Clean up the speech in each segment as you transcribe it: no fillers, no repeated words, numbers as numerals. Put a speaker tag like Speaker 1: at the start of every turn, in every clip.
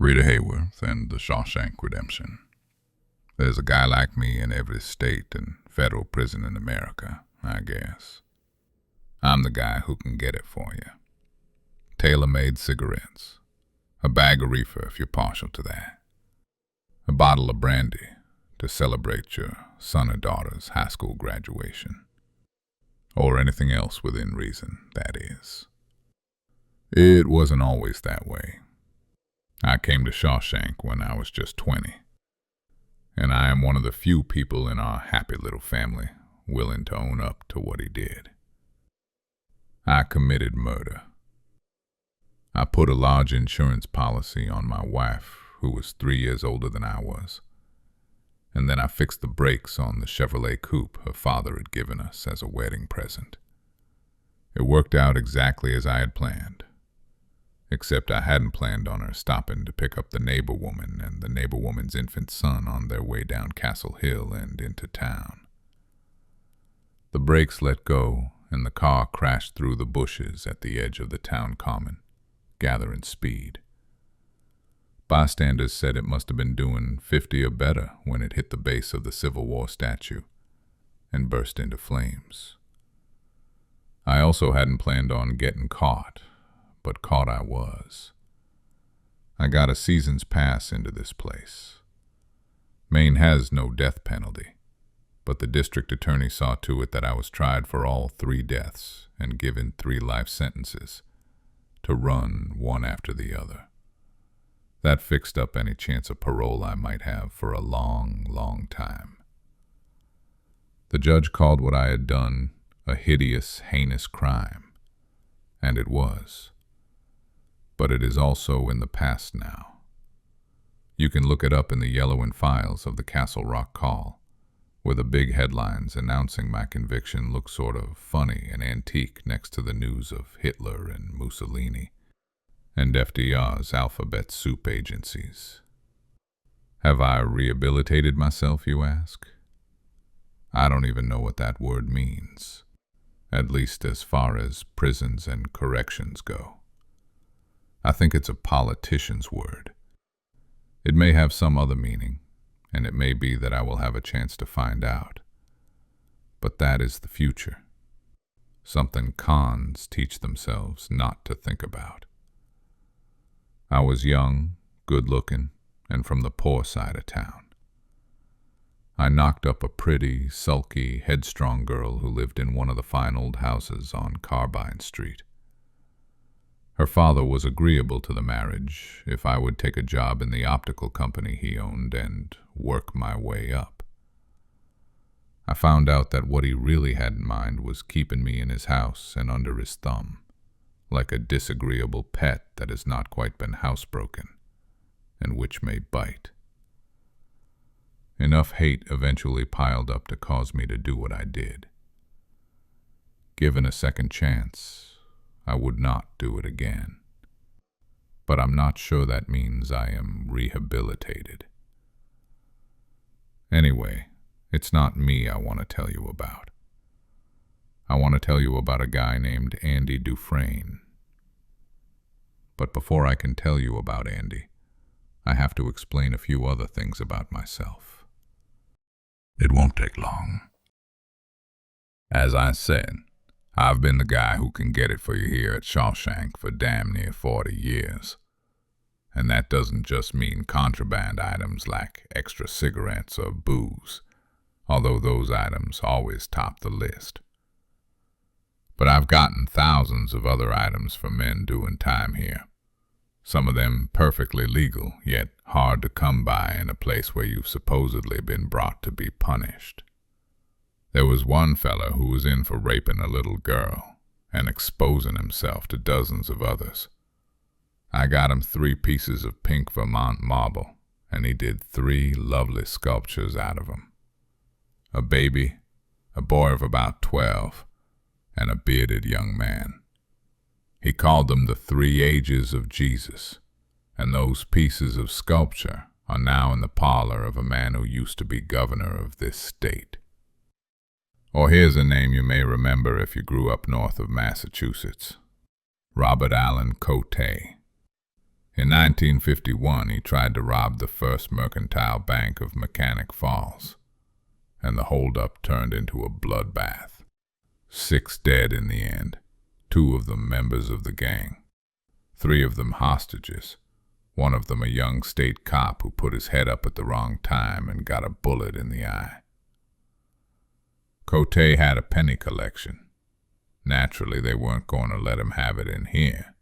Speaker 1: Rita Hayworth and the Shawshank Redemption. There's a guy like me in every state and federal prison in America, I guess. I'm the guy who can get it for you. Tailor-made cigarettes. A bag of reefer if you're partial to that. A bottle of brandy to celebrate your son or daughter's high school graduation. Or anything else within reason, that is. It wasn't always that way. I came to Shawshank when I was just 20. And I am one of the few people in our happy little family willing to own up to what he did. I committed murder. I put a large insurance policy on my wife, who was 3 years older than I was. And then I fixed the brakes on the Chevrolet coupe her father had given us as a wedding present. It worked out exactly as I had planned. Except I hadn't planned on her stopping to pick up the neighbor woman and the neighbor woman's infant son on their way down Castle Hill and into town. The brakes let go, and the car crashed through the bushes at the edge of the town common, gathering speed. Bystanders said it must have been doing 50 or better when it hit the base of the Civil War statue and burst into flames. I also hadn't planned on getting caught, but caught I was. I got a season's pass into this place. Maine has no death penalty, but the district attorney saw to it that I was tried for all 3 deaths and given 3 life sentences, to run one after the other. That fixed up any chance of parole I might have for a long, long time. The judge called what I had done a hideous, heinous crime, and it was. But it is also in the past now. You can look it up in the yellowing files of the Castle Rock Call, where the big headlines announcing my conviction look sort of funny and antique next to the news of Hitler and Mussolini and FDR's alphabet soup agencies. Have I rehabilitated myself, you ask? I don't even know what that word means, at least as far as prisons and corrections go. I think it's a politician's word. It may have some other meaning, and it may be that I will have a chance to find out. But that is the future. Something cons teach themselves not to think about. I was young, good-looking, and from the poor side of town. I knocked up a pretty, sulky, headstrong girl who lived in one of the fine old houses on Carbine Street. Her father was agreeable to the marriage if I would take a job in the optical company he owned and work my way up. I found out that what he really had in mind was keeping me in his house and under his thumb, like a disagreeable pet that has not quite been housebroken, and which may bite. Enough hate eventually piled up to cause me to do what I did. Given a second chance, I would not do it again. But I'm not sure that means I am rehabilitated. Anyway, it's not me I want to tell you about. I want to tell you about a guy named Andy Dufresne. But before I can tell you about Andy, I have to explain a few other things about myself. It won't take long. As I said, I've been the guy who can get it for you here at Shawshank for damn near 40 years. And that doesn't just mean contraband items like extra cigarettes or booze, although those items always top the list. But I've gotten thousands of other items for men doing time here. Some of them perfectly legal, yet hard to come by in a place where you've supposedly been brought to be punished. There was one fella who was in for raping a little girl and exposing himself to dozens of others. I got him 3 pieces of pink Vermont marble, and he did 3 lovely sculptures out of them. A baby, a boy of about 12, and a bearded young man. He called them the 3 ages of Jesus, and those pieces of sculpture are now in the parlor of a man who used to be governor of this state. Or here's a name you may remember if you grew up north of Massachusetts. Robert Allen Cote. In 1951, he tried to rob the First Mercantile Bank of Mechanic Falls, and the holdup turned into a bloodbath. 6 dead in the end, 2 of them members of the gang, 3 of them hostages, one of them a young state cop who put his head up at the wrong time and got a bullet in the eye. Cote had a penny collection. Naturally, they weren't going to let him have it in here,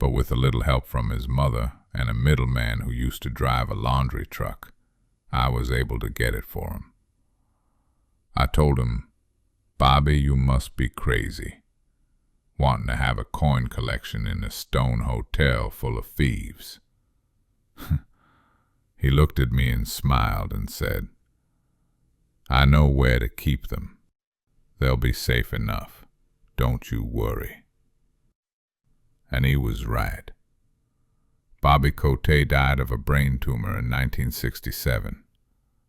Speaker 1: but with a little help from his mother and a middleman who used to drive a laundry truck, I was able to get it for him. I told him, "Bobby, you must be crazy, wanting to have a coin collection in a stone hotel full of thieves." He looked at me and smiled and said, "I know where to keep them. They'll be safe enough. Don't you worry." And he was right. Bobby Cote died of a brain tumor in 1967,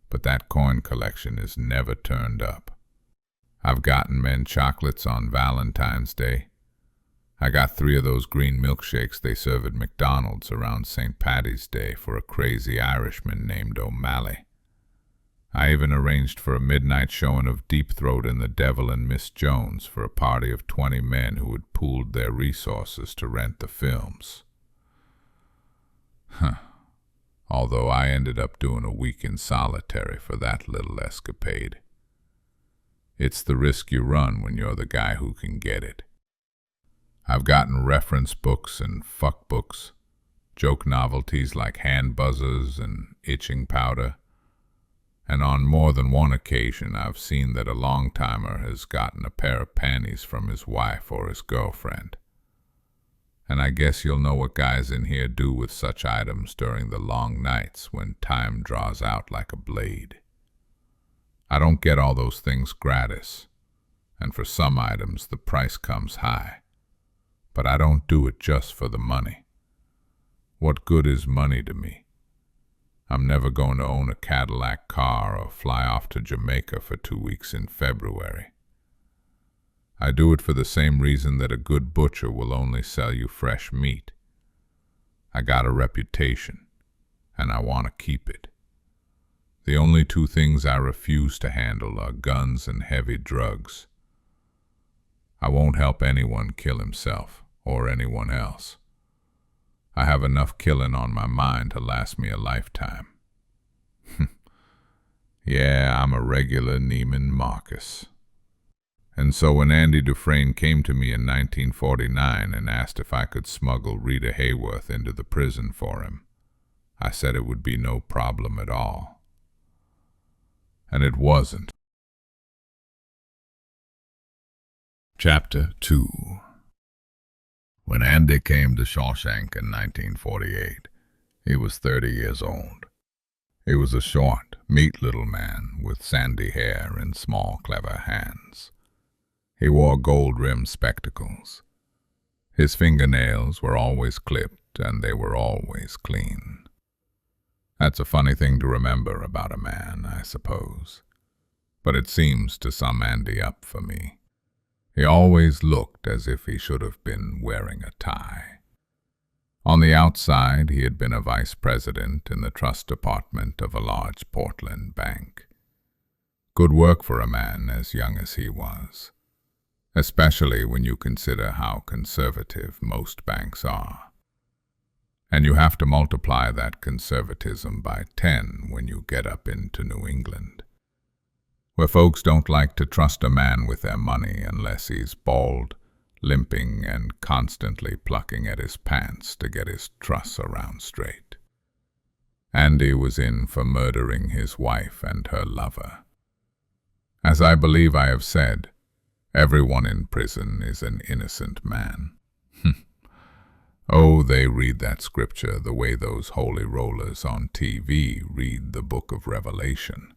Speaker 1: but that coin collection is never turned up. I've gotten men chocolates on Valentine's Day. I got 3 of those green milkshakes they serve at McDonald's around St. Paddy's Day for a crazy Irishman named O'Malley. I even arranged for a midnight showing of Deep Throat and the Devil and Miss Jones for a party of 20 men who had pooled their resources to rent the films. Although I ended up doing a week in solitary for that little escapade. It's the risk you run when you're the guy who can get it. I've gotten reference books and fuck books, joke novelties like hand buzzers and itching powder, and on more than one occasion I've seen that a long-timer has gotten a pair of panties from his wife or his girlfriend. And I guess you'll know what guys in here do with such items during the long nights when time draws out like a blade. I don't get all those things gratis, and for some items the price comes high. But I don't do it just for the money. What good is money to me? I'm never going to own a Cadillac car or fly off to Jamaica for 2 weeks in February. I do it for the same reason that a good butcher will only sell you fresh meat. I got a reputation, and I want to keep it. The only 2 things I refuse to handle are guns and heavy drugs. I won't help anyone kill himself or anyone else. I have enough killing on my mind to last me a lifetime. Yeah, I'm a regular Neiman Marcus. And so when Andy Dufresne came to me in 1949 and asked if I could smuggle Rita Hayworth into the prison for him, I said it would be no problem at all. And it wasn't. Chapter 2. When Andy came to Shawshank in 1948, he was 30 years old. He was a short, meek little man with sandy hair and small, clever hands. He wore gold-rimmed spectacles. His fingernails were always clipped and they were always clean. That's a funny thing to remember about a man, I suppose. But it seems to sum Andy up for me. He always looked as if he should have been wearing a tie. On the outside, he had been a vice president in the trust department of a large Portland bank. Good work for a man as young as he was, especially when you consider how conservative most banks are. And you have to multiply that conservatism by 10 when you get up into New England, where folks don't like to trust a man with their money unless he's bald, limping, and constantly plucking at his pants to get his truss around straight. Andy was in for murdering his wife and her lover. As I believe I have said, everyone in prison is an innocent man. Oh, they read that scripture the way those holy rollers on TV read the book of Revelation.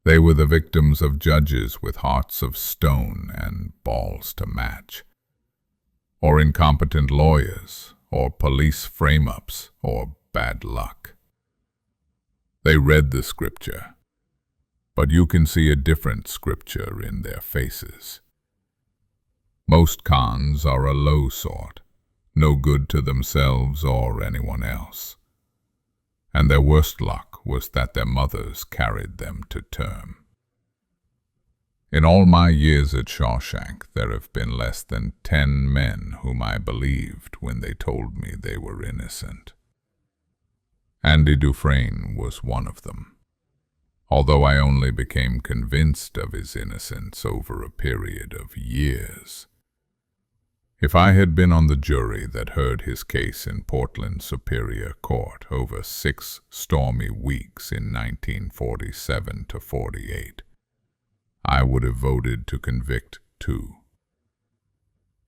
Speaker 1: They were the victims of judges with hearts of stone and balls to match, or incompetent lawyers, or police frame-ups, or bad luck. They read the scripture, but you can see a different scripture in their faces. Most cons are a low sort, no good to themselves or anyone else. And their worst luck was that their mothers carried them to term. In all my years at Shawshank, there have been less than 10 men whom I believed when they told me they were innocent. Andy Dufresne was one of them, although I only became convinced of his innocence over a period of years. If I had been on the jury that heard his case in Portland Superior Court over 6 stormy weeks in 1947 to 48, I would have voted to convict too.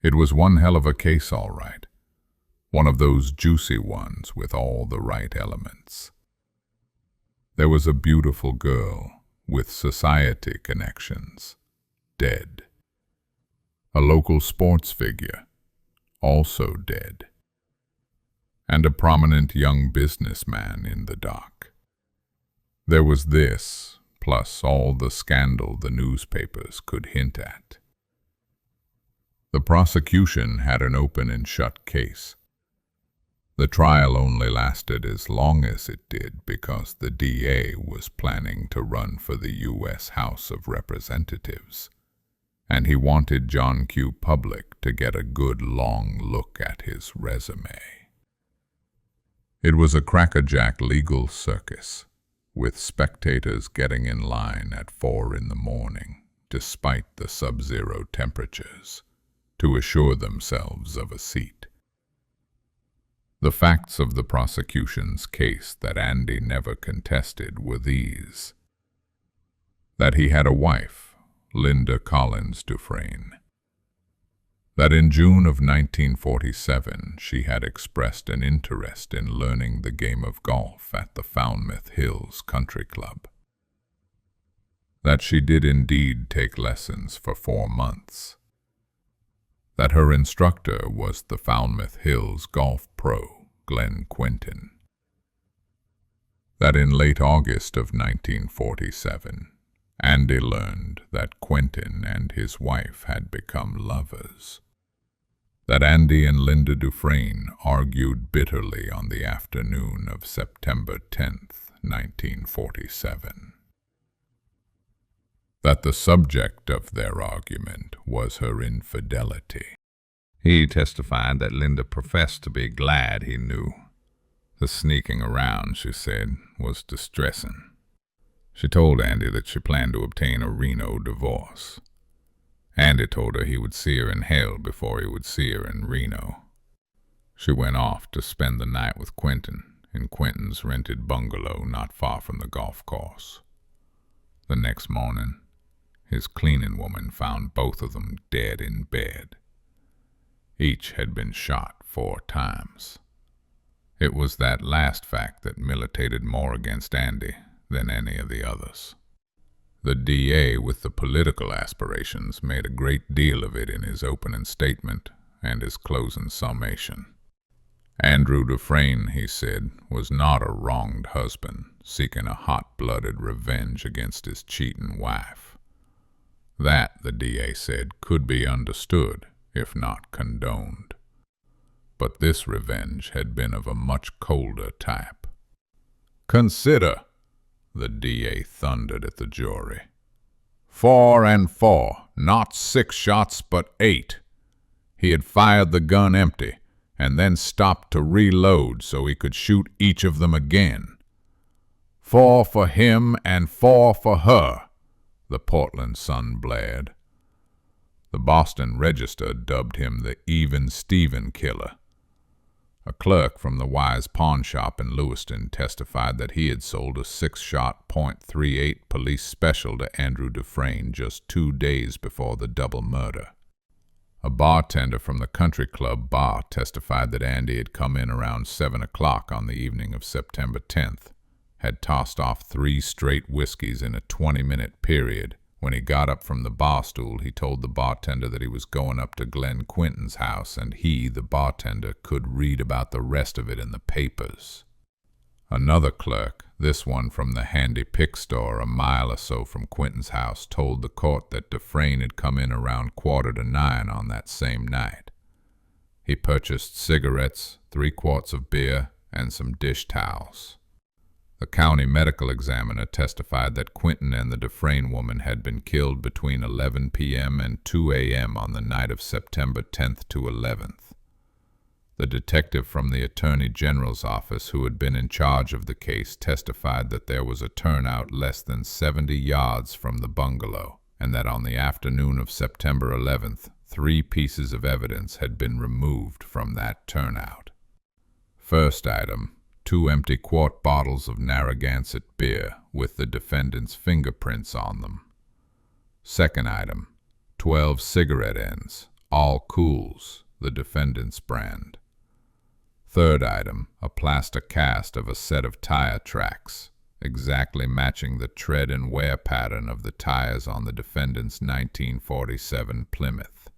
Speaker 1: It was one hell of a case, all right. One of those juicy ones with all the right elements. There was a beautiful girl with society connections, dead. A local sports figure, also dead. And a prominent young businessman in the dock. There was this, plus all the scandal the newspapers could hint at. The prosecution had an open and shut case. The trial only lasted as long as it did because the DA was planning to run for the U.S. House of Representatives, and he wanted John Q. Public to get a good long look at his resume. It was a crackerjack legal circus, with spectators getting in line at 4 in the morning, despite the sub-zero temperatures, to assure themselves of a seat. The facts of the prosecution's case that Andy never contested were these: that he had a wife, Linda Collins Dufresne; that in June of 1947 she had expressed an interest in learning the game of golf at the Falmouth Hills Country Club; that she did indeed take lessons for 4 months; that her instructor was the Falmouth Hills golf pro, Glenn Quinton; that in late August of 1947, Andy learned that Quinton and his wife had become lovers; that Andy and Linda Dufresne argued bitterly on the afternoon of September 10th, 1947. That the subject of their argument was her infidelity. He testified that Linda professed to be glad he knew. The sneaking around, she said, was distressing. She told Andy that she planned to obtain a Reno divorce. Andy told her he would see her in hell before he would see her in Reno. She went off to spend the night with Quinton in Quinton's rented bungalow not far from the golf course. The next morning, his cleaning woman found both of them dead in bed. Each had been shot 4 times. It was that last fact that militated more against Andy than any of the others. The DA with the political aspirations made a great deal of it in his opening statement and his closing summation. Andrew Dufresne, he said, was not a wronged husband seeking a hot-blooded revenge against his cheating wife. That, the DA said, could be understood, if not condoned. But this revenge had been of a much colder type. "Consider," the DA thundered at the jury. 4 and 4, not 6 shots, but 8. He had fired the gun empty, and then stopped to reload so he could shoot each of them again. 4 for him and 4 for her, the Portland Sun blared. The Boston Register dubbed him the Even Steven Killer. A clerk from the Wise pawn shop in Lewiston testified that he had sold a 6-shot .38 police special to Andrew Dufresne just 2 days before the double murder. A bartender from the country club bar testified that Andy had come in around 7 o'clock on the evening of September 10th, had tossed off 3 straight whiskeys in a 20-minute period. When he got up from the bar stool, he told the bartender that he was going up to Glenn Quinton's house, and he, the bartender, could read about the rest of it in the papers. Another clerk, this one from the handy pick store a mile or so from Quinton's house, told the court that Dufresne had come in around 8:45 on that same night. He purchased cigarettes, 3 quarts of beer, and some dish towels. The county medical examiner testified that Quentin and the Dufresne woman had been killed between 11 p.m. and 2 a.m. on the night of September 10th to 11th. The detective from the Attorney General's office who had been in charge of the case testified that there was a turnout less than 70 yards from the bungalow, and that on the afternoon of September 11th, 3 pieces of evidence had been removed from that turnout. First item, 2 empty quart bottles of Narragansett beer with the defendant's fingerprints on them. Second item, 12 cigarette ends, all Cools, the defendant's brand. Third item, a plaster cast of a set of tire tracks, exactly matching the tread and wear pattern of the tires on the defendant's 1947 Plymouth.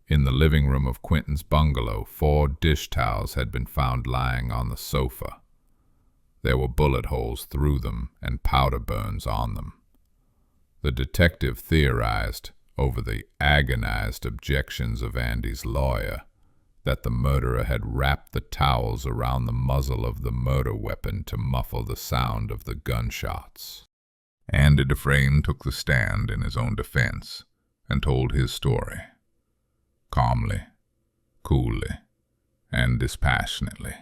Speaker 1: In the living room of Quentin's bungalow, 4 dish towels had been found lying on the sofa. There were bullet holes through them and powder burns on them. The detective theorized, over the agonized objections of Andy's lawyer, that the murderer had wrapped the towels around the muzzle of the murder weapon to muffle the sound of the gunshots. Andy Dufresne took the stand in his own defense and told his story. Calmly, coolly, and dispassionately.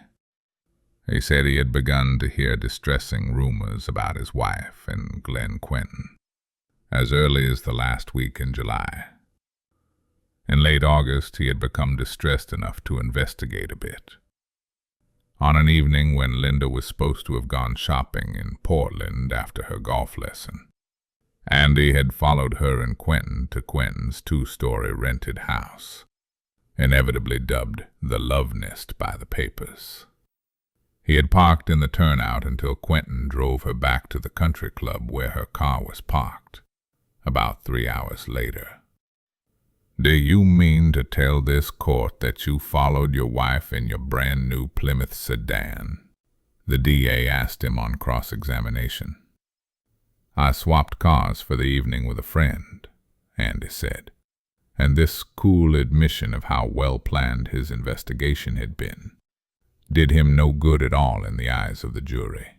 Speaker 1: He said he had begun to hear distressing rumors about his wife and Glenn Quentin as early as the last week in July. In late August, he had become distressed enough to investigate a bit. On an evening when Linda was supposed to have gone shopping in Portland after her golf lesson, Andy had followed her and Quentin to Quentin's 2-story rented house, inevitably dubbed the Love Nest by the papers. He had parked in the turnout until Quentin drove her back to the country club where her car was parked, about 3 hours later. "Do you mean to tell this court that you followed your wife in your brand-new Plymouth sedan?" the DA asked him on cross-examination. "I swapped cars for the evening with a friend," Andy said, and this cool admission of how well-planned his investigation had been did him no good at all in the eyes of the jury.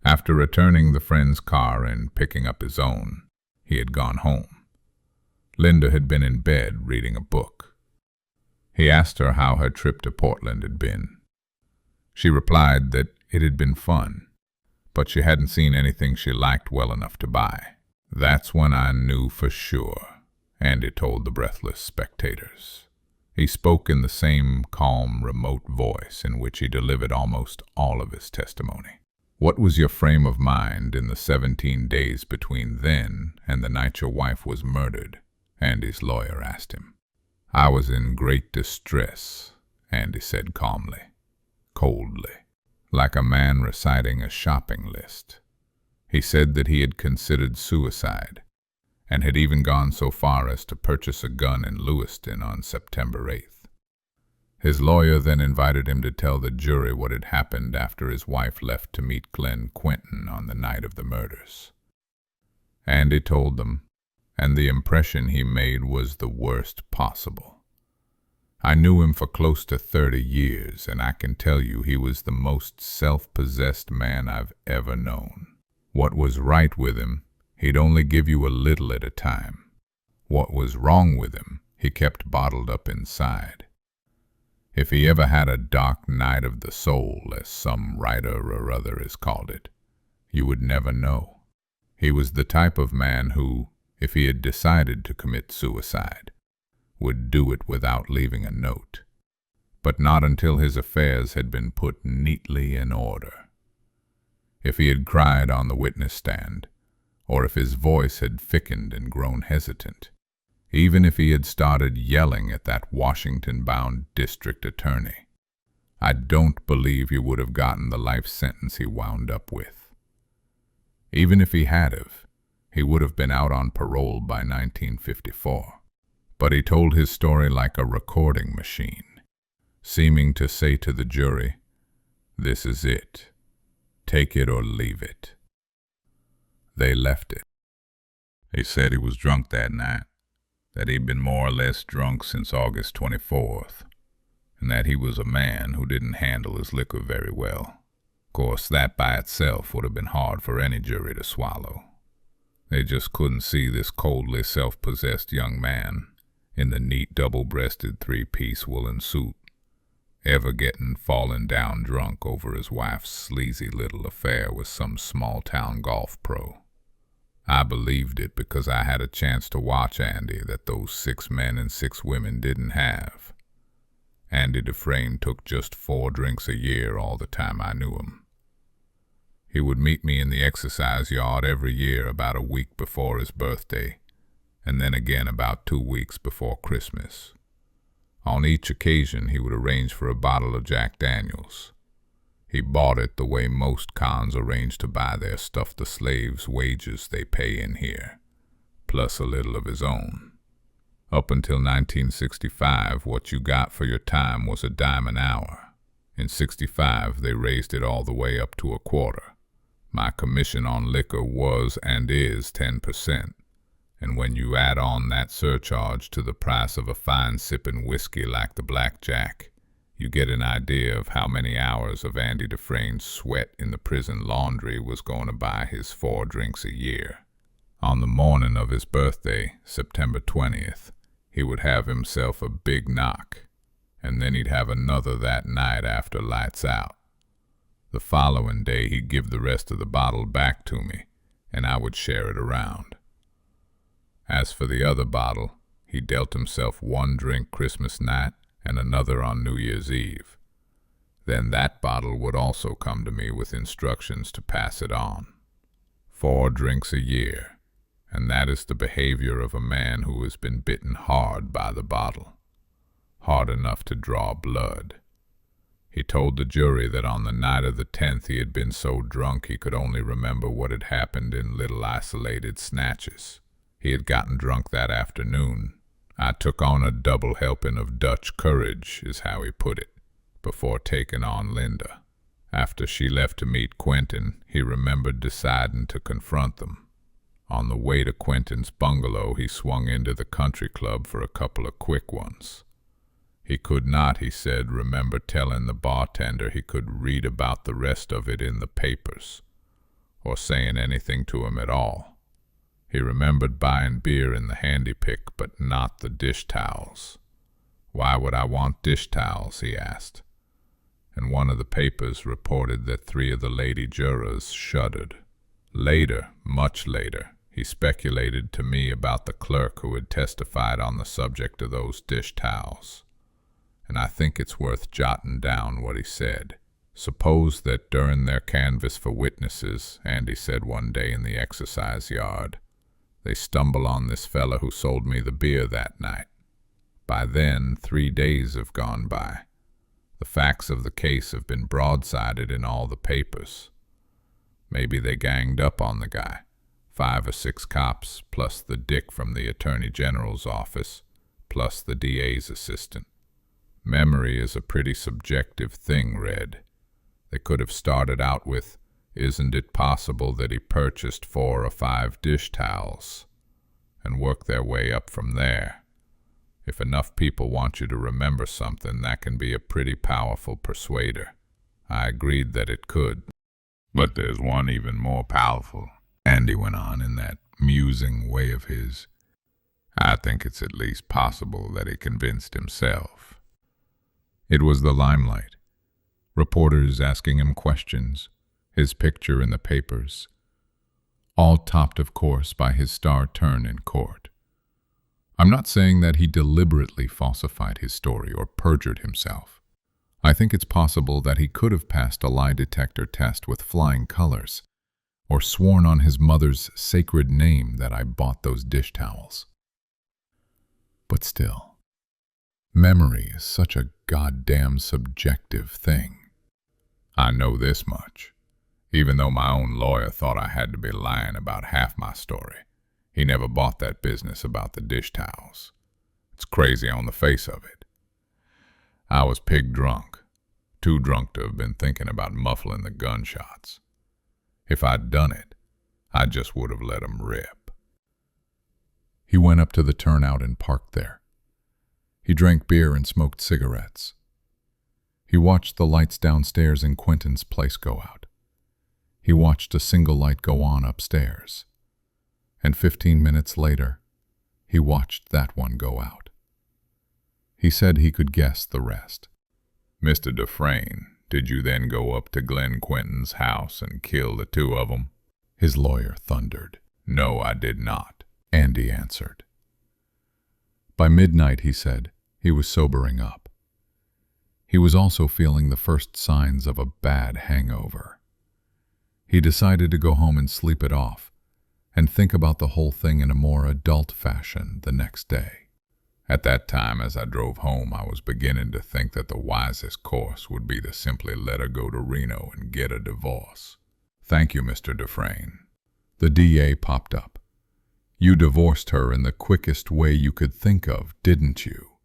Speaker 1: After returning the friend's car and picking up his own, he had gone home. Linda had been in bed reading a book. He asked her how her trip to Portland had been. She replied that it had been fun, but she hadn't seen anything she liked well enough to buy. "That's when I knew for sure," Andy told the breathless spectators. He spoke in the same calm, remote voice in which he delivered almost all of his testimony. "What was your frame of mind in the 17 days between then and the night your wife was murdered?" Andy's lawyer asked him. "I was in great distress," Andy said calmly, coldly, like a man reciting a shopping list. He said that he had considered suicide, and had even gone so far as to purchase a gun in Lewiston on September 8th. His lawyer then invited him to tell the jury what had happened after his wife left to meet Glenn Quentin on the night of the murders. Andy told them, and the impression he made was the worst possible. "I knew him for close to 30 years, and I can tell you he was the most self-possessed man I've ever known. What was right with him, he'd only give you a little at a time. What was wrong with him, he kept bottled up inside. If he ever had a dark night of the soul, as some writer or other has called it, you would never know. He was the type of man who, if he had decided to commit suicide, would do it without leaving a note, but not until his affairs had been put neatly in order. If he had cried on the witness stand, or if his voice had thickened and grown hesitant, even if he had started yelling at that Washington-bound district attorney, I don't believe he would have gotten the life sentence he wound up with. Even if he had have, he would have been out on parole by 1954. But he told his story like a recording machine, seeming to say to the jury, "This is it. Take it or leave it." They left it. They said he was drunk that night, that he'd been more or less drunk since August 24th, and that he was a man who didn't handle his liquor very well. Of course, that by itself would have been hard for any jury to swallow. They just couldn't see this coldly self-possessed young man in the neat double-breasted three-piece woolen suit ever getting fallen down drunk over his wife's sleazy little affair with some small-town golf pro. I believed it because I had a chance to watch Andy that those 6 men and 6 women didn't have. Andy Dufresne took just 4 drinks a year all the time I knew him. He would meet me in the exercise yard every year about a week before his birthday, and then again about 2 weeks before Christmas. On each occasion, he would arrange for a bottle of Jack Daniels. He bought it the way most cons arrange to buy their stuff the slaves' wages they pay in here, plus a little of his own. Up until 1965, what you got for your time was a dime an hour. In '65, they raised it all the way up to a quarter. My commission on liquor was and is 10%. And when you add on that surcharge to the price of a fine sipping whiskey like the Black Jack, you get an idea of how many hours of Andy Dufresne's sweat in the prison laundry was going to buy his 4 drinks a year. On the morning of his birthday, September 20th, he would have himself a big knock, and then he'd have another that night after lights out. The following day, he'd give the rest of the bottle back to me, and I would share it around. As for the other bottle, he dealt himself 1 drink Christmas night and another on New Year's Eve. Then that bottle would also come to me with instructions to pass it on. 4 drinks a year, and that is the behavior of a man who has been bitten hard by the bottle, hard enough to draw blood. He told the jury that on the night of the 10th he had been so drunk he could only remember what had happened in little isolated snatches. He had gotten drunk that afternoon. I took on a double helping of Dutch courage, is how he put it, before taking on Linda. After she left to meet Quentin, he remembered deciding to confront them. On the way to Quentin's bungalow, he swung into the country club for a couple of quick ones. He could not, he said, remember telling the bartender he could read about the rest of it in the papers, or saying anything to him at all. He remembered buying beer in the handy pick, but not the dish towels. Why would I want dish towels, he asked. And one of the papers reported that 3 of the lady jurors shuddered. Later, much later, he speculated to me about the clerk who had testified on the subject of those dish towels. And I think it's worth jotting down what he said. Suppose that during their canvass for witnesses, Andy said one day in the exercise yard, they stumble on this fella who sold me the beer that night. By then, 3 days have gone by. The facts of the case have been broadsided in all the papers. Maybe they ganged up on the guy. 5 or 6 cops, plus the dick from the Attorney General's office, plus the DA's assistant. Memory is a pretty subjective thing, Red. They could have started out with, "Isn't it possible that he purchased 4 or 5 dish towels?" and work their way up from there. If enough people want you to remember something, that can be a pretty powerful persuader. I agreed that it could. But there's one even more powerful, Andy went on in that musing way of his. I think it's at least possible that he convinced himself. It was the limelight. Reporters asking him questions, his picture in the papers, all topped, of course, by his star turn in court. I'm not saying that he deliberately falsified his story or perjured himself. I think it's possible that he could have passed a lie detector test with flying colors, or sworn on his mother's sacred name that I bought those dish towels. But still, memory is such a goddamn subjective thing. I know this much. Even though my own lawyer thought I had to be lying about half my story, he never bought that business about the dish towels. It's crazy on the face of it. I was pig drunk, too drunk to have been thinking about muffling the gunshots. If I'd done it, I just would have let 'em rip. He went up to the turnout and parked there. He drank beer and smoked cigarettes. He watched the lights downstairs in Quentin's place go out. He watched a single light go on upstairs. And 15 minutes later, he watched that one go out. He said he could guess the rest. "Mr. Dufresne, did you then go up to Glenn Quentin's house and kill the two of them?" His lawyer thundered. "No, I did not," Andy answered. By midnight, he said, he was sobering up. He was also feeling the first signs of a bad hangover. He decided to go home and sleep it off, and think about the whole thing in a more adult fashion the next day. At that time, as I drove home, I was beginning to think that the wisest course would be to simply let her go to Reno and get a divorce. "Thank you, Mr. Dufresne." The DA popped up. "You divorced her in the quickest way you could think of, didn't you?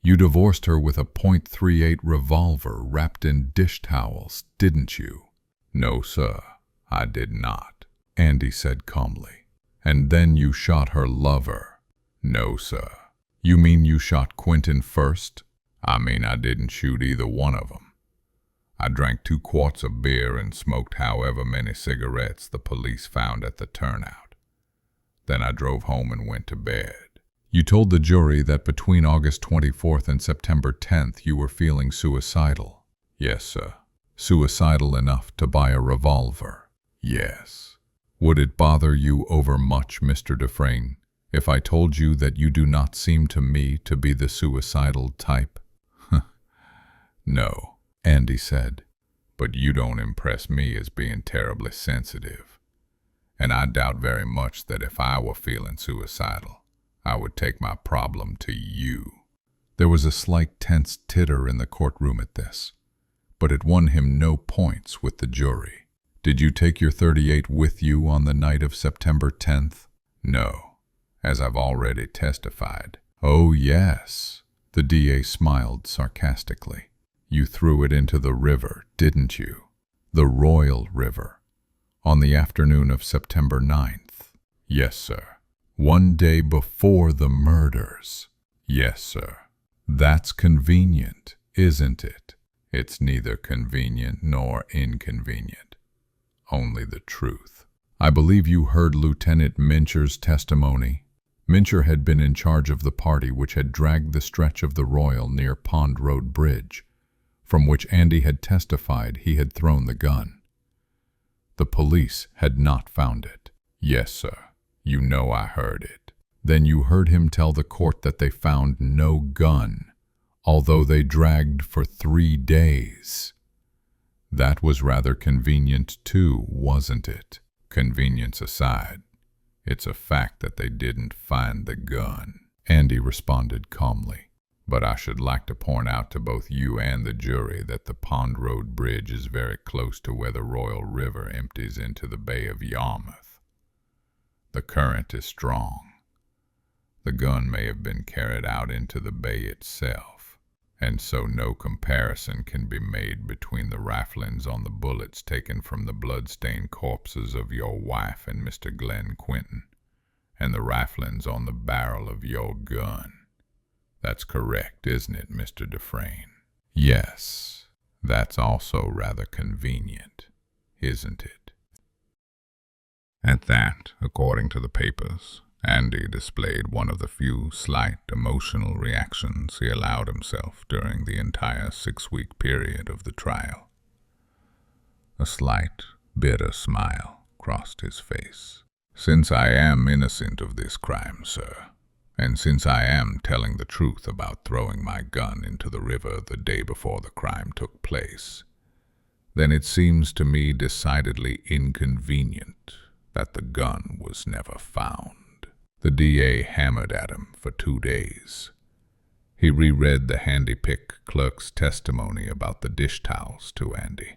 Speaker 1: You divorced her with a .38 revolver wrapped in dish towels, didn't you?" "No, sir, I did not," Andy said calmly. "And then you shot her lover." "No, sir." "You mean you shot Quentin first?" "I mean I didn't shoot either one of them. I drank 2 quarts of beer and smoked however many cigarettes the police found at the turnout. Then I drove home and went to bed." "You told the jury that between August 24th and September 10th you were feeling suicidal." "Yes, sir." "Suicidal enough to buy a revolver?" "Yes." "Would it bother you overmuch, Mr. Dufresne, if I told you that you do not seem to me to be the suicidal type?" "No," Andy said, "but you don't impress me as being terribly sensitive. And I doubt very much that if I were feeling suicidal, I would take my problem to you." There was a slight tense titter in the courtroom at this, but it won him no points with the jury. "Did you take your .38 with you on the night of September 10th? "No, as I've already testified." "Oh, yes." The DA smiled sarcastically. "You threw it into the river, didn't you? The Royal River, on the afternoon of September 9th. "Yes, sir." "One day before the murders?" "Yes, sir." "That's convenient, isn't it?" "It's neither convenient nor inconvenient. Only the truth." "I believe you heard Lieutenant Mincher's testimony." Mincher had been in charge of the party which had dragged the stretch of the Royal near Pond Road Bridge, from which Andy had testified he had thrown the gun. The police had not found it. "Yes, sir. You know I heard it." "Then you heard him tell the court that they found no gun, although they dragged for 3 days. That was rather convenient too, wasn't it?" "Convenience aside, it's a fact that they didn't find the gun," Andy responded calmly. "But I should like to point out to both you and the jury that the Pond Road Bridge is very close to where the Royal River empties into the Bay of Yarmouth. The current is strong. The gun may have been carried out into the bay itself, and so no comparison can be made between the riflings on the bullets taken from the blood-stained corpses of your wife and Mr. Glenn Quentin, and the riflings on the barrel of your gun. That's correct, isn't it, Mr. Dufresne?" "Yes, that's also rather convenient, isn't it?" At that, according to the papers, Andy displayed one of the few slight emotional reactions he allowed himself during the entire 6-week period of the trial. A slight, bitter smile crossed his face. "Since I am innocent of this crime, sir, and since I am telling the truth about throwing my gun into the river the day before the crime took place, then it seems to me decidedly inconvenient that the gun was never found." The DA hammered at him for 2 days. He reread the handy-pick clerk's testimony about the dish towels to Andy.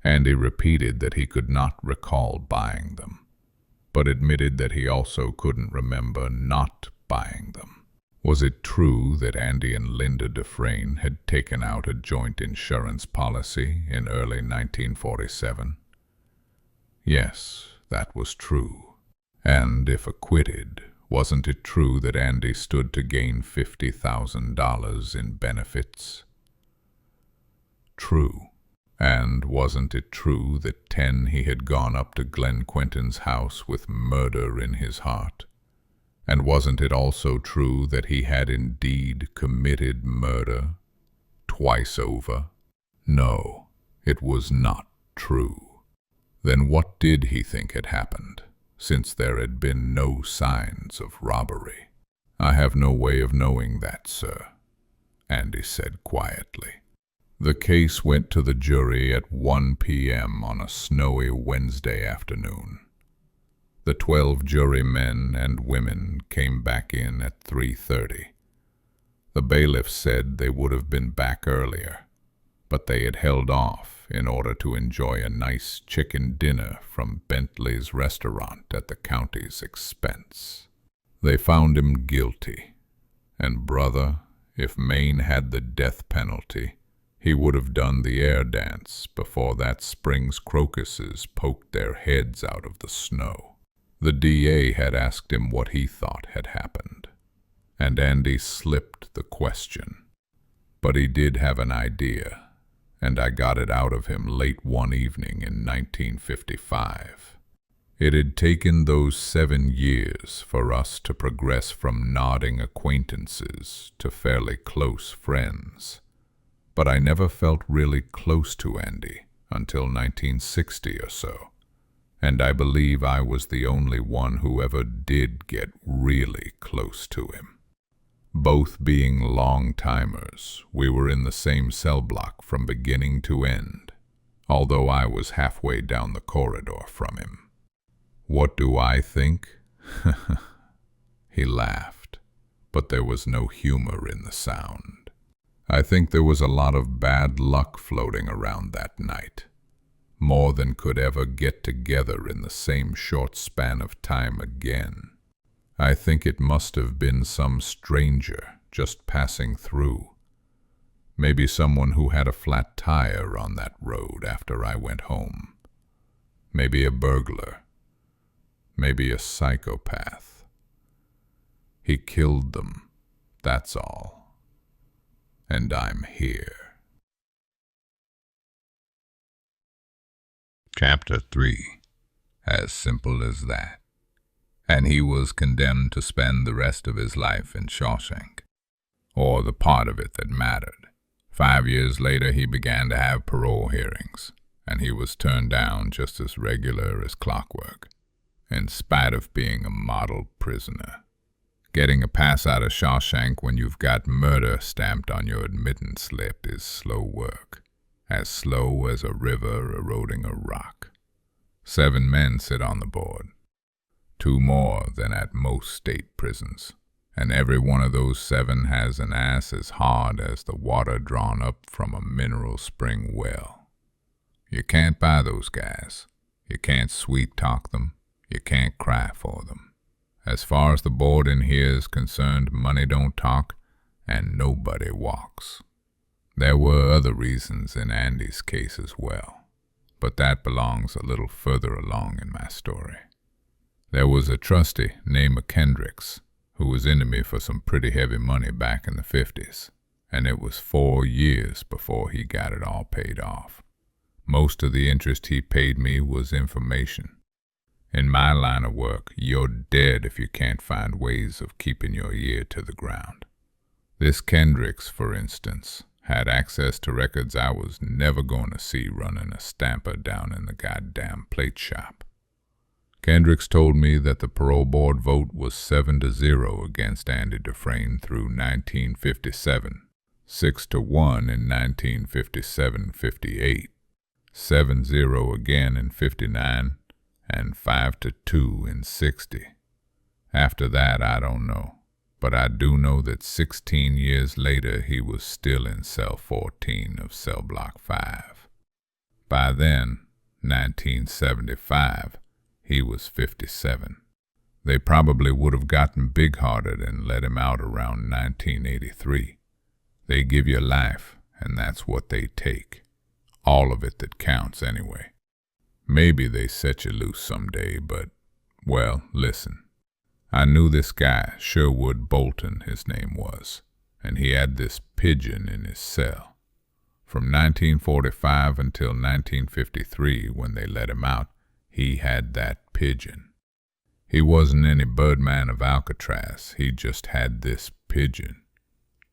Speaker 1: Andy repeated that he could not recall buying them, but admitted that he also couldn't remember not buying them. Was it true that Andy and Linda Dufresne had taken out a joint insurance policy in early 1947? Yes, that was true. And if acquitted, wasn't it true that Andy stood to gain $50,000 in benefits? True. And wasn't it true that 10 he had gone up to Glenn Quentin's house with murder in his heart? And wasn't it also true that he had indeed committed murder twice over? No, it was not true. Then what did he think had happened, since there had been no signs of robbery? I have no way of knowing that, sir, Andy said quietly. The case went to the jury at 1 p.m. on a snowy Wednesday afternoon. The 12 jurymen and women came back in at 3:30. The bailiff said they would have been back earlier, but they had held off in order to enjoy a nice chicken dinner from Bentley's restaurant at the county's expense. They found him guilty, and brother, if Maine had the death penalty, he would have done the air dance before that spring's crocuses poked their heads out of the snow. The DA had asked him what he thought had happened, and Andy slipped the question. But he did have an idea, and I got it out of him late one evening in 1955. It had taken those 7 years for us to progress from nodding acquaintances to fairly close friends. But I never felt really close to Andy until 1960 or so, and I believe I was the only one who ever did get really close to him. Both being long-timers, we were in the same cell block from beginning to end, although I was halfway down the corridor from him. What do I think? He laughed, but there was no humor in the sound. I think there was a lot of bad luck floating around that night, more than could ever get together in the same short span of time again. I think it must have been some stranger just passing through. Maybe someone who had a flat tire on that road after I went home. Maybe a burglar. Maybe a psychopath. He killed them, that's all. And I'm here. Chapter 3. As simple as that. And he was condemned to spend the rest of his life in Shawshank, or the part of it that mattered. 5 years later, he began to have parole hearings, and he was turned down just as regular as clockwork, in spite of being a model prisoner. Getting a pass out of Shawshank when you've got murder stamped on your admittance slip is slow work, as slow as a river eroding a rock. 7 men sit on the board, 2 more than at most state prisons, and every one of those 7 has an ass as hard as the water drawn up from a mineral spring well. You can't buy those guys. You can't sweet-talk them. You can't cry for them. As far as the board in here is concerned, money don't talk, and nobody walks. There were other reasons in Andy's case as well, but that belongs a little further along in my story. There was a trustee named McKendricks who was into me for some pretty heavy money back in the 50s, and it was 4 years before he got it all paid off. Most of the interest he paid me was information. In my line of work, you're dead if you can't find ways of keeping your ear to the ground. This Kendricks, for instance, had access to records I was never going to see running a stamper down in the goddamn plate shop. Kendricks told me that the parole board vote was 7-0 against Andy Dufresne through 1957, 6-1 in 1957-58, 7-0 again in 59, and 5-2 in 60. After that, I don't know, but I do know that 16 years later he was still in cell 14 of cell block 5. By then, 1975, he was 57. They probably would have gotten big-hearted and let him out around 1983. They give you life, and that's what they take. All of it that counts, anyway. Maybe they set you loose someday, but Well, listen. I knew this guy, Sherwood Bolton his name was, and he had this pigeon in his cell. From 1945 until 1953, when they let him out, he had that pigeon. He wasn't any birdman of Alcatraz, he just had this pigeon.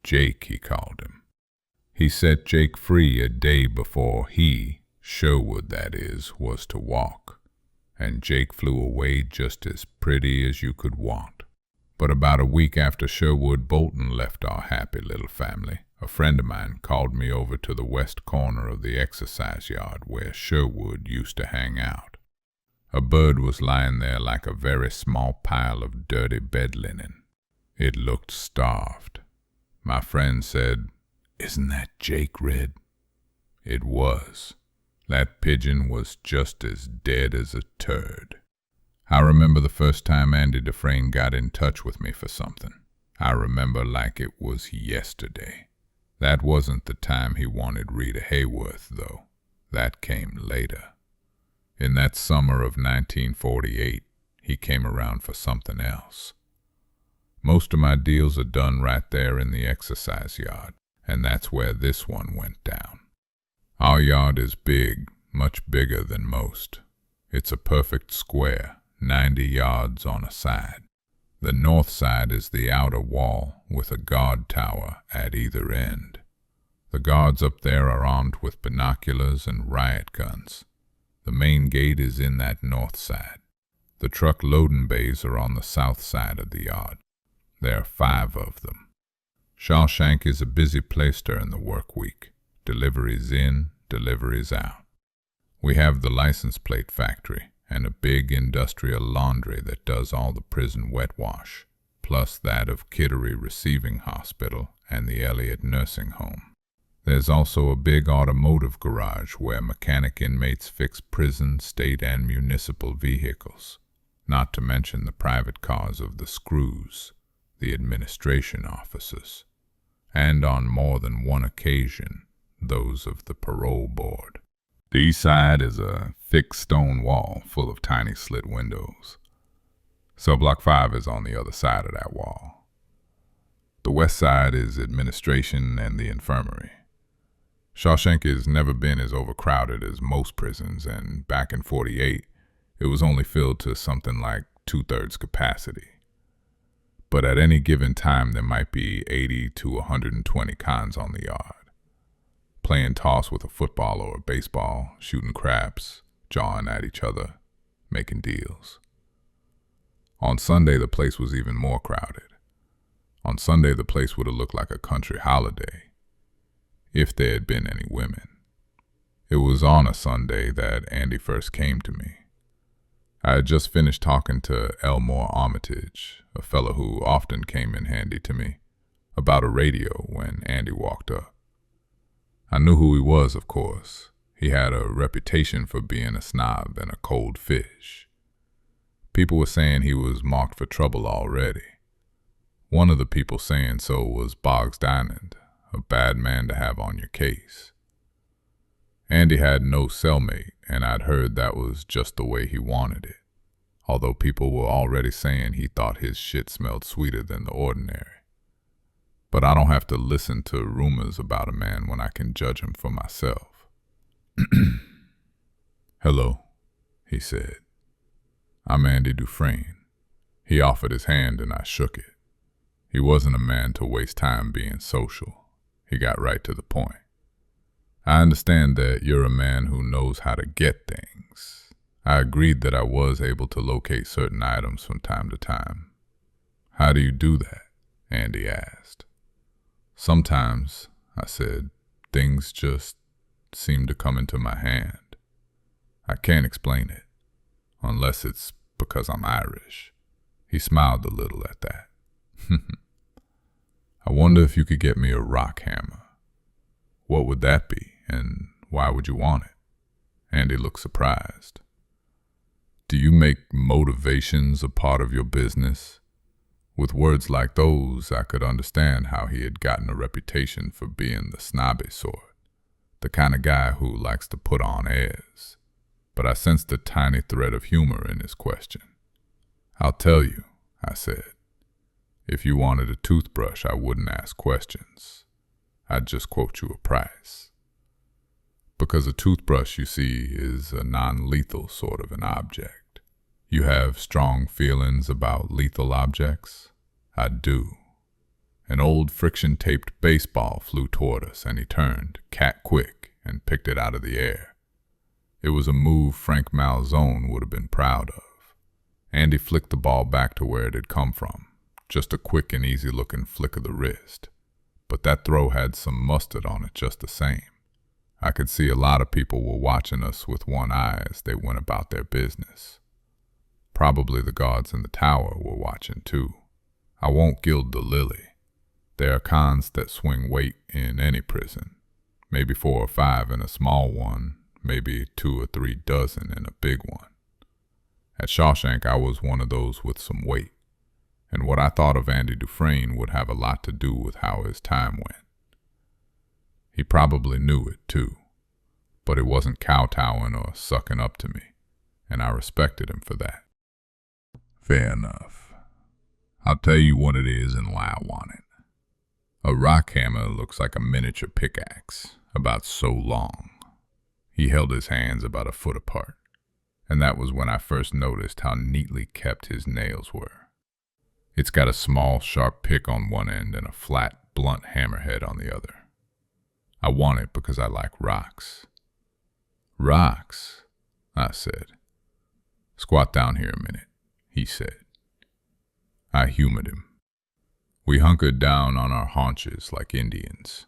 Speaker 1: Jake, he called him. He set Jake free a day before he, Sherwood that is, was to walk, and Jake flew away just as pretty as you could want. But about a week after Sherwood Bolton left our happy little family, a friend of mine called me over to the west corner of the exercise yard where Sherwood used to hang out. A bird was lying there like a very small pile of dirty bed linen. It looked starved. My friend said, "Isn't that Jake, Red?" It was. That pigeon was just as dead as a turd. I remember the first time Andy Dufresne got in touch with me for something. I remember like it was yesterday. That wasn't the time he wanted Rita Hayworth, though. That came later. In that summer of 1948, he came around for something else. Most of my deals are done right there in the exercise yard, and that's where this one went down. Our yard is big, much bigger than most. It's a perfect square, 90 yards on a side. The north side is the outer wall, with a guard tower at either end. The guards up there are armed with binoculars and riot guns. The main gate is in that north side. The truck loading bays are on the south side of the yard. There are 5 of them. Shawshank is a busy place during the work week. Deliveries in, deliveries out. We have the license plate factory and a big industrial laundry that does all the prison wet wash, plus that of Kittery Receiving Hospital and the Elliott Nursing Home. There's also a big automotive garage where mechanic inmates fix prison, state, and municipal vehicles, not to mention the private cars of the screws, the administration officers, and on more than one occasion, those of the parole board. The east side is a thick stone wall full of tiny slit windows. Cell Block 5 is on the other side of that wall. The west side is administration and the infirmary. Shawshank has never been as overcrowded as most prisons, and back in '48, it was only filled to something like 2/3 capacity. But at any given time, there might be 80 to 120 cons on the yard, playing toss with a football or a baseball, shooting craps, jawing at each other, making deals. On Sunday, the place was even more crowded. On Sunday, the place would have looked like a country holiday, if there had been any women. It was on a Sunday that Andy first came to me. I had just finished talking to Elmore Armitage, a fellow who often came in handy to me, about a radio when Andy walked up. I knew who he was, of course. He had a reputation for being a snob and a cold fish. People were saying he was marked for trouble already. One of the people saying so was Boggs Diamond, a bad man to have on your case. Andy had no cellmate, and I'd heard that was just the way he wanted it, although people were already saying he thought his shit smelled sweeter than the ordinary. But I don't have to listen to rumors about a man when I can judge him for myself. "Hello," he said. "I'm Andy Dufresne." He offered his hand and I shook it. He wasn't a man to waste time being social. He got right to the point. "I understand that you're a man who knows how to get things." I agreed that I was able to locate certain items from time to time. "How do you do that?" Andy asked. "Sometimes," I said, "things just seem to come into my hand. I can't explain it, unless it's because I'm Irish." He smiled a little at that. "I wonder if you could get me a rock hammer." "What would that be, and why would you want it?" Andy looked surprised. "Do you make motivations a part of your business?" With words like those, I could understand how he had gotten a reputation for being the snobby sort, the kind of guy who likes to put on airs. But I sensed a tiny thread of humor in his question. "I'll tell you," I said. "If you wanted a toothbrush, I wouldn't ask questions. I'd just quote you a price. Because a toothbrush, you see, is a non-lethal sort of an object. You have strong feelings about lethal objects? I do." An old friction-taped baseball flew toward us, and he turned, cat-quick, and picked it out of the air. It was a move Frank Malzone would have been proud of. Andy flicked the ball back to where it had come from, just a quick and easy-looking flick of the wrist. But that throw had some mustard on it just the same. I could see a lot of people were watching us with one eye as they went about their business. Probably the guards in the tower were watching too. I won't gild the lily. There are cons that swing weight in any prison. Maybe 4 or 5 in a small one, maybe 2 or 3 dozen in a big one. At Shawshank, I was one of those with some weight, and what I thought of Andy Dufresne would have a lot to do with how his time went. He probably knew it too, but it wasn't kowtowing or sucking up to me, and I respected him for that. "Fair enough. I'll tell you what it is and why I want it. A rock hammer looks like a miniature pickaxe, about so long." He held his hands about a foot apart, and that was when I first noticed how neatly kept his nails were. It's got a small, sharp pick on one end and a flat, blunt hammerhead on the other. I want it because I like rocks. "Rocks?" I said. "Squat down here a minute," he said. I humored him. We hunkered down on our haunches like Indians.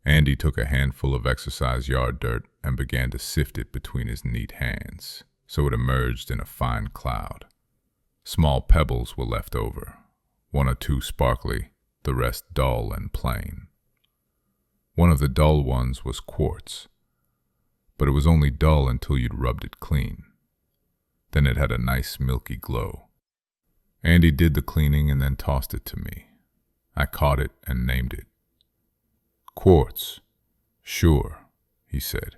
Speaker 1: Andy took a handful of exercise yard dirt and began to sift it between his neat hands, so it emerged in a fine cloud. Small pebbles were left over, 1 or 2 sparkly, the rest dull and plain. One of the dull ones was quartz, but it was only dull until you'd rubbed it clean. Then it had a nice milky glow. Andy did the cleaning and then tossed it to me. I caught it and named it. "Quartz. Sure," he said.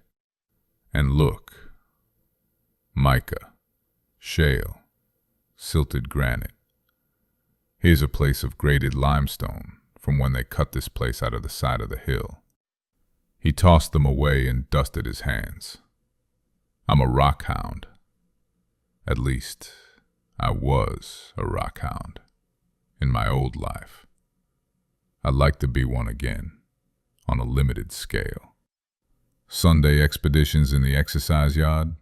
Speaker 1: "And look. Mica, shale, silted granite. Here's a place of graded limestone from when they cut this place out of the side of the hill." He tossed them away and dusted his hands. "I'm a rock hound. At least, I was a rock hound in my old life. I'd like to be one again, on a limited scale." "Sunday expeditions in the exercise yard?"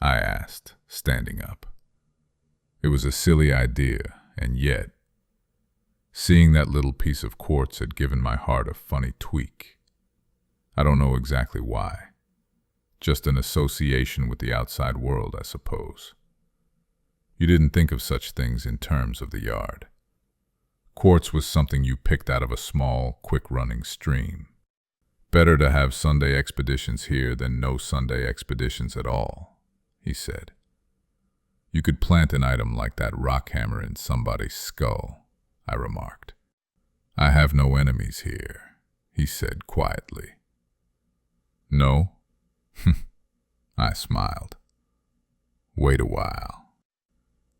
Speaker 1: I asked, standing up. It was a silly idea, and yet, seeing that little piece of quartz had given my heart a funny tweak. I don't know exactly why. Just an association with the outside world, I suppose. You didn't think of such things in terms of the yard. Quartz was something you picked out of a small, quick-running stream. "Better to have Sunday expeditions here than no Sunday expeditions at all," he said. "You could plant an item like that rock hammer in somebody's skull," I remarked. "I have no enemies here," he said quietly. "No?" I smiled. "Wait a while.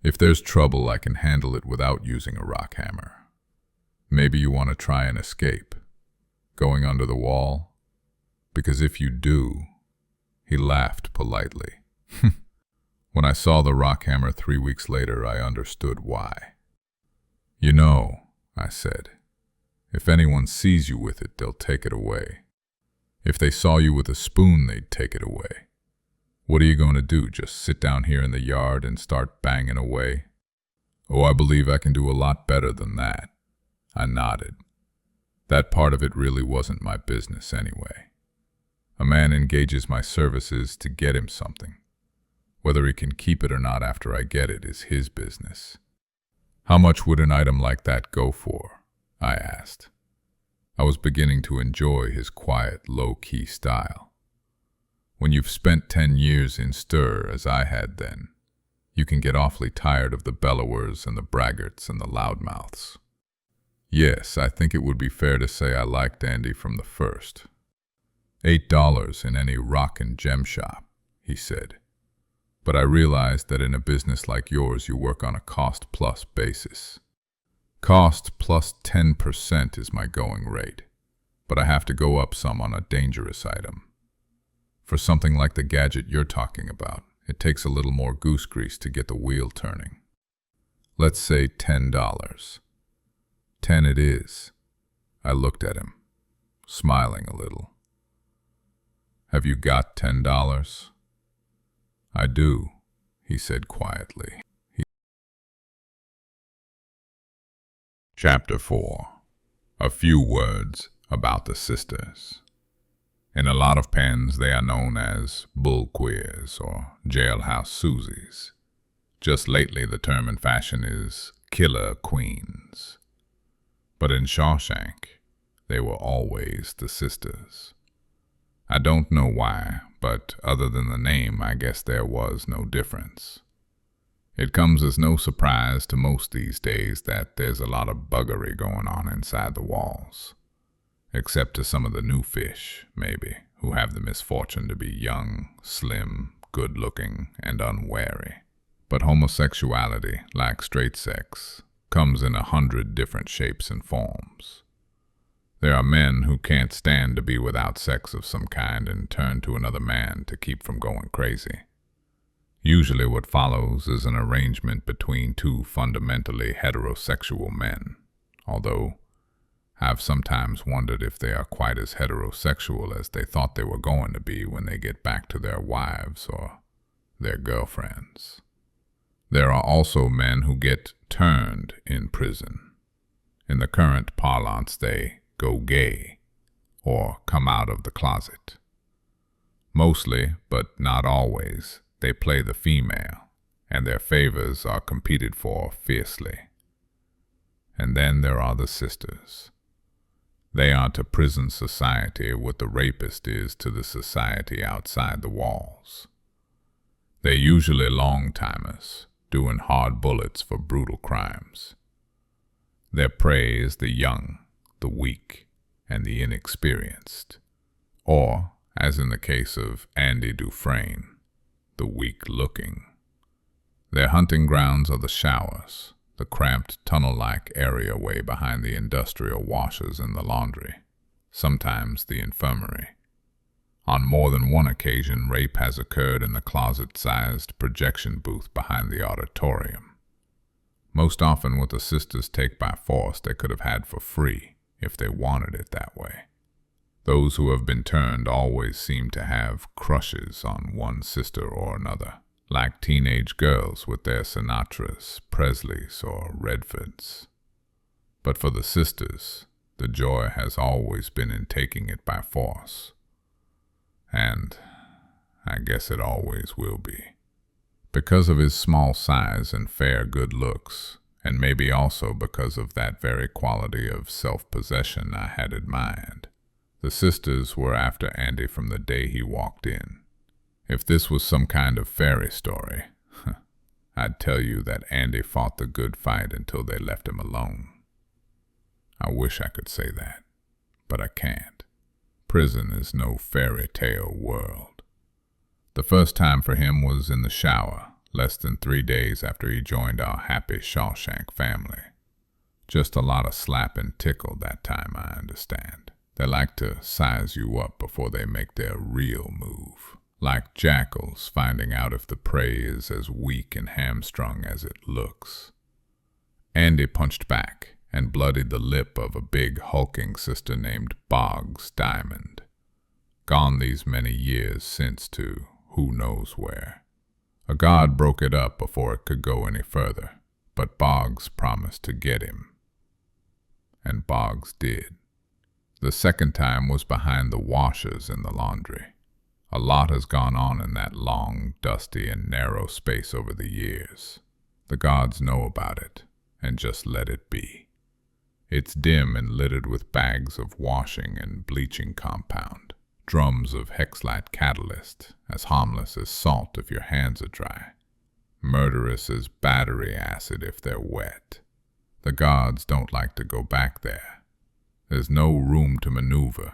Speaker 1: If there's trouble, I can handle it without using a rock hammer. Maybe you want to try and escape, going under the wall? Because if you do," he laughed politely. When I saw the rock hammer 3 weeks later, I understood why. "You know," I said, "if anyone sees you with it, they'll take it away. If they saw you with a spoon, they'd take it away. What are you going to do, just sit down here in the yard and start banging away?" "Oh, I believe I can do a lot better than that." I nodded. That part of it really wasn't my business anyway. A man engages my services to get him something. Whether he can keep it or not after I get it is his business. "How much would an item like that go for?" I asked. I was beginning to enjoy his quiet, low-key style. When you've spent 10 years in stir, as I had then, you can get awfully tired of the bellowers and the braggarts and the loudmouths. Yes, I think it would be fair to say I liked Andy from the first. $8 in any rock and gem shop, he said. But I realized that in a business like yours, you work on a cost-plus basis. Cost plus 10% is my going rate, but I have to go up some on a dangerous item. For something like the gadget you're talking about, it takes a little more goose grease to get the wheel turning. Let's say $10. 10 it is. I looked at him, smiling a little. Have you got $10? I do, he said quietly. Chapter 4. A few words about the sisters. In a lot of pens, they are known as bull queers or jailhouse Susies. Just lately, the term in fashion is killer queens. But in Shawshank, they were always the sisters. I don't know why, but other than the name, I guess there was no difference. It comes as no surprise to most these days that there's a lot of buggery going on inside the walls. Except to some of the new fish, maybe, who have the misfortune to be young, slim, good-looking, and unwary. But homosexuality, like straight sex, comes in 100 different shapes and forms. There are men who can't stand to be without sex of some kind and turn to another man to keep from going crazy. Usually what follows is an arrangement between two fundamentally heterosexual men, although I've sometimes wondered if they are quite as heterosexual as they thought they were going to be when they get back to their wives or their girlfriends. There are also men who get turned in prison. In the current parlance, they go gay or come out of the closet. Mostly, but not always, they play the female, and their favors are competed for fiercely. And then there are the sisters. They are to prison society what the rapist is to the society outside the walls. They're usually long-timers, doing hard bullets for brutal crimes. Their prey is the young, the weak, and the inexperienced, or, as in the case of Andy Dufresne, the weak-looking. Their hunting grounds are the showers, the cramped tunnel-like area way behind the industrial washers and the laundry, sometimes the infirmary. On more than one occasion, rape has occurred in the closet-sized projection booth behind the auditorium. Most often what the sisters take by force they could have had for free if they wanted it that way. Those who have been turned always seem to have crushes on one sister or another, like teenage girls with their Sinatras, Presleys, or Redfords. But for the sisters, the joy has always been in taking it by force. And I guess it always will be. Because of his small size and fair good looks, and maybe also because of that very quality of self-possession I had admired, the sisters were after Andy from the day he walked in. If this was some kind of fairy story, I'd tell you that Andy fought the good fight until they left him alone. I wish I could say that, but I can't. Prison is no fairy tale world. The first time for him was in the shower, less than 3 days after he joined our happy Shawshank family. Just a lot of slap and tickle that time, I understand. They like to size you up before they make their real move, like jackals finding out if the prey is as weak and hamstrung as it looks. Andy punched back and bloodied the lip of a big hulking sister named Boggs Diamond, gone these many years since to who knows where. A guard broke it up before it could go any further, but Boggs promised to get him. And Boggs did. The second time was behind the washers in the laundry. A lot has gone on in that long, dusty, and narrow space over the years. The gods know about it, and just let it be. It's dim and littered with bags of washing and bleaching compound, drums of hexlite catalyst, as harmless as salt if your hands are dry, murderous as battery acid if they're wet. The gods don't like to go back there. There's no room to maneuver,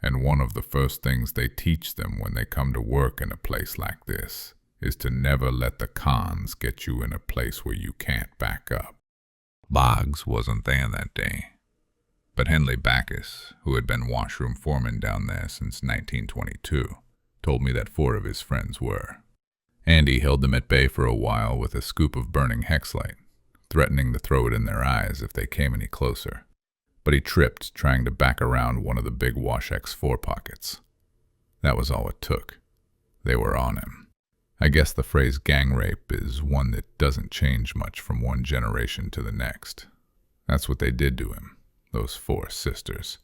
Speaker 1: and one of the first things they teach them when they come to work in a place like this is to never let the cons get you in a place where you can't back up. Boggs wasn't there that day, but Henley Backus, who had been washroom foreman down there since 1922, told me that 4 of his friends were. Andy held them at bay for a while with a scoop of burning hexlight, threatening to throw it in their eyes if they came any closer. But he tripped trying to back around one of the big Wash X4 pockets. That was all it took. They were on him. I guess the phrase gang rape is one that doesn't change much from one generation to the next. That's what they did to him, those 4 sisters.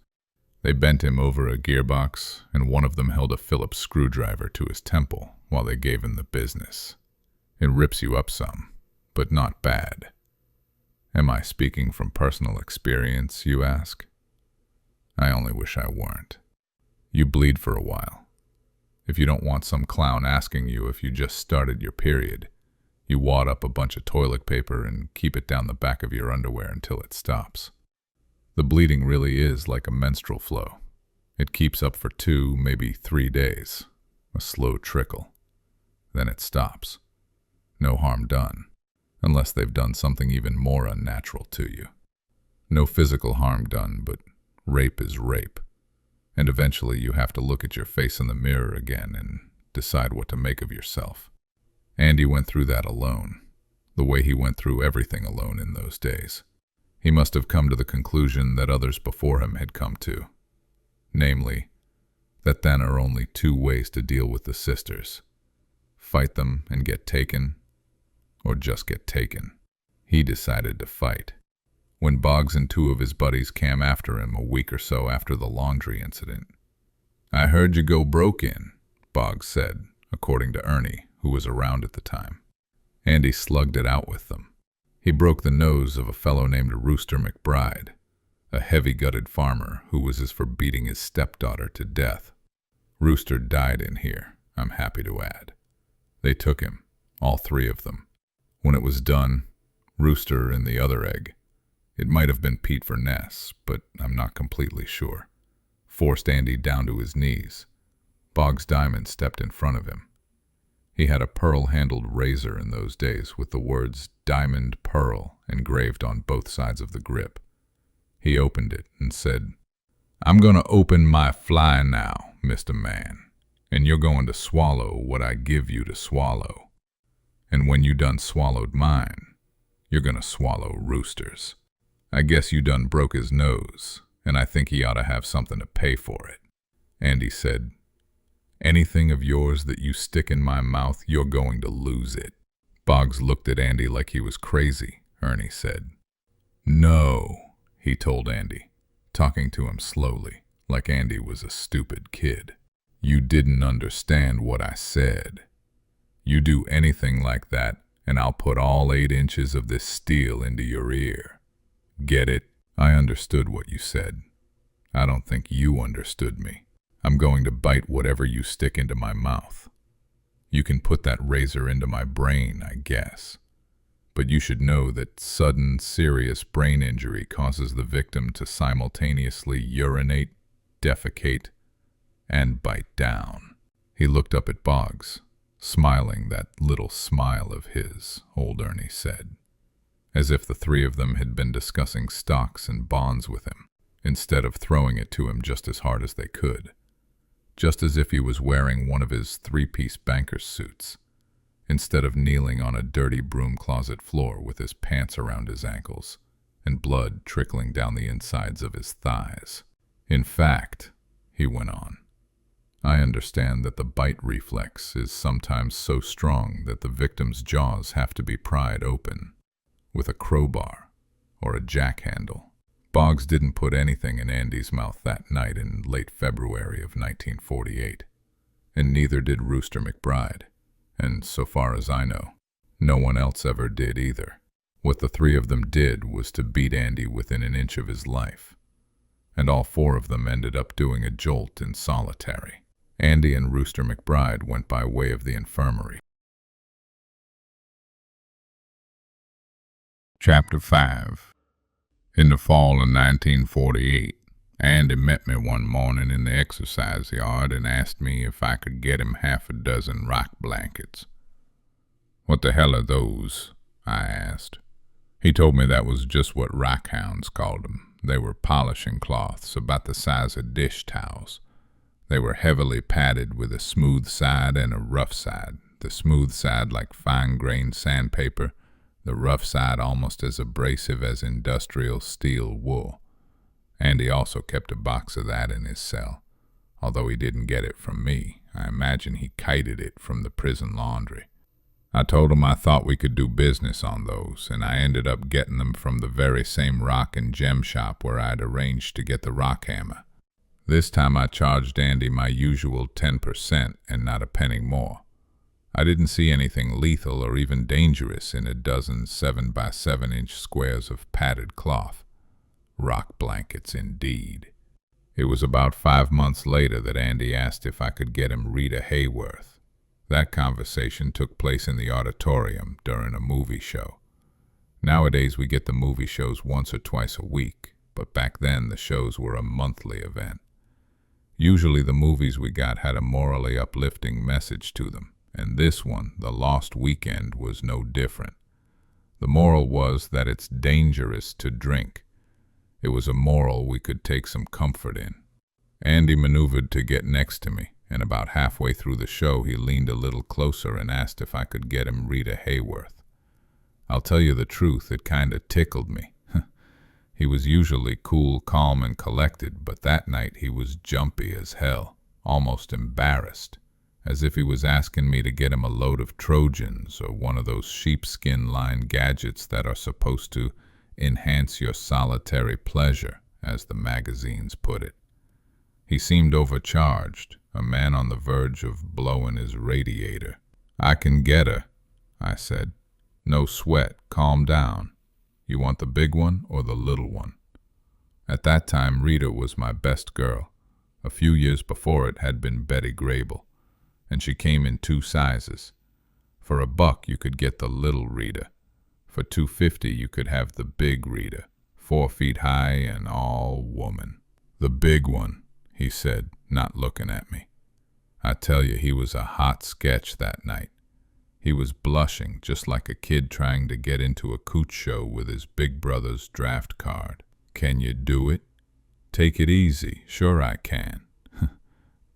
Speaker 1: They bent him over a gearbox, and one of them held a Phillips screwdriver to his temple while they gave him the business. It rips you up some, but not bad. Am I speaking from personal experience, you ask? I only wish I weren't. You bleed for a while. If you don't want some clown asking you if you just started your period, you wad up a bunch of toilet paper and keep it down the back of your underwear until it stops. The bleeding really is like a menstrual flow. It keeps up for 2, maybe 3 days, a slow trickle. Then it stops. No harm done, unless they've done something even more unnatural to you. No physical harm done, but rape is rape. And eventually you have to look at your face in the mirror again and decide what to make of yourself. Andy went through that alone, the way he went through everything alone in those days. He must have come to the conclusion that others before him had come to, namely, that then are only 2 ways to deal with the sisters: fight them and get taken, or just get taken. He decided to fight. When Boggs and 2 of his buddies came after him a week or so after the laundry incident. "I heard you go broke in," Boggs said, according to Ernie, who was around at the time. Andy slugged it out with them. He broke the nose of a fellow named Rooster McBride, a heavy-gutted farmer who was as for beating his stepdaughter to death. Rooster died in here, I'm happy to add. They took him, all 3 of them. When it was done, Rooster and the other egg, it might have been Pete Verness, but I'm not completely sure, forced Andy down to his knees. Boggs Diamond stepped in front of him. He had a pearl-handled razor in those days with the words Diamond Pearl engraved on both sides of the grip. He opened it and said, "I'm going to open my fly now, Mr. Man, and you're going to swallow what I give you to swallow. And when you done swallowed mine, you're going to swallow Rooster's. I guess you done broke his nose, and I think he ought to have something to pay for it." Andy said, "Anything of yours that you stick in my mouth, you're going to lose it." Boggs looked at Andy like he was crazy, Ernie said. "No," he told Andy, talking to him slowly, like Andy was a stupid kid. "You didn't understand what I said. You do anything like that, and I'll put all 8 inches of this steel into your ear. Get it?" "I understood what you said. I don't think you understood me. I'm going to bite whatever you stick into my mouth. You can put that razor into my brain, I guess. But you should know that sudden, serious brain injury causes the victim to simultaneously urinate, defecate, and bite down." He looked up at Boggs, smiling that little smile of his, old Ernie said, as if the 3 of them had been discussing stocks and bonds with him, instead of throwing it to him just as hard as they could. Just as if he was wearing one of his 3-piece banker's suits, instead of kneeling on a dirty broom closet floor with his pants around his ankles and blood trickling down the insides of his thighs. "In fact," he went on, "I understand that the bite reflex is sometimes so strong that the victim's jaws have to be pried open with a crowbar or a jack handle." Boggs didn't put anything in Andy's mouth that night in late February of 1948, and neither did Rooster McBride, and so far as I know, no one else ever did either. What the 3 of them did was to beat Andy within an inch of his life, and all 4 of them ended up doing a jolt in solitary. Andy and Rooster McBride went by way of the infirmary. Chapter 5. In the fall of 1948, Andy met me one morning in the exercise yard and asked me if I could get him half a dozen rock blankets. "What the hell are those?" I asked. He told me that was just what rockhounds called them. They were polishing cloths about the size of dish towels. They were heavily padded with a smooth side and a rough side. The smooth side like fine-grained sandpaper, the rough side almost as abrasive as industrial steel wool. Andy also kept a box of that in his cell. Although he didn't get it from me, I imagine he kited it from the prison laundry. I told him I thought we could do business on those, and I ended up getting them from the very same rock and gem shop where I'd arranged to get the rock hammer. This time I charged Andy my usual 10% and not a penny more. I didn't see anything lethal or even dangerous in a dozen 7-by-7-inch squares of padded cloth. Rock blankets indeed. It was about 5 months later that Andy asked if I could get him Rita Hayworth. That conversation took place in the auditorium during a movie show. Nowadays we get the movie shows once or twice a week, but back then the shows were a monthly event. Usually the movies we got had a morally uplifting message to them, and this one, The Lost Weekend, was no different. The moral was that it's dangerous to drink. It was a moral we could take some comfort in. Andy maneuvered to get next to me, and about halfway through the show he leaned a little closer and asked if I could get him Rita Hayworth. I'll tell you the truth, it kinda tickled me. He was usually cool, calm, and collected, but that night he was jumpy as hell, almost embarrassed, as if he was asking me to get him a load of Trojans or one of those sheepskin-lined gadgets that are supposed to enhance your solitary pleasure, as the magazines put it. He seemed overcharged, a man on the verge of blowing his radiator. "I can get her," I said. "No sweat, calm down. You want the big one or the little one?" At that time, Rita was my best girl. A few years before it had been Betty Grable, and she came in 2 sizes. For $1 you could get the little Rita. For $2.50 you could have the big Rita, 4 feet high and all woman. "The big one," he said, not looking at me. I tell you, he was a hot sketch that night. He was blushing, just like a kid trying to get into a coot show with his big brother's draft card. "Can you do it?" "Take it easy. Sure I can."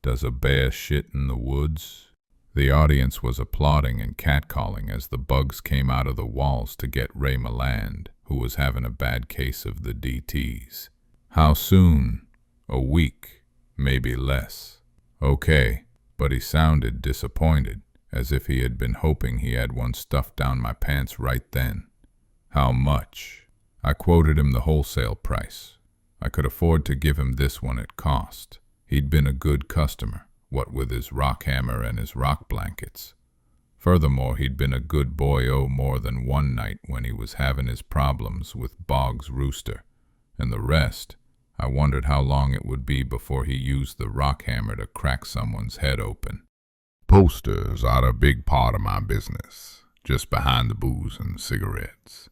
Speaker 1: "Does a bear shit in the woods?" The audience was applauding and catcalling as the bugs came out of the walls to get Ray Milland, who was having a bad case of the DTs. "How soon?" "A week, maybe less." "Okay," but he sounded disappointed, as if he had been hoping he had one stuffed down my pants right then. "How much?" I quoted him the wholesale price. I could afford to give him this one at cost. He'd been a good customer, what with his rock hammer and his rock blankets. Furthermore, he'd been a good boy more than one night when he was having his problems with Boggs' rooster, and the rest, I wondered how long it would be before he used the rock hammer to crack someone's head open. Posters are a big part of my business, just behind the booze and cigarettes,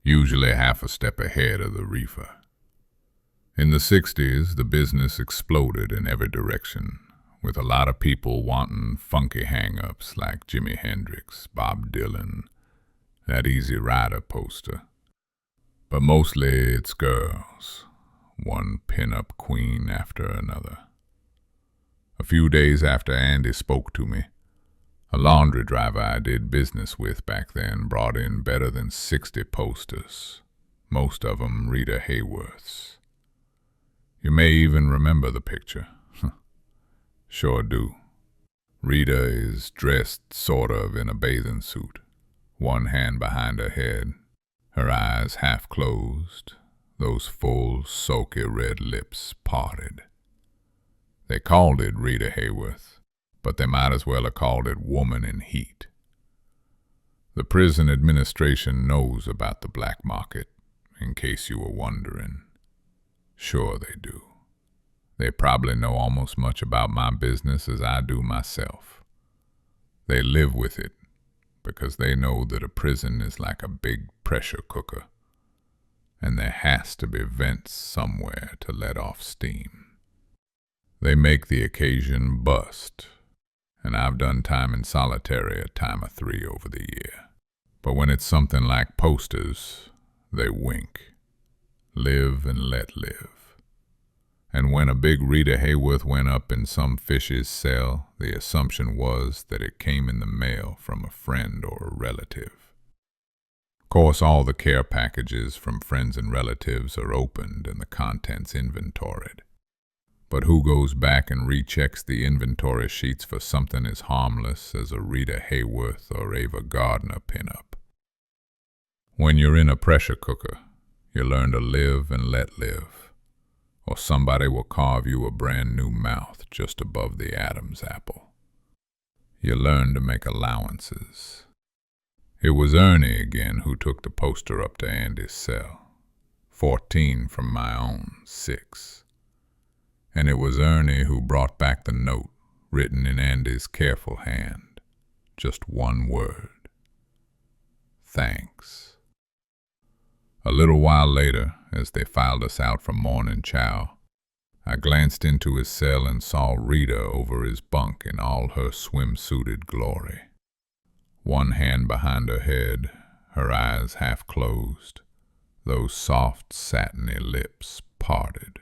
Speaker 1: usually half a step ahead of the reefer. In the 60s, the business exploded in every direction, with a lot of people wanting funky hang-ups like Jimi Hendrix, Bob Dylan, that Easy Rider poster. But mostly it's girls, one pin-up queen after another. A few days after Andy spoke to me, a laundry driver I did business with back then brought in better than 60 posters, most of them Rita Hayworth's. You may even remember the picture. Sure do. Rita is dressed sort of in a bathing suit, one hand behind her head, her eyes half closed, those full, sulky red lips parted. They called it Rita Hayworth, but they might as well have called it Woman in Heat. The prison administration knows about the black market, in case you were wondering. Sure they do. They probably know almost much about my business as I do myself. They live with it, because they know that a prison is like a big pressure cooker, and there has to be vents somewhere to let off steam. They make the occasion bust, and I've done time in solitary a time or 3 over the year. But when it's something like posters, they wink. Live and let live. And when a big Rita Hayworth went up in some fish's cell, the assumption was that it came in the mail from a friend or a relative. Of course, all the care packages from friends and relatives are opened and the contents inventoried. But who goes back and rechecks the inventory sheets for something as harmless as a Rita Hayworth or Ava Gardner pinup? When you're in a pressure cooker, you learn to live and let live, or somebody will carve you a brand new mouth just above the Adam's apple. You learn to make allowances. It was Ernie again who took the poster up to Andy's cell, 14 from my own 6. And it was Ernie who brought back the note, written in Andy's careful hand. Just one word. Thanks. A little while later, as they filed us out for morning chow, I glanced into his cell and saw Rita over his bunk in all her swimsuited glory. One hand behind her head, her eyes half closed, those soft, satiny lips parted.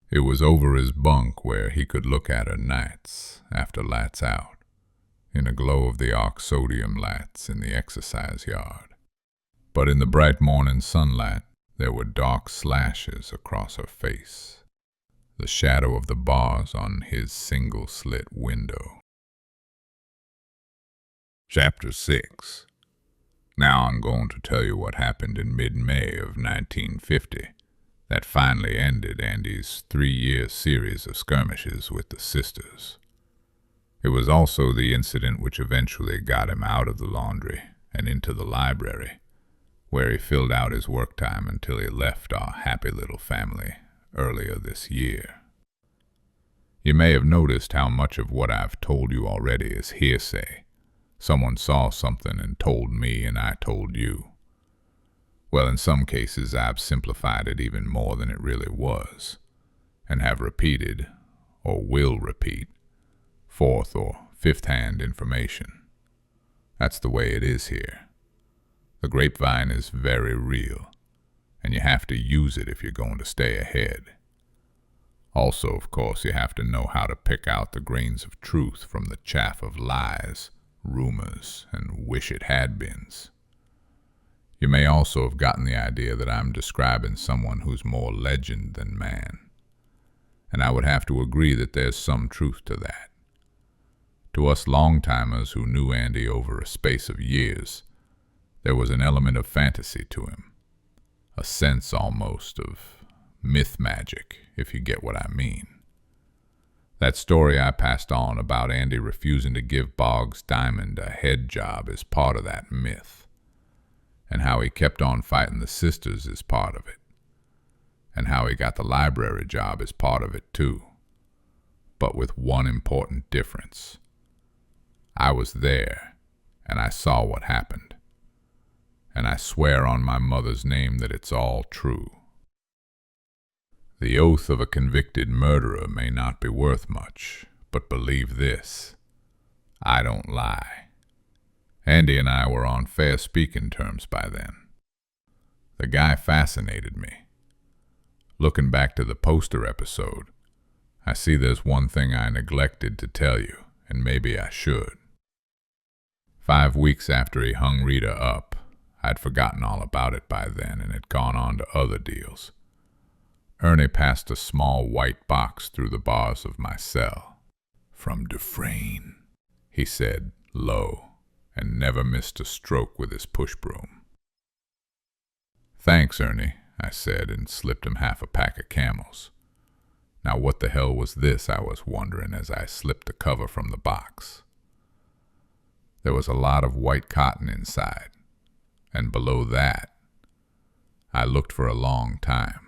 Speaker 1: It was over his bunk where he could look at her nights, after lights out, in a glow of the arc sodium lights in the exercise yard. But in the bright morning sunlight, there were dark slashes across her face, the shadow of the bars on his single-slit window. Chapter 6. Now I'm going to tell you what happened in mid-May of 1950 that finally ended Andy's 3-year series of skirmishes with the sisters. It was also the incident which eventually got him out of the laundry and into the library, where he filled out his work time until he left our happy little family earlier this year. You may have noticed how much of what I've told you already is hearsay. Someone saw something and told me and I told you. Well, in some cases I've simplified it even more than it really was, and have repeated, or will repeat, 4th or 5th-hand information. That's the way it is here. The grapevine is very real, and you have to use it if you're going to stay ahead. Also, of course, you have to know how to pick out the grains of truth from the chaff of lies, rumors, and wish-it-had-beens. You may also have gotten the idea that I'm describing someone who's more legend than man, and I would have to agree that there's some truth to that. To us long-timers who knew Andy over a space of years, there was an element of fantasy to him, a sense almost of myth magic, if you get what I mean. That story I passed on about Andy refusing to give Boggs Diamond a head job is part of that myth. And how he kept on fighting the sisters is part of it. And how he got the library job is part of it too. But with one important difference. I was there, and I saw what happened. And I swear on my mother's name that it's all true. The oath of a convicted murderer may not be worth much, but believe this, I don't lie. Andy and I were on fair speaking terms by then. The guy fascinated me. Looking back to the poster episode, I see there's one thing I neglected to tell you, and maybe I should. 5 weeks after he hung Rita up, I'd forgotten all about it by then and had gone on to other deals. Ernie passed a small white box through the bars of my cell. "From Dufresne," he said, low, and never missed a stroke with his push-broom. "Thanks, Ernie," I said, and slipped him half a pack of Camels. Now what the hell was this, I was wondering as I slipped the cover from the box. There was a lot of white cotton inside, and below that, I looked for a long time.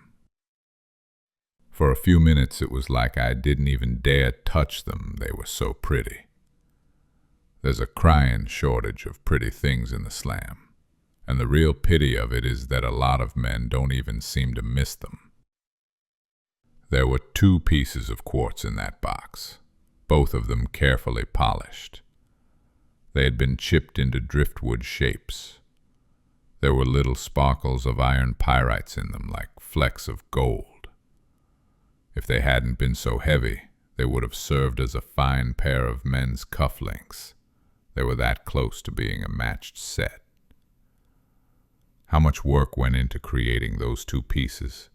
Speaker 1: For a few minutes it was like I didn't even dare touch them, they were so pretty. There's a crying shortage of pretty things in the slam, and the real pity of it is that a lot of men don't even seem to miss them. There were 2 pieces of quartz in that box, both of them carefully polished. They had been chipped into driftwood shapes. There were little sparkles of iron pyrites in them, like flecks of gold. If they hadn't been so heavy, they would have served as a fine pair of men's cufflinks. They were that close to being a matched set. How much work went into creating those two pieces?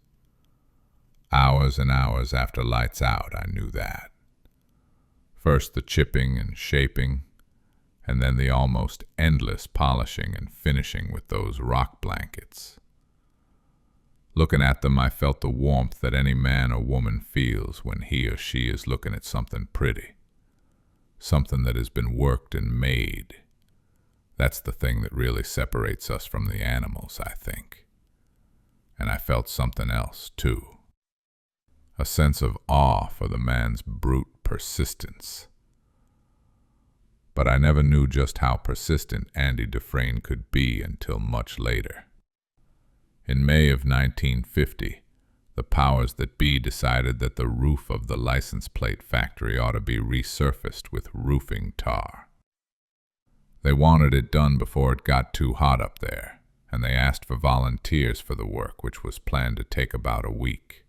Speaker 1: Hours and hours after lights out, I knew that. First the chipping and shaping, and then the almost endless polishing and finishing with those rock blankets. Looking at them, I felt the warmth that any man or woman feels when he or she is looking at something pretty, something that has been worked and made. That's the thing that really separates us from the animals, I think. And I felt something else, too. A sense of awe for the man's brute persistence. But I never knew just how persistent Andy Dufresne could be until much later. In May of 1950, the powers that be decided that the roof of the license plate factory ought to be resurfaced with roofing tar. They wanted it done before it got too hot up there, and they asked for volunteers for the work, which was planned to take about a week.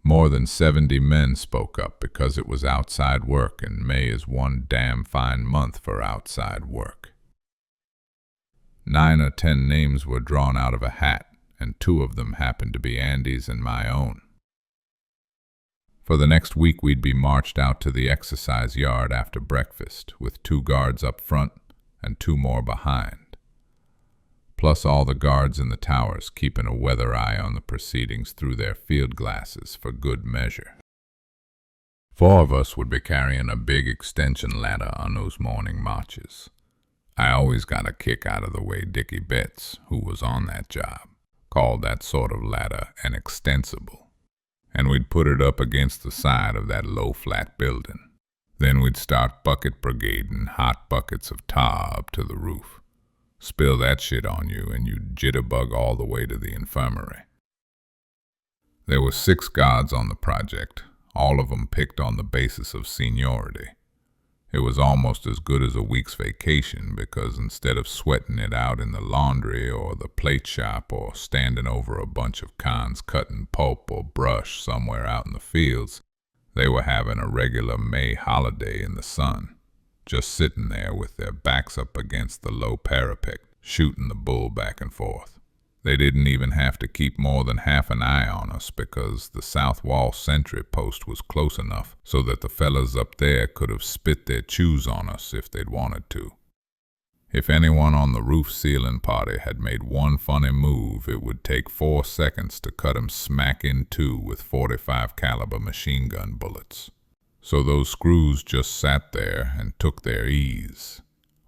Speaker 1: More than 70 men spoke up because it was outside work, and May is one damn fine month for outside work. 9 or 10 names were drawn out of a hat, and 2 of them happened to be Andy's and my own. For the next week we'd be marched out to the exercise yard after breakfast, with 2 guards up front and 2 more behind, plus all the guards in the towers keeping a weather eye on the proceedings through their field glasses for good measure. 4 of us would be carrying a big extension ladder on those morning marches. I always got a kick out of the way Dickie Betts, who was on that job, called that sort of ladder an extensible, and we'd put it up against the side of that low flat building. Then we'd start bucket brigading hot buckets of tar up to the roof. Spill that shit on you and you'd jitterbug all the way to the infirmary. There were 6 guards on the project, all of them picked on the basis of seniority. It was almost as good as a week's vacation because instead of sweating it out in the laundry or the plate shop or standing over a bunch of cons cutting pulp or brush somewhere out in the fields, they were having a regular May holiday in the sun, just sitting there with their backs up against the low parapet, shooting the bull back and forth. They didn't even have to keep more than half an eye on us because the south wall sentry post was close enough so that the fellas up there could have spit their chews on us if they'd wanted to. If anyone on the roof ceiling party had made one funny move, it would take 4 seconds to cut him smack in 2 with 45 caliber machine gun bullets. So those screws just sat there and took their ease.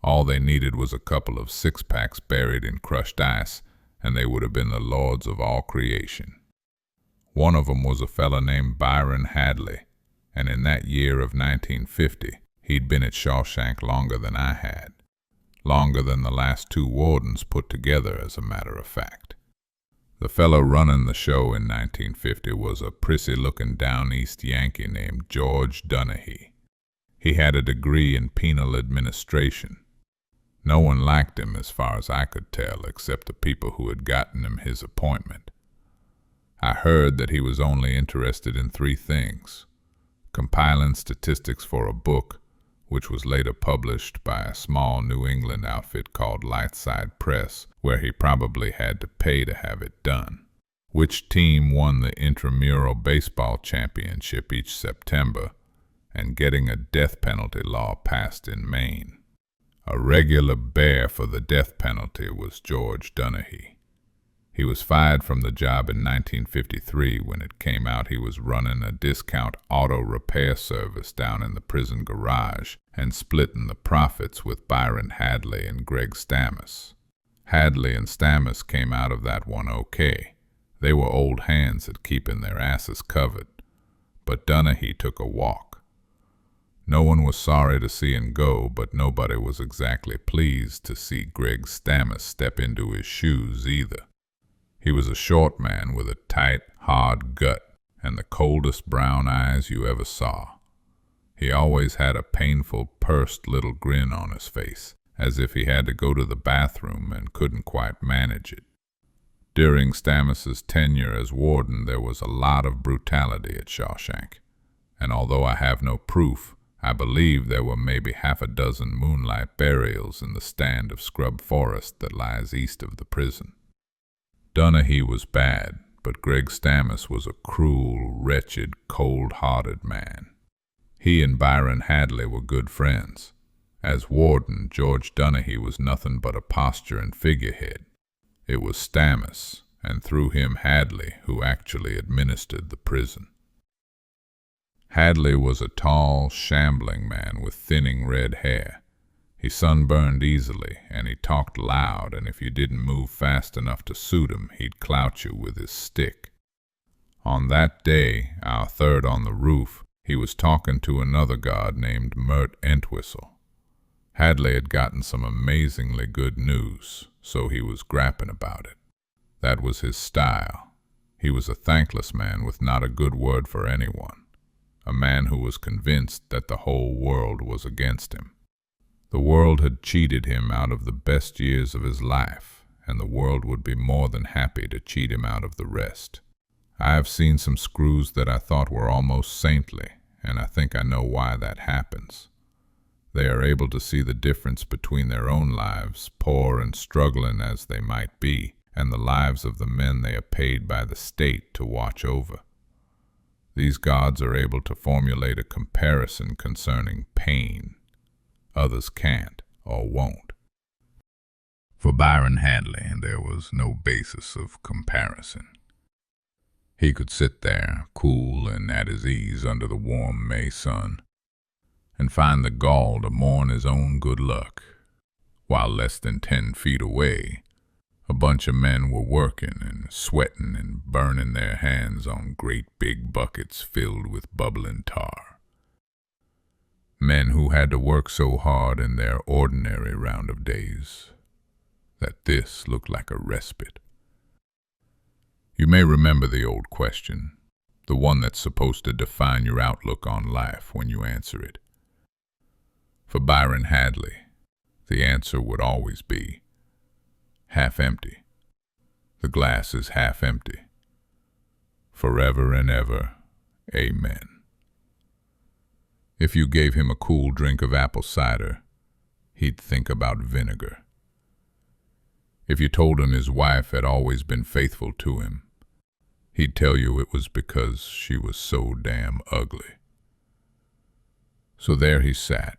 Speaker 1: All they needed was a couple of 6-packs buried in crushed ice, and they would have been the lords of all creation. One of them was a fella named Byron Hadley, and in that year of 1950, he'd been at Shawshank longer than I had. Longer than the last 2 wardens put together, as a matter of fact. The fellow running the show in 1950 was a prissy-looking down-east Yankee named George Dunahee. He had a degree in penal administration. No one liked him as far as I could tell, except the people who had gotten him his appointment. I heard that he was only interested in 3 things: compiling statistics for a book, which was later published by a small New England outfit called Lightside Press, where he probably had to pay to have it done, which team won the intramural baseball championship each September, and getting a death penalty law passed in Maine. A regular bear for the death penalty was George Dunahee. He was fired from the job in 1953 when it came out he was running a discount auto repair service down in the prison garage and splitting the profits with Byron Hadley and Greg Stammis. Hadley and Stammis came out of that one okay. They were old hands at keeping their asses covered. But Dunahee took a walk. No one was sorry to see him go, but nobody was exactly pleased to see Greg Stammis step into his shoes either. He was a short man with a tight, hard gut and the coldest brown eyes you ever saw. He always had a painful, pursed little grin on his face, as if he had to go to the bathroom and couldn't quite manage it. During Stamos's tenure as warden, there was a lot of brutality at Shawshank, and although I have no proof, I believe there were maybe half a dozen moonlight burials in the stand of scrub forest that lies east of the prison. Donaghy was bad, but Greg Stamos was a cruel, wretched, cold-hearted man. He and Byron Hadley were good friends. As warden, George Donaghy was nothing but a posture and figurehead. It was Stamos, and through him Hadley, who actually administered the prison. Hadley was a tall, shambling man with thinning red hair. He sunburned easily, and he talked loud, and if you didn't move fast enough to suit him, he'd clout you with his stick. On that day, our third on the roof, he was talking to another guard named Mert Entwistle. Hadley had gotten some amazingly good news, so he was grapping about it. That was his style. He was a thankless man with not a good word for anyone, a man who was convinced that the whole world was against him. The world had cheated him out of the best years of his life, and the world would be more than happy to cheat him out of the rest. I have seen some screws that I thought were almost saintly, and I think I know why that happens. They are able to see the difference between their own lives, poor and struggling as they might be, and the lives of the men they are paid by the state to watch over. These gods are able to formulate a comparison concerning pain. Others can't or won't. For Byron Hadley, there was no basis of comparison. He could sit there, cool and at his ease under the warm May sun, and find the gall to mourn his own good luck, while less than 10 feet away, a bunch of men were working and sweating and burning their hands on great big buckets filled with bubbling tar. Men who had to work so hard in their ordinary round of days that this looked like a respite. You may remember the old question, the one that's supposed to define your outlook on life when you answer it. For Byron Hadley, the answer would always be half empty. The glass is half empty. Forever and ever, amen. If you gave him a cool drink of apple cider, he'd think about vinegar. If you told him his wife had always been faithful to him, he'd tell you it was because she was so damn ugly. So there he sat,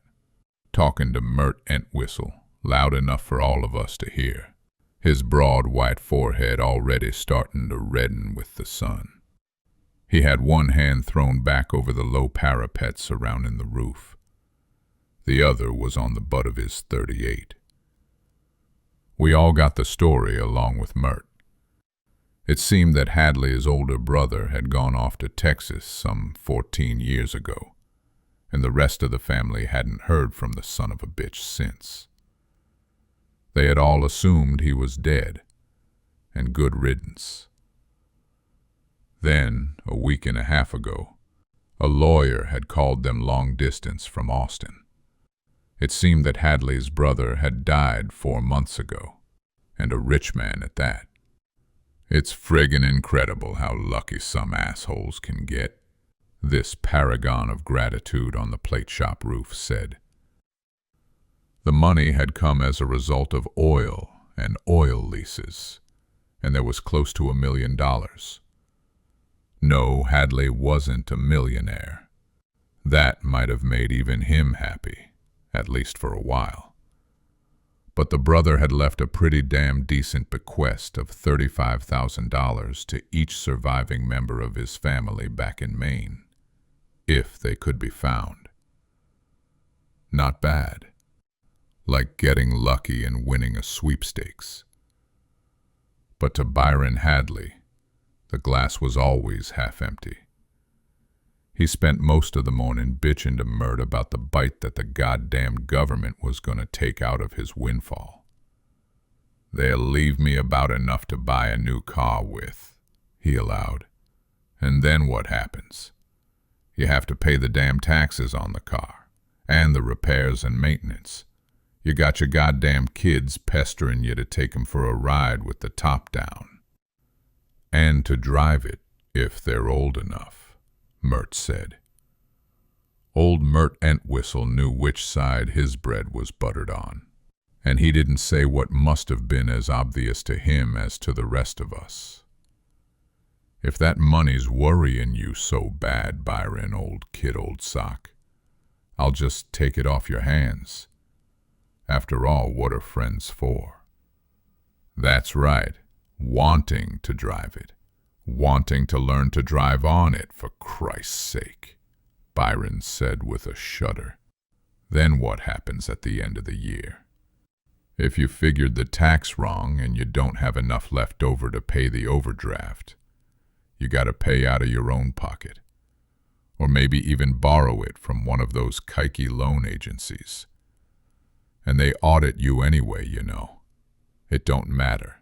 Speaker 1: talking to Mert Entwistle, loud enough for all of us to hear, his broad white forehead already starting to redden with the sun. He had one hand thrown back over the low parapet surrounding the roof. The other was on the butt of his .38. We all got the story along with Mert. It seemed that Hadley's older brother had gone off to Texas some 14 years ago, and the rest of the family hadn't heard from the son of a bitch since. They had all assumed he was dead, and good riddance. Then, a week and a half ago, a lawyer had called them long distance from Austin. It seemed that Hadley's brother had died 4 months ago, and a rich man at that. It's friggin' incredible how lucky some assholes can get, this paragon of gratitude on the plate shop roof said. The money had come as a result of oil and oil leases, and there was close to $1 million. No, Hadley wasn't a millionaire. That might have made even him happy, at least for a while. But the brother had left a pretty damn decent bequest of $35,000 to each surviving member of his family back in Maine, if they could be found. Not bad. Like getting lucky and winning a sweepstakes. But to Byron Hadley, the glass was always half empty. He spent most of the morning bitching to Mert about the bite that the goddamn government was going to take out of his windfall. "They'll leave me about enough to buy a new car with," he allowed. "And then what happens? You have to pay the damn taxes on the car, and the repairs and maintenance. You got your goddamn kids pestering you to take 'em for a ride with the top down. And to drive it, if they're old enough, Mert said. Old Mert Entwistle knew which side his bread was buttered on, and he didn't say what must have been as obvious to him as to the rest of us. If that money's worrying you so bad, Byron, old kid, old sock, I'll just take it off your hands. After all, what are friends for? That's right, wanting to drive it, wanting to learn to drive on it, for Christ's sake, Byron said with a shudder. Then what happens at the end of the year? If you figured the tax wrong and you don't have enough left over to pay the overdraft, you got to pay out of your own pocket, or maybe even borrow it from one of those kikey loan agencies. And they audit you anyway, you know. It don't matter.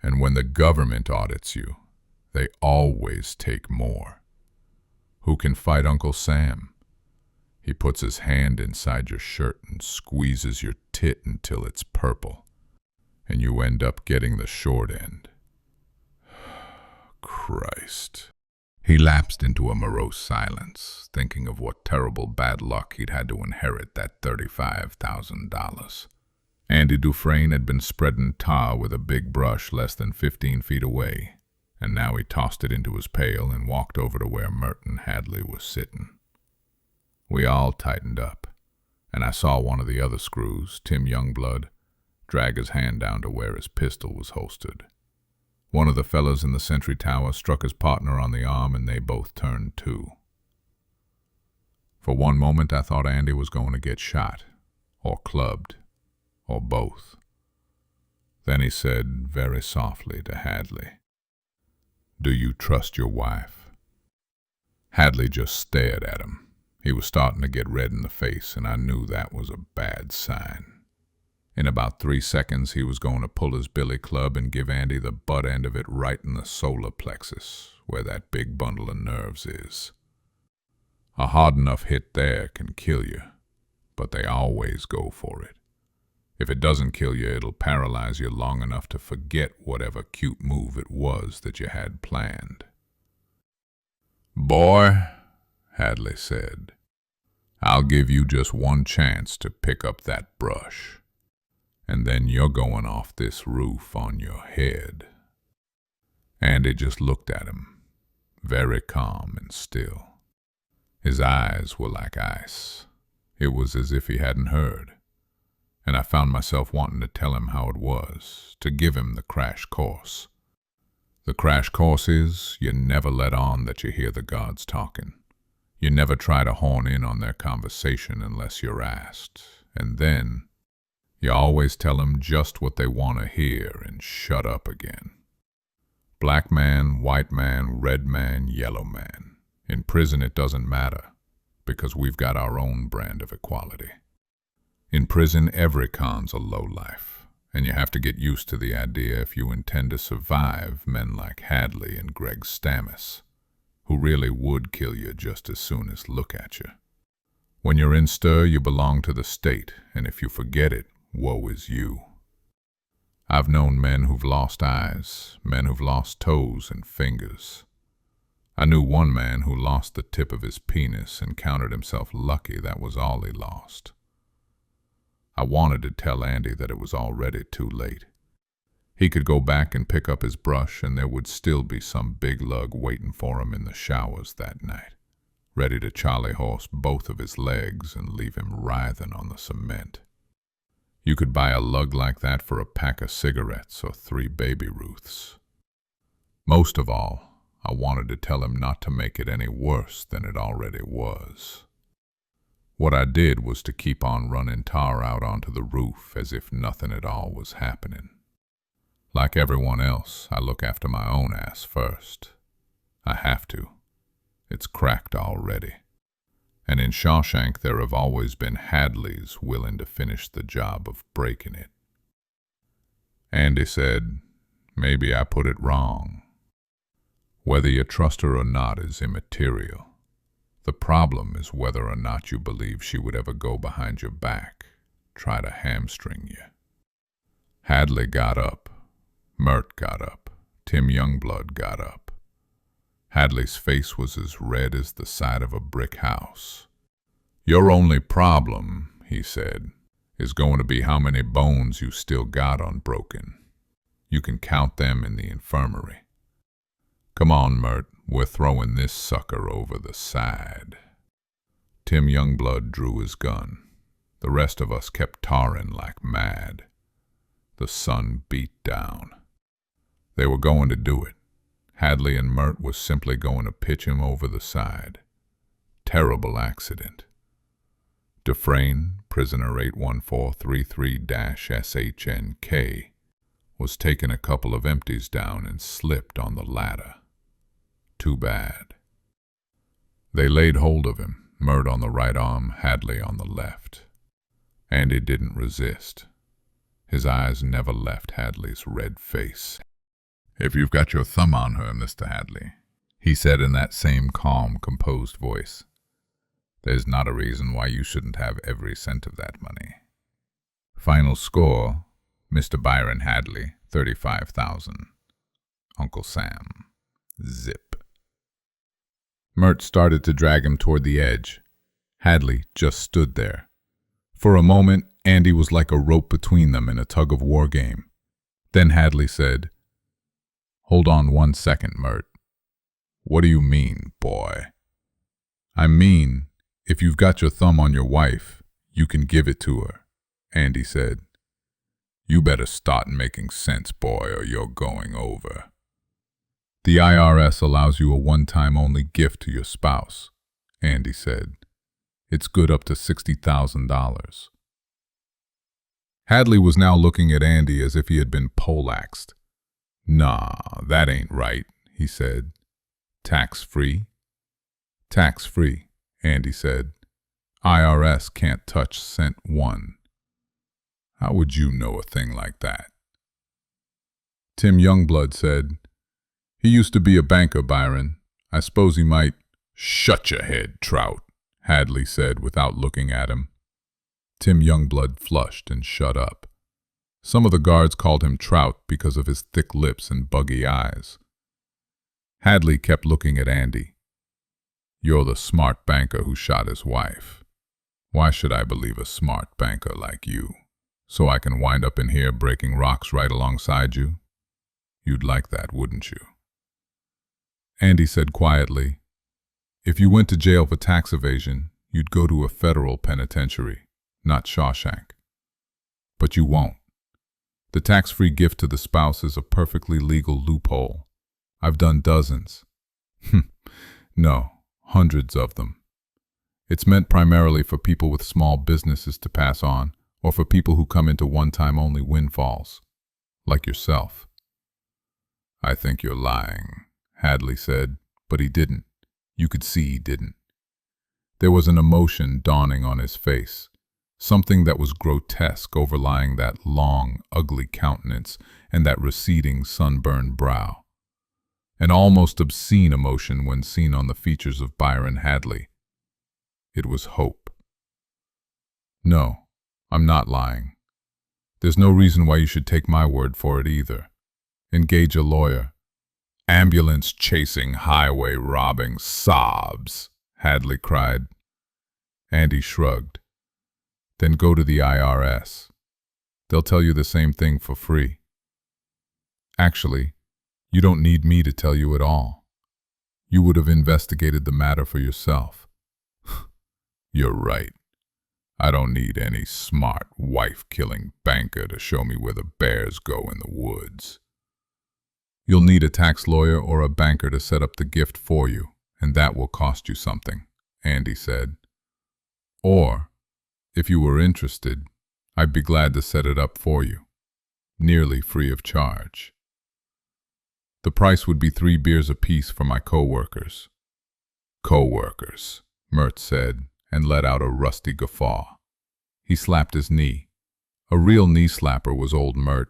Speaker 1: And when the government audits you, they always take more. Who can fight Uncle Sam? He puts his hand inside your shirt and squeezes your tit until it's purple, and you end up getting the short end. Christ. He lapsed into a morose silence, thinking of what terrible bad luck he'd had to inherit that $35,000. Andy Dufresne had been spreading tar with a big brush less than 15 feet away, and now he tossed it into his pail and walked over to where Merton Hadley was sitting. We all tightened up, and I saw one of the other screws, Tim Youngblood, drag his hand down to where his pistol was holstered. One of the fellas in the sentry tower struck his partner on the arm, and they both turned too. For one moment I thought Andy was going to get shot, or clubbed, or both. Then he said very softly to Hadley, "Do you trust your wife?" Hadley just stared at him. He was starting to get red in the face, and I knew that was a bad sign. In about 3 seconds, he was going to pull his billy club and give Andy the butt end of it right in the solar plexus, where that big bundle of nerves is. A hard enough hit there can kill you, but they always go for it. If it doesn't kill you, it'll paralyze you long enough to forget whatever cute move it was that you had planned. "Boy," Hadley said, "I'll give you just one chance to pick up that brush, and then you're going off this roof on your head." Andy just looked at him, very calm and still. His eyes were like ice. It was as if he hadn't heard, and I found myself wanting to tell him how it was, to give him the crash course. The crash course is, you never let on that you hear the gods talking. You never try to horn in on their conversation unless you're asked, and then you always tell them just what they want to hear and shut up again. Black man, white man, red man, yellow man. In prison it doesn't matter, because we've got our own brand of equality. In prison every con's a lowlife, and you have to get used to the idea if you intend to survive men like Hadley and Greg Stammis, who really would kill you just as soon as look at you. When you're in stir, you belong to the state, and if you forget it, woe is you. I've known men who've lost eyes, men who've lost toes and fingers. I knew one man who lost the tip of his penis and counted himself lucky that was all he lost. I wanted to tell Andy that it was already too late. He could go back and pick up his brush, and there would still be some big lug waiting for him in the showers that night, ready to Charlie horse both of his legs and leave him writhing on the cement. You could buy a lug like that for a pack of cigarettes or 3 Baby Ruths. Most of all, I wanted to tell him not to make it any worse than it already was. What I did was to keep on running tar out onto the roof as if nothing at all was happening. Like everyone else, I look after my own ass first. I have to. It's cracked already. And in Shawshank there have always been Hadleys willing to finish the job of breaking it. Andy said, "Maybe I put it wrong. Whether you trust her or not is immaterial. The problem is whether or not you believe she would ever go behind your back, try to hamstring you. Hadley got up. Mert got up. Tim Youngblood got up. Hadley's face was as red as the side of a brick house. "Your only problem," he said, "is going to be how many bones you still got unbroken. You can count them in the infirmary. Come on, Mert, we're throwing this sucker over the side." Tim Youngblood drew his gun. The rest of us kept tarring like mad. The sun beat down. They were going to do it. Hadley and Mert was simply going to pitch him over the side. Terrible accident. Dufresne, prisoner 81433-SHNK, was taking a couple of empties down and slipped on the ladder. Too bad. They laid hold of him, Mert on the right arm, Hadley on the left. Andy didn't resist. His eyes never left Hadley's red face. "If you've got your thumb on her, Mr. Hadley," he said in that same calm, composed voice, "there's not a reason why you shouldn't have every cent of that money. Final score, Mr. Byron Hadley, 35,000. Uncle Sam, zip." Mert started to drag him toward the edge. Hadley just stood there. For a moment, Andy was like a rope between them in a tug-of-war game. Then Hadley said, "Hold on 1 second, Mert." "What do you mean, boy?" "I mean, if you've got your thumb on your wife, you can give it to her," Andy said. "You better start making sense, boy, or you're going over." "The IRS allows you a one-time only gift to your spouse," Andy said. "It's good up to $60,000. Hadley was now looking at Andy as if he had been poleaxed. "Nah, that ain't right," he said. "Tax-free?" "Tax-free," Andy said. "IRS can't touch cent one." "How would you know a thing like that?" Tim Youngblood said, "He used to be a banker, Byron. I suppose he might—" "Shut your head, Trout," Hadley said without looking at him. Tim Youngblood flushed and shut up. Some of the guards called him Trout because of his thick lips and buggy eyes. Hadley kept looking at Andy. "You're the smart banker who shot his wife. Why should I believe a smart banker like you? So I can wind up in here breaking rocks right alongside you? You'd like that, wouldn't you?" Andy said quietly, "If you went to jail for tax evasion, you'd go to a federal penitentiary, not Shawshank. But you won't. The tax-free gift to the spouse is a perfectly legal loophole. I've done dozens. No, hundreds of them. It's meant primarily for people with small businesses to pass on, or for people who come into one-time only windfalls, like yourself." "I think you're lying," Hadley said, but he didn't. You could see he didn't. There was an emotion dawning on his face, something that was grotesque overlying that long, ugly countenance and that receding, sunburned brow. An almost obscene emotion when seen on the features of Byron Hadley. It was hope. "No, I'm not lying. There's no reason why you should take my word for it either. Engage a lawyer." "Ambulance chasing, highway robbing sobs," Hadley cried. Andy shrugged. "Then go to the IRS. They'll tell you the same thing for free. Actually, you don't need me to tell you at all. You would have investigated the matter for yourself." "You're right. I don't need any smart, wife-killing banker to show me where the bears go in the woods." "You'll need a tax lawyer or a banker to set up the gift for you, and that will cost you something," Andy said. "Or, if you were interested, I'd be glad to set it up for you, nearly free of charge. The price would be 3 beers apiece for my co-workers." "Co-workers," Mert said, and let out a rusty guffaw. He slapped his knee. A real knee slapper was old Mert,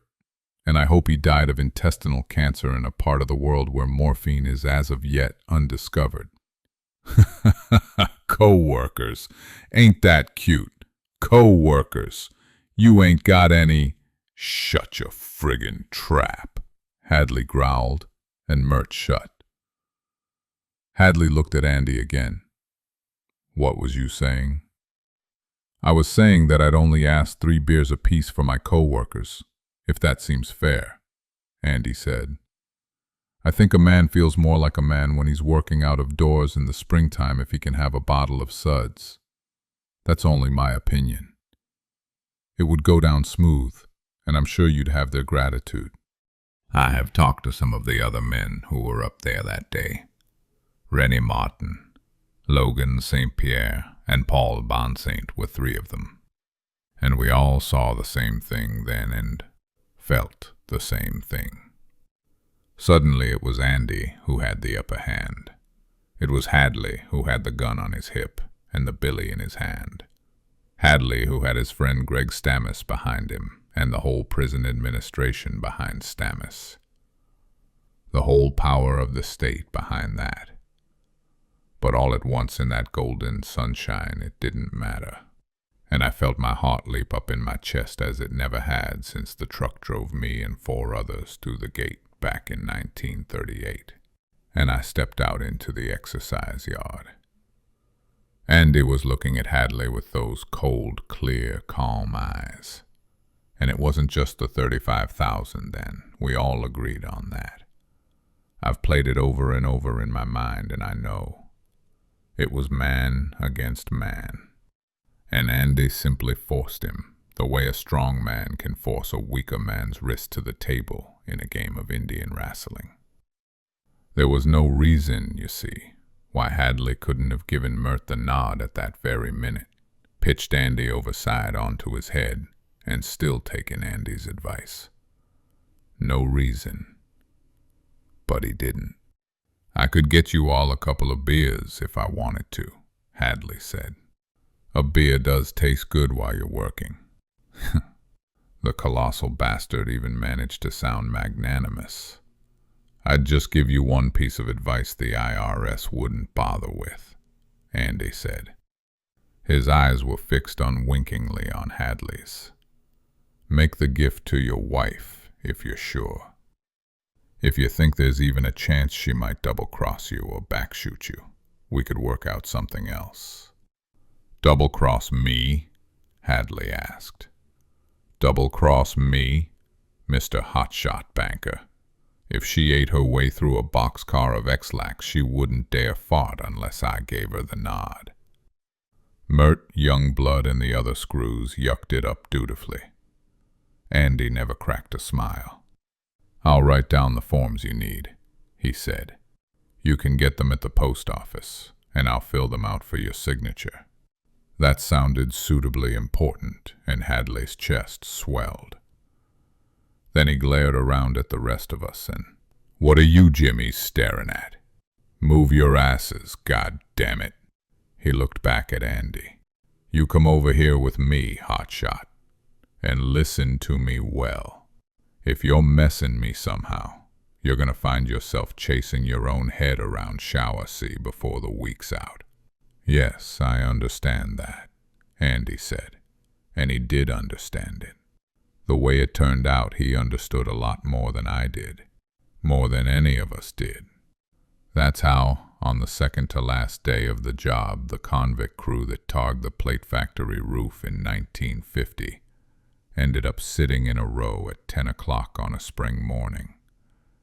Speaker 1: and I hope he died of intestinal cancer in a part of the world where morphine is as of yet undiscovered. Co-workers. Ain't that cute? Co-workers. You ain't got any. Shut your friggin' trap, Hadley growled, and Mert shut. Hadley looked at Andy again. What was you saying? I was saying that I'd only ask 3 beers apiece for my co-workers, if that seems fair, Andy said. I think a man feels more like a man when he's working out of doors in the springtime if he can have a bottle of suds. That's only my opinion. It would go down smooth, and I'm sure you'd have their gratitude. I have talked to some of the other men who were up there that day. Rennie Martin, Logan St. Pierre, and Paul Bonsaint were 3 of them. And we all saw the same thing then and felt the same thing. Suddenly it was Andy who had the upper hand. It was Hadley who had the gun on his hip and the billy in his hand. Hadley who had his friend Greg Stammis behind him and the whole prison administration behind Stammis. The whole power of the state behind that. But all at once in that golden sunshine it didn't matter. And I felt my heart leap up in my chest as it never had since the truck drove me and 4 others through the gate back in 1938. And I stepped out into the exercise yard. Andy was looking at Hadley with those cold, clear, calm eyes. And it wasn't just the 35,000 then. We all agreed on that. I've played it over and over in my mind, and I know. It was man against man. And Andy simply forced him, the way a strong man can force a weaker man's wrist to the table in a game of Indian wrestling. There was no reason, you see, why Hadley couldn't have given Mert the nod at that very minute, pitched Andy overside onto his head, and still taken Andy's advice. No reason. But he didn't. I could get you all a couple of beers if I wanted to, Hadley said. A beer does taste good while you're working. The colossal bastard even managed to sound magnanimous. I'd just give you one piece of advice the IRS wouldn't bother with, Andy said. His eyes were fixed unwinkingly on Hadley's. Make the gift to your wife, if you're sure. If you think there's even a chance she might double-cross you or backshoot you, we could work out something else. Double-cross me? Hadley asked. Double-cross me, Mr. Hotshot Banker. If she ate her way through a boxcar of X-Lax, she wouldn't dare fart unless I gave her the nod. Mert, Youngblood, and the other screws yucked it up dutifully. Andy never cracked a smile. I'll write down the forms you need, he said. You can get them at the post office, and I'll fill them out for your signature. That sounded suitably important, and Hadley's chest swelled. Then he glared around at the rest of us and, What are you Jimmies staring at? Move your asses, God damn it. He looked back at Andy. You come over here with me, Hotshot, and listen to me well. If you're messing me somehow, you're gonna find yourself chasing your own head around Shawshank before the week's out. Yes, I understand that, Andy said, and he did understand it. The way it turned out, he understood a lot more than I did, more than any of us did. That's how, on the second-to-last day of the job, the convict crew that togged the plate factory roof in 1950 ended up sitting in a row at 10 o'clock on a spring morning,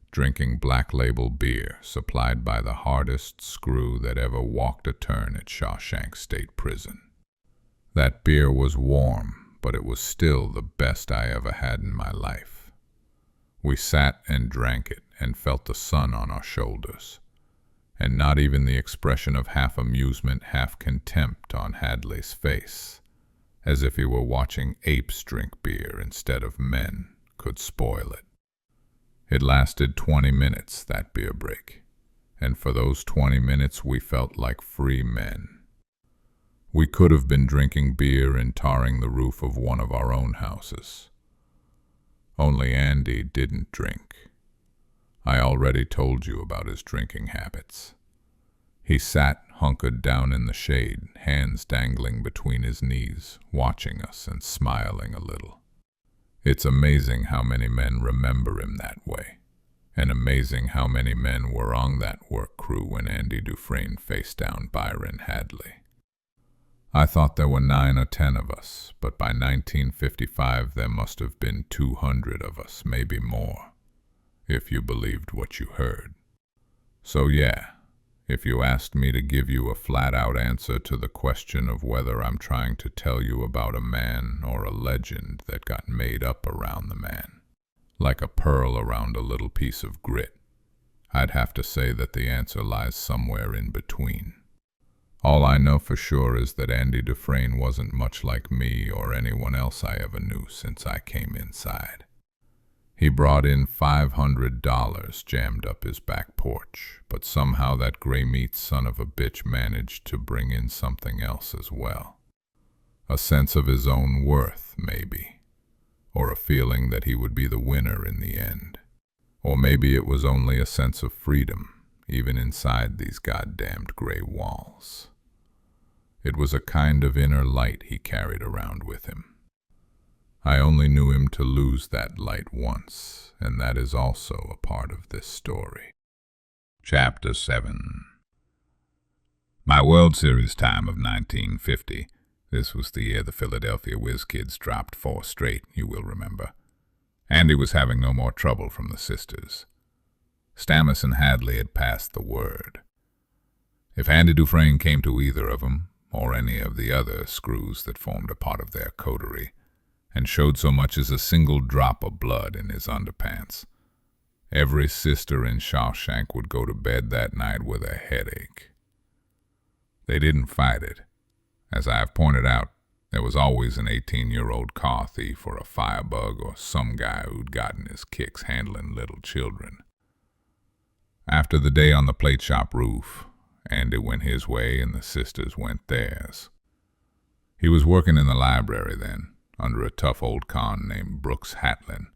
Speaker 1: drinking Black Label beer supplied by the hardest screw that ever walked a turn at Shawshank State Prison. That beer was warm, but it was still the best I ever had in my life. We sat and drank it and felt the sun on our shoulders, and not even the expression of half amusement, half contempt on Hadley's face, as if he were watching apes drink beer instead of men, could spoil it. It lasted 20 minutes, that beer break, and for those 20 minutes we felt like free men. We could have been drinking beer and tarring the roof of one of our own houses. Only Andy didn't drink. I already told you about his drinking habits. He sat hunkered down in the shade, hands dangling between his knees, watching us and smiling a little. It's amazing how many men remember him that way, and amazing how many men were on that work crew when Andy Dufresne faced down Byron Hadley. I thought there were 9 or 10 of us, but by 1955 there must have been 200 of us, maybe more, if you believed what you heard. So yeah, if you asked me to give you a flat-out answer to the question of whether I'm trying to tell you about a man or a legend that got made up around the man, like a pearl around a little piece of grit, I'd have to say that the answer lies somewhere in between. All I know for sure is that Andy Dufresne wasn't much like me or anyone else I ever knew since I came inside. He brought in $500 jammed up his back porch, but somehow that gray-meat son of a bitch managed to bring in something else as well. A sense of his own worth, maybe, or a feeling that he would be the winner in the end. Or maybe it was only a sense of freedom, even inside these goddamned gray walls. It was a kind of inner light he carried around with him. I only knew him to lose that light once, and that is also a part of this story. Chapter 7. My World Series time of 1950. This was the year the Philadelphia Whiz Kids dropped 4 straight, you will remember. Andy was having no more trouble from the sisters. Stammis and Hadley had passed the word. If Andy Dufresne came to either of them, or any of the other screws that formed a part of their coterie, and showed so much as a single drop of blood in his underpants, every sister in Shawshank would go to bed that night with a headache. They didn't fight it. As I have pointed out, there was always an 18-year-old car thief or a firebug or some guy who'd gotten his kicks handling little children. After the day on the plate shop roof, Andy went his way and the sisters went theirs. He was working in the library then, under a tough old con named Brooks Hatlin.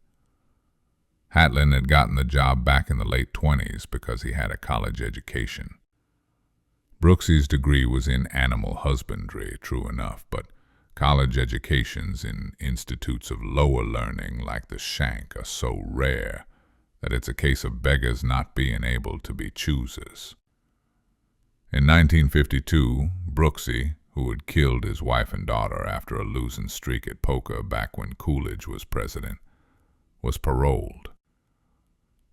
Speaker 1: Hatlin had gotten the job back in the late 20s because he had a college education. Brooksy's degree was in animal husbandry, true enough, but college educations in institutes of lower learning like the Shank are so rare that it's a case of beggars not being able to be choosers. In 1952, Brooksy, who had killed his wife and daughter after a losing streak at poker back when Coolidge was president, was paroled.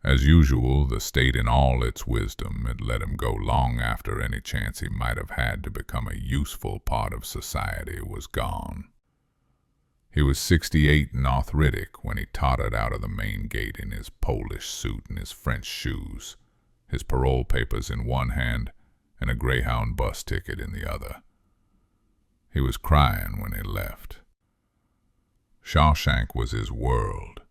Speaker 1: As usual, the state in all its wisdom had let him go long after any chance he might have had to become a useful part of society was gone. He was 68 and arthritic when he tottered out of the main gate in his Polish suit and his French shoes, his parole papers in one hand and a Greyhound bus ticket in the other. He was crying when he left. Shawshank was his world.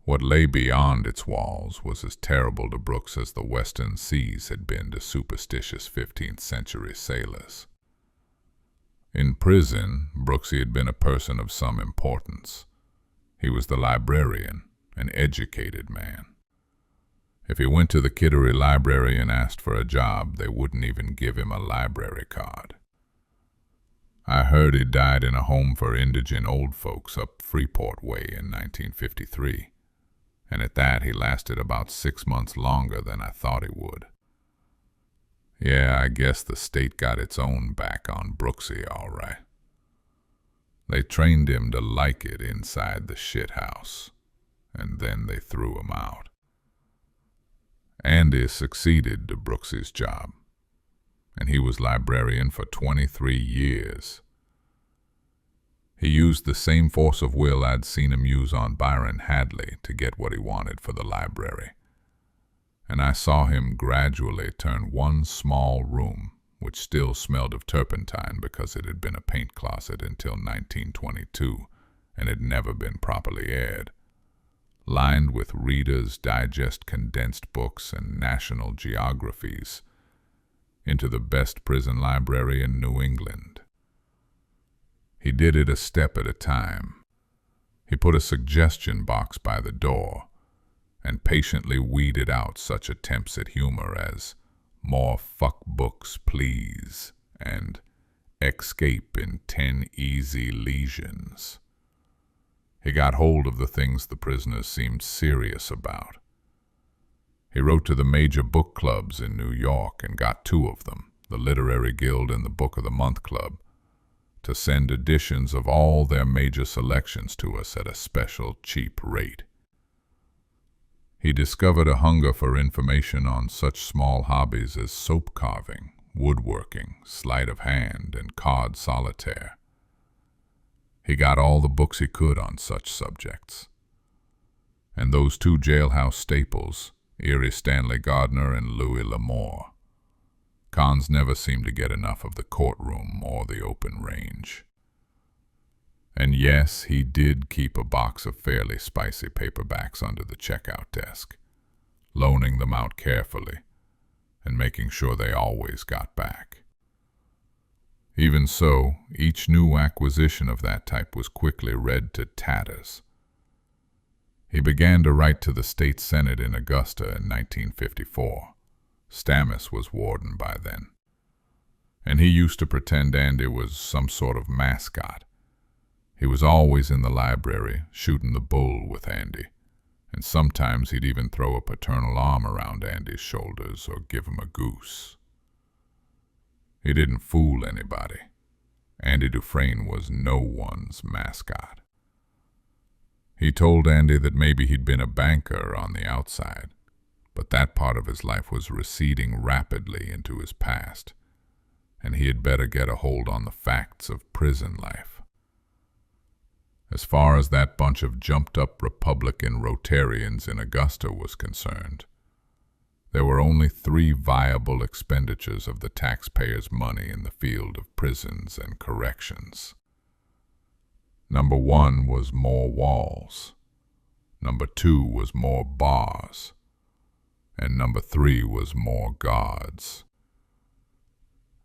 Speaker 1: What lay beyond its walls was as terrible to Brooks as the western seas had been to superstitious 15th century sailors. In prison, Brooksy had been a person of some importance. He was the librarian, an educated man. If he went to the Kittery Library and asked for a job, they wouldn't even give him a library card. I heard he died in a home for indigent old folks up Freeport Way in 1953, and at that he lasted about 6 months longer than I thought he would. Yeah, I guess the state got its own back on Brooksy, all right. They trained him to like it inside the shithouse, and then they threw him out. Andy succeeded to Brooksy's job, and he was librarian for 23 years. He used the same force of will I'd seen him use on Byron Hadley to get what he wanted for the library. And I saw him gradually turn one small room, which still smelled of turpentine because it had been a paint closet until 1922 and had never been properly aired, lined with Reader's Digest condensed books and national geographies, into the best prison library in New England. He did it a step at a time. He put a suggestion box by the door and patiently weeded out such attempts at humor as "More fuck books, please," and "Escape in 10 easy lesions." He got hold of the things the prisoners seemed serious about. He wrote to the major book clubs in New York and got two of them, the Literary Guild and the Book of the Month Club, to send editions of all their major selections to us at a special cheap rate. He discovered a hunger for information on such small hobbies as soap carving, woodworking, sleight of hand, and card solitaire. He got all the books he could on such subjects. And those two jailhouse staples, Erie Stanley Gardner and Louis L'Amour. Cons never seemed to get enough of the courtroom or the open range. And yes, he did keep a box of fairly spicy paperbacks under the checkout desk, loaning them out carefully and making sure they always got back. Even so, each new acquisition of that type was quickly read to tatters. He began to write to the state senate in Augusta in 1954. Stammis was warden by then. And he used to pretend Andy was some sort of mascot. He was always in the library, shooting the bull with Andy, and sometimes he'd even throw a paternal arm around Andy's shoulders or give him a goose. He didn't fool anybody. Andy Dufresne was no one's mascot. He told Andy that maybe he'd been a banker on the outside, but that part of his life was receding rapidly into his past, and he had better get a hold on the facts of prison life. As far as that bunch of jumped-up Republican Rotarians in Augusta was concerned, there were only 3 viable expenditures of the taxpayers' money in the field of prisons and corrections. Number 1 was more walls. Number 2 was more bars. And number 3 was more guards.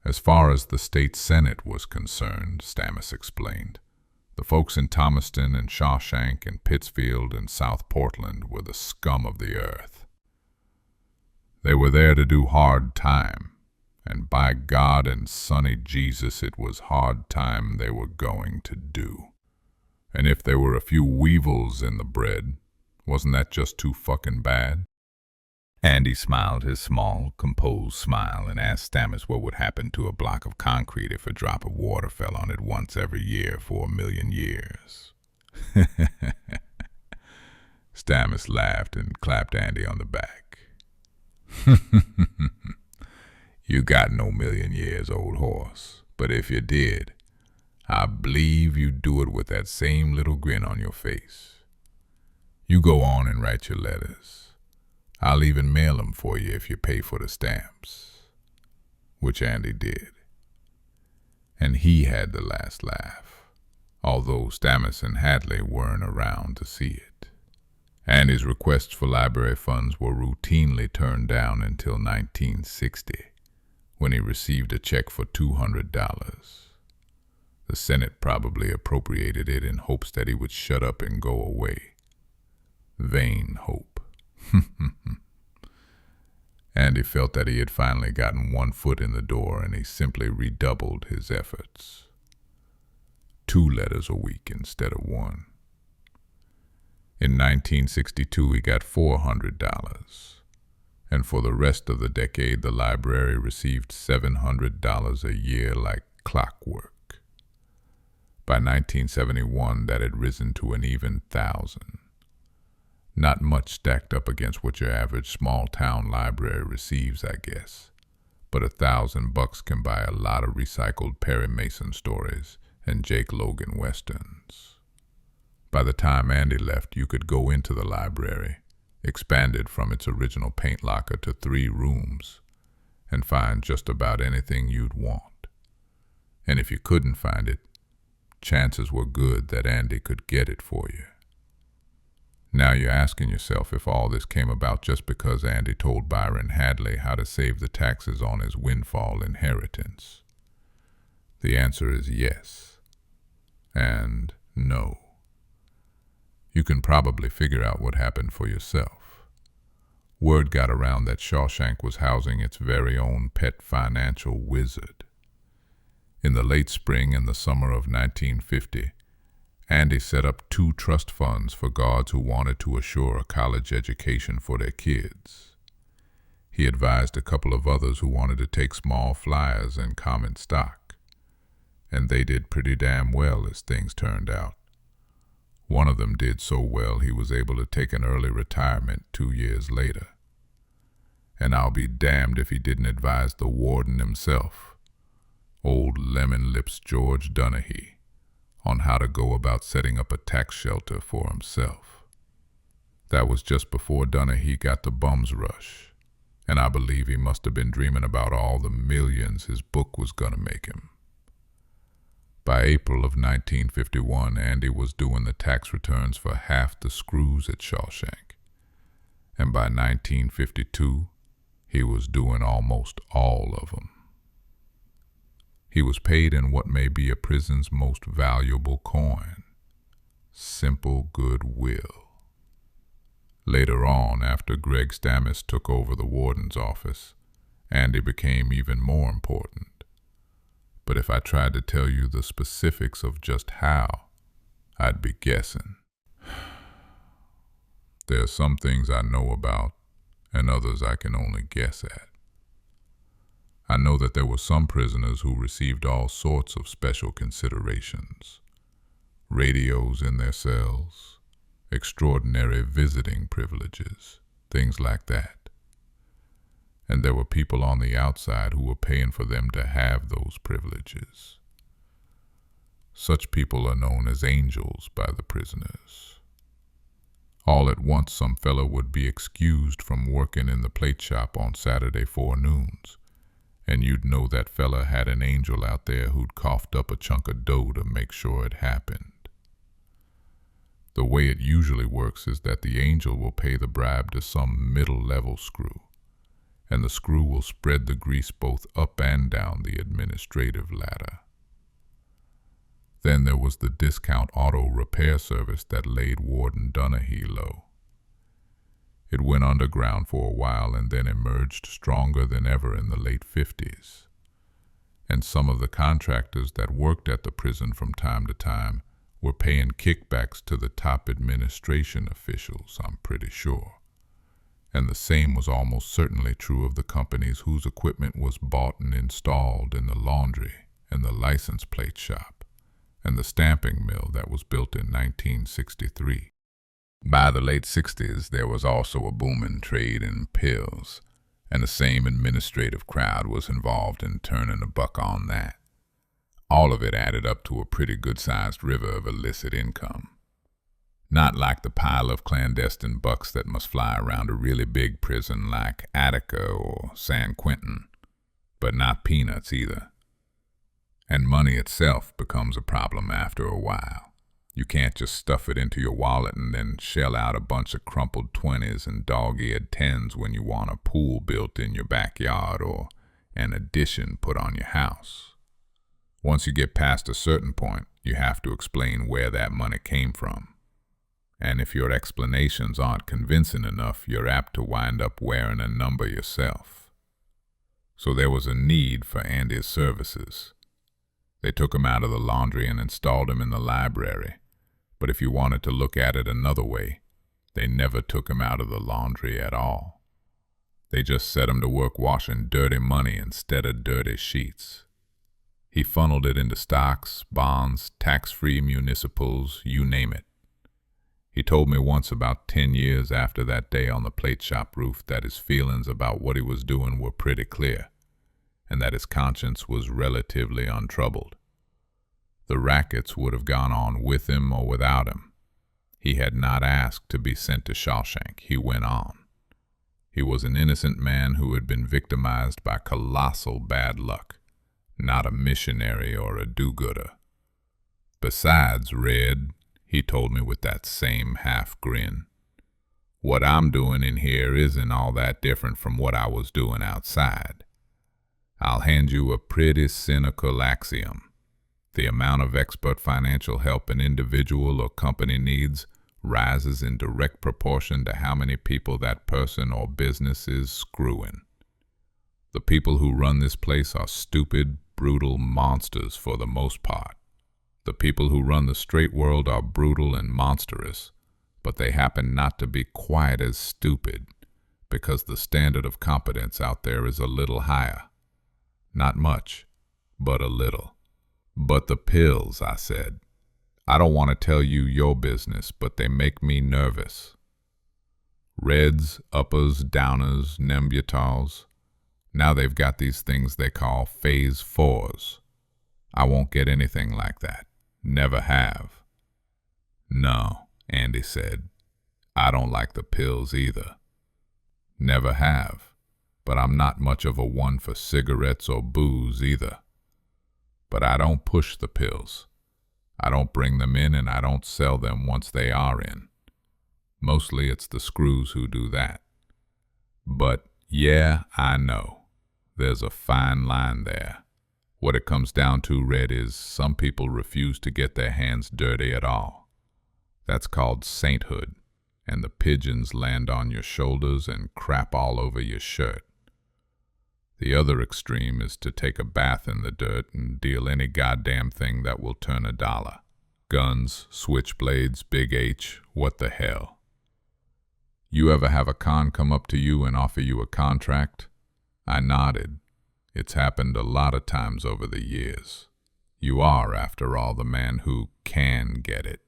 Speaker 1: As far as the state senate was concerned, Stammis explained, the folks in Thomaston and Shawshank and Pittsfield and South Portland were the scum of the earth. They were there to do hard time, and by God and sunny Jesus, it was hard time they were going to do. And if there were a few weevils in the bread, wasn't that just too fucking bad? Andy smiled his small, composed smile and asked Stammis what would happen to a block of concrete if a drop of water fell on it once every year for 1,000,000 years. Stammis laughed and clapped Andy on the back. "You got no 1,000,000 years, old horse, but if you did, I believe you'd do it with that same little grin on your face. You go on and write your letters. I'll even mail them for you if you pay for the stamps." Which Andy did. And he had the last laugh, although Stammis and Hadley weren't around to see it. Andy's requests for library funds were routinely turned down until 1960, when he received a check for $200. The Senate probably appropriated it in hopes that he would shut up and go away. Vain hope. Andy felt that he had finally gotten one foot in the door, and he simply redoubled his efforts. 2 letters a week instead of 1. In 1962, he got $400, and for the rest of the decade, the library received $700 a year like clockwork. By 1971, that had risen to an even 1,000. Not much stacked up against what your average small-town library receives, I guess. But $1,000 can buy a lot of recycled Perry Mason stories and Jake Logan westerns. By the time Andy left, you could go into the library, expanded from its original paint locker to 3 rooms, and find just about anything you'd want. And if you couldn't find it, chances were good that Andy could get it for you. Now you're asking yourself if all this came about just because Andy told Byron Hadley how to save the taxes on his windfall inheritance. The answer is yes and no. You can probably figure out what happened for yourself. Word got around that Shawshank was housing its very own pet financial wizard. In the late spring and the summer of 1950, Andy set up 2 trust funds for guards who wanted to assure a college education for their kids. He advised a couple of others who wanted to take small flyers in common stock, and they did pretty damn well as things turned out. One of them did so well he was able to take an early retirement 2 years later. And I'll be damned if he didn't advise the warden himself, old Lemon Lips George Donaghy, on how to go about setting up a tax shelter for himself. That was just before Donaghy got the bum's rush, and I believe he must have been dreaming about all the millions his book was gonna make him. By April of 1951, Andy was doing the tax returns for half the screws at Shawshank, and by 1952, he was doing almost all of them. He was paid in what may be a prison's most valuable coin, simple goodwill. Later on, after Greg Stammis took over the warden's office, Andy became even more important. But if I tried to tell you the specifics of just how, I'd be guessing. There are some things I know about, and others I can only guess at. I know that there were some prisoners who received all sorts of special considerations. Radios in their cells, extraordinary visiting privileges, things like that. And there were people on the outside who were paying for them to have those privileges. Such people are known as angels by the prisoners. All at once some fellow would be excused from working in the plate shop on Saturday forenoons, and you'd know that fella had an angel out there who'd coughed up a chunk of dough to make sure it happened. The way it usually works is that the angel will pay the bribe to some middle-level screw, and the screw will spread the grease both up and down the administrative ladder. Then there was the discount auto repair service that laid Warden Donaghy low. It went underground for a while and then emerged stronger than ever in the late 50s. And some of the contractors that worked at the prison from time to time were paying kickbacks to the top administration officials, I'm pretty sure. And the same was almost certainly true of the companies whose equipment was bought and installed in the laundry and the license plate shop and the stamping mill that was built in 1963. By the late 60s, there was also a booming trade in pills, and the same administrative crowd was involved in turning a buck on that. All of it added up to a pretty good-sized river of illicit income. Not like the pile of clandestine bucks that must fly around a really big prison like Attica or San Quentin, but not peanuts either. And money itself becomes a problem after a while. You can't just stuff it into your wallet and then shell out a bunch of crumpled 20s and dog-eared 10s when you want a pool built in your backyard or an addition put on your house. Once you get past a certain point, you have to explain where that money came from. And if your explanations aren't convincing enough, you're apt to wind up wearing a number yourself. So there was a need for Andy's services. They took him out of the laundry and installed him in the library. But if you wanted to look at it another way, they never took him out of the laundry at all. They just set him to work washing dirty money instead of dirty sheets. He funneled it into stocks, bonds, tax-free municipals, you name it. He told me once about 10 years after that day on the plate shop roof that his feelings about what he was doing were pretty clear, and that his conscience was relatively untroubled. The rackets would have gone on with him or without him. He had not asked to be sent to Shawshank, he went on. He was an innocent man who had been victimized by colossal bad luck, not a missionary or a do-gooder. Besides, Red, he told me with that same half grin, what I'm doing in here isn't all that different from what I was doing outside. I'll hand you a pretty cynical axiom. The amount of expert financial help an individual or company needs rises in direct proportion to how many people that person or business is screwing. The people who run this place are stupid, brutal monsters for the most part. The people who run the straight world are brutal and monstrous, but they happen not to be quite as stupid, because the standard of competence out there is a little higher. Not much, but a little. But the pills, I said. I don't want to tell you your business, but they make me nervous. Reds, uppers, downers, nembutals. Now they've got these things they call phase 4s. I won't get anything like that. Never have. No, Andy said. I don't like the pills either. Never have, but I'm not much of a one for cigarettes or booze either. But I don't push the pills. I don't bring them in and I don't sell them once they are in. Mostly it's the screws who do that. But yeah, I know. There's a fine line there. What it comes down to, Red, is some people refuse to get their hands dirty at all. That's called sainthood, and the pigeons land on your shoulders and crap all over your shirt. The other extreme is to take a bath in the dirt and deal any goddamn thing that will turn $1. Guns, switchblades, Big H, what the hell. You ever have a con come up to you and offer you a contract? I nodded. It's happened a lot of times over the years. You are, after all, the man who can get it.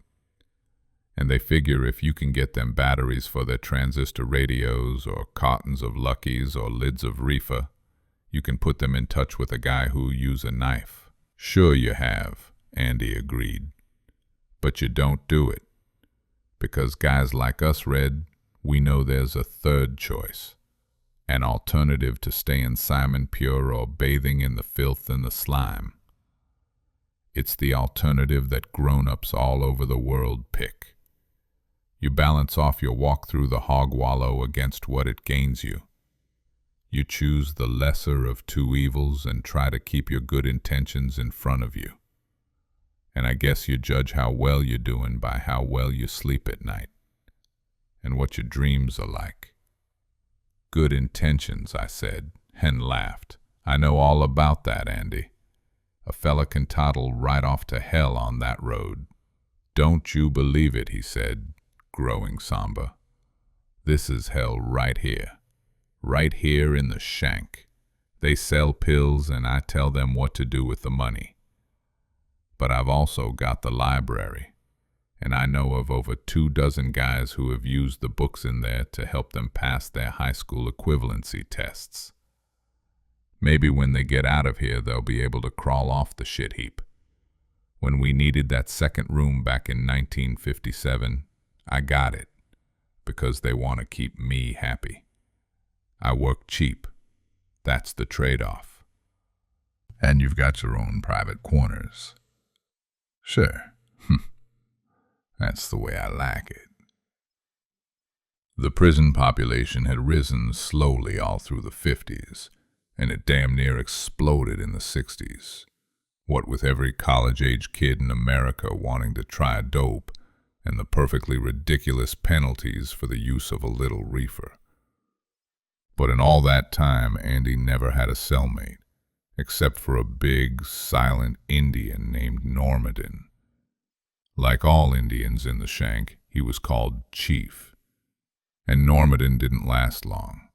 Speaker 1: And they figure if you can get them batteries for their transistor radios or cartons of Luckies or lids of reefer, you can put them in touch with a guy who'll use a knife. Sure you have, Andy agreed. But you don't do it. Because guys like us, Red, we know there's a third choice. An alternative to staying Simon pure or bathing in the filth and the slime. It's the alternative that grown-ups all over the world pick. You balance off your walk through the hog wallow against what it gains you. You choose the lesser of two evils and try to keep your good intentions in front of you. And I guess you judge how well you're doing by how well you sleep at night and what your dreams are like. Good intentions, I said, and laughed. I know all about that, Andy. A fella can toddle right off to hell on that road. Don't you believe it, he said, growing somber. This is hell right here in the shank. They sell pills and I tell them what to do with the money. But I've also got the library, and I know of over 24 guys who have used the books in there to help them pass their high school equivalency tests. Maybe when they get out of here, they'll be able to crawl off the shit heap. When we needed that second room back in 1957, I got it, because they want to keep me happy. I work cheap. That's the trade-off. And you've got your own private corners. Sure. That's the way I like it. The prison population had risen slowly all through the 50s, and it damn near exploded in the 60s. What with every college-age kid in America wanting to try dope, and the perfectly ridiculous penalties for the use of a little reefer. But in all that time, Andy never had a cellmate, except for a big, silent Indian named Normandy. Like all Indians in the shank, he was called Chief, and Normandy didn't last long.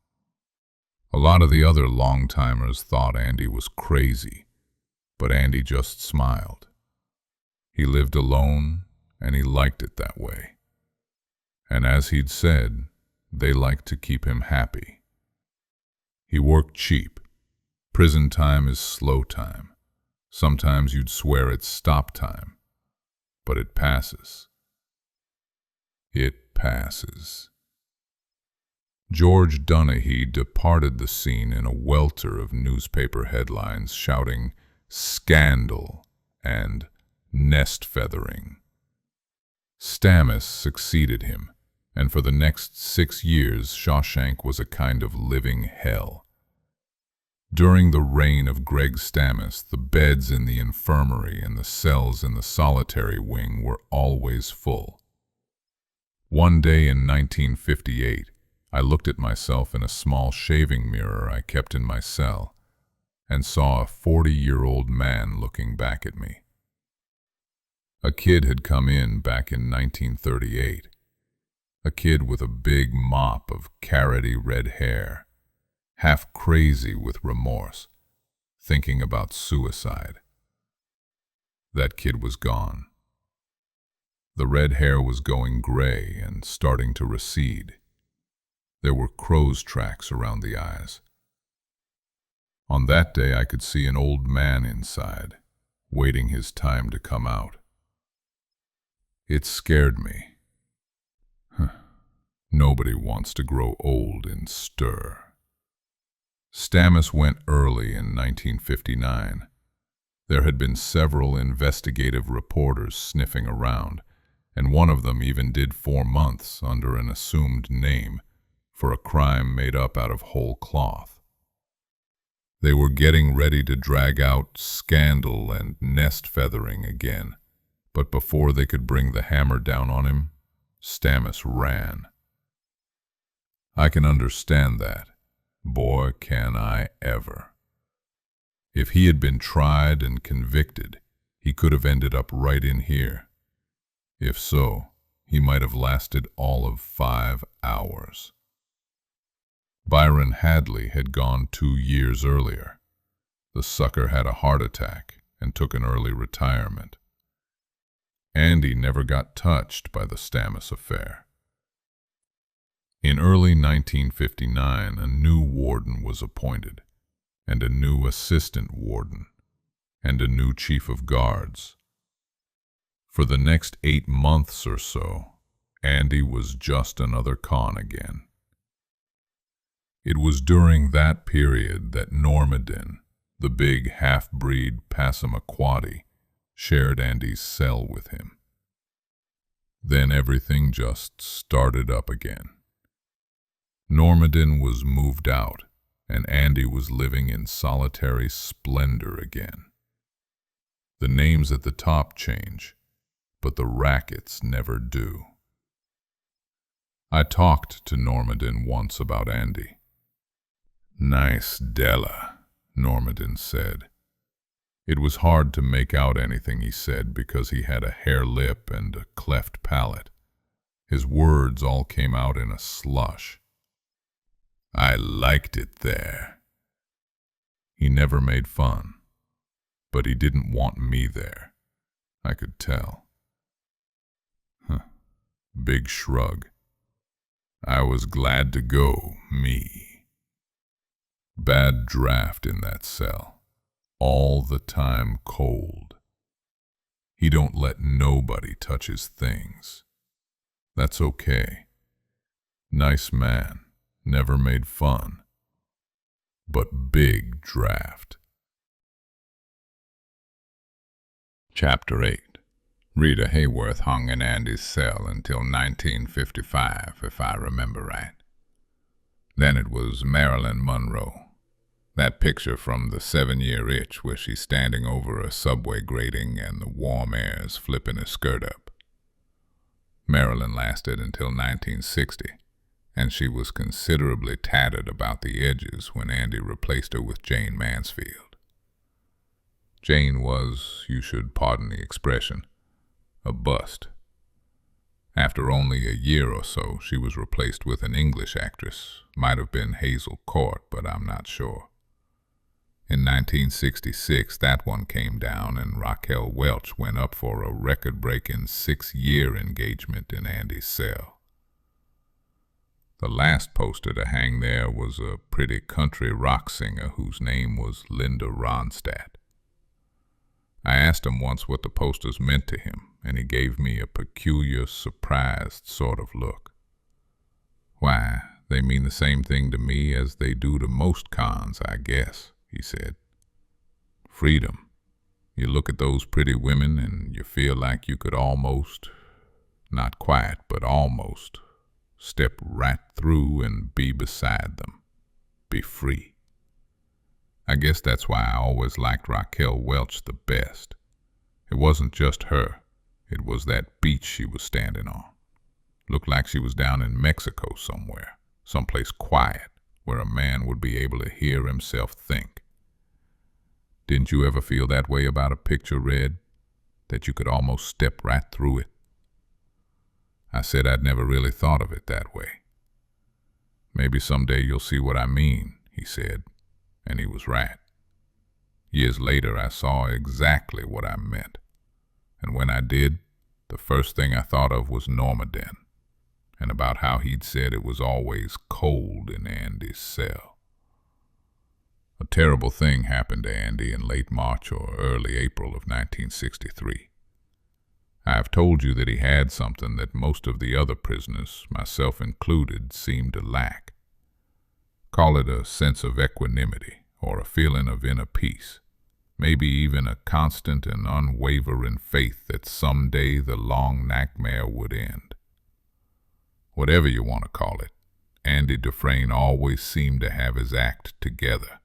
Speaker 1: A lot of the other long-timers thought Andy was crazy, but Andy just smiled. He lived alone, and he liked it that way. And as he'd said, they liked to keep him happy. He worked cheap. Prison time is slow time. Sometimes you'd swear it's stop time. But it passes. It passes. George Dunahee departed the scene in a welter of newspaper headlines shouting "Scandal" and "Nest feathering." Stammis succeeded him, and for the next 6 years Shawshank was a kind of living hell. During the reign of Greg Stammis, the beds in the infirmary and the cells in the solitary wing were always full. One day in 1958, I looked at myself in a small shaving mirror I kept in my cell and saw a 40-year-old man looking back at me. A kid had come in back in 1938, a kid with a big mop of carroty red hair, half crazy with remorse, thinking about suicide. That kid was gone. The red hair was going gray and starting to recede. There were crow's tracks around the eyes. On that day I could see an old man inside, waiting his time to come out. It scared me. Nobody wants to grow old in stir. Stammis went early in 1959. There had been several investigative reporters sniffing around, and one of them even did 4 months under an assumed name for a crime made up out of whole cloth. They were getting ready to drag out scandal and nest feathering again, but before they could bring the hammer down on him, Stammis ran. I can understand that. Boy, can I ever. If he had been tried and convicted, he could have ended up right in here. If so, he might have lasted all of 5 hours. Byron Hadley had gone 2 years earlier. The sucker had a heart attack and took an early retirement. Andy never got touched by the Stammis affair. In early 1959, a new warden was appointed, and a new assistant warden, and a new chief of guards. For the next 8 months or so, Andy was just another con again. It was during that period that Normandy, the big half-breed Passamaquoddy, shared Andy's cell with him. Then everything just started up again. Normandy was moved out, and Andy was living in solitary splendor again. The names at the top change, but the rackets never do. I talked to Normandy once about Andy. "Nice Della," Normandy said. It was hard to make out anything he said because he had a hare lip and a cleft palate. His words all came out in a slush. "I liked it there." He never made fun, but he didn't want me there. I could tell. Big shrug. I was glad to go, me. Bad draft in that cell. All the time cold. He don't let nobody touch his things. That's okay. Nice man. Never made fun. But big draft. Chapter 8. Rita Hayworth hung in Andy's cell until 1955, if I remember right. Then it was Marilyn Monroe. That picture from the 7-Year Itch where she's standing over a subway grating and the warm air is flipping her skirt up. Marilyn lasted until 1960. And she was considerably tattered about the edges when Andy replaced her with Jane Mansfield. Jane was, you should pardon the expression, a bust. After only a year or so, she was replaced with an English actress. Might have been Hazel Court, but I'm not sure. In 1966, that one came down and Raquel Welch went up for a record-breaking 6-year engagement in Andy's cell. The last poster to hang there was a pretty country rock singer whose name was Linda Ronstadt. I asked him once what the posters meant to him, and he gave me a peculiar, surprised sort of look. "Why, they mean the same thing to me as they do to most cons, I guess," he said. "Freedom. You look at those pretty women and you feel like you could almost, not quite, but almost, step right through and be beside them. Be free. I guess that's why I always liked Raquel Welch the best. It wasn't just her. It was that beach she was standing on. Looked like she was down in Mexico somewhere, someplace quiet, where a man would be able to hear himself think. Didn't you ever feel that way about a picture, Red? That you could almost step right through it? I said I'd never really thought of it that way. Maybe someday you'll see what I mean, he said, and he was right. Years later, I saw exactly what I meant, and when I did, the first thing I thought of was Normandy, and about how he'd said it was always cold in Andy's cell. A terrible thing happened to Andy in late March or early April of 1963. I have told you that he had something that most of the other prisoners, myself included, seemed to lack. Call it a sense of equanimity or a feeling of inner peace, maybe even a constant and unwavering faith that someday the long nightmare would end. Whatever you want to call it, Andy Dufresne always seemed to have his act together.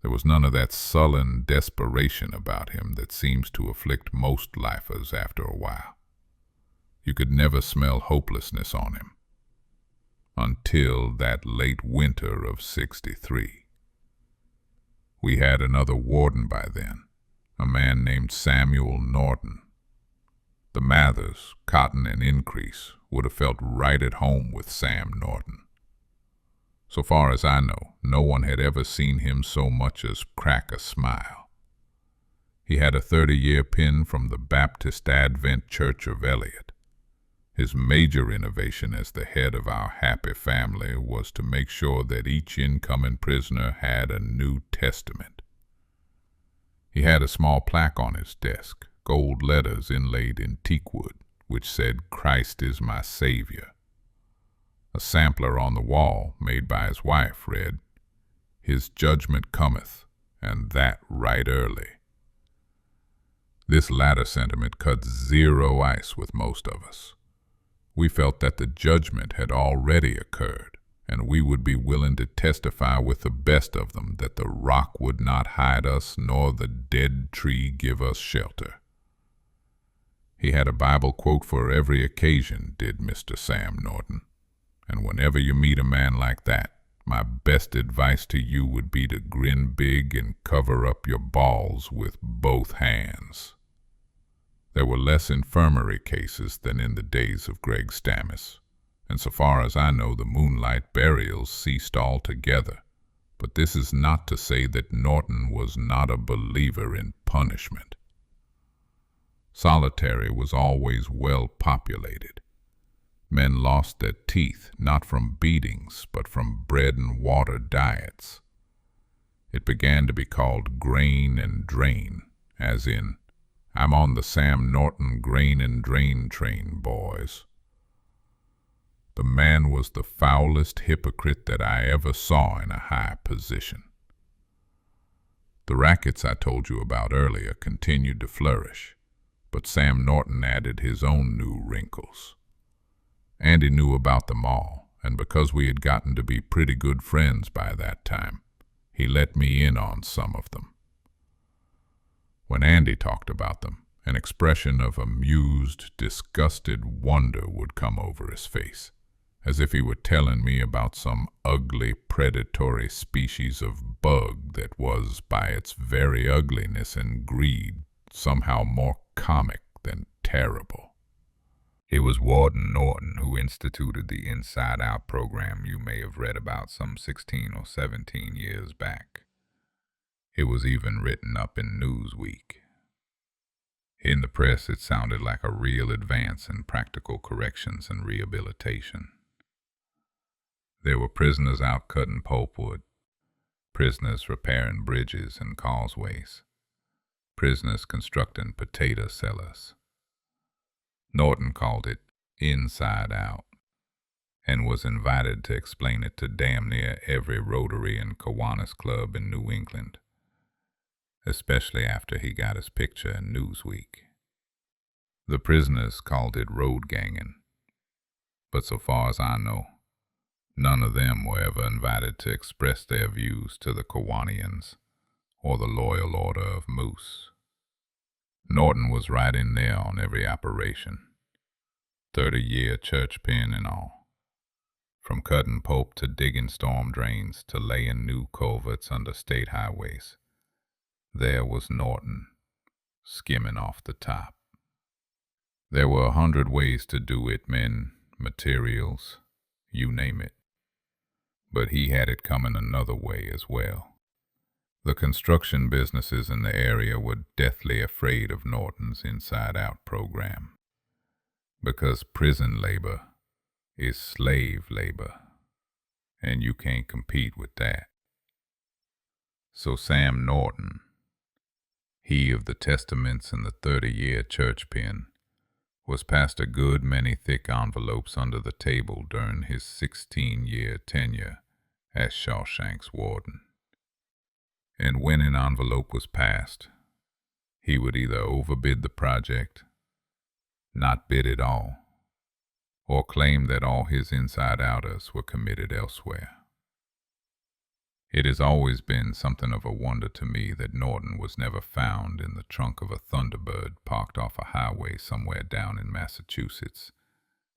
Speaker 1: There was none of that sullen desperation about him that seems to afflict most lifers after a while. You could never smell hopelessness on him. Until that late winter of '63. We had another warden by then, a man named Samuel Norton. The Mathers, Cotton, and Increase would have felt right at home with Sam Norton. So far as I know, no one had ever seen him so much as crack a smile. He had a 30-year pin from the Baptist Advent Church of Elliott. His major innovation as the head of our happy family was to make sure that each incoming prisoner had a New Testament. He had a small plaque on his desk, gold letters inlaid in teakwood, which said, "Christ is my Savior." A sampler on the wall, made by his wife, read, "His judgment cometh, and that right early." This latter sentiment cut zero ice with most of us. We felt that the judgment had already occurred, and we would be willing to testify with the best of them that the rock would not hide us, nor the dead tree give us shelter. He had a Bible quote for every occasion, did Mr. Sam Norton. And whenever you meet a man like that, my best advice to you would be to grin big and cover up your balls with both hands. There were less infirmary cases than in the days of Greg Stammis, and so far as I know, the moonlight burials ceased altogether. But this is not to say that Norton was not a believer in punishment. Solitary was always well populated. Men lost their teeth not from beatings, but from bread and water diets. It began to be called grain and drain, as in, "I'm on the Sam Norton grain and drain train, boys." The man was the foulest hypocrite that I ever saw in a high position. The rackets I told you about earlier continued to flourish, but Sam Norton added his own new wrinkles. Andy knew about them all, and because we had gotten to be pretty good friends by that time, he let me in on some of them. When Andy talked about them, an expression of amused, disgusted wonder would come over his face, as if he were telling me about some ugly, predatory species of bug that was, by its very ugliness and greed, somehow more comic than terrible. It was Warden Norton who instituted the Inside Out program you may have read about some 16 or 17 years back. It was even written up in Newsweek. In the press, it sounded like a real advance in practical corrections and rehabilitation. There were prisoners out cutting pulpwood, prisoners repairing bridges and causeways, prisoners constructing potato cellars. Norton called it Inside Out, and was invited to explain it to damn near every Rotary and Kiwanis club in New England, especially after he got his picture in Newsweek. The prisoners called it road ganging, but so far as I know, none of them were ever invited to express their views to the Kiwanians or the Loyal Order of Moose. Norton was right in there on every operation. 30-year church pen and all. From cutting pulp to digging storm drains to laying new culverts under state highways, there was Norton, skimming off the top. There were 100 ways to do it, men, materials, you name it. But he had it coming another way as well. The construction businesses in the area were deathly afraid of Norton's inside-out program, because prison labor is slave labor, and you can't compete with that. So Sam Norton, he of the testaments and the 30-year church pen, was passed a good many thick envelopes under the table during his 16-year tenure as Shawshank's warden. And when an envelope was passed, he would either overbid the project, not bid at all, or claim that all his inside-outers were committed elsewhere. It has always been something of a wonder to me that Norton was never found in the trunk of a Thunderbird parked off a highway somewhere down in Massachusetts,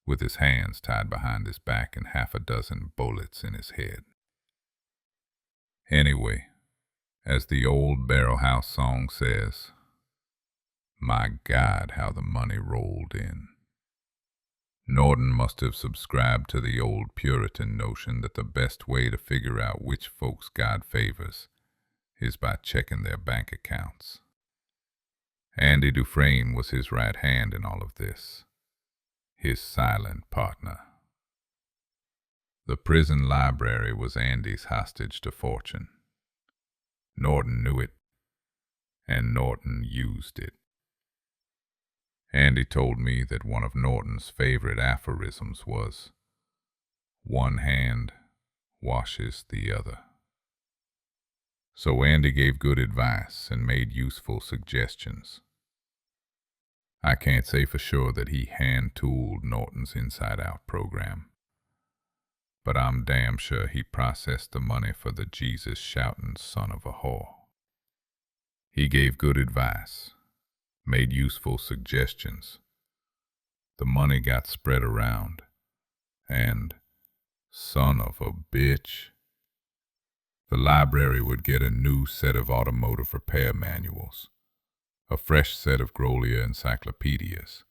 Speaker 1: with his hands tied behind his back and half a dozen bullets in his head. Anyway, as the old Barrel House song says, my God, how the money rolled in. Norton must have subscribed to the old Puritan notion that the best way to figure out which folks God favors is by checking their bank accounts. Andy Dufresne was his right hand in all of this, his silent partner. The prison library was Andy's hostage to fortune. Norton knew it, and Norton used it. Andy told me that one of Norton's favorite aphorisms was, "One hand washes the other." So Andy gave good advice and made useful suggestions. I can't say for sure that he hand-tooled Norton's inside-out program, but I'm damn sure he processed the money for the Jesus-shouting son of a whore. He gave good advice, made useful suggestions. The money got spread around, and, son of a bitch, the library would get a new set of automotive repair manuals, a fresh set of Grolier encyclopedias,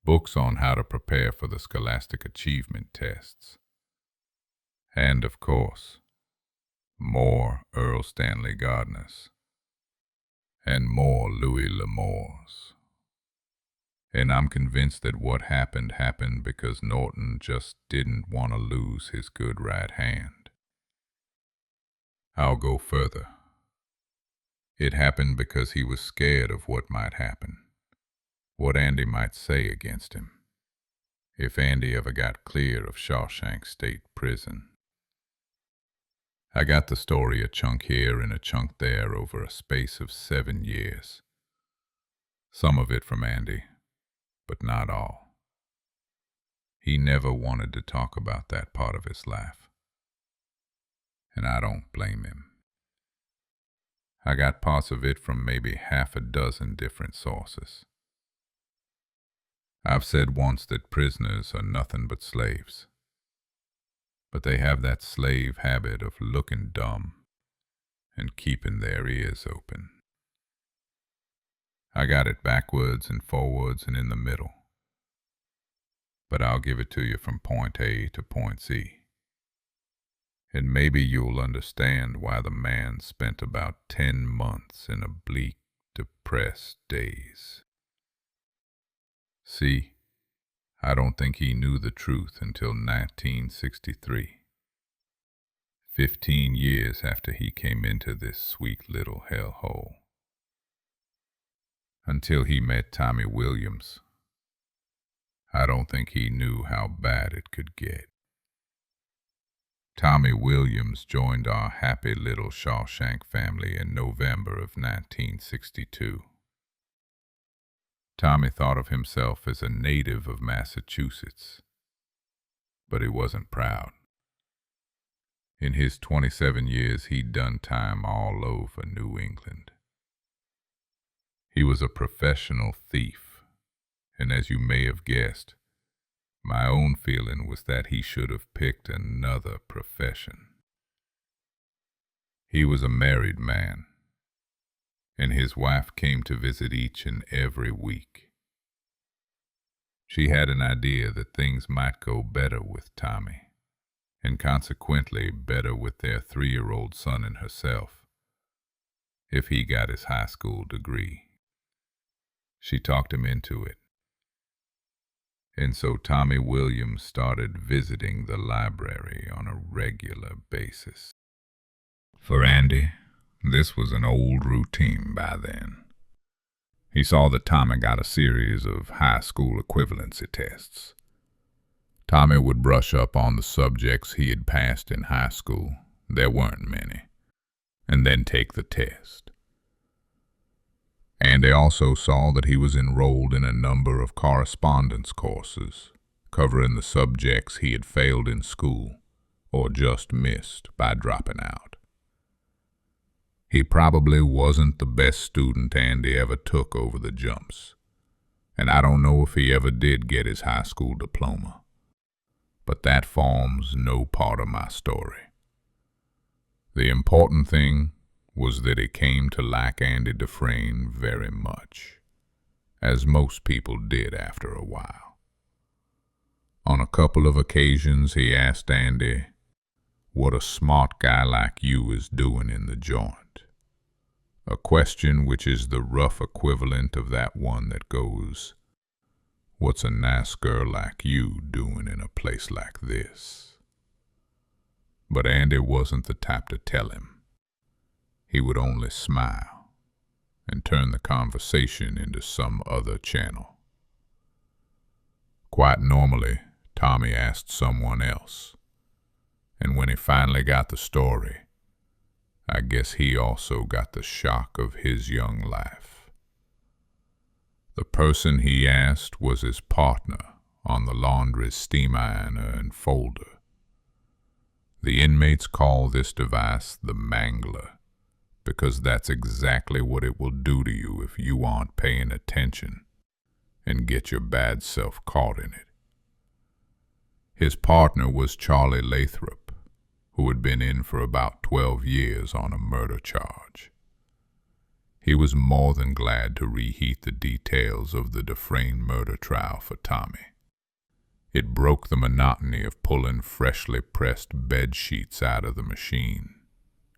Speaker 1: books on how to prepare for the Scholastic Achievement tests, and, of course, more Earl Stanley Gardners, and more Louis L'Amours. And I'm convinced that what happened because Norton just didn't want to lose his good right hand. I'll go further. It happened because he was scared of what might happen, what Andy might say against him, if Andy ever got clear of Shawshank State Prison. I got the story a chunk here and a chunk there over a space of 7 years. Some of it from Andy, but not all. He never wanted to talk about that part of his life, and I don't blame him. I got parts of it from maybe half a dozen different sources. I've said once that prisoners are nothing but slaves, but they have that slave habit of looking dumb and keeping their ears open. I got it backwards and forwards and in the middle, but I'll give it to you from point A to point Z. And maybe you'll understand why the man spent about 10 months in a bleak, depressed daze. See, I don't think he knew the truth until 1963, 15 years after he came into this sweet little hellhole. Until he met Tommy Williams, I don't think he knew how bad it could get. Tommy Williams joined our happy little Shawshank family in November of 1962. Tommy thought of himself as a native of Massachusetts, but he wasn't proud. In his 27 years, he'd done time all over New England. He was a professional thief, and as you may have guessed, feeling was that he should have picked another profession. He was a married man, and his wife came to visit each and every week. She had an idea that things might go better with Tommy, and consequently better with their 3-year-old son and herself, if he got his high school degree. She talked him into it. And so Tommy Williams started visiting the library on a regular basis. For Andy, this was an old routine by then. He saw that Tommy got a series of high school equivalency tests. Tommy would brush up on the subjects he had passed in high school, there weren't many, and then take the test. Andy also saw that he was enrolled in a number of correspondence courses, covering the subjects he had failed in school or just missed by dropping out. He probably wasn't the best student Andy ever took over the jumps, and I don't know if he ever did get his high school diploma, but that forms no part of my story. The important thing was that he came to like Andy Dufresne very much, as most people did after a while. On a couple of occasions he asked Andy what a smart guy like you is doing in the joint, a question which is the rough equivalent of that one that goes, what's a nice girl like you doing in a place like this? But Andy wasn't the type to tell him. He would only smile and turn the conversation into some other channel. Quite normally, Tommy asked someone else, and when he finally got the story, I guess he also got the shock of his young life. The person he asked was his partner on the laundry's steam ironer and folder. The inmates call this device the mangler, because that's exactly what it will do to you if you aren't paying attention and get your bad self caught in it. His partner was Charlie Lathrop, who had been in for about 12 years on a murder charge. He was more than glad to reheat the details of the Dufresne murder trial for Tommy. It broke the monotony of pulling freshly pressed bed sheets out of the machine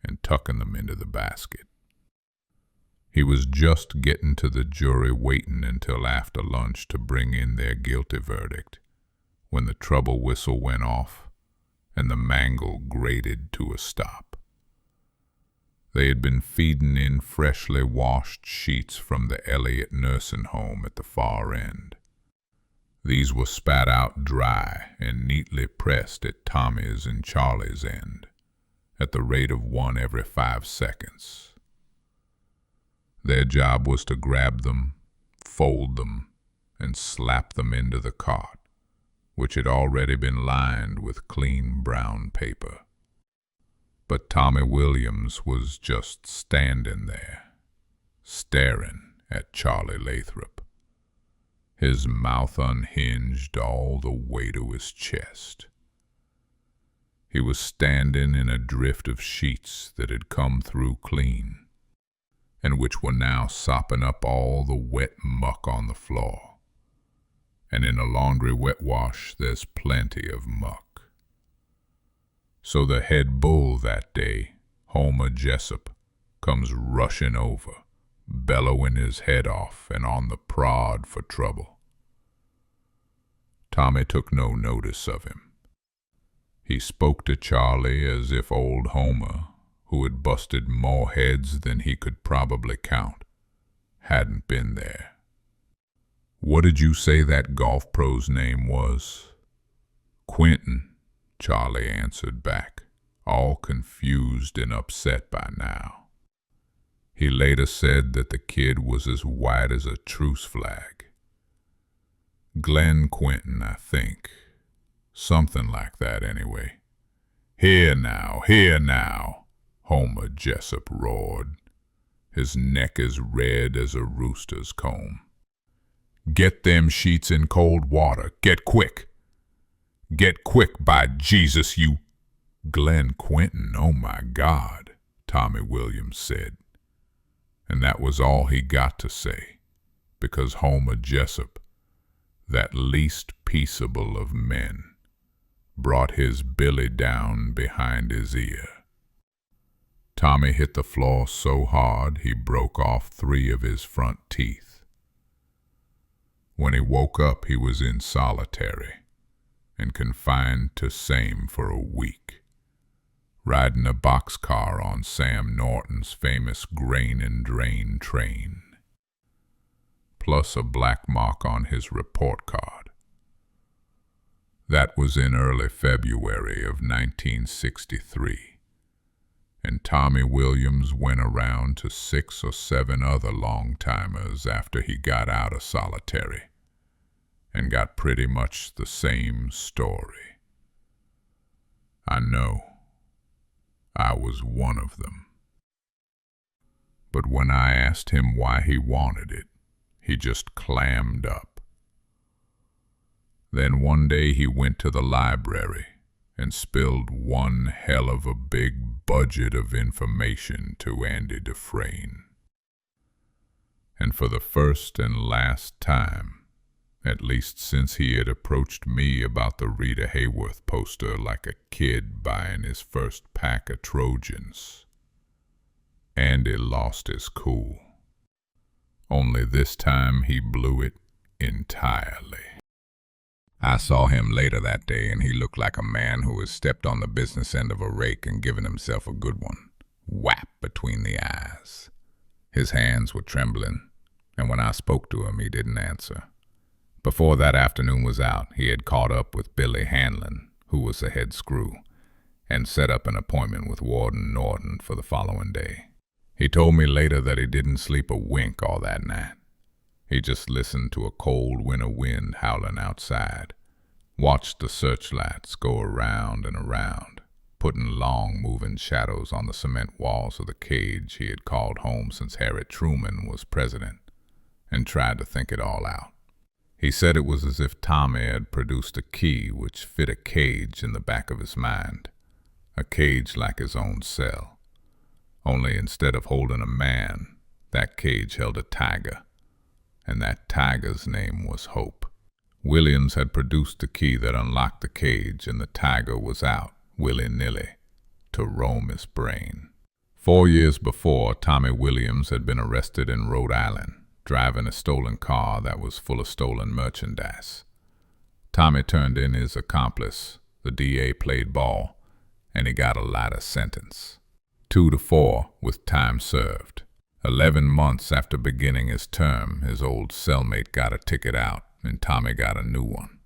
Speaker 1: and tucking them into the basket. He was just getting to the jury waiting until after lunch to bring in their guilty verdict when the trouble whistle went off and the mangle grated to a stop. They had been feeding in freshly washed sheets from the Elliott nursing home at the far end. These were spat out dry and neatly pressed at Tommy's and Charlie's end, at the rate of 1 every 5 seconds. Their job was to grab them, fold them, and slap them into the cart, which had already been lined with clean brown paper. But Tommy Williams was just standing there, staring at Charlie Lathrop, his mouth unhinged all the way to his chest. He was standing in a drift of sheets that had come through clean, and which were now sopping up all the wet muck on the floor. And in a laundry wet wash there's plenty of muck. So the head bull that day, Homer Jessup, comes rushing over, bellowing his head off and on the prod for trouble. Tommy took no notice of him. He spoke to Charlie as if old Homer, who had busted more heads than he could probably count, hadn't been there. What did you say that golf pro's name was? Quentin, Charlie answered back, all confused and upset by now. He later said that the kid was as white as a truce flag. Glenn Quentin, I think. Something like that anyway. Here now, Homer Jessup roared, his neck as red as a rooster's comb. Get them sheets in cold water, get quick. Get quick, by Jesus, you—" "Glenn Quentin, oh my God," Tommy Williams said. And that was all he got to say, because Homer Jessup, that least peaceable of men, brought his billy down behind his ear. Tommy hit the floor so hard he broke off 3 of his front teeth. When he woke up, he was in solitary and confined to same for a week, riding a boxcar on Sam Norton's famous grain and drain train, plus a black mark on his report card. That was in early February of 1963, and Tommy Williams went around to 6 or 7 other long-timers after he got out of solitary, and got pretty much the same story. I know. I was one of them. But when I asked him why he wanted it, he just clammed up. Then one day he went to the library and spilled one hell of a big budget of information to Andy Dufresne. And for the first and last time, at least since he had approached me about the Rita Hayworth poster like a kid buying his first pack of Trojans, Andy lost his cool. Only this time he blew it entirely. I saw him later that day, and he looked like a man who has stepped on the business end of a rake and given himself a good one. Whap between the eyes. His hands were trembling, and when I spoke to him, he didn't answer. Before that afternoon was out, he had caught up with Billy Hanlon, who was the head screw, and set up an appointment with Warden Norton for the following day. He told me later that he didn't sleep a wink all that night. He just listened to a cold winter wind howling outside, watched the searchlights go around and around, putting long moving shadows on the cement walls of the cage he had called home since Harry Truman was president, and tried to think it all out. He said it was as if Tommy had produced a key which fit a cage in the back of his mind, a cage like his own cell. Only instead of holding a man, that cage held a tiger, and that tiger's name was Hope. Williams had produced the key that unlocked the cage, and the tiger was out, willy-nilly, to roam his brain. 4 years before, Tommy Williams had been arrested in Rhode Island, driving a stolen car that was full of stolen merchandise. Tommy turned in his accomplice, the DA played ball, and he got a lighter sentence. 2 to 4 with time served. 11 months after beginning his term, his old cellmate got a ticket out, and Tommy got a new one,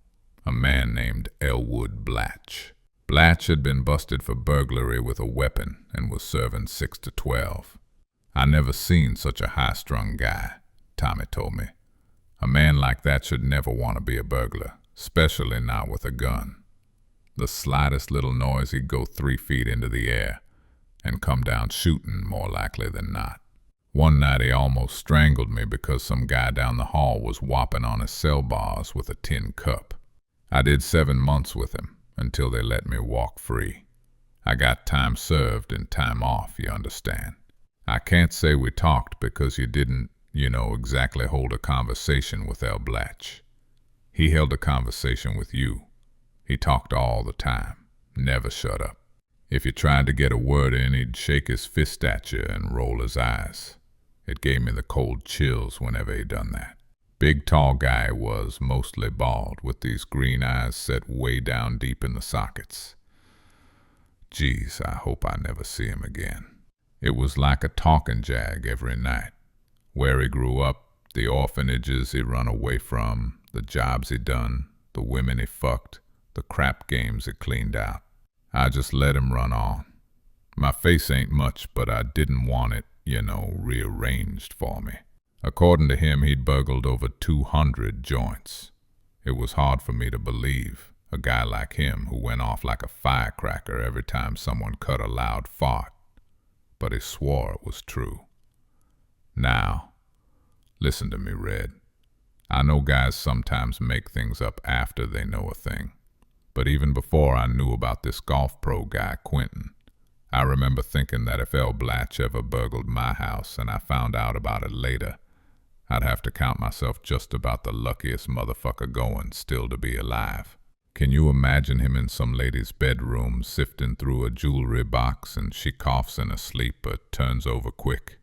Speaker 1: a man named Elwood Blatch. Blatch had been busted for burglary with a weapon and was serving 6 to 12. I never seen such a high-strung guy, Tommy told me. A man like that should never want to be a burglar, especially not with a gun. The slightest little noise, he'd go 3 feet into the air and come down shooting more likely than not. One night he almost strangled me because some guy down the hall was whopping on his cell bars with a tin cup. I did 7 months with him until they let me walk free. I got time served and time off, you understand. I can't say we talked because you didn't, exactly hold a conversation with El Blatch. He held a conversation with you. He talked all the time, never shut up. If you tried to get a word in, he'd shake his fist at you and roll his eyes. It gave me the cold chills whenever he done that. Big tall guy was, mostly bald, with these green eyes set way down deep in the sockets. Geez, I hope I never see him again. It was like a talking jag every night. Where he grew up, the orphanages he run away from, the jobs he done, the women he fucked, the crap games he cleaned out. I just let him run on. My face ain't much, but I didn't want it, rearranged for me. According to him, he'd burgled over 200 joints. It was hard for me to believe, a guy like him who went off like a firecracker every time someone cut a loud fart. But he swore it was true. Now, listen to me, Red. I know guys sometimes make things up after they know a thing. But even before I knew about this golf pro guy, Quentin, I remember thinking that if L. Blatch ever burgled my house and I found out about it later, I'd have to count myself just about the luckiest motherfucker going still to be alive. Can you imagine him in some lady's bedroom sifting through a jewelry box and she coughs in her sleep but turns over quick?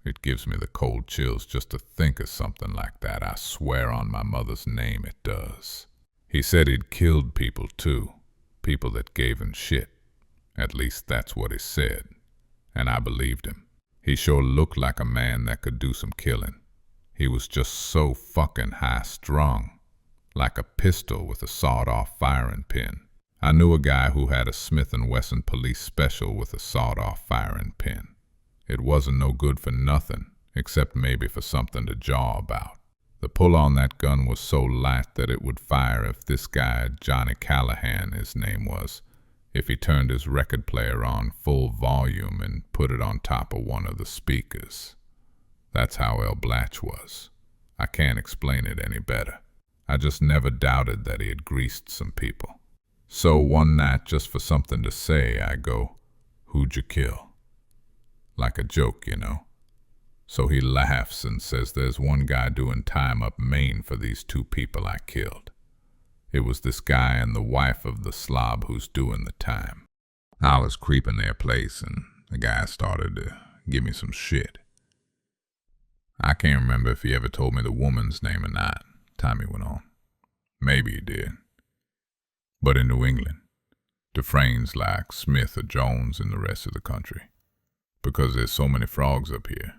Speaker 1: It gives me the cold chills just to think of something like that. I swear on my mother's name it does. He said he'd killed people too, people that gave him shit. At least that's what he said, and I believed him. He sure looked like a man that could do some killing. He was just so fucking high-strung, like a pistol with a sawed-off firing pin. I knew a guy who had a Smith & Wesson police special with a sawed-off firing pin. It wasn't no good for nothing, except maybe for something to jaw about. The pull on that gun was so light that it would fire if this guy, Johnny Callahan his name was, if he turned his record player on full volume and put it on top of one of the speakers. That's how L. Blatch was. I can't explain it any better. I just never doubted that he had greased some people. So one night, just for something to say, I go, "Who'd you kill?" Like a joke, you know. So he laughs and says there's one guy doing time up Maine for these 2 people I killed. It was this guy and the wife of the slob who's doing the time. I was creeping their place and the guy started to give me some shit. I can't remember if he ever told me the woman's name or not, Tommy went on. Maybe he did. But in New England, Dufresne's like Smith or Jones in the rest of the country. Because there's so many frogs up here.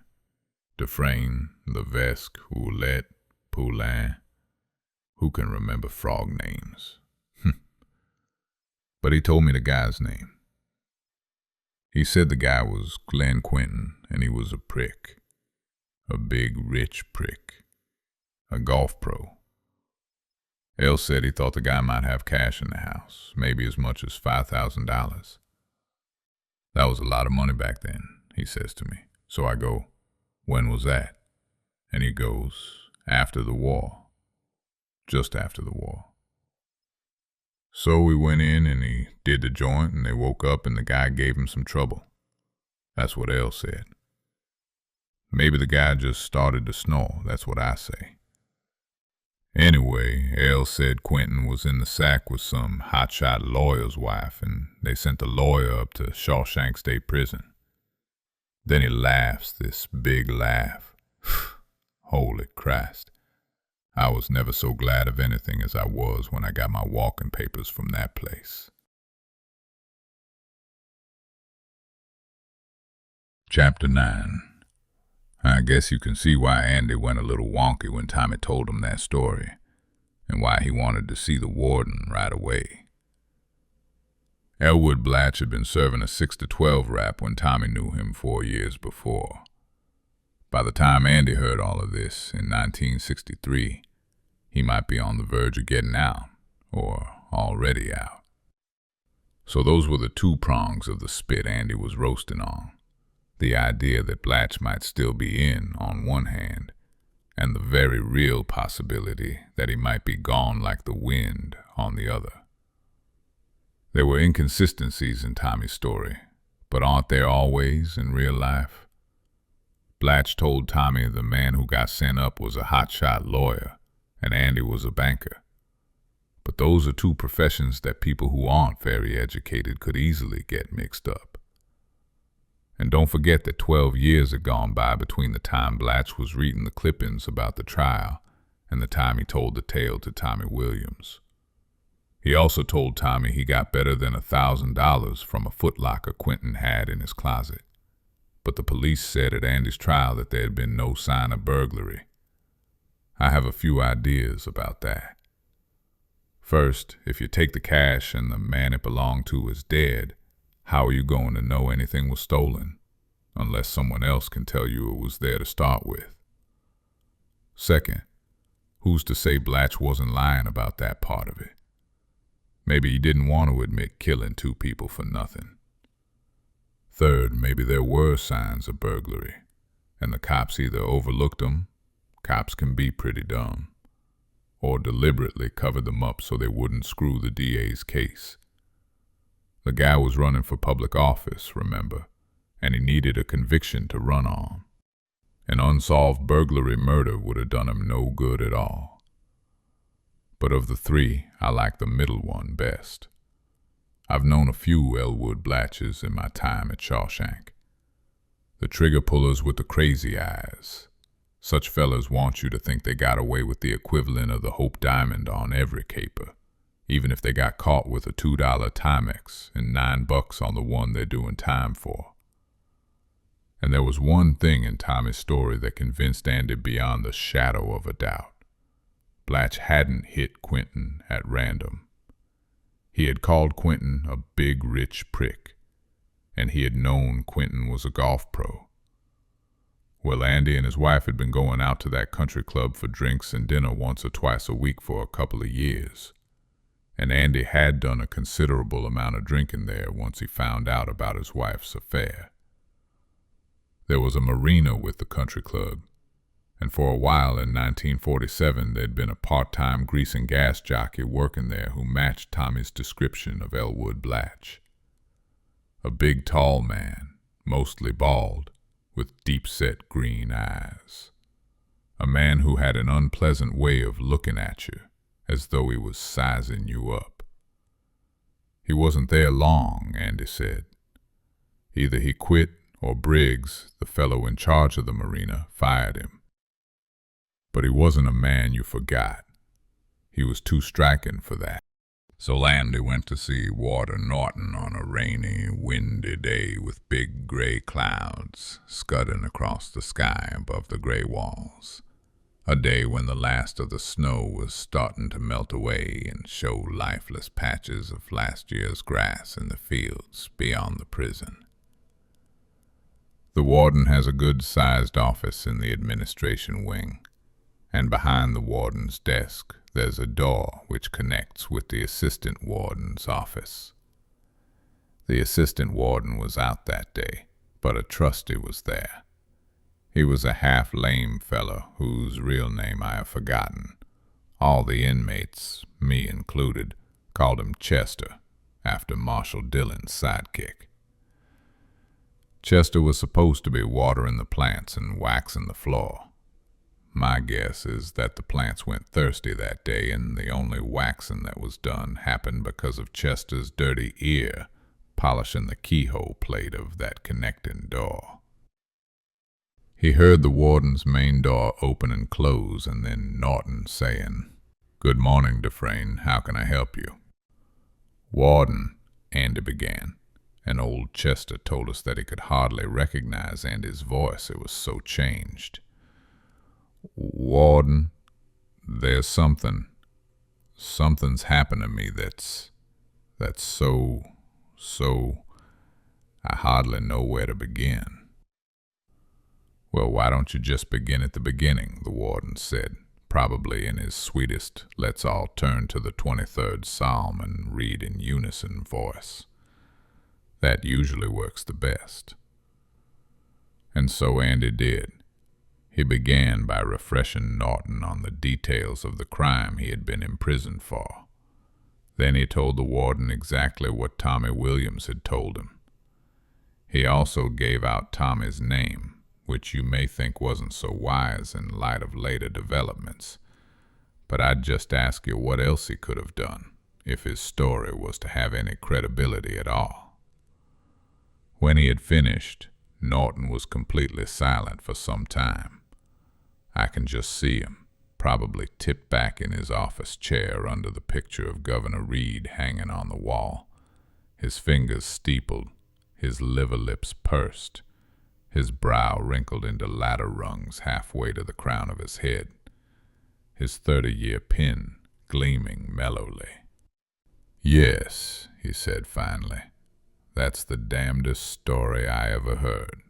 Speaker 1: Dufresne, Levesque, Ouellette, Poulin. Who can remember frog names? But he told me the guy's name. He said the guy was Glenn Quentin, and he was a prick. A big, rich prick. A golf pro. L said he thought the guy might have cash in the house, maybe as much as $5,000. That was a lot of money back then, he says to me. So I go, "When was that?" And he goes, "After the war. Just after the war." So we went in and he did the joint and they woke up and the guy gave him some trouble. That's what L said. Maybe the guy just started to snore, that's what I say. Anyway, L said Quentin was in the sack with some hotshot lawyer's wife and they sent the lawyer up to Shawshank State Prison. Then he laughs, this big laugh. Holy Christ. I was never so glad of anything as I was when I got my walking papers from that place. Chapter 9. I guess you can see why Andy went a little wonky when Tommy told him that story, and why he wanted to see the warden right away. Elwood Blatch had been serving a 6 to 12 rap when Tommy knew him 4 years before. By the time Andy heard all of this, in 1963, he might be on the verge of getting out, or already out. So those were the 2 prongs of the spit Andy was roasting on. The idea that Blatch might still be in on one hand, and the very real possibility that he might be gone like the wind on the other. There were inconsistencies in Tommy's story, but aren't there always in real life? Blatch told Tommy the man who got sent up was a hotshot lawyer, and Andy was a banker. But those are 2 professions that people who aren't very educated could easily get mixed up. And don't forget that 12 years had gone by between the time Blatch was reading the clippings about the trial and the time he told the tale to Tommy Williams. He also told Tommy he got better than $1,000 from a footlocker Quentin had in his closet. But the police said at Andy's trial that there had been no sign of burglary. I have a few ideas about that. First, if you take the cash and the man it belonged to is dead, how are you going to know anything was stolen, unless someone else can tell you it was there to start with? Second, who's to say Blatch wasn't lying about that part of it? Maybe he didn't want to admit killing 2 people for nothing. Third, maybe there were signs of burglary, and the cops either overlooked them. Cops can be pretty dumb. or deliberately covered them up so they wouldn't screw the DA's case. The guy was running for public office, remember, and he needed a conviction to run on. An unsolved burglary murder would have done him no good at all. But of the three, I like the middle one best. I've known a few Elwood Blatches in my time at Shawshank. The trigger pullers with the crazy eyes. Such fellas want you to think they got away with the equivalent of the Hope Diamond on every caper, even if they got caught with a $2 Timex and $9 on the one they're doing time for. And there was one thing in Tommy's story that convinced Andy beyond the shadow of a doubt. Blatch hadn't hit Quentin at random. He had called Quentin a big, rich prick, and he had known Quentin was a golf pro. Well, Andy and his wife had been going out to that country club for drinks and dinner once or twice a week for a couple of years, and Andy had done a considerable amount of drinking there once he found out about his wife's affair. There was a marina with the country club, and for a while in 1947 there'd been a part-time grease and gas jockey working there who matched Tommy's description of Elwood Blatch. A big, tall man, mostly bald, with deep-set green eyes. A man who had an unpleasant way of looking at you, as though he was sizing you up. He wasn't there long, Andy said. Either he quit, or Briggs, the fellow in charge of the marina, fired him. But he wasn't a man you forgot. He was too striking for that. So Andy went to see Warder Norton on a rainy, windy day with big gray clouds scudding across the sky above the gray walls. A day when the last of the snow was starting to melt away and show lifeless patches of last year's grass in the fields beyond the prison. The warden has a good-sized office in the administration wing, and behind the warden's desk there's a door which connects with the assistant warden's office. The assistant warden was out that day, but a trustee was there. He was a half-lame fellow whose real name I have forgotten. All the inmates, me included, called him Chester, after Marshal Dillon's sidekick. Chester was supposed to be watering the plants and waxing the floor. My guess is that the plants went thirsty that day, and the only waxing that was done happened because of Chester's dirty ear polishing the keyhole plate of that connecting door. He heard the warden's main door open and close, and then Norton saying, "Good morning, Dufresne. How can I help you?" "Warden," Andy began, and old Chester told us that he could hardly recognize Andy's voice, it was so changed. "Warden, there's something's happened to me that's so, I hardly know where to begin." "Well, why don't you just begin at the beginning?" the warden said, probably in his sweetest "let's all turn to the 23rd Psalm and read in unison" voice. That usually works the best. And so Andy did. He began by refreshing Norton on the details of the crime he had been imprisoned for. Then he told the warden exactly what Tommy Williams had told him. He also gave out Tommy's name, which you may think wasn't so wise in light of later developments, but I'd just ask you what else he could have done, if his story was to have any credibility at all. When he had finished, Norton was completely silent for some time. I can just see him, probably tipped back in his office chair under the picture of Governor Reed hanging on the wall, his fingers steepled, his liver lips pursed, his brow wrinkled into ladder rungs halfway to the crown of his head, his 30-year pin gleaming mellowly. "Yes," he said finally, "that's the damnedest story I ever heard.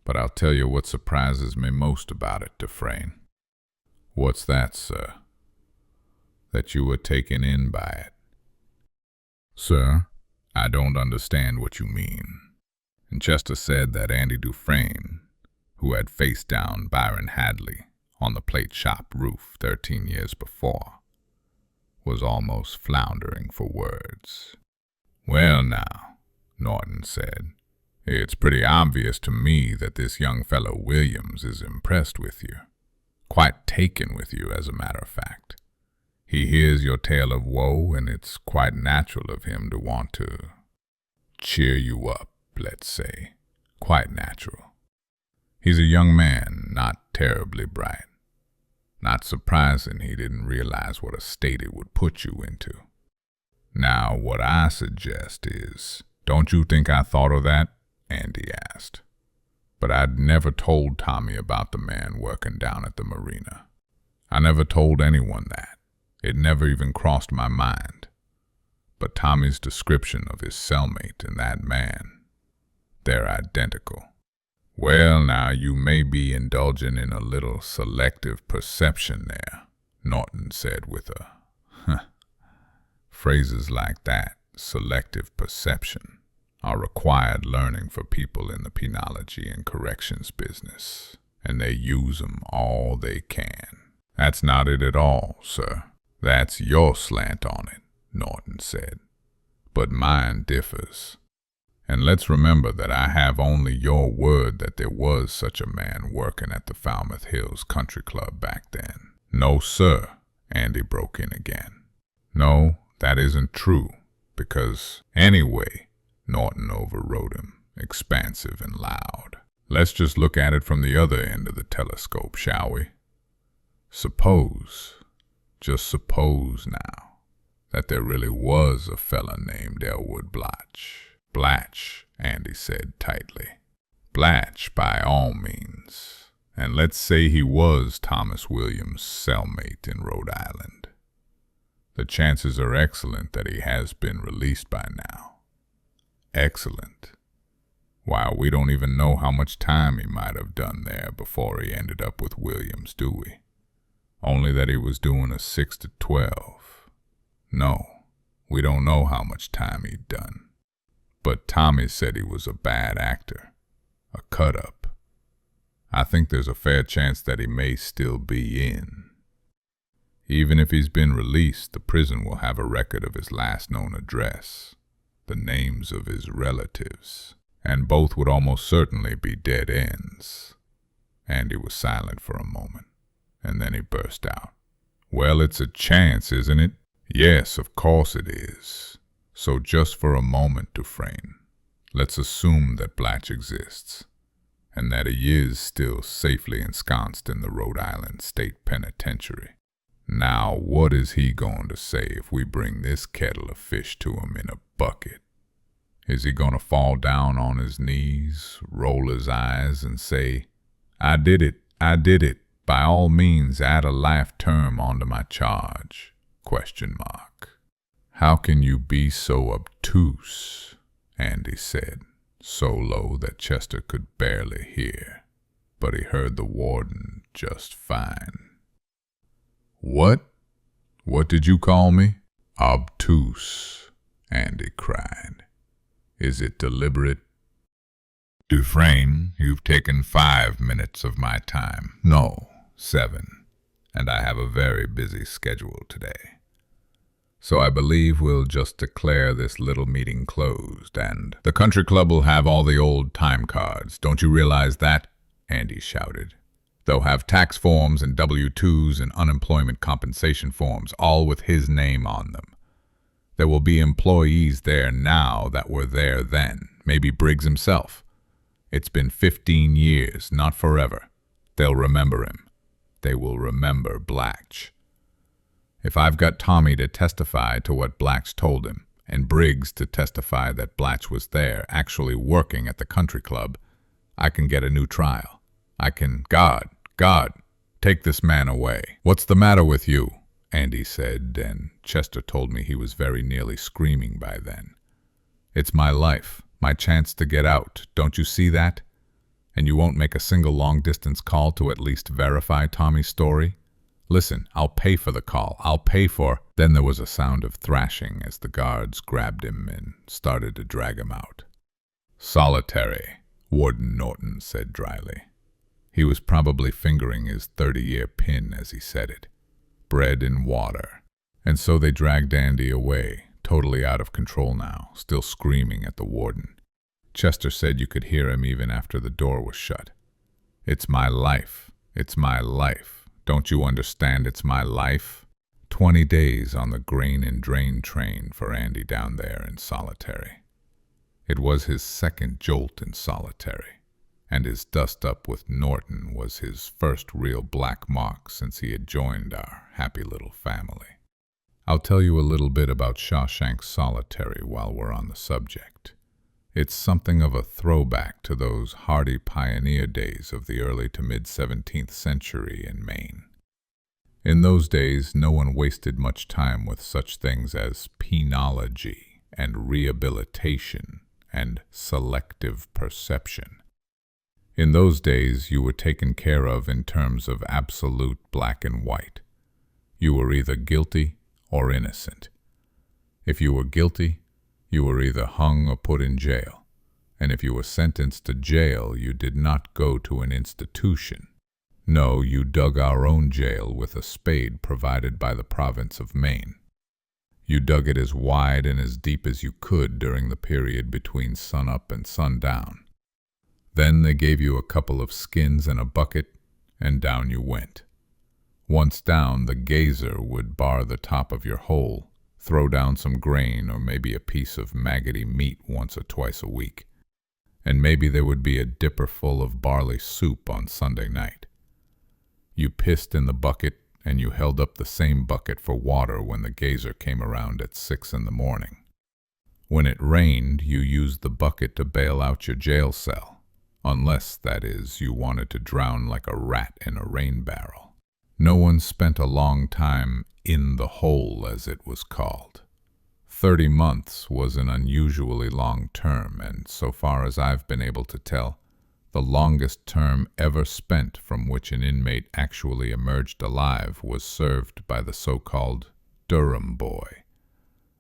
Speaker 1: But I'll tell you what surprises me most about it, Dufresne." "What's that, sir?" "That you were taken in by it." "Sir, I don't understand what you mean." And Chester said that Andy Dufresne, who had faced down Byron Hadley, on the plate shop roof 13 years before, was almost floundering for words. "Well now," Norton said, "it's pretty obvious to me that this young fellow Williams is impressed with you. Quite taken with you, as a matter of fact. He hears your tale of woe, and it's quite natural of him to want to cheer you up, let's say. Quite natural. He's a young man, not terribly bright. Not surprising he didn't realize what a state it would put you into. Now, what I suggest is, don't you think I thought of that?" Andy asked. "But I'd never told Tommy about the man working down at the marina. I never told anyone that. It never even crossed my mind. But Tommy's description of his cellmate and that man, they're identical." "Well, now, you may be indulging in a little selective perception there," Norton said with a Phrases like that, selective perception, are required learning for people in the penology and corrections business, and they use 'em all they can. "That's not it at all, sir. That's your slant on it," Norton said. "But mine differs. And let's remember that I have only your word that there was such a man working at the Falmouth Hills Country Club back then." "No, sir," Andy broke in again. "No, that isn't true, because anyway," Norton overrode him, expansive and loud. "Let's just look at it from the other end of the telescope, shall we? Just suppose now, that there really was a fella named Elwood Blatch." "Blatch," Andy said tightly. "Blatch, by all means. And let's say he was Thomas Williams' cellmate in Rhode Island. The chances are excellent that he has been released by now. Excellent. Why, we don't even know how much time he might have done there before he ended up with Williams, do we? Only that he was doing a 6 to 12. No, we don't know how much time he'd done. But Tommy said he was a bad actor, a cut-up. I think there's a fair chance that he may still be in. Even if he's been released, the prison will have a record of his last known address, the names of his relatives, and both would almost certainly be dead ends." Andy was silent for a moment, and then he burst out. "Well, it's a chance, isn't it?" "Yes, of course it is. So just for a moment, Dufresne, let's assume that Blatch exists, and that he is still safely ensconced in the Rhode Island State Penitentiary. Now, what is he going to say if we bring this kettle of fish to him in a bucket? Is he going to fall down on his knees, roll his eyes, and say, 'I did it, by all means add a life term onto my charge?' ? "How can you be so obtuse?" Andy said, so low that Chester could barely hear, but he heard the warden just fine. "What? What did you call me?" "Obtuse," Andy cried. "Is it deliberate?" "Dufresne, you've taken 5 minutes of my time." "No, 7, and I have a very busy schedule today. So I believe we'll just declare this little meeting closed, and the country club will have all the old time cards. Don't you realize that?" Andy shouted. "They'll have tax forms and W-2s and unemployment compensation forms, all with his name on them. There will be employees there now that were there then, maybe Briggs himself. It's been 15 years, not forever. They'll remember him. They will remember Blatch. If I've got Tommy to testify to what Blatch told him, and Briggs to testify that Blatch was there, actually working at the country club, I can get a new trial. I can— God, take this man away." "What's the matter with you?" Andy said, and Chester told me he was very nearly screaming by then. "It's my life, my chance to get out. Don't you see that? And you won't make a single long-distance call to at least verify Tommy's story? Listen, I'll pay for the call. I'll pay for—" Then there was a sound of thrashing as the guards grabbed him and started to drag him out. "Solitary," Warden Norton said dryly. He was probably fingering his 30-year pin as he said it. Bread and water. And so they dragged Andy away, totally out of control now, still screaming at the warden. Chester said you could hear him even after the door was shut. "It's my life. It's my life. Don't you understand it's my life?" 20 days on the grain and drain train for Andy down there in solitary. It was his second jolt in solitary, and his dust-up with Norton was his first real black mark since he had joined our happy little family. I'll tell you a little bit about Shawshank solitary while we're on the subject. It's something of a throwback to those hardy pioneer days of the early to mid-17th century in Maine. In those days, no one wasted much time with such things as penology and rehabilitation and selective perception. In those days, you were taken care of in terms of absolute black and white. You were either guilty or innocent. If you were guilty, you were either hung or put in jail, and if you were sentenced to jail, you did not go to an institution. No, you dug our own jail with a spade provided by the province of Maine. You dug it as wide and as deep as you could during the period between sunup and sundown. Then they gave you a couple of skins and a bucket, and down you went. Once down, the gazer would bar the top of your hole, throw down some grain or maybe a piece of maggoty meat once or twice a week. And maybe there would be a dipper full of barley soup on Sunday night. You pissed in the bucket, and you held up the same bucket for water when the gazer came around at 6 in the morning. When it rained, you used the bucket to bail out your jail cell, unless, that is, you wanted to drown like a rat in a rain barrel. No one spent a long time in the hole, as it was called. 30 months was an unusually long term, and so far as I've been able to tell, the longest term ever spent from which an inmate actually emerged alive was served by the so-called Durham boy,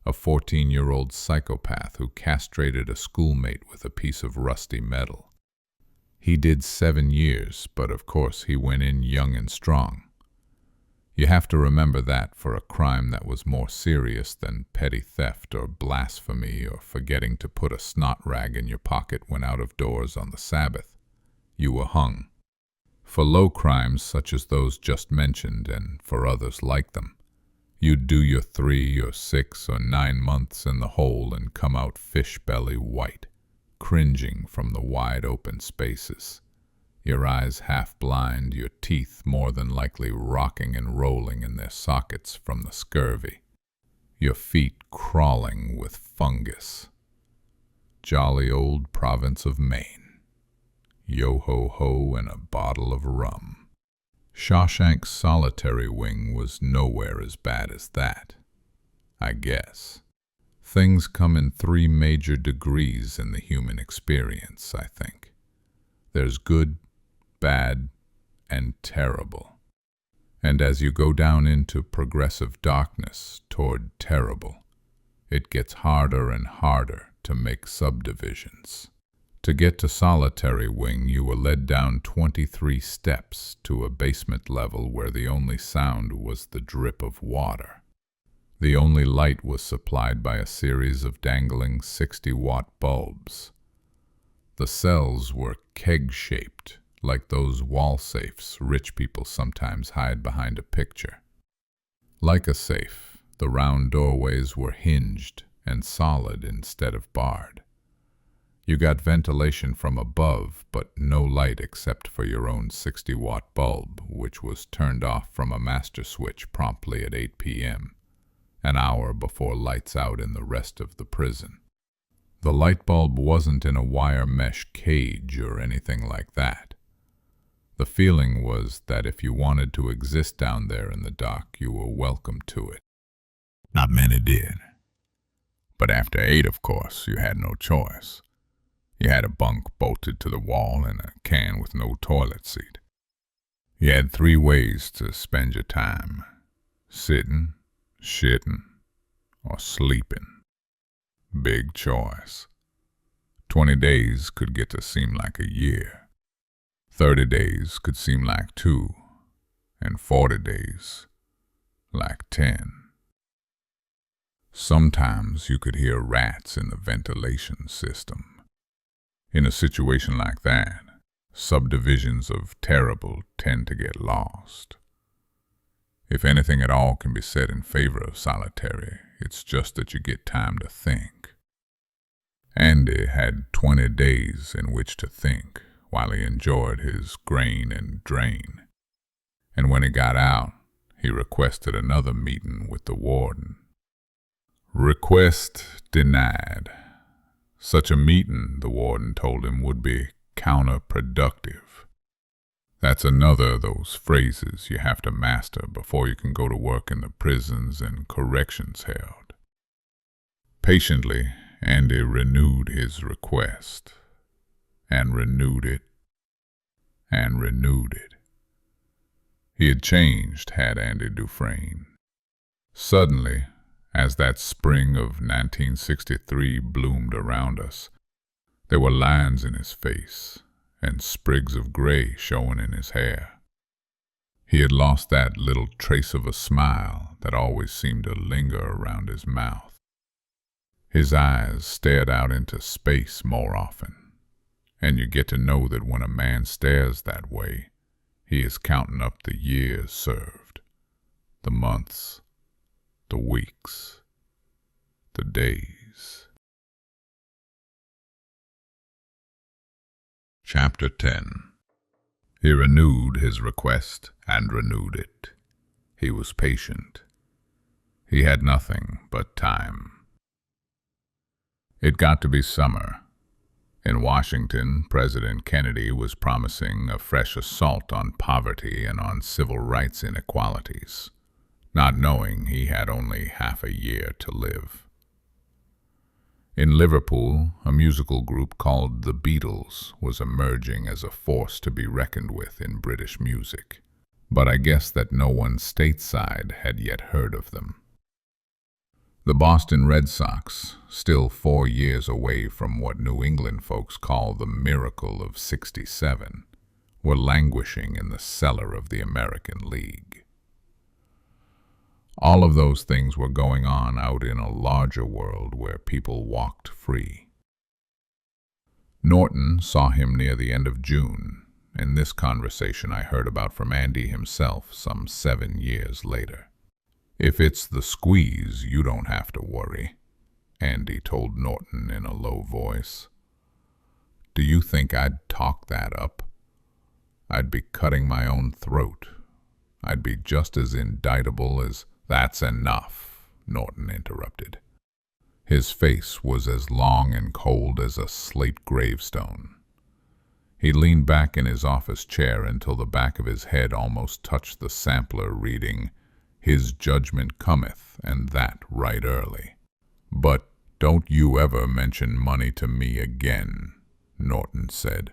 Speaker 1: a 14-year-old psychopath who castrated a schoolmate with a piece of rusty metal. He did 7 years, but of course he went in young and strong. You have to remember that for a crime that was more serious than petty theft or blasphemy or forgetting to put a snot rag in your pocket when out of doors on the Sabbath, you were hung. For low crimes such as those just mentioned, and for others like them, you'd do your 3 or 6 or 9 months in the hole and come out fish-belly white, cringing from the wide-open spaces, your eyes half-blind, your teeth more than likely rocking and rolling in their sockets from the scurvy, your feet crawling with fungus. Jolly old province of Maine. Yo-ho-ho and a bottle of rum. Shawshank's solitary wing was nowhere as bad as that, I guess. Things come in 3 major degrees in the human experience, I think. There's good, bad, and terrible. And as you go down into progressive darkness toward terrible, it gets harder and harder to make subdivisions. To get to solitary wing, you were led down 23 steps to a basement level where the only sound was the drip of water. The only light was supplied by a series of dangling 60-watt bulbs. The cells were keg-shaped, like those wall safes rich people sometimes hide behind a picture. Like a safe, the round doorways were hinged and solid instead of barred. You got ventilation from above, but no light except for your own 60-watt bulb, which was turned off from a master switch promptly at 8 p.m., an hour before lights out in the rest of the prison. The light bulb wasn't in a wire mesh cage or anything like that. The feeling was that if you wanted to exist down there in the dark, you were welcome to it. Not many did. But after 8, of course, you had no choice. You had a bunk bolted to the wall and a can with no toilet seat. You had 3 ways to spend your time: sitting, shitting, or sleeping. Big choice. 20 days could get to seem like a year. 30 days could seem like 2, and 40 days like 10. Sometimes you could hear rats in the ventilation system. In a situation like that, subdivisions of terrible tend to get lost. If anything at all can be said in favor of solitary, it's just that you get time to think. Andy had 20 days in which to think while he enjoyed his grain and drain. And when he got out, he requested another meeting with the warden. Request denied. Such a meeting, the warden told him, would be counterproductive. That's another of those phrases you have to master before you can go to work in the prisons and corrections held. Patiently, Andy renewed his request, and renewed it, and renewed it. He had changed, had Andy Dufresne. Suddenly, as that spring of 1963 bloomed around us, there were lines in his face and sprigs of gray showing in his hair. He had lost that little trace of a smile that always seemed to linger around his mouth. His eyes stared out into space more often, and you get to know that when a man stares that way, he is counting up the years served, the months, the weeks, the days. Chapter 10. He renewed his request and renewed it. He was patient. He had nothing but time. It got to be summer. In Washington, President Kennedy was promising a fresh assault on poverty and on civil rights inequalities, not knowing he had only half a year to live. In Liverpool, a musical group called the Beatles was emerging as a force to be reckoned with in British music, but I guess that no one stateside had yet heard of them. The Boston Red Sox, still 4 years away from what New England folks call the miracle of '67, were languishing in the cellar of the American League. All of those things were going on out in a larger world where people walked free. Norton saw him near the end of June, and this conversation I heard about from Andy himself some 7 years later. "If it's the squeeze, you don't have to worry," Andy told Norton in a low voice. "Do you think I'd talk that up? I'd be cutting my own throat. I'd be just as indictable as—" "That's enough," Norton interrupted. His face was as long and cold as a slate gravestone. He leaned back in his office chair until the back of his head almost touched the sampler reading, "His judgment cometh, and that right early." "But don't you ever mention money to me again," Norton said.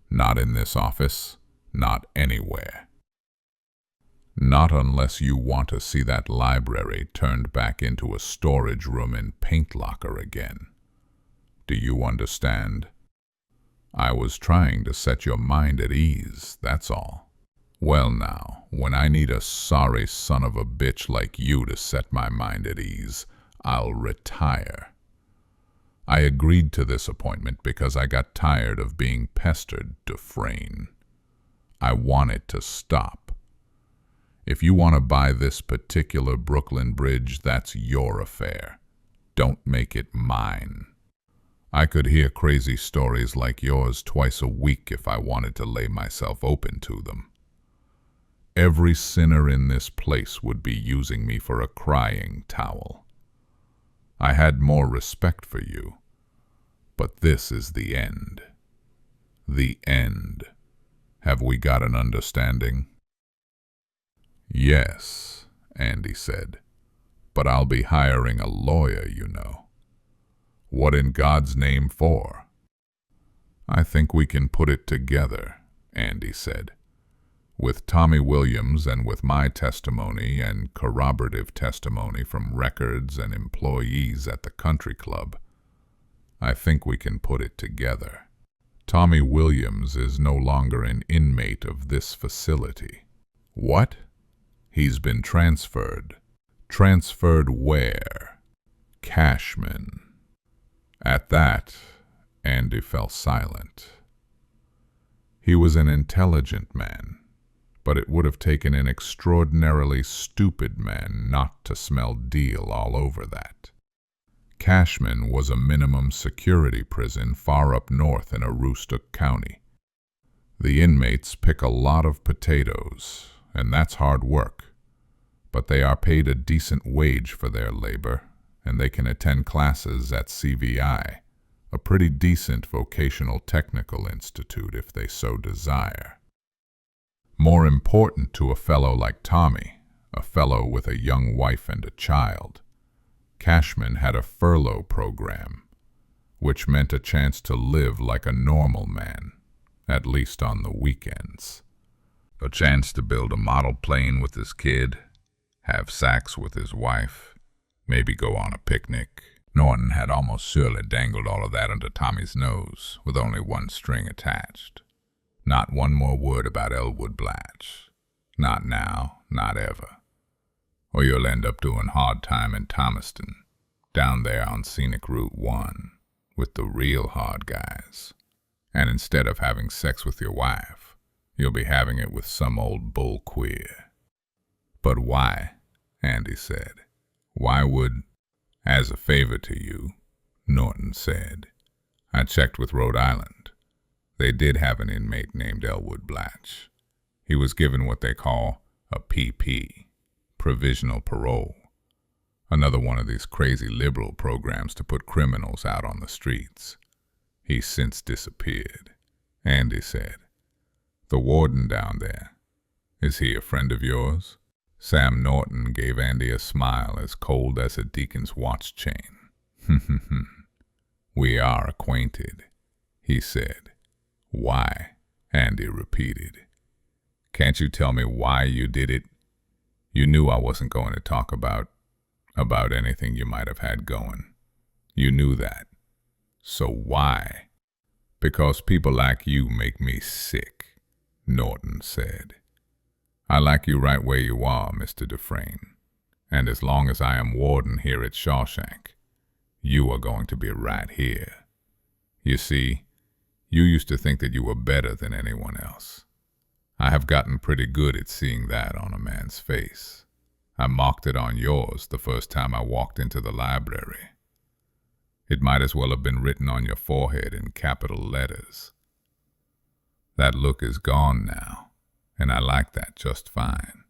Speaker 1: "Not in this office, not anywhere. Not unless you want to see that library turned back into a storage room and paint locker again. Do you understand? I was trying to set your mind at ease, that's all. Well now, when I need a sorry son of a bitch like you to set my mind at ease, I'll retire. I agreed to this appointment because I got tired of being pestered, Dufresne. I want it to stop. If you want to buy this particular Brooklyn Bridge, that's your affair. Don't make it mine. I could hear crazy stories like yours twice a week if I wanted to lay myself open to them. Every sinner in this place would be using me for a crying towel. I had more respect for you, but this is the end. The end. Have we got an understanding?" "Yes," Andy said, "but I'll be hiring a lawyer, you know." "What in God's name for?" "I think we can put it together," Andy said. "With Tommy Williams and with my testimony and corroborative testimony from records and employees at the country club, I think we can put it together." Tommy Williams is no longer an inmate of this facility. What? He's been transferred. Transferred where? Cashman. At that, Andy fell silent. He was an intelligent man, but it would have taken an extraordinarily stupid man not to smell deal all over that. Cashman was a minimum security prison far up north in Aroostook County. The inmates pick a lot of potatoes, and that's hard work, but they are paid a decent wage for their labor, and they can attend classes at CVI, a pretty decent vocational technical institute if they so desire. More important to a fellow like Tommy, a fellow with a young wife and a child, Cashman had a furlough program, which meant a chance to live like a normal man, at least on the weekends. A chance to build a model plane with his kid, have sex with his wife, maybe go on a picnic. Norton had almost surely dangled all of that under Tommy's nose, with only one string attached. Not one more word about Elwood Blatch. Not now, not ever. Or you'll end up doing hard time in Thomaston, down there on Scenic Route 1, with the real hard guys. And instead of having sex with your wife, you'll be having it with some old bull queer. But why? Andy said. Why would... As a favor to you, Norton said. I checked with Rhode Island. They did have an inmate named Elwood Blatch. He was given what they call a PP, provisional parole. Another one of these crazy liberal programs to put criminals out on the streets. He's since disappeared. Andy said. The warden down there, is he a friend of yours? Sam Norton gave Andy a smile as cold as a deacon's watch chain. We are acquainted, he said. Why? Andy repeated. Can't you tell me why you did it? You knew I wasn't going to talk about anything you might have had going. You knew that. So why? Because people like you make me sick, Norton said. I like you right where you are, Mr. Dufresne, and as long as I am warden here at Shawshank, you are going to be right here. You see, you used to think that you were better than anyone else. I have gotten pretty good at seeing that on a man's face. I mocked it on yours the first time I walked into the library. It might as well have been written on your forehead in capital letters. That look is gone now, and I like that just fine.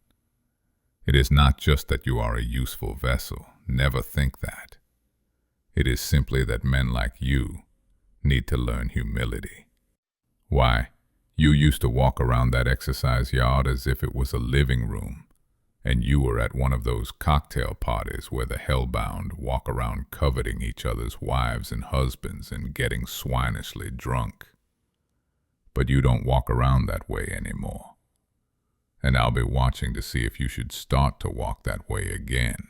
Speaker 1: It is not just that you are a useful vessel, never think that. It is simply that men like you need to learn humility. Why, you used to walk around that exercise yard as if it was a living room, and you were at one of those cocktail parties where the hellbound walk around coveting each other's wives and husbands and getting swinishly drunk. But you don't walk around that way anymore. And I'll be watching to see if you should start to walk that way again.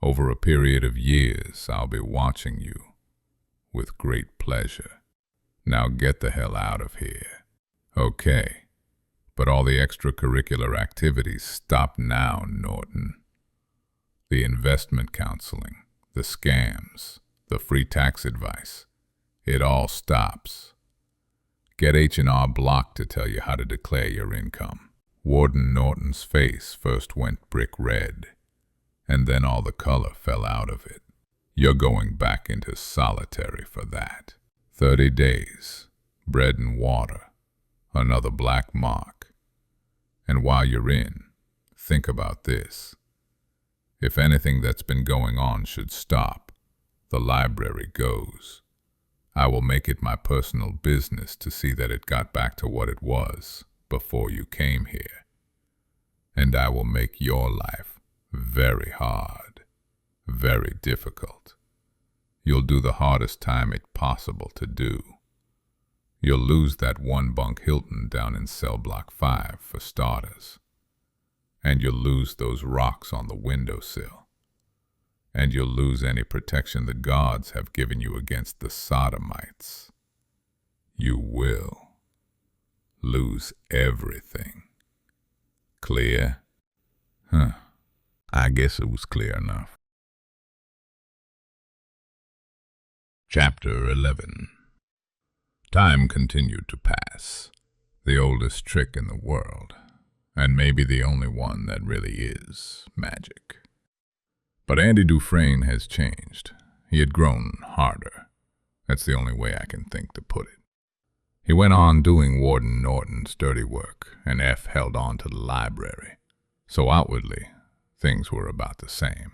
Speaker 1: Over a period of years, I'll be watching you with great pleasure. Now get the hell out of here. Okay, but all the extracurricular activities stop now, Norton. The investment counseling, the scams, the free tax advice, it all stops. Get H&R Block to tell you how to declare your income. Warden Norton's face first went brick red, and then all the color fell out of it. You're going back into solitary for that. 30 days, bread and water, another black mark. And while you're in, think about this. If anything that's been going on should stop, the library goes. I will make it my personal business to see that it got back to what it was before you came here. And I will make your life very hard, very difficult. You'll do the hardest time it's possible to do. You'll lose that one bunk Hilton down in cell block 5 for starters. And you'll lose those rocks on the windowsill. And you'll lose any protection the gods have given you against the sodomites. You will lose everything. Clear? Huh. I guess it was clear enough. Chapter 11. Time continued to pass. The oldest trick in the world, and maybe the only one that really is magic. But Andy Dufresne has changed. He had grown harder. That's the only way I can think to put it. He went on doing Warden Norton's dirty work, and F held on to the library. So outwardly, things were about the same.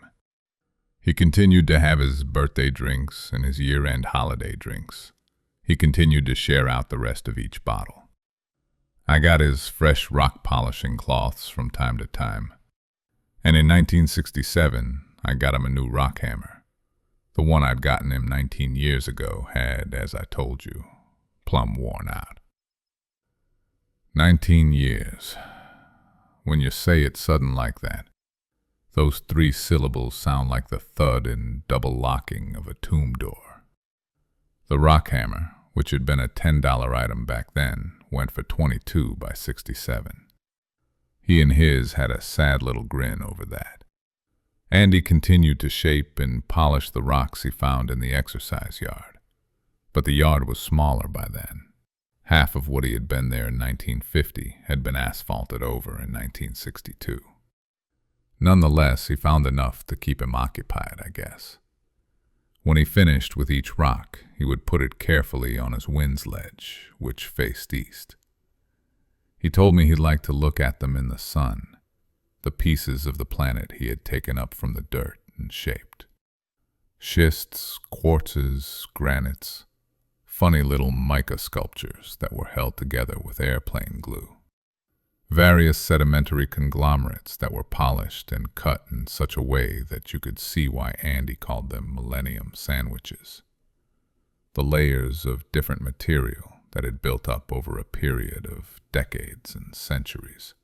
Speaker 1: He continued to have his birthday drinks and his year-end holiday drinks. He continued to share out the rest of each bottle. I got his fresh rock polishing cloths from time to time. And in 1967, I got him a new rock hammer. The one I'd gotten him 19 years ago had, as I told you, plumb worn out. 19 years. When you say it sudden like that, those 3 syllables sound like the thud and double locking of a tomb door. The rock hammer, which had been a $10 item back then, went for $22 by 67. He and his had a sad little grin over that. Andy continued to shape and polish the rocks he found in the exercise yard. But the yard was smaller by then. Half of what he had been there in 1950 had been asphalted over in 1962. Nonetheless, he found enough to keep him occupied, I guess. When he finished with each rock, he would put it carefully on his winds ledge, which faced east. He told me he'd like to look at them in the sun, the pieces of the planet he had taken up from the dirt and shaped. Schists, quartzes, granites, funny little mica sculptures that were held together with airplane glue. Various sedimentary conglomerates that were polished and cut in such a way that you could see why Andy called them millennium sandwiches. The layers of different material that had built up over a period of decades and centuries.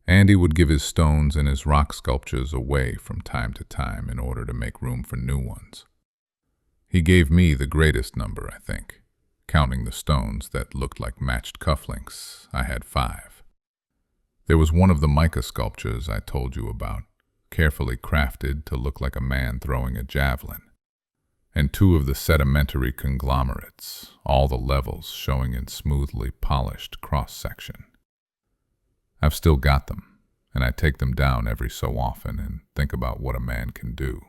Speaker 1: Andy would give his stones and his rock sculptures away from time to time in order to make room for new ones. He gave me the greatest number, I think. Counting the stones that looked like matched cufflinks, I had 5. There was one of the mica sculptures I told you about, carefully crafted to look like a man throwing a javelin, and 2 of the sedimentary conglomerates, all the levels showing in smoothly polished cross-section. I've still got them, and I take them down every so often and think about what a man can do,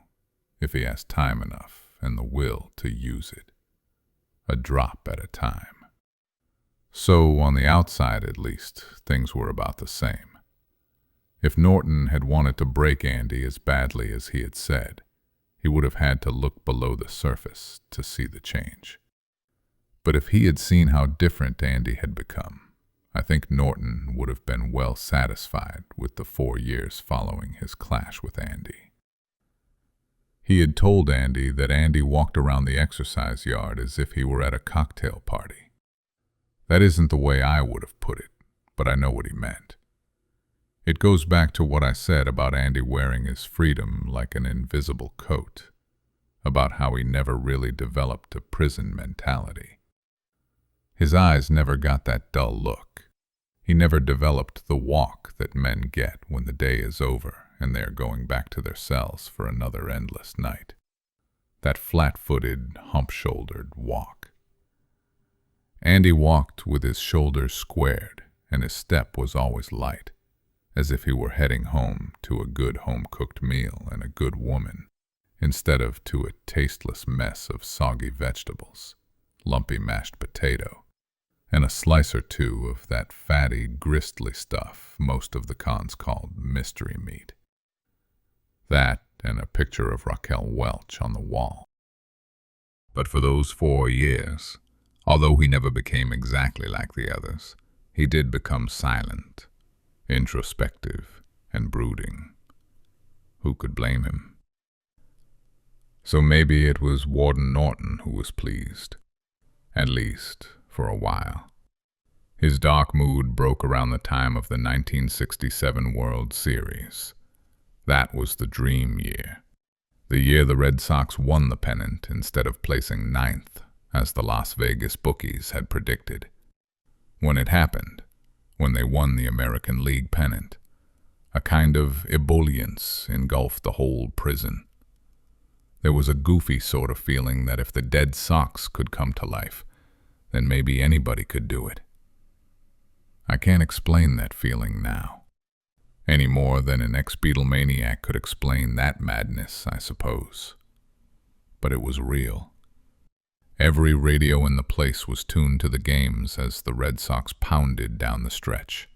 Speaker 1: if he has time enough and the will to use it. A drop at a time. So, on the outside at least, things were about the same. If Norton had wanted to break Andy as badly as he had said, he would have had to look below the surface to see the change. But if he had seen how different Andy had become, I think Norton would have been well satisfied with the 4 years following his clash with Andy. He had told Andy that Andy walked around the exercise yard as if he were at a cocktail party. That isn't the way I would have put it, but I know what he meant. It goes back to what I said about Andy wearing his freedom like an invisible coat, about how he never really developed a prison mentality. His eyes never got that dull look. He never developed the walk that men get when the day is over and they are going back to their cells for another endless night. That flat-footed, hump-shouldered walk. Andy walked with his shoulders squared, and his step was always light, as if he were heading home to a good home-cooked meal and a good woman, instead of to a tasteless mess of soggy vegetables, lumpy mashed potato, and a slice or 2 of that fatty, gristly stuff most of the cons called mystery meat. That and a picture of Raquel Welch on the wall. But for those 4 years, although he never became exactly like the others, he did become silent, introspective, and brooding. Who could blame him? So maybe it was Warden Norton who was pleased, at least for a while. His dark mood broke around the time of the 1967 World Series. That was the dream year. The year the Red Sox won the pennant instead of placing 9th, as the Las Vegas bookies had predicted. When it happened, when they won the American League pennant, a kind of ebullience engulfed the whole prison. There was a goofy sort of feeling that if the dead Sox could come to life, then maybe anybody could do it. I can't explain that feeling now, any more than an ex-Beatlemaniac could explain that madness, I suppose. But it was real. Every radio in the place was tuned to the games as the Red Sox pounded down the stretch.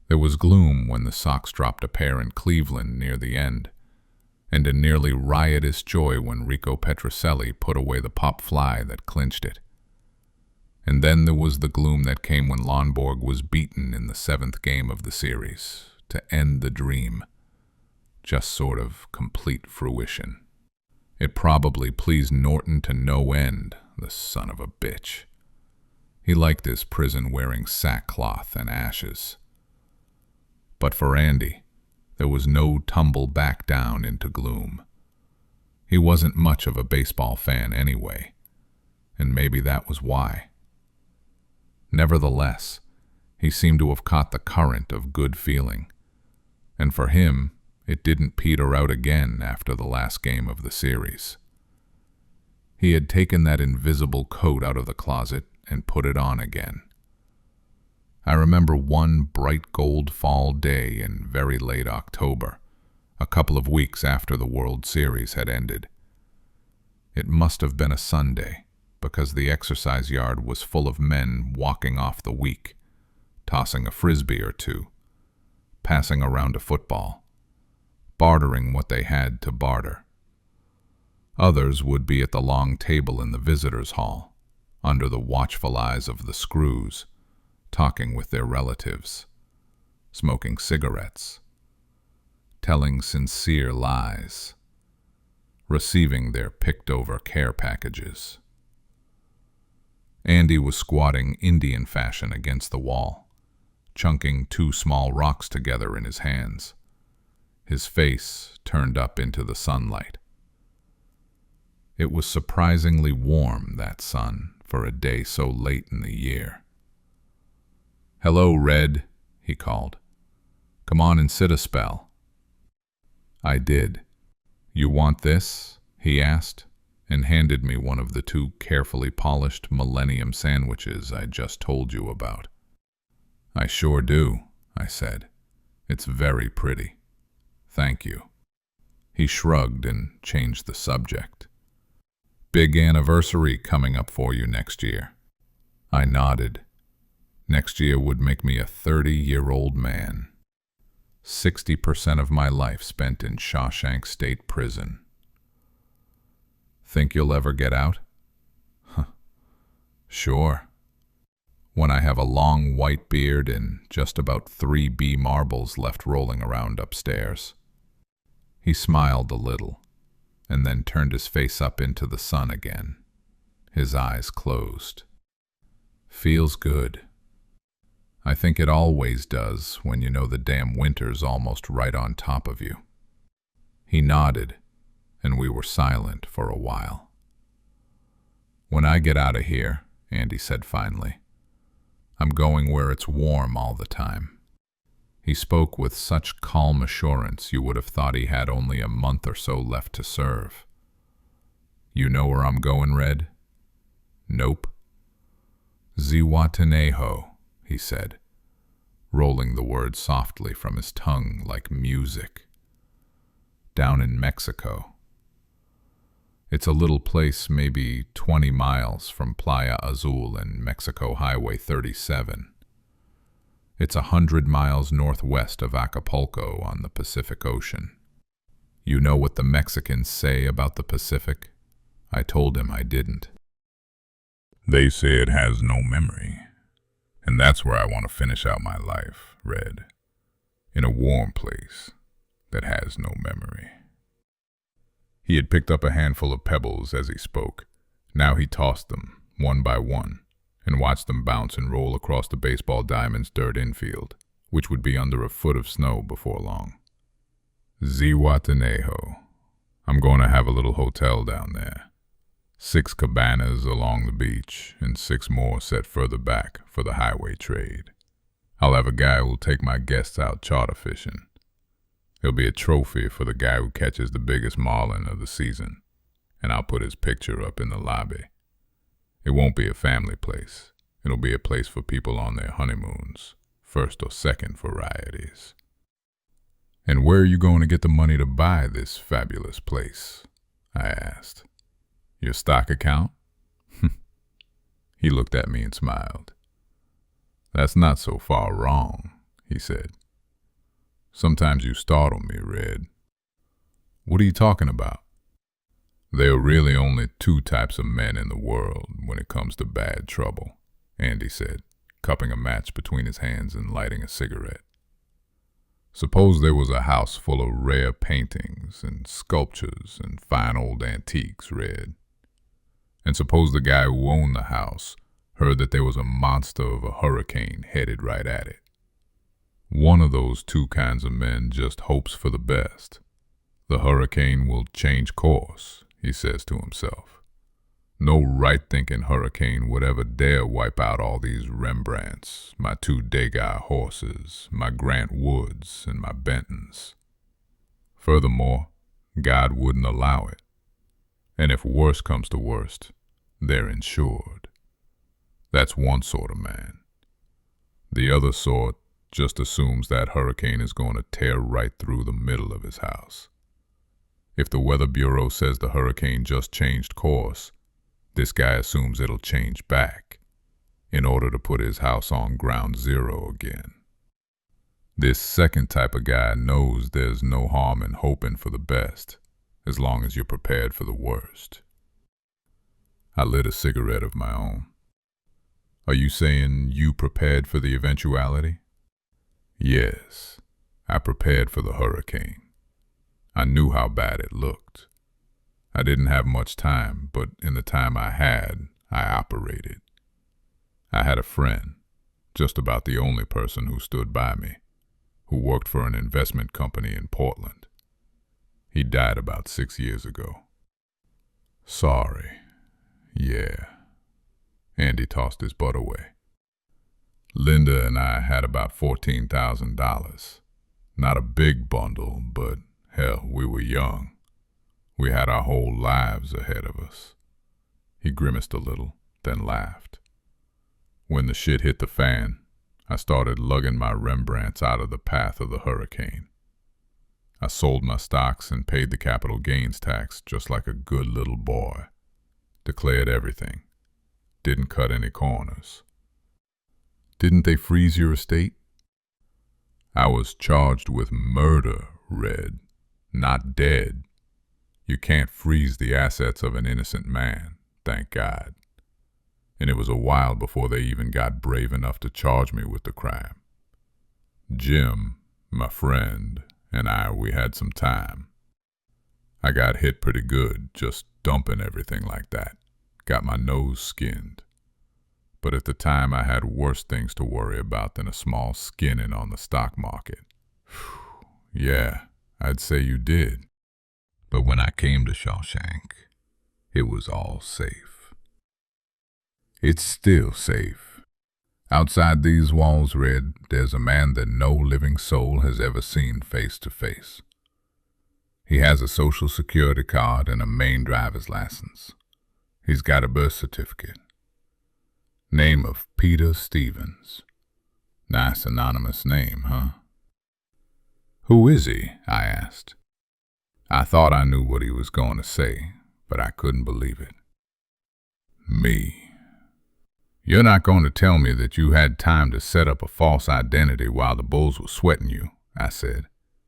Speaker 1: There was gloom when the Sox dropped a pair in Cleveland near the end, and a nearly riotous joy when Rico Petrocelli put away the pop fly that clinched it. And then there was the gloom that came when Lonborg was beaten in the 7th game of the series, to end the dream, just sort of complete fruition. It probably pleased Norton to no end, the son of a bitch. He liked his prison wearing sackcloth and ashes. But for Andy, there was no tumble back down into gloom. He wasn't much of a baseball fan anyway, and maybe that was why. Nevertheless, he seemed to have caught the current of good feeling, and for him, it didn't peter out again after the last game of the series. He had taken that invisible coat out of the closet and put it on again. I remember one bright gold fall day in very late October, a couple of weeks after the World Series had ended. It must have been a Sunday, because the exercise yard was full of men walking off the week, tossing a frisbee or two, passing around a football, bartering what they had to barter. Others would be at the long table in the visitors' hall, under the watchful eyes of the screws, talking with their relatives, smoking cigarettes, telling sincere lies, receiving their picked-over care packages. Andy was squatting Indian fashion against the wall, chunking 2 small rocks together in his hands, his face turned up into the sunlight. It was surprisingly warm, that sun, for a day so late in the year. "Hello, Red," he called. "Come on and sit a spell." I did. "You want this?" he asked, and handed me one of the 2 carefully polished Millennium sandwiches I just told you about. "I sure do," I said. "It's very pretty. Thank you." He shrugged and changed the subject. "Big anniversary coming up for you next year." I nodded. Next year would make me a 30-year-old man. 60% of my life spent in Shawshank State Prison. "Think you'll ever get out?" "Sure. When I have a long white beard and just about 3 B marbles left rolling around upstairs." He smiled a little, and then turned his face up into the sun again. His eyes closed. "Feels good. I think it always does when you know the damn winter's almost right on top of you." He nodded, and we were silent for a while. "When I get out of here," Andy said finally, "I'm going where it's warm all the time." He spoke with such calm assurance you would have thought he had only a month or so left to serve. "You know where I'm going, Red?" "Nope." "Zihuatanejo," he said, rolling the word softly from his tongue like music. "Down in Mexico. It's a little place maybe 20 miles from Playa Azul and Mexico Highway 37. It's 100 miles northwest of Acapulco on the Pacific Ocean. You know what the Mexicans say about the Pacific?" I told him I didn't. "They say it has no memory. And that's where I want to finish out my life, Red. In a warm place that has no memory." He had picked up a handful of pebbles as he spoke. Now he tossed them, one by one, and watched them bounce and roll across the baseball diamond's dirt infield, which would be under a foot of snow before long. "Zihuatanejo. I'm going to have a little hotel down there. 6 cabanas along the beach and 6 more set further back for the highway trade. I'll have a guy who'll take my guests out charter fishing. There'll be a trophy for the guy who catches the biggest marlin of the season, and I'll put his picture up in the lobby. It won't be a family place. It'll be a place for people on their honeymoons, first or second varieties. And where are you going to get the money to buy this fabulous place? I asked. Your stock account? He looked at me and smiled. That's not so far wrong, he said. Sometimes you startle me, Red. What are you talking about? There are really only 2 types of men in the world when it comes to bad trouble, Andy said, cupping a match between his hands and lighting a cigarette. Suppose there was a house full of rare paintings and sculptures and fine old antiques, Red. And suppose the guy who owned the house heard that there was a monster of a hurricane headed right at it. One of those 2 kinds of men just hopes for the best. The hurricane will change course, he says to himself. No right-thinking hurricane would ever dare wipe out all these Rembrandts, my 2 Degas horses, my Grant Woods, and my Bentons. Furthermore, God wouldn't allow it. And if worst comes to worst, they're insured. That's one sort of man. The other sort just assumes that hurricane is going to tear right through the middle of his house. If the Weather Bureau says the hurricane just changed course, this guy assumes it'll change back in order to put his house on ground zero again. This second type of guy knows there's no harm in hoping for the best, as long as you're prepared for the worst. I lit a cigarette of my own. Are you saying you prepared for the eventuality? Yes, I prepared for the hurricane. I knew how bad it looked. I didn't have much time, but in the time I had, I operated. I had a friend, just about the only person who stood by me, who worked for an investment company in Portland. He died about 6 years ago. Sorry. Yeah. Andy tossed his butt away. Linda and I had about $14,000. Not a big bundle, but hell, we were young. We had our whole lives ahead of us. He grimaced a little, then laughed. When the shit hit the fan, I started lugging my Rembrandts out of the path of the hurricane. I sold my stocks and paid the capital gains tax just like a good little boy. Declared everything. Didn't cut any corners. Didn't they freeze your estate? I was charged with murder, Red, not dead. You can't freeze the assets of an innocent man, thank God. And it was a while before they even got brave enough to charge me with the crime. Jim, my friend, and we had some time. I got hit pretty good, just dumping everything like that. Got my nose skinned. But at the time I had worse things to worry about than a small skinning on the stock market. Yeah, I'd say you did. But when I came to Shawshank, it was all safe. It's still safe. Outside these walls, Red, there's a man that no living soul has ever seen face to face. He has a social security card and a Maine driver's license. He's got a birth certificate. Name of Peter Stevens. Nice anonymous name, huh? Who is he? I asked. I thought I knew what he was going to say, but I couldn't believe it. Me. You're not going to tell me that you had time to set up a false identity while the bulls were sweating you, I said,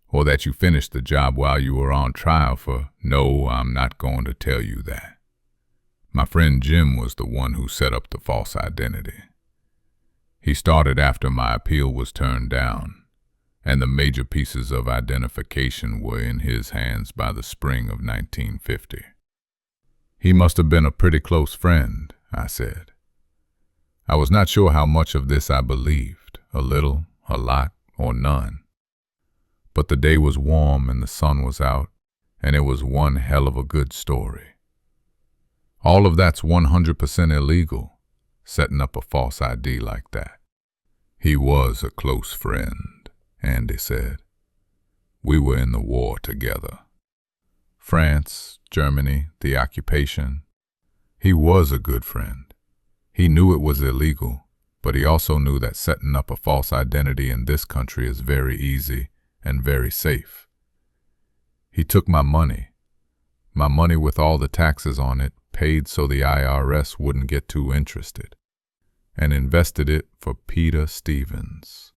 Speaker 1: or that you finished the job while you were on trial for... No, I'm not going to tell you that. My friend Jim was the one who set up the false identity. He started after my appeal was turned down, and the major pieces of identification were in his hands by the spring of 1950. He must have been a pretty close friend, I said. I was not sure how much of this I believed, a little, a lot, or none. But the day was warm and the sun was out, and it was one hell of a good story. All of that's 100% illegal, setting up a false ID like that. He was a close friend, Andy said. We were in the war together. France, Germany, the occupation. He was a good friend. He knew it was illegal, but he also knew that setting up a false identity in this country is very easy and very safe. He took my money with all the taxes on it, paid so the IRS wouldn't get too interested, and invested it for Peter Stevens.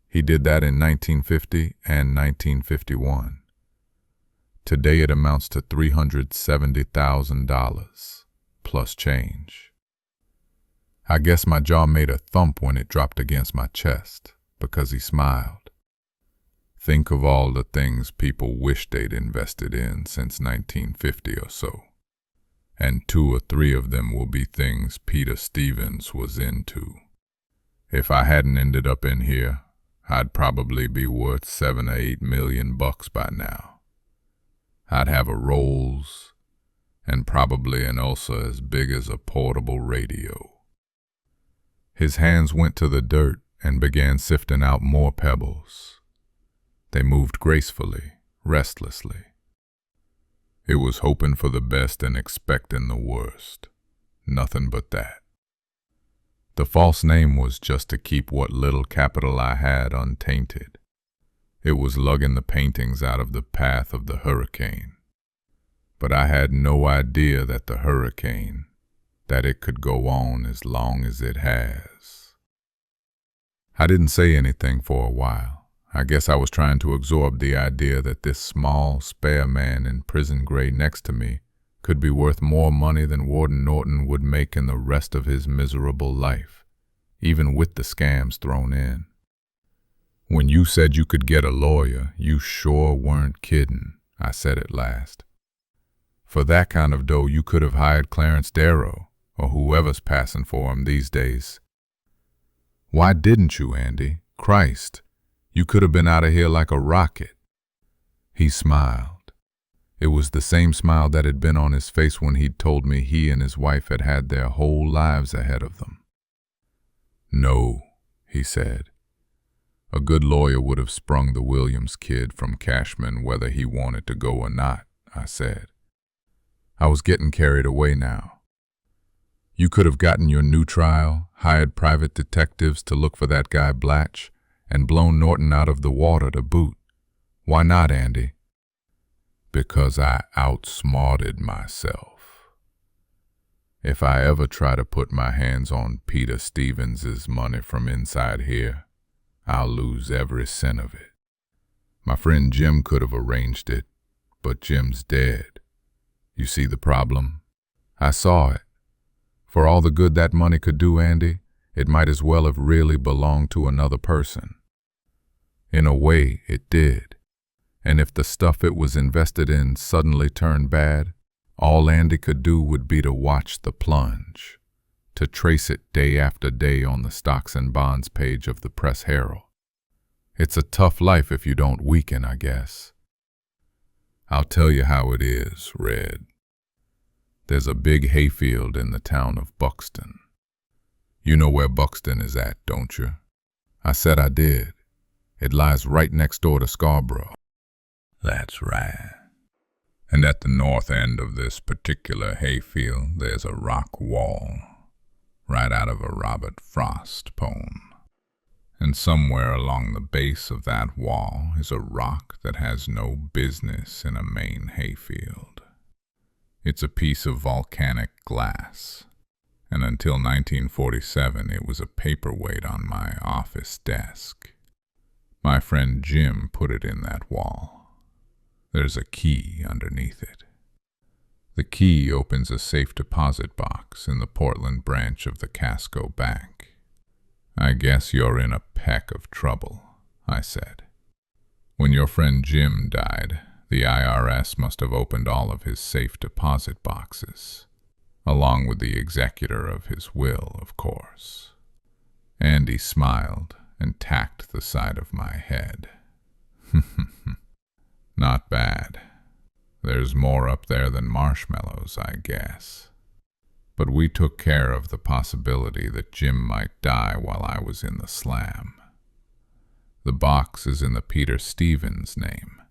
Speaker 1: He did that in 1950 and 1951. Today it amounts to $370,000 plus change. I guess my jaw made a thump when it dropped against my chest, because he smiled. Think of all the things people wish they'd invested in since 1950 or so. And 2 or 3 of them will be things Peter Stevens was into. If I hadn't ended up in here, I'd probably be worth $7 or $8 million by now. I'd have a Rolls and probably an ulcer as big as a portable radio. His hands went to the dirt and began sifting out more pebbles. They moved gracefully, restlessly. It was hoping for the best and expecting the worst. Nothing but that. The false name was just to keep what little capital I had untainted. It was lugging the paintings out of the path of the hurricane. But I had no idea that the hurricane, that it could go on as long as it has. I didn't say anything for a while. I guess I was trying to absorb the idea that this small, spare man in prison gray next to me could be worth more money than Warden Norton would make in the rest of his miserable life, even with the scams thrown in. When you said you could get a lawyer, you sure weren't kidding, I said at last. For that kind of dough, you could have hired Clarence Darrow, or whoever's passing for him these days. Why didn't you, Andy? Christ, you could have been out of here like a rocket. He smiled. It was the same smile that had been on his face when he'd told me he and his wife had had their whole lives ahead of them. No, he said. A good lawyer would have sprung the Williams kid from Cashman whether he wanted to go or not, I said. I was getting carried away now. You could have gotten your new trial, hired private detectives to look for that guy Blatch, and blown Norton out of the water to boot. Why not, Andy? Because I outsmarted myself. If I ever try to put my hands on Peter Stevens's money from inside here, I'll lose every cent of it. My friend Jim could have arranged it, but Jim's dead. You see the problem? I saw it. For all the good that money could do, Andy, it might as well have really belonged to another person. In a way, it did. And if the stuff it was invested in suddenly turned bad, all Andy could do would be to watch the plunge, to trace it day after day on the stocks and bonds page of the Press Herald. It's a tough life if you don't weaken, I guess. I'll tell you how it is, Red. There's a big hayfield in the town of Buxton. You know where Buxton is at, don't you? I said I did. It lies right next door to Scarborough. That's right. And at the north end of this particular hayfield, there's a rock wall, right out of a Robert Frost poem. And somewhere along the base of that wall is a rock that has no business in a main hayfield. It's a piece of volcanic glass, and until 1947 it was a paperweight on my office desk. My friend Jim put it in that wall. There's a key underneath it. The key opens a safe deposit box in the Portland branch of the Casco Bank. I guess you're in a peck of trouble, I said. When your friend Jim died, the IRS must have opened all of his safe deposit boxes, along with the executor of his will, of course. Andy smiled and tacked the side of my head. Not bad. There's more up there than marshmallows, I guess. But we took care of the possibility that Jim might die while I was in the slam. The box is in the Peter Stevens name,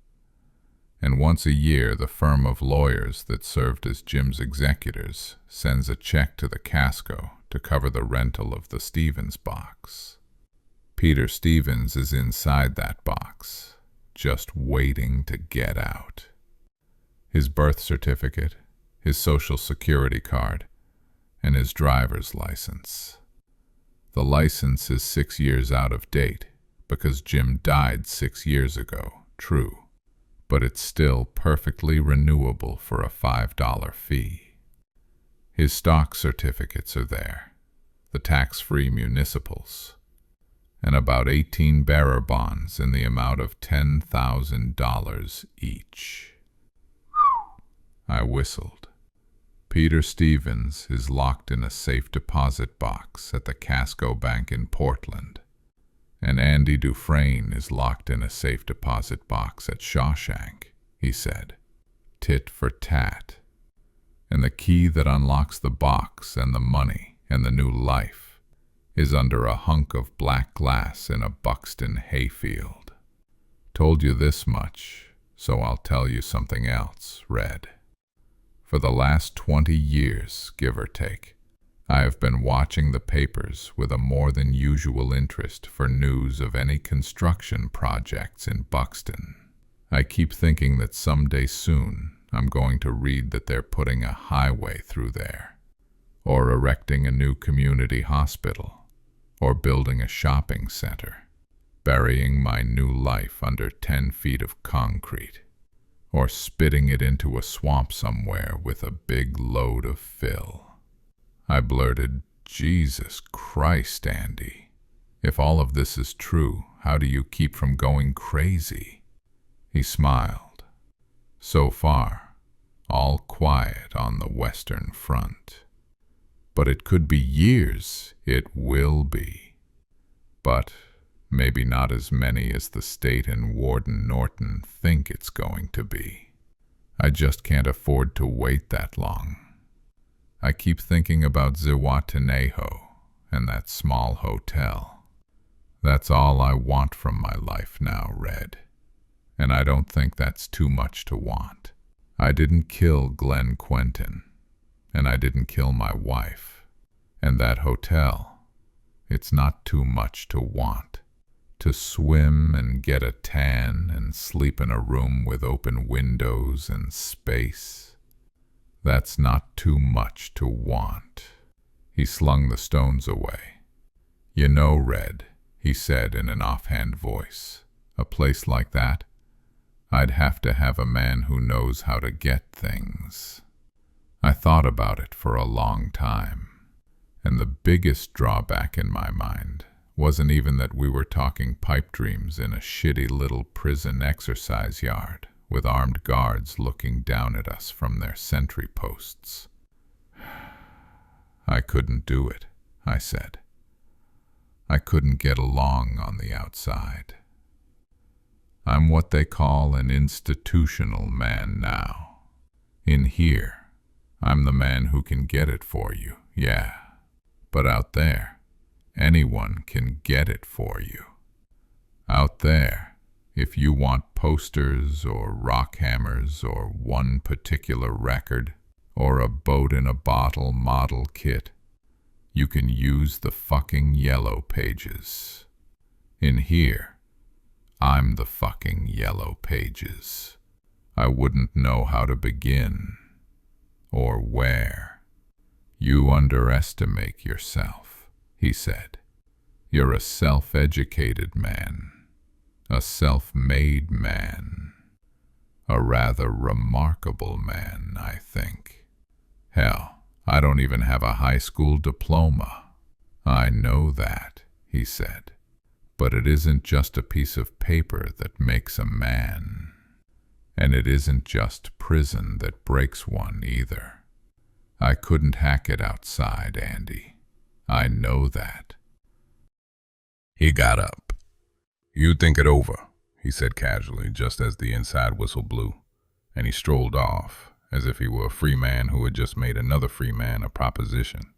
Speaker 1: and once a year the firm of lawyers that served as Jim's executors sends a check to the Casco to cover the rental of the Stevens box. Peter Stevens is inside that box, just waiting to get out. His birth certificate, his social security card, and his driver's license. The license is 6 years out of date because Jim died 6 years ago, true, but it's still perfectly renewable for a $5 fee. His stock certificates are there, the tax-free municipals, and about 18 bearer bonds in the amount of $10,000 each. I whistled. Peter Stevens is locked in a safe deposit box at the Casco Bank in Portland, and Andy Dufresne is locked in a safe deposit box at Shawshank, he said. Tit for tat. And the key that unlocks the box and the money and the new life is under a hunk of black glass in a Buxton hayfield. Told you this much, so I'll tell you something else, Red. For the last 20 years, give or take, I have been watching the papers with a more than usual interest for news of any construction projects in Buxton. I keep thinking that someday soon I'm going to read that they're putting a highway through there, or erecting a new community hospital, or building a shopping center, burying my new life under 10 feet of concrete, or spitting it into a swamp somewhere with a big load of fill. I blurted, "Jesus Christ, Andy. If all of this is true, how do you keep from going crazy?" He smiled. So far, all quiet on the Western Front. But it could be years, it will be. But maybe not as many as the state and Warden Norton think it's going to be. I just can't afford to wait that long. I keep thinking about Zihuatanejo and that small hotel. That's all I want from my life now, Red. And I don't think that's too much to want. I didn't kill Glenn Quentin, and I didn't kill my wife. And that hotel, it's not too much to want. To swim and get a tan and sleep in a room with open windows and space. That's not too much to want. He slung the stones away. You know, Red, he said in an offhand voice, a place like that, I'd have to have a man who knows how to get things. I thought about it for a long time, and the biggest drawback in my mind wasn't even that we were talking pipe dreams in a shitty little prison exercise yard with armed guards looking down at us from their sentry posts. I couldn't do it, I said. I couldn't get along on the outside. I'm what they call an institutional man now. In here, I'm the man who can get it for you, yeah. But out there, anyone can get it for you. Out there, if you want posters or rock hammers or one particular record or a boat in a bottle model kit, you can use the fucking yellow pages. In here, I'm the fucking yellow pages. I wouldn't know how to begin or where. You underestimate yourself, he said. You're a self-educated man. A self-made man. A rather remarkable man, I think. Hell, I don't even have a high school diploma. I know that, he said. But it isn't just a piece of paper that makes a man. And it isn't just prison that breaks one either. I couldn't hack it outside, Andy. I know that. He got up. You think it over, he said casually, just as the inside whistle blew. and he strolled off as if he were a free man who had just made another free man a proposition.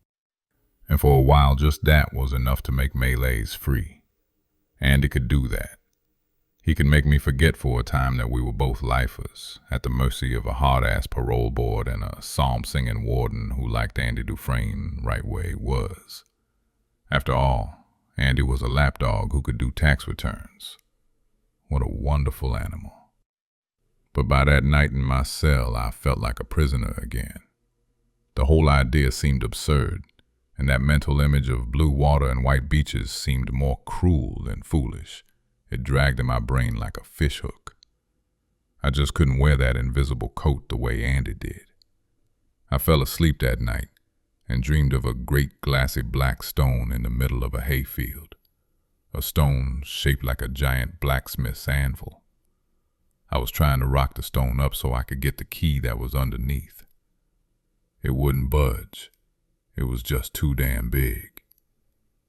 Speaker 1: And for a while, just that was enough to make melees free. Andy could do that. He could make me forget for a time that we were both lifers, at the mercy of a hard-ass parole board and a psalm-singing warden who liked Andy Dufresne right where he was. After all, Andy was a lapdog who could do tax returns. What a wonderful animal. But by that night in my cell, I felt like a prisoner again. The whole idea seemed absurd, and that mental image of blue water and white beaches seemed more cruel than foolish. It dragged in my brain like a fishhook. I just couldn't wear that invisible coat the way Andy did. I fell asleep that night and dreamed of a great glassy black stone in the middle of a hayfield, a stone shaped like a giant blacksmith's anvil. I was trying to rock the stone up so I could get the key that was underneath. It wouldn't budge. It was just too damn big.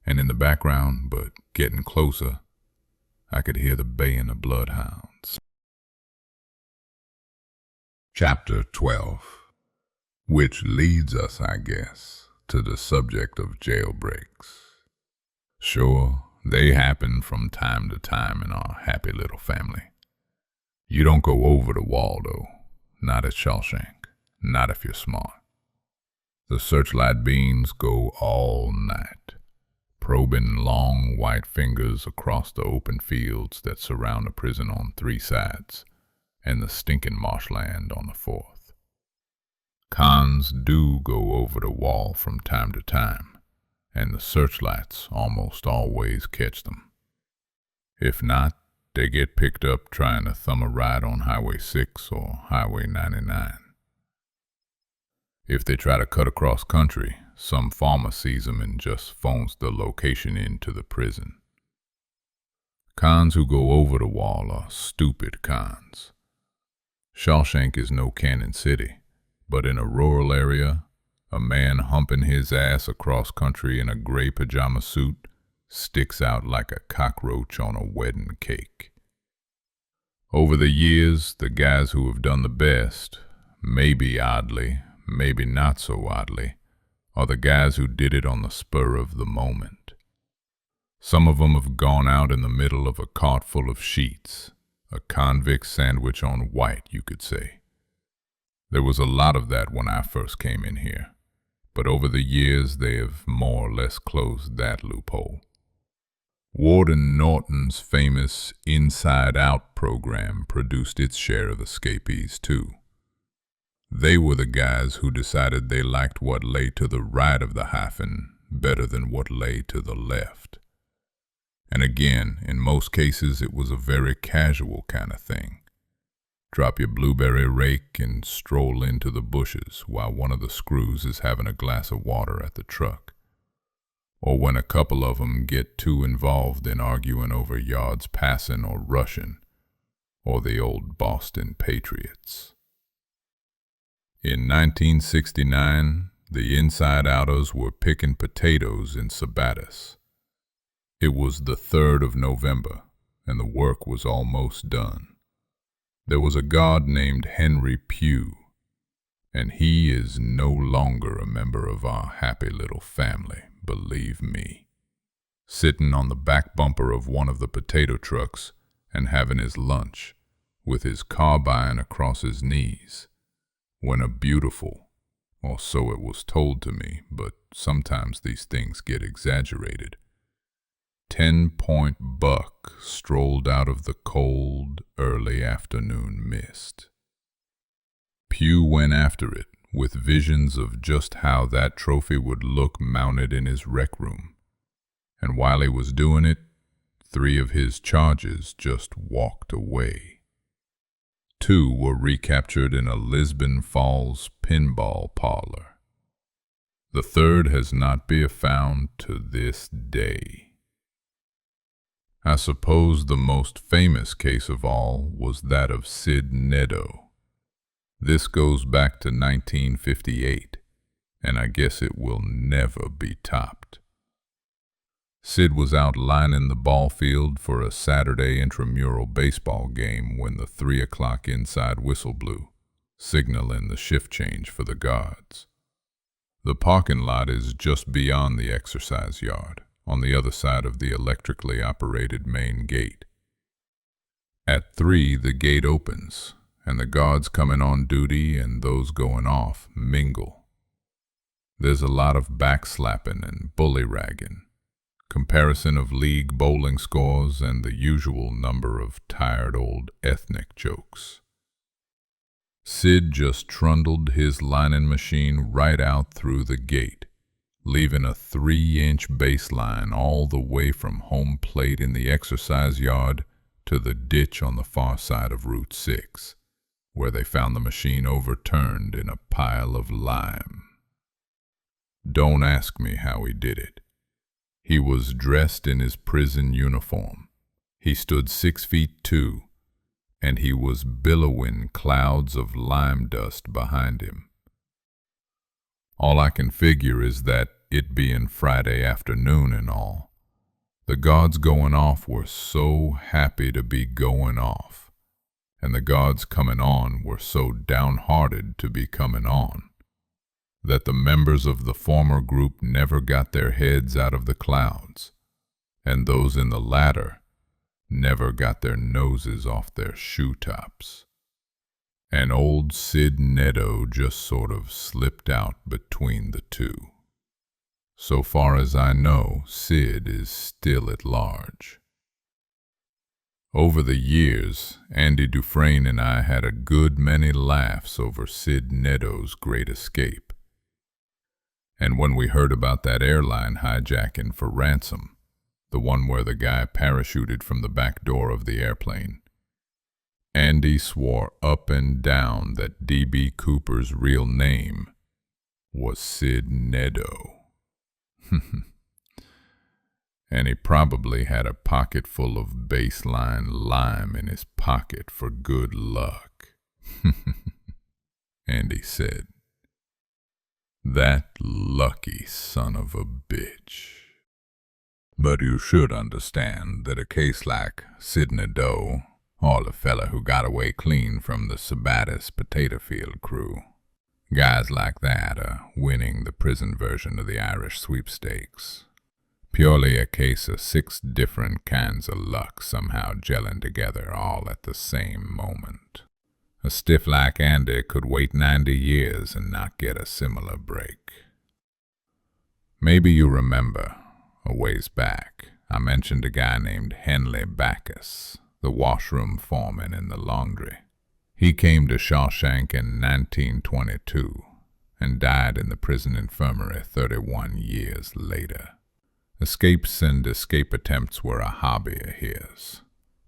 Speaker 1: And in the background, but getting closer, I could hear the baying of bloodhounds. Chapter 12, which leads us, I guess, to the subject of jailbreaks. Sure, they happen from time to time in our happy little family. You don't go over the wall, though. Not at Shawshank. Not if you're smart. The searchlight beams go all night, probing long white fingers across the open fields that surround the prison on 3 sides, and the stinking marshland on the 4th. Cons do go over the wall from time to time, and the searchlights almost always catch them. If not, they get picked up trying to thumb a ride on Highway 6 or Highway 99. If they try to cut across country, some farmer sees them and just phones the location into the prison. Cons who go over the wall are stupid cons. Shawshank is no Cannon City, but in a rural area, a man humping his ass across country in a gray pajama suit sticks out like a cockroach on a wedding cake. Over the years, the guys who have done the best, maybe oddly, maybe not so oddly, are the guys who did it on the spur of the moment. Some of them have gone out in the middle of a cart full of sheets, a convict sandwich on white, you could say. There was a lot of that when I first came in here, but over the years they have more or less closed that loophole. Warden Norton's famous Inside Out program produced its share of escapees too. They were the guys who decided they liked what lay to the right of the hyphen better than what lay to the left. And again, in most cases, it was a very casual kind of thing. Drop your blueberry rake and stroll into the bushes while one of the screws is having a glass of water at the truck. Or when a couple of them get too involved in arguing over yards passing or rushing, or the old Boston Patriots. In 1969, the inside-outers were picking potatoes in Sabattis. It was the 3rd of November, and the work was almost done. There was a guard named Henry Pugh, and he is no longer a member of our happy little family, believe me. Sitting on the back bumper of one of the potato trucks and having his lunch, with his carbine across his knees, when a beautiful, or so it was told to me, but sometimes these things get exaggerated, 10-point buck strolled out of the cold, early afternoon mist. Pugh went after it with visions of just how that trophy would look mounted in his rec room, and while he was doing it, 3 of his charges just walked away. 2 were recaptured in a Lisbon Falls pinball parlor. The 3rd has not been found to this day. I suppose the most famous case of all was that of Sid Nedo. This goes back to 1958, and I guess it will never be topped. Sid was out lining the ball field for a Saturday intramural baseball game when the 3 o'clock inside whistle blew. signaling the shift change for the guards. The parking lot is just beyond the exercise yard, on the other side of the electrically operated main gate. At 3, the gate opens, and the guards coming on duty and those going off mingle. There's a lot of backslapping and bully-ragging, comparison of league bowling scores, and the usual number of tired old ethnic jokes. Sid just trundled his lining machine right out through the gate, leaving a 3-inch baseline all the way from home plate in the exercise yard to the ditch on the far side of Route 6, where they found the machine overturned in a pile of lime. Don't ask me how he did it. He was dressed in his prison uniform. He stood 6 feet 2, and he was billowing clouds of lime dust behind him. All I can figure is that, it being Friday afternoon and all, the guards going off were so happy to be going off, and the guards coming on were so downhearted to be coming on, that the members of the former group never got their heads out of the clouds, and those in the latter never got their noses off their shoe tops. And old Sid Nedo just sort of slipped out between the two. So far as I know, Sid is still at large. Over the years, Andy Dufresne and I had a good many laughs over Sid Nedo's great escape. And when we heard about that airline hijacking for ransom, the one where the guy parachuted from the back door of the airplane, Andy swore up and down that D.B. Cooper's real name was Sid Nedo. And he probably had a pocket full of baseline lime in his pocket for good luck. Andy said, "That lucky son of a bitch." But you should understand that a case like Sid Nedo, or the fella who got away clean from the Sabatis potato field crew, guys like that are winning the prison version of the Irish sweepstakes. Purely a case of 6 different kinds of luck somehow gelling together all at the same moment. A stiff like Andy could wait 90 years and not get a similar break. Maybe you remember, a ways back, I mentioned a guy named Henley Backus, the washroom foreman in the laundry. He came to Shawshank in 1922 and died in the prison infirmary 31 years later. Escapes and escape attempts were a hobby of his.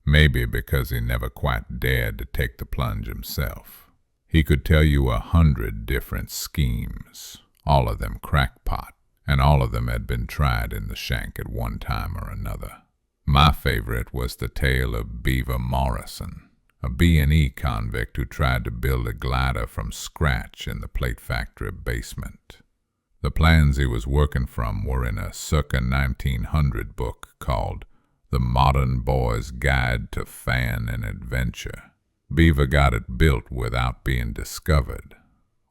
Speaker 1: Maybe because he never quite dared to take the plunge himself. He could tell you 100 different schemes, all of them crackpot, and all of them had been tried in the shank at one time or another. My favorite was the tale of Beaver Morrison, a B&E convict who tried to build a glider from scratch in the plate factory basement. The plans he was working from were in a circa 1900 book called The Modern Boy's Guide to Fan and Adventure. Beaver got it built without being discovered,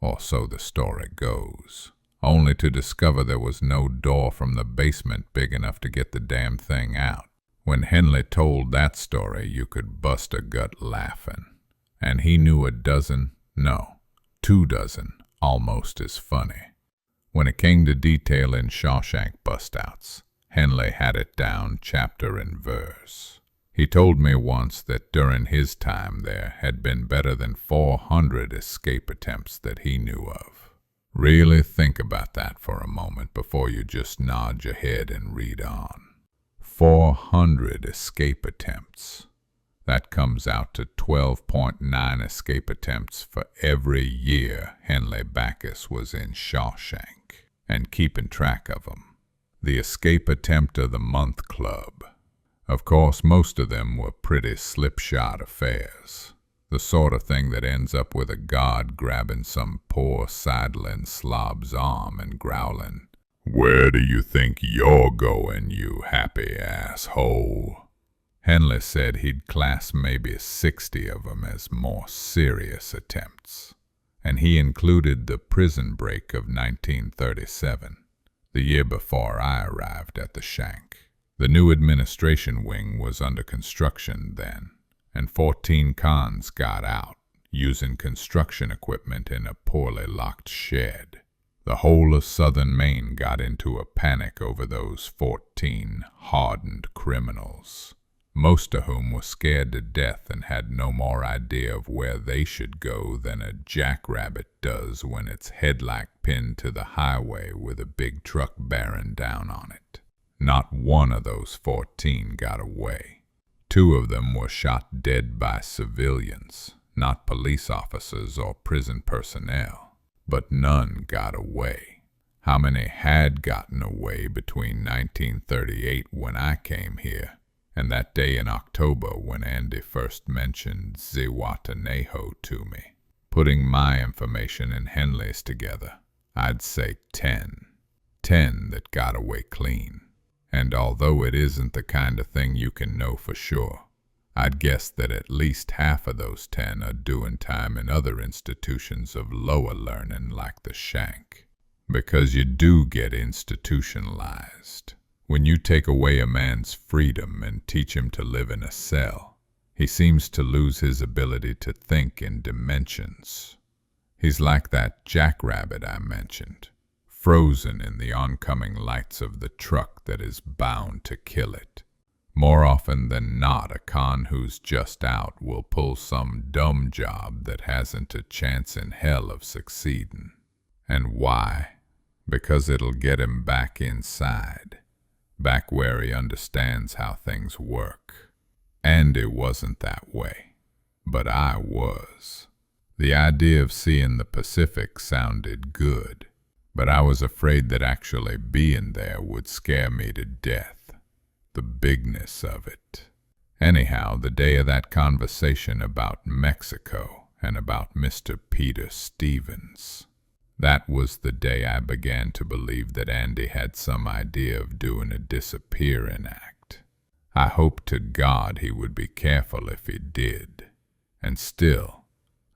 Speaker 1: or so the story goes, only to discover there was no door from the basement big enough to get the damn thing out. When Henley told that story, you could bust a gut laughing, and he knew 2 dozen, almost as funny. When it came to detailing Shawshank bust-outs, Henley had it down chapter and verse. He told me once that during his time there had been better than 400 escape attempts that he knew of. Really think about that for a moment before you just nod your head and read on. 400 escape attempts. That comes out to 12.9 escape attempts for every year Henley Backus was in Shawshank, and keeping track of them. The Escape Attempt of the Month Club. Of course, most of them were pretty slipshod affairs, the sort of thing that ends up with a guard grabbing some poor sidling slob's arm and growling, "Where do you think you're going, you happy asshole?" Henley said he'd class maybe 60 of them as more serious attempts. and he included the prison break of 1937, the year before I arrived at the Shank. The new administration wing was under construction then, and 14 cons got out, using construction equipment in a poorly locked shed. The whole of southern Maine got into a panic over those 14 hardened criminals, most of whom were scared to death and had no more idea of where they should go than a jackrabbit does when its headlight pinned to the highway with a big truck bearing down on it. Not one of those 14 got away. 2 of them were shot dead by civilians, not police officers or prison personnel, but none got away. How many had gotten away between 1938 when I came here and that day in October when Andy first mentioned Zihuatanejo to me? Putting my information and Henley's together, I'd say 10. 10 that got away clean. And although it isn't the kind of thing you can know for sure, I'd guess that at least half of those 10 are doing time in other institutions of lower learning like the Shank. Because you do get institutionalized. When you take away a man's freedom and teach him to live in a cell, he seems to lose his ability to think in dimensions. He's like that jackrabbit I mentioned, frozen in the oncoming lights of the truck that is bound to kill it. More often than not, a con who's just out will pull some dumb job that hasn't a chance in hell of succeeding. And why? Because it'll get him back inside, back where he understands how things work. Andy wasn't that way, but I was. The idea of seeing the Pacific sounded good, but I was afraid that actually being there would scare me to death. The bigness of it. Anyhow, the day of that conversation about Mexico and about Mr. Peter Stevens, that was the day I began to believe that Andy had some idea of doing a disappearing act. I hoped to God he would be careful if he did, and still,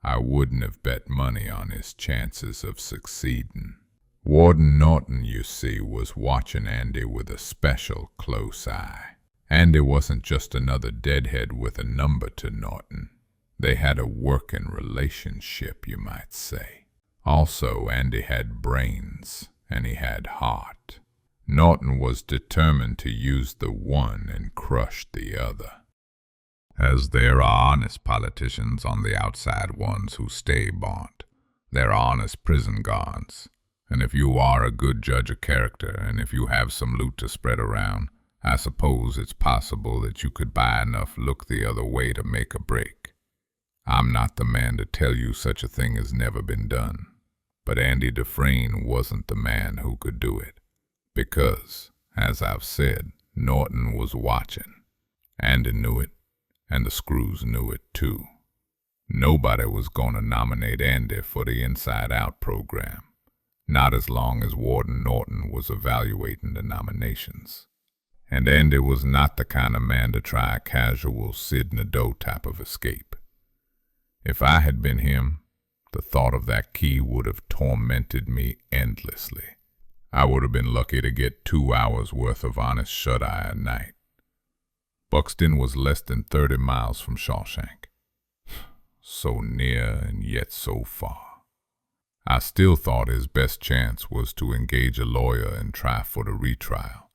Speaker 1: I wouldn't have bet money on his chances of succeeding. Warden Norton, you see, was watching Andy with a special close eye. Andy wasn't just another deadhead with a number to Norton. They had a working relationship, you might say. Also, Andy had brains, and he had heart. Norton was determined to use the one and crush the other. As there are honest politicians on the outside ones who stay bond, there are honest prison guards. And if you are a good judge of character, and if you have some loot to spread around, I suppose it's possible that you could buy enough look the other way to make a break. I'm not the man to tell you such a thing has never been done, but Andy Dufresne wasn't the man who could do it, because, as I've said, Norton was watching. Andy knew it, and the screws knew it too. Nobody was going to nominate Andy for the Inside Out program. Not as long as Warden Norton was evaluating the nominations. And Andy was not the kind of man to try a casual Sid Nadeau type of escape. If I had been him, the thought of that key would have tormented me endlessly. I would have been lucky to get 2 hours worth of honest shut-eye a night. Buxton was less than 30 miles from Shawshank. So near and yet so far. I still thought his best chance was to engage a lawyer and try for the retrial.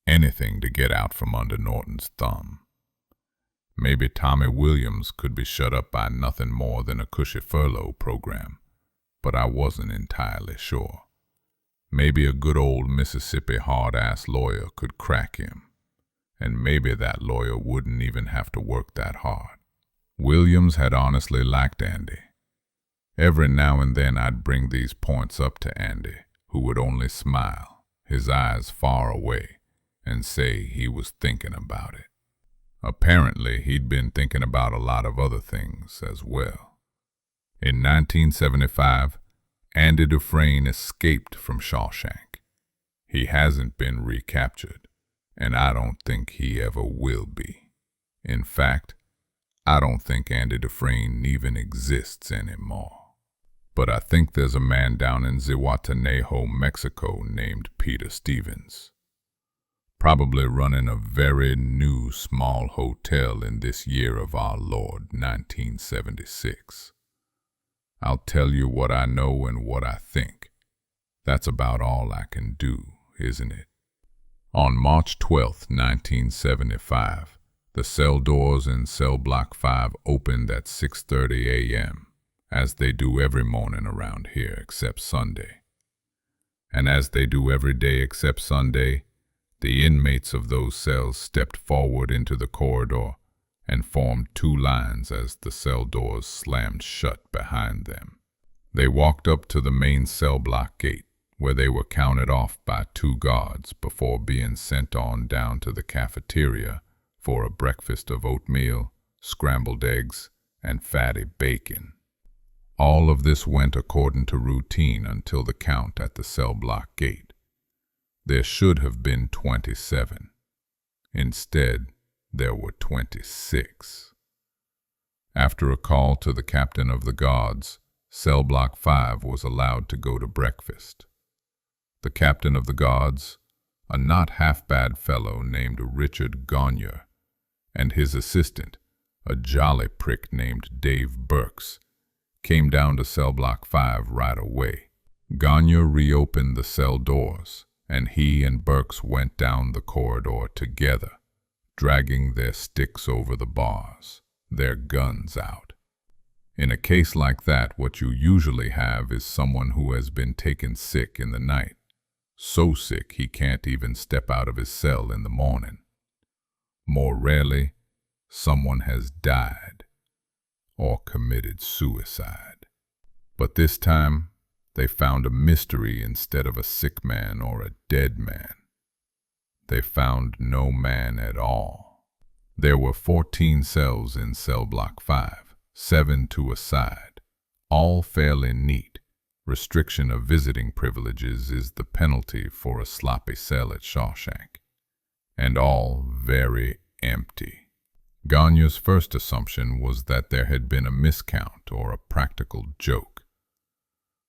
Speaker 1: Anything to get out from under Norton's thumb. Maybe Tommy Williams could be shut up by nothing more than a cushy furlough program, but I wasn't entirely sure. Maybe a good old Mississippi hard-ass lawyer could crack him, and maybe that lawyer wouldn't even have to work that hard. Williams had honestly liked Andy. Every now and then I'd bring these points up to Andy, who would only smile, his eyes far away, and say he was thinking about it. Apparently, he'd been thinking about a lot of other things as well. In 1975, Andy Dufresne escaped from Shawshank. He hasn't been recaptured, and I don't think he ever will be. In fact, I don't think Andy Dufresne even exists anymore. But I think there's a man down in Zihuatanejo, Mexico named Peter Stevens, probably running a very new small hotel in this year of our Lord, 1976. I'll tell you what I know and what I think. That's about all I can do, isn't it? On March 12, 1975, the cell doors in cell block 5 opened at 6:30 a.m., as they do every morning around here except Sunday. And as they do every day except Sunday, the inmates of those cells stepped forward into the corridor and formed two lines as the cell doors slammed shut behind them. They walked up to the main cell block gate, where they were counted off by two guards before being sent on down to the cafeteria for a breakfast of oatmeal, scrambled eggs, and fatty bacon. All of this went according to routine until the count at the cell block gate. There should have been 27. Instead, there were 26. After a call to the captain of the guards, cell block 5 was allowed to go to breakfast. The captain of the guards, a not half-bad fellow named Richard Gagne, and his assistant, a jolly prick named Dave Burks, came down to cell block 5 right away. Gagne reopened the cell doors, and he and Burks went down the corridor together, dragging their sticks over the bars, their guns out. In a case like that, what you usually have is someone who has been taken sick in the night, so sick he can't even step out of his cell in the morning. More rarely, someone has died or committed suicide. But this time, they found a mystery instead of a sick man or a dead man. They found no man at all. There were 14 cells in cell block 5, 7 to a side, all fairly neat. Restriction of visiting privileges is the penalty for a sloppy cell at Shawshank, and all very empty. Gagne's first assumption was that there had been a miscount or a practical joke.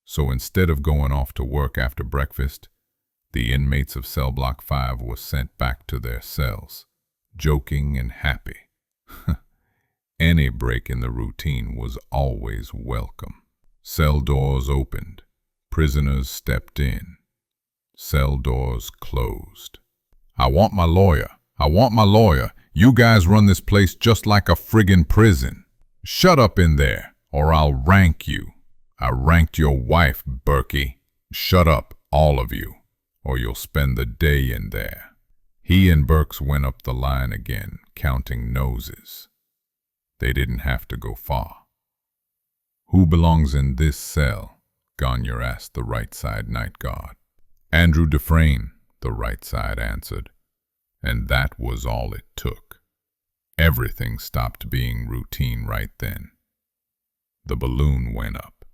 Speaker 1: So instead of going off to work after breakfast, the inmates of cell block 5 were sent back to their cells, joking and happy. Any break in the routine was always welcome. Cell doors opened. Prisoners stepped in. Cell doors closed. "I want my lawyer. I want my lawyer. You guys run this place just like a friggin' prison. Shut up in there, or I'll rank you. I ranked your wife, Berkey. Shut up, all of you, or you'll spend the day in there." He and Burks went up the line again, counting noses. They didn't have to go far. "Who belongs in this cell?" Gagne asked the right side night guard. "Andrew Dufresne," the right side answered. And that was all it took. Everything stopped being routine right then. The balloon went up.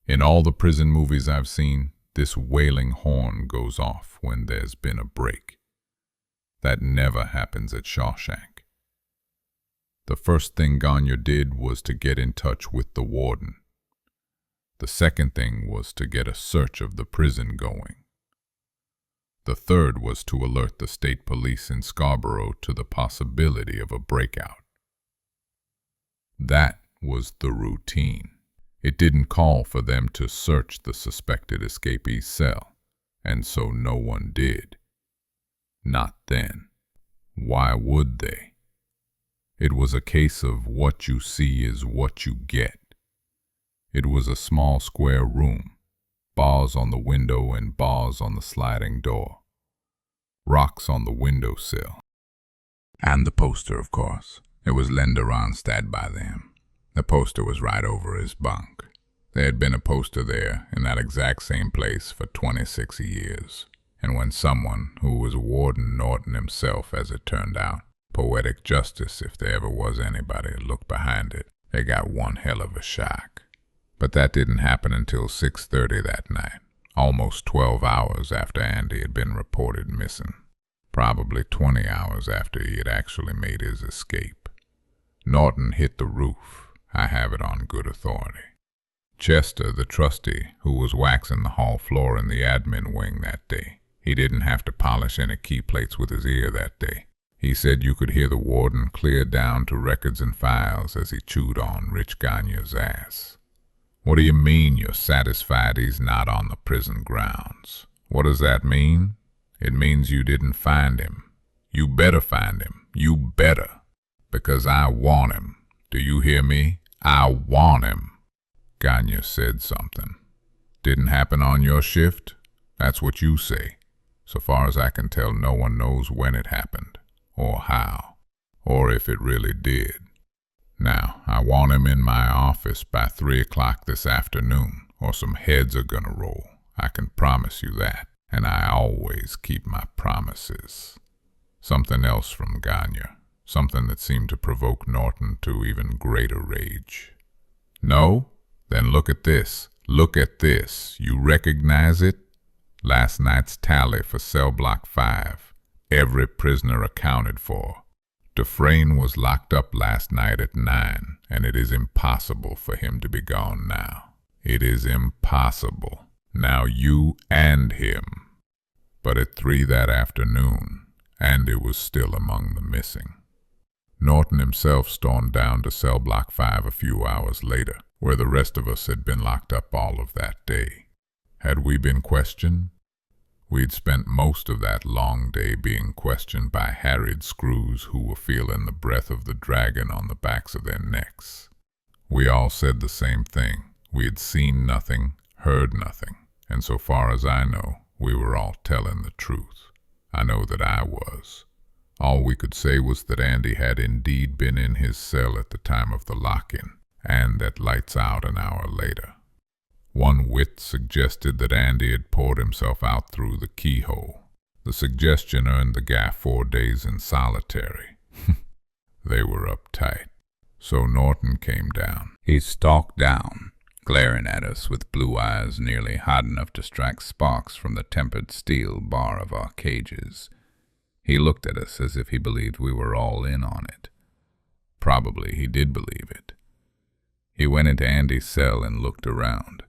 Speaker 1: In all the prison movies I've seen, this wailing horn goes off when there's been a break. That never happens at Shawshank. The first thing Gagne did was to get in touch with the warden. The second thing was to get a search of the prison going. The third was to alert the state police in Scarborough to the possibility of a breakout. That was the routine. It didn't call for them to search the suspected escapee's cell, and so no one did. Not then. Why would they? It was a case of what you see is what you get. It was a small square room, bars on the window and bars on the sliding door, rocks on the windowsill. And the poster, of course. It was Linda Ronstadt by them. The poster was right over his bunk. There had been a poster there in that exact same place for 26 years. And when someone, who was Warden Norton himself as it turned out, poetic justice if there ever was anybody, looked behind it, they got one hell of a shock. But that didn't happen until 6:30 that night, almost 12 hours after Andy had been reported missing. Probably 20 hours after he had actually made his escape. Norton hit the roof. I have it on good authority. Chester, the trustee, who was waxing the hall floor in the admin wing that day. He didn't have to polish any key plates with his ear that day. He said you could hear the warden clear down to records and files as he chewed on Rich Gagne's ass. What do you mean you're satisfied he's not on the prison grounds? What does that mean? It means you didn't find him. You better find him. You better. Because I want him. Do you hear me? I want him. Gagne said something. Didn't happen on your shift? That's what you say. So far as I can tell, no one knows when it happened, or how, or if it really did. Now, I want him in my office by 3 o'clock this afternoon, or some heads are gonna roll. I can promise you that, and I always keep my promises. Something else from Gagne, something that seemed to provoke Norton to even greater rage. No? Then look at this. Look at this. You recognize it? Last night's tally for cell block 5. Every prisoner accounted for. Dufresne was locked up last night at 9, and it is impossible for him to be gone now. It is impossible. Now you and him. But at 3 that afternoon, Andy was still among the missing. Norton himself stormed down to cell block 5 a few hours later, where the rest of us had been locked up all of that day. Had we been questioned? We'd spent most of that long day being questioned by harried screws who were feeling the breath of the dragon on the backs of their necks. We all said the same thing. We had seen nothing, heard nothing, and so far as I know, we were all telling the truth. I know that I was. All we could say was that Andy had indeed been in his cell at the time of the lock-in, and that lights out an hour later. One wit suggested that Andy had poured himself out through the keyhole. The suggestion earned the guy 4 days in solitary. They were uptight. So Norton came down.
Speaker 2: He stalked down, glaring at us with blue eyes nearly hot enough to strike sparks from the tempered steel bar of our cages. He looked at us as if he believed we were all in on it. Probably he did believe it. He went into Andy's cell and looked around.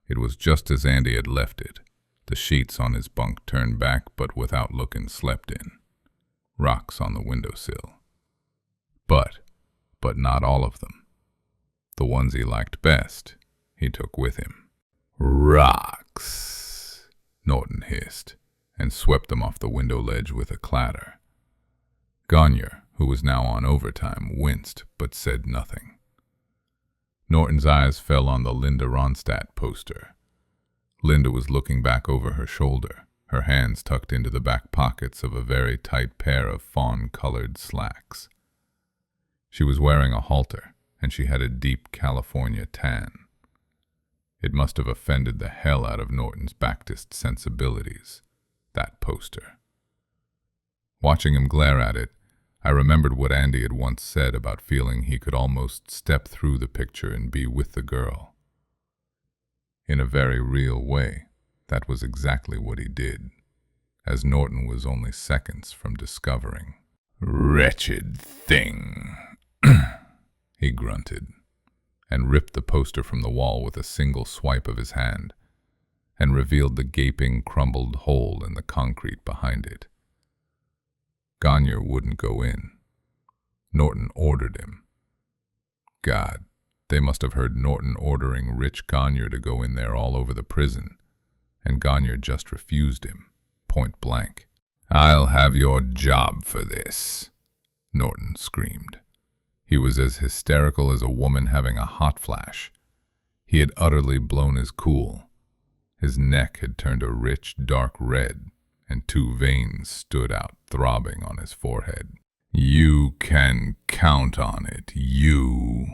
Speaker 2: It was just as Andy had left it, the sheets on his bunk turned back but without looking slept in. Rocks on the windowsill. But not all of them. The ones he liked best, he took with him. "Rocks," Norton hissed, and swept them off the window ledge with a clatter. Gagne, who was now on overtime, winced but said nothing. Norton's eyes fell on the Linda Ronstadt poster. Linda was looking back over her shoulder, her hands tucked into the back pockets of a very tight pair of fawn-colored slacks. She was wearing a halter, and she had a deep California tan. It must have offended the hell out of Norton's Baptist sensibilities, that poster. Watching him glare at it, I remembered what Andy had once said about feeling he could almost step through the picture and be with the girl. In a very real way, that was exactly what he did, as Norton was only seconds from discovering. "Wretched thing," he grunted, and ripped the poster from the wall with a single swipe of his hand, and revealed the gaping, crumbled hole in the concrete behind it. Gagne wouldn't go in. Norton ordered him. God, they must have heard Norton ordering Rich Gagne to go in there all over the prison, and Gagne just refused him, point blank. "I'll have your job for this," Norton screamed. He was as hysterical as a woman having a hot flash. He had utterly blown his cool. His neck had turned a rich, dark red, and 2 veins stood out throbbing on his forehead. "You can count on it, you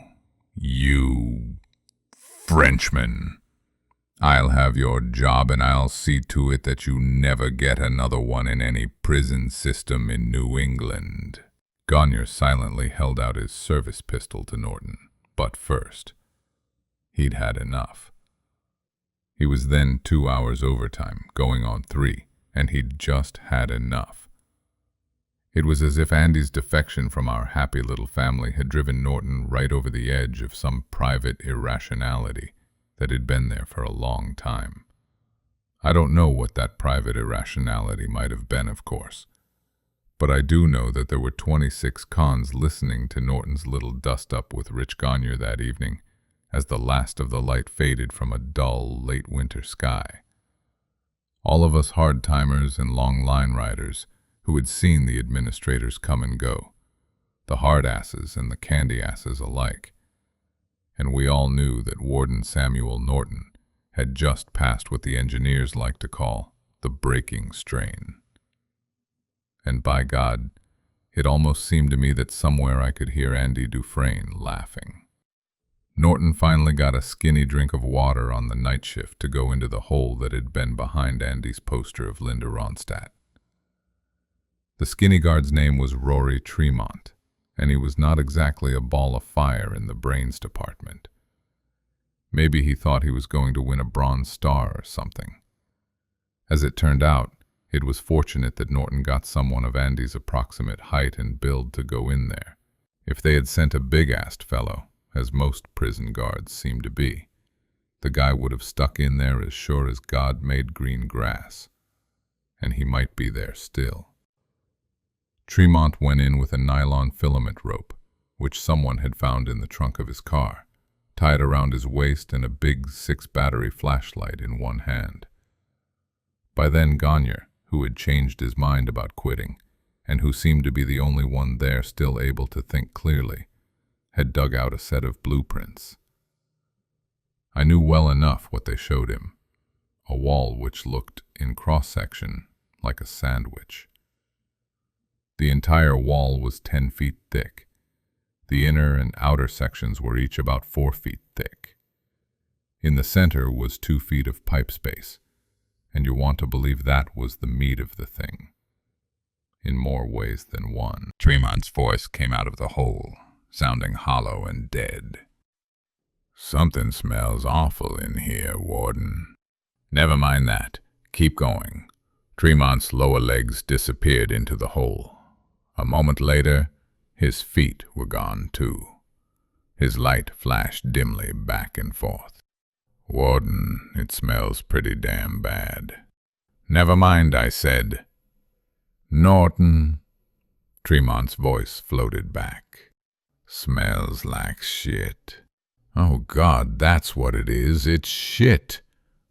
Speaker 2: Frenchman. I'll have your job, and I'll see to it that you never get another one in any prison system in New England." Gagne silently held out his service pistol to Norton, but first. He'd had enough. He was then 2 hours overtime, going on 3. And he'd just had enough. It was as if Andy's defection from our happy little family had driven Norton right over the edge of some private irrationality that had been there for a long time. I don't know what that private irrationality might have been, of course, but I do know that there were 26 cons listening to Norton's little dust-up with Rich Gagne that evening as the last of the light faded from a dull, late winter sky. All of us hard-timers and long-line riders who had seen the administrators come and go, the hard-asses and the candy-asses alike, and we all knew that Warden Samuel Norton had just passed what the engineers like to call the breaking strain. And by God, it almost seemed to me that somewhere I could hear Andy Dufresne laughing. Norton finally got a skinny drink of water on the night shift to go into the hole that had been behind Andy's poster of Linda Ronstadt. The skinny guard's name was Rory Tremont, and he was not exactly a ball of fire in the brains department. Maybe he thought he was going to win a Bronze Star or something. As it turned out, it was fortunate that Norton got someone of Andy's approximate height and build to go in there. If they had sent a big-assed fellow, as most prison guards seem to be, the guy would have stuck in there as sure as God made green grass, and he might be there still. Tremont went in with a nylon filament rope, which someone had found in the trunk of his car, tied around his waist and a big 6-battery flashlight in one hand. By then Gagne, who had changed his mind about quitting, and who seemed to be the only one there still able to think clearly, had dug out a set of blueprints. I knew well enough what they showed him, a wall which looked, in cross-section, like a sandwich. The entire wall was 10 feet thick. The inner and outer sections were each about 4 feet thick. In the center was 2 feet of pipe space, and you want to believe that was the meat of the thing, in more ways than one.
Speaker 1: Tremont's voice came out of the hole, sounding hollow and dead. "Something smells awful in here, Warden." "Never mind that. Keep going." Tremont's lower legs disappeared into the hole. A moment later, his feet were gone too. His light flashed dimly back and forth. "Warden, it smells pretty damn bad." "Never mind," I said. "Norton," Tremont's voice floated back. "Smells like shit." "Oh God, that's what it is. It's shit.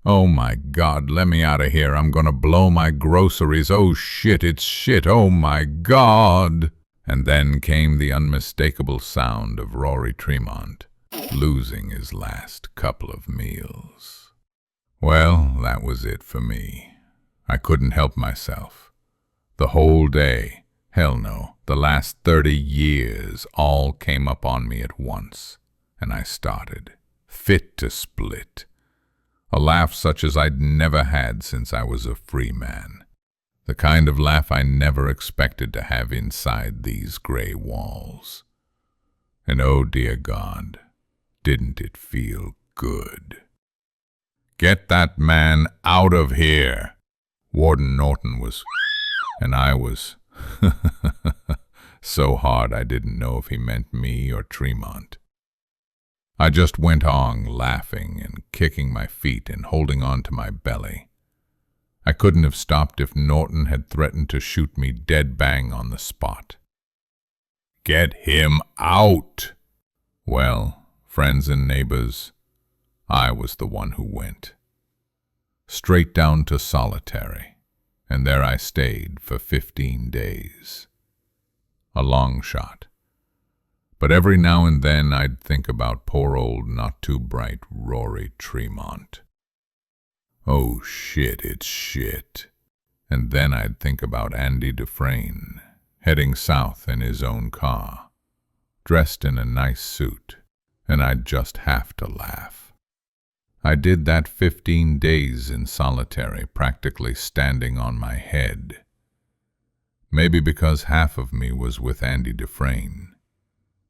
Speaker 1: Oh my God, let me out of here. I'm gonna blow my groceries. Oh shit, it's shit. Oh my God." And then came the unmistakable sound of Rory Tremont losing his last couple of meals. Well, that was it for me. I couldn't help myself. The whole day, hell no, the last 30 years all came up on me at once, and I started, fit to split. A laugh such as I'd never had since I was a free man. The kind of laugh I never expected to have inside these gray walls. And oh dear God, didn't it feel good? "Get that man out of here!" Warden Norton was, and I was, so hard I didn't know if he meant me or Tremont. I just went on laughing and kicking my feet and holding on to my belly. I couldn't have stopped if Norton had threatened to shoot me dead bang on the spot. "Get him out!" Well, friends and neighbors, I was the one who went. Straight down to solitary, and there I stayed for 15 days. A long shot. But every now and then I'd think about poor old not-too-bright Rory Tremont. Oh shit, it's shit. And then I'd think about Andy Dufresne, heading south in his own car, dressed in a nice suit, and I'd just have to laugh. I did that 15 days in solitary, practically standing on my head. Maybe because half of me was with Andy Dufresne.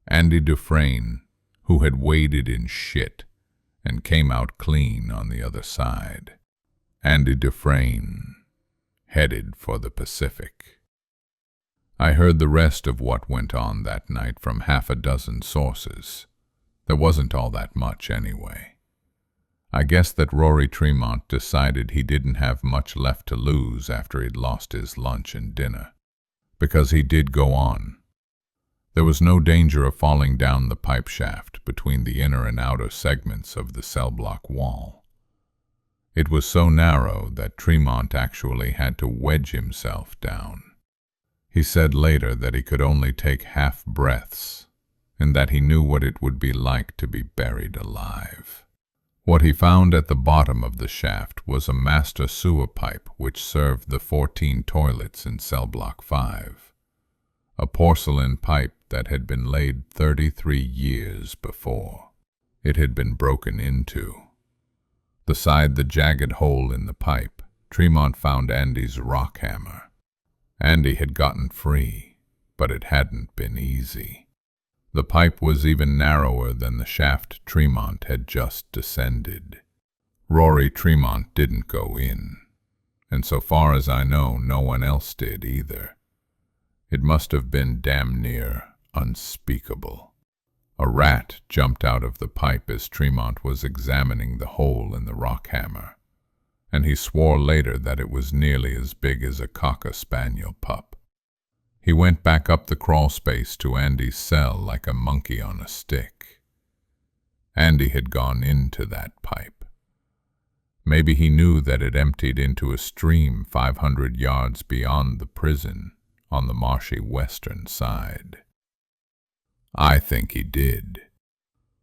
Speaker 1: Andy Dufresne, who had waded in shit and came out clean on the other side. Andy Dufresne, headed for the Pacific. I heard the rest of what went on that night from half a dozen sources. There wasn't all that much anyway. I guess that Rory Tremont decided he didn't have much left to lose after he'd lost his lunch and dinner, because he did go on. There was no danger of falling down the pipe shaft between the inner and outer segments of the cell block wall. It was so narrow that Tremont actually had to wedge himself down. He said later that he could only take half breaths, and that he knew what it would be like to be buried alive. What he found at the bottom of the shaft was a master sewer pipe which served the 14 toilets in cell block 5. A porcelain pipe that had been laid 33 years before. It had been broken into. Beside the jagged hole in the pipe, Tremont found Andy's rock hammer. Andy had gotten free, but it hadn't been easy. The pipe was even narrower than the shaft Tremont had just descended. Rory Tremont didn't go in, and so far as I know, no one else did either. It must have been damn near unspeakable. A rat jumped out of the pipe as Tremont was examining the hole in the rock hammer, and he swore later that it was nearly as big as a cocker spaniel pup. He went back up the crawl space to Andy's cell like a monkey on a stick. Andy had gone into that pipe. Maybe he knew that it emptied into a stream 500 yards beyond the prison on the marshy western side. I think he did.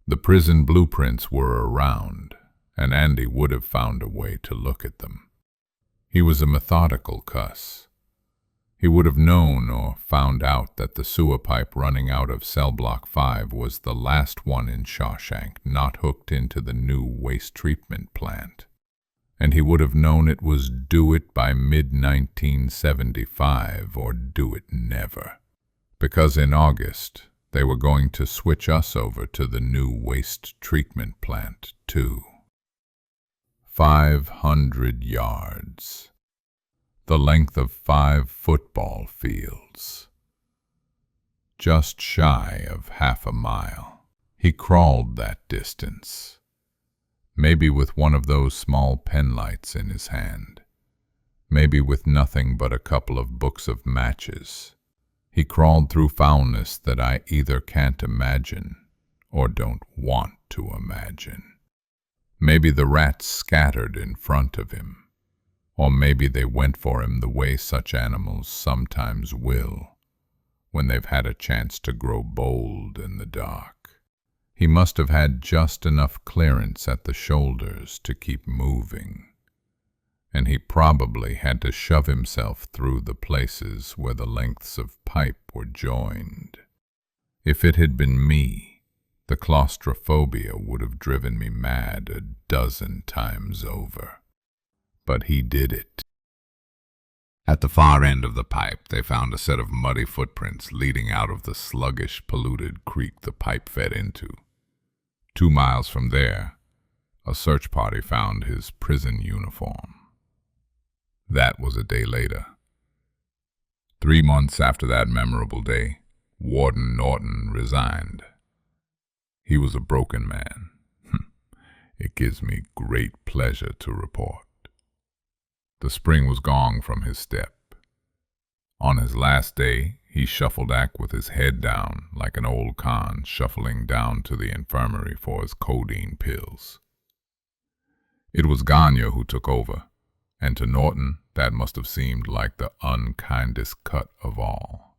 Speaker 1: The prison blueprints were around, and Andy would have found a way to look at them. He was a methodical cuss. He would have known or found out that the sewer pipe running out of cell block 5 was the last one in Shawshank not hooked into the new waste treatment plant. And he would have known it was do it by mid-1975 or do it never. Because in August, they were going to switch us over to the new waste treatment plant too. 500 yards. The length of 5 football fields. Just shy of half a mile. He crawled that distance, maybe with one of those small pen lights in his hand, maybe with nothing but a couple of books of matches. He crawled through foulness that I either can't imagine or don't want to imagine. Maybe the rats scattered in front of him. Or maybe they went for him the way such animals sometimes will, when they've had a chance to grow bold in the dark. He must have had just enough clearance at the shoulders to keep moving, and he probably had to shove himself through the places where the lengths of pipe were joined. If it had been me, the claustrophobia would have driven me mad a dozen times over. But he did it. At the far end of the pipe, they found a set of muddy footprints leading out of the sluggish, polluted creek the pipe fed into. 2 miles from there, a search party found his prison uniform. That was a day later. 3 months after that memorable day, Warden Norton resigned. He was a broken man. It gives me great pleasure to report. The spring was gone from his step. On his last day, he shuffled back with his head down like an old con shuffling down to the infirmary for his codeine pills. It was Gagne who took over, and to Norton that must have seemed like the unkindest cut of all.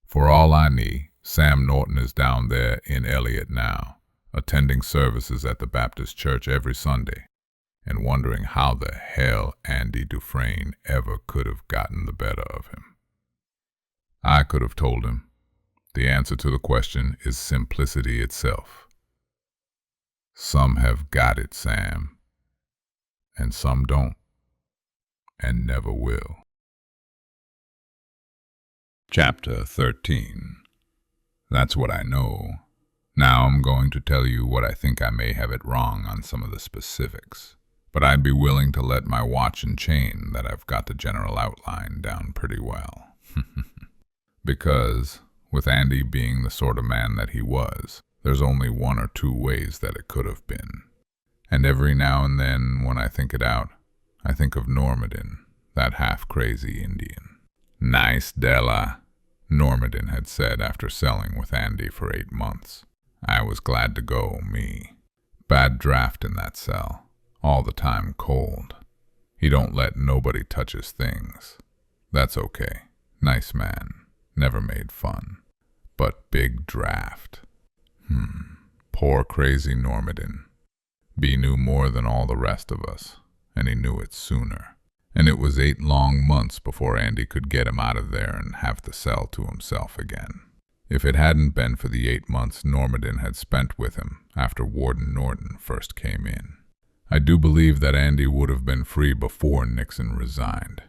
Speaker 1: For all I knew, Sam Norton is down there in Elliott now, attending services at the Baptist church every Sunday, and wondering how the hell Andy Dufresne ever could have gotten the better of him. I could have told him, the answer to the question is simplicity itself. Some have got it, Sam, and some don't, and never will. Chapter 13. That's what I know. Now I'm going to tell you what I think I may have it wrong on some of the specifics. But I'd be willing to let my watch and chain that I've got the general outline down pretty well. Because, with Andy being the sort of man that he was, there's only 1 or 2 ways that it could have been.
Speaker 2: And every now and then, when I think it out, I think of Normandy, that half-crazy Indian. "Nice, Della," Normandy had said after selling with Andy for 8 months. I was glad to go, me. Bad draft in that cell, all the time cold. He don't let nobody touch his things. That's okay. Nice man. Never made fun. But big draft. Poor crazy Normandy. B knew more than all the rest of us, and he knew it sooner. And it was 8 long months before Andy could get him out of there and have the cell to himself again. If it hadn't been for the 8 months Normandy had spent with him after Warden Norton first came in, I do believe that Andy would have been free before Nixon resigned.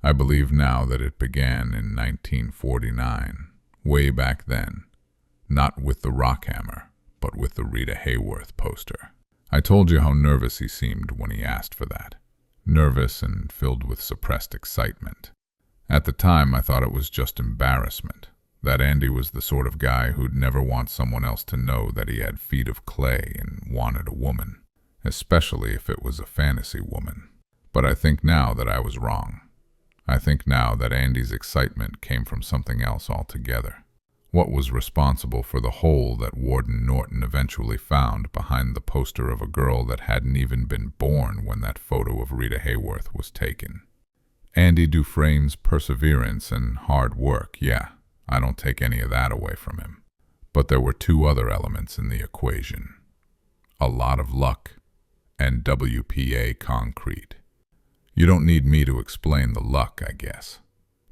Speaker 2: I believe now that it began in 1949, way back then, not with the Rockhammer, but with the Rita Hayworth poster. I told you how nervous he seemed when he asked for that. Nervous and filled with suppressed excitement. At the time, I thought it was just embarrassment, that Andy was the sort of guy who'd never want someone else to know that he had feet of clay and wanted a woman, especially if it was a fantasy woman. But I think now that I was wrong. I think now that Andy's excitement came from something else altogether. What was responsible for the hole that Warden Norton eventually found behind the poster of a girl that hadn't even been born when that photo of Rita Hayworth was taken? Andy Dufresne's perseverance and hard work, yeah, I don't take any of that away from him. But there were 2 other elements in the equation. A lot of luck and WPA concrete. You don't need me to explain the luck, I guess.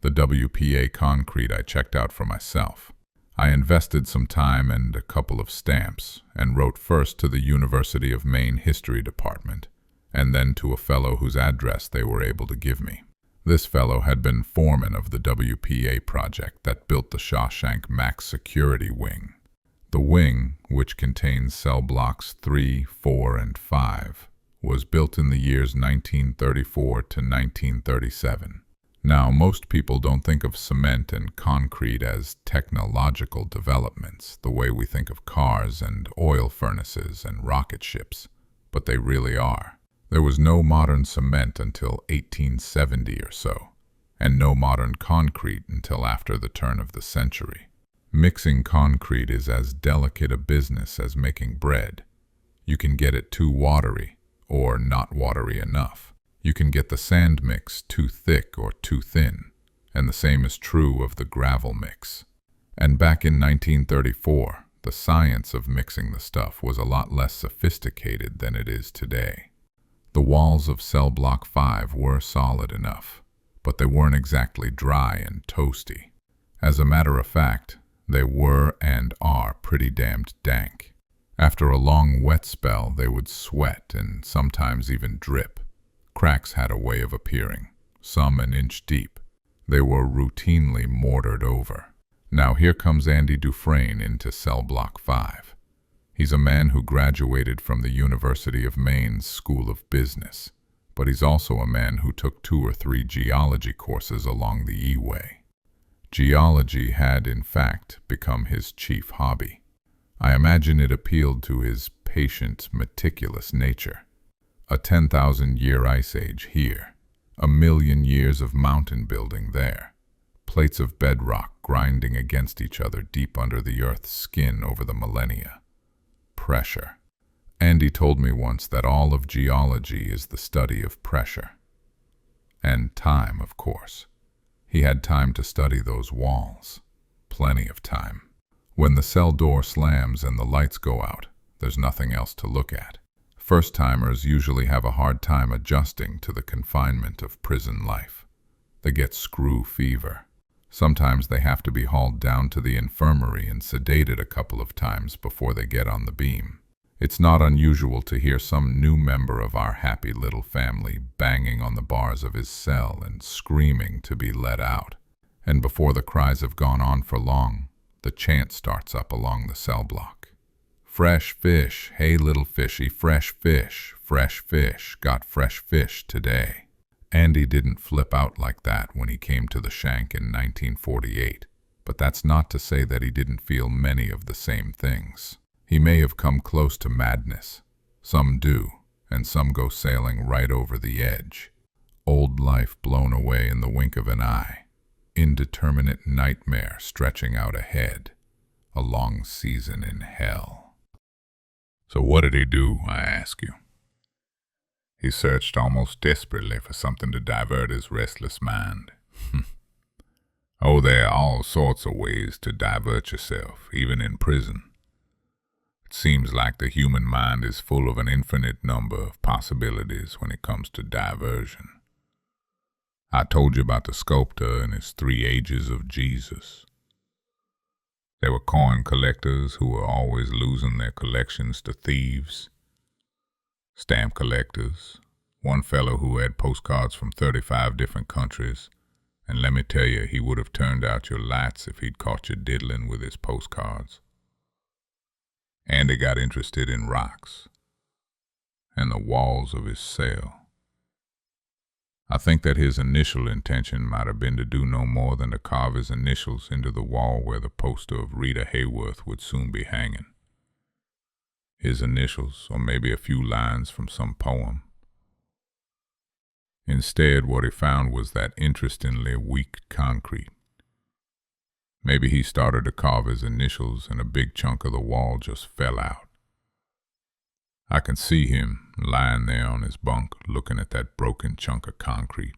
Speaker 2: The WPA concrete I checked out for myself. I invested some time and a couple of stamps, and wrote first to the University of Maine History Department, and then to a fellow whose address they were able to give me. This fellow had been foreman of the WPA project that built the Shawshank Max Security Wing. The wing, which contains cell blocks 3, 4, and 5, was built in the years 1934 to 1937. Now, most people don't think of cement and concrete as technological developments, the way we think of cars and oil furnaces and rocket ships, but they really are. There was no modern cement until 1870 or so, and no modern concrete until after the turn of the century. Mixing concrete is as delicate a business as making bread. You can get it too watery, or not watery enough. You can get the sand mix too thick or too thin, and the same is true of the gravel mix. And back in 1934, the science of mixing the stuff was a lot less sophisticated than it is today. The walls of cell block 5 were solid enough, but they weren't exactly dry and toasty. As a matter of fact, they were and are pretty damned dank. After a long wet spell, they would sweat and sometimes even drip. Cracks had a way of appearing, some an inch deep. They were routinely mortared over. Now here comes Andy Dufresne into cell block 5. He's a man who graduated from the University of Maine's School of Business, but he's also a man who took 2 or 3 geology courses along the E-way. Geology had, in fact, become his chief hobby. I imagine it appealed to his patient, meticulous nature. A 10,000-year ice age here, 1,000,000 years of mountain building there, plates of bedrock grinding against each other deep under the Earth's skin over the millennia. Pressure. Andy told me once that all of geology is the study of pressure. And time, of course. He had time to study those walls. Plenty of time. When the cell door slams and the lights go out, there's nothing else to look at. First-timers usually have a hard time adjusting to the confinement of prison life. They get screw fever. Sometimes they have to be hauled down to the infirmary and sedated a couple of times before they get on the beam. It's not unusual to hear some new member of our happy little family banging on the bars of his cell and screaming to be let out. And before the cries have gone on for long, the chant starts up along the cell block. Fresh fish, hey little fishy, fresh fish, got fresh fish today. Andy didn't flip out like that when he came to the shank in 1948, but that's not to say that he didn't feel many of the same things. He may have come close to madness. Some do, and some go sailing right over the edge. Old life blown away in the wink of an eye. Indeterminate nightmare stretching out ahead. A long season in hell. So what did he do, I ask you? He searched almost desperately for something to divert his restless mind. Oh, there are all sorts of ways to divert yourself, even in prison. It seems like the human mind is full of an infinite number of possibilities when it comes to diversion. I told you about the sculptor and his 3 ages of Jesus. There were coin collectors who were always losing their collections to thieves. Stamp collectors, one fellow who had postcards from 35 different countries, and let me tell you, he would have turned out your lights if he'd caught you diddling with his postcards. Andy got interested in rocks and the walls of his cell. I think that his initial intention might have been to do no more than to carve his initials into the wall where the poster of Rita Hayworth would soon be hanging. His initials, or maybe a few lines from some poem. Instead, what he found was that interestingly weak concrete. Maybe he started to carve his initials and a big chunk of the wall just fell out. I can see him lying there on his bunk looking at that broken chunk of concrete,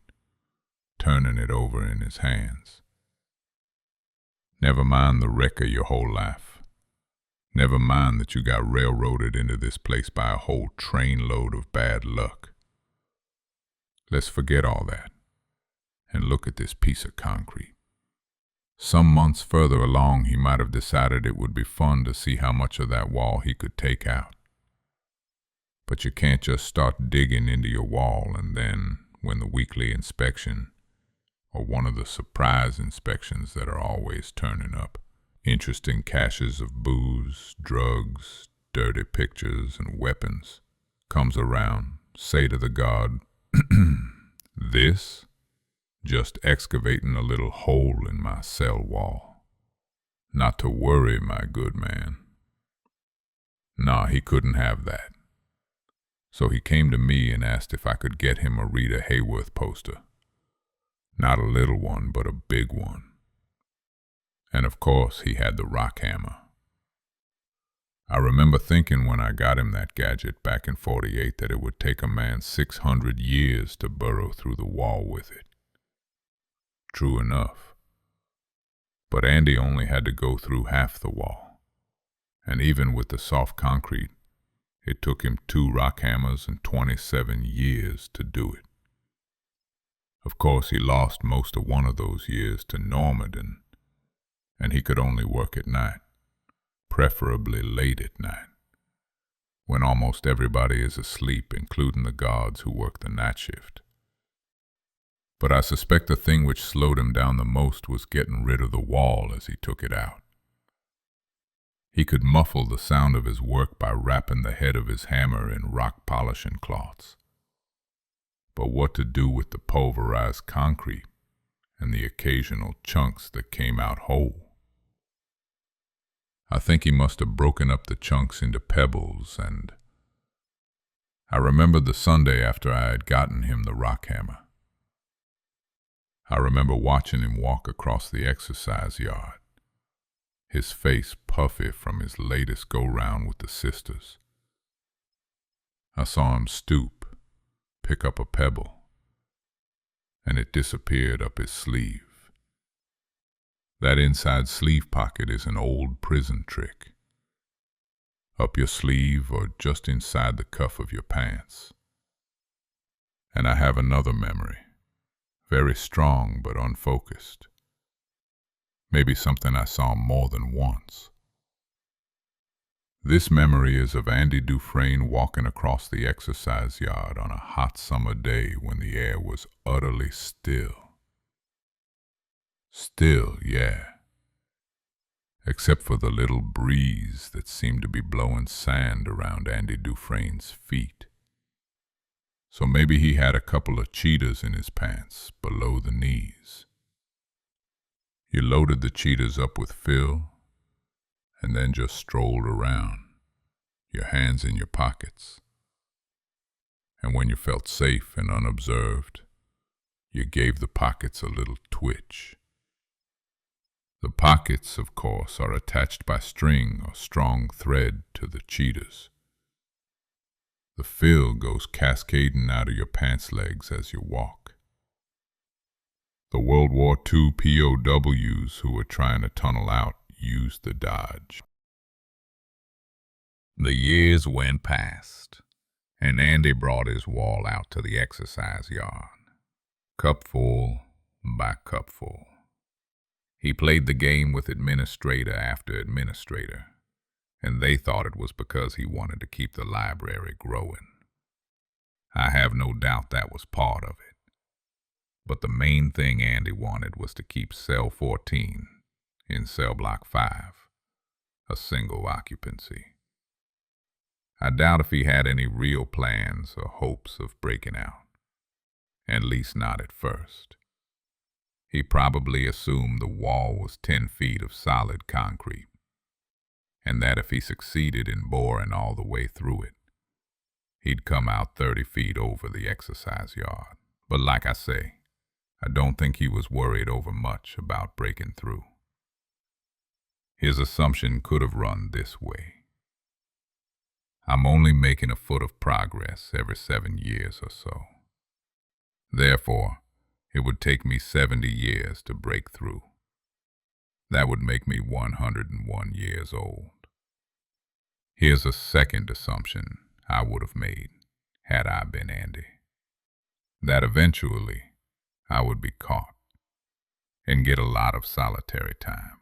Speaker 2: turning it over in his hands. Never mind the wreck of your whole life. Never mind that you got railroaded into this place by a whole trainload of bad luck. Let's forget all that and look at this piece of concrete. Some months further along, he might have decided it would be fun to see how much of that wall he could take out. But you can't just start digging into your wall and then, when the weekly inspection, or one of the surprise inspections that are always turning up, interesting caches of booze, drugs, dirty pictures, and weapons, comes around, say to the guard, this? Just excavating a little hole in my cell wall. Not to worry, my good man. Nah, he couldn't have that. So he came to me and asked if I could get him a Rita Hayworth poster. Not a little one, but a big one. And of course, he had the rock hammer. I remember thinking when I got him that gadget back in '48 that it would take a man 600 years to burrow through the wall with it. True enough. But Andy only had to go through half the wall. And even with the soft concrete, it took him 2 rock hammers and 27 years to do it. Of course, he lost most of one of those years to Normandy, and he could only work at night, preferably late at night, when almost everybody is asleep, including the guards who work the night shift. But I suspect the thing which slowed him down the most was getting rid of the wall as he took it out. He could muffle the sound of his work by wrapping the head of his hammer in rock polishing cloths. But what to do with the pulverized concrete and the occasional chunks that came out whole? I think he must have broken up the chunks into pebbles, and I remember the Sunday after I had gotten him the rock hammer. I remember watching him walk across the exercise yard, his face puffy from his latest go-round with the sisters. I saw him stoop, pick up a pebble, and it disappeared up his sleeve. That inside sleeve pocket is an old prison trick. Up your sleeve or just inside the cuff of your pants. And I have another memory, very strong but unfocused. Maybe something I saw more than once. This memory is of Andy Dufresne walking across the exercise yard on a hot summer day when the air was utterly still. Still, yeah. Except for the little breeze that seemed to be blowing sand around Andy Dufresne's feet. So maybe he had a couple of cheetahs in his pants below the knees. You loaded the cheetahs up with fill and then just strolled around, your hands in your pockets. And when you felt safe and unobserved, you gave the pockets a little twitch. The pockets, of course, are attached by string or strong thread to the cheetahs. The fill goes cascading out of your pants legs as you walk. The World War II POWs who were trying to tunnel out used the dodge. The years went past, and Andy brought his wall out to the exercise yard, cupful by cupful. He played the game with administrator after administrator, and they thought it was because he wanted to keep the library growing. I have no doubt that was part of it. But the main thing Andy wanted was to keep cell 14 in cell block 5 a single occupancy. I doubt if he had any real plans or hopes of breaking out, at least not at first. He probably assumed the wall was 10 feet of solid concrete, and that if he succeeded in boring all the way through it, he'd come out 30 feet over the exercise yard. But like I say, I don't think he was worried over much about breaking through. His assumption could have run this way. I'm only making a foot of progress every 7 years or so. Therefore, it would take me 70 years to break through. That would make me 101 years old. Here's a second assumption I would have made had I been Andy. That eventually I would be caught and get a lot of solitary time.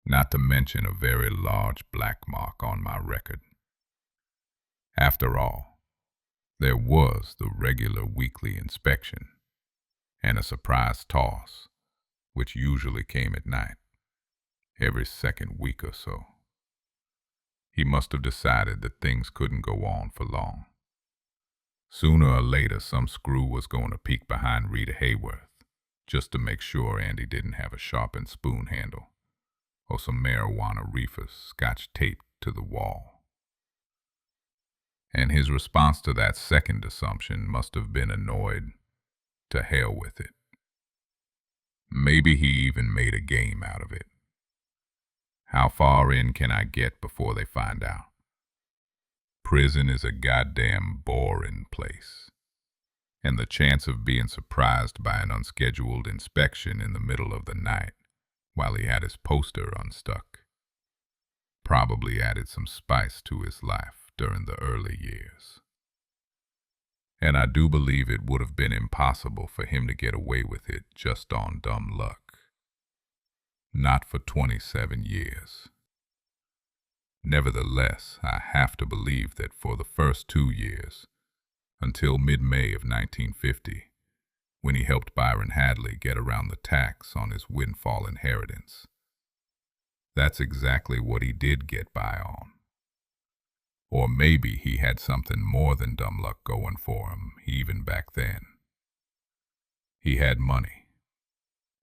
Speaker 2: Not to mention a very large black mark on my record. After all, there was the regular weekly inspection and a surprise toss, which usually came at night, every second week or so. He must have decided that things couldn't go on for long. Sooner or later, some screw was going to peek behind Rita Hayworth, just to make sure Andy didn't have a sharpened spoon handle or some marijuana reefers scotch taped to the wall. And his response to that second assumption must have been annoyed. To hell with it. Maybe he even made a game out of it. How far in can I get before they find out? Prison is a goddamn boring place, and the chance of being surprised by an unscheduled inspection in the middle of the night while he had his poster unstuck probably added some spice to his life during the early years. And I do believe it would have been impossible for him to get away with it just on dumb luck. Not for 27 years. Nevertheless, I have to believe that for the first 2 years, until mid-May of 1950, when he helped Byron Hadley get around the tax on his windfall inheritance, that's exactly what he did get by on. Or maybe he had something more than dumb luck going for him, even back then. He had money,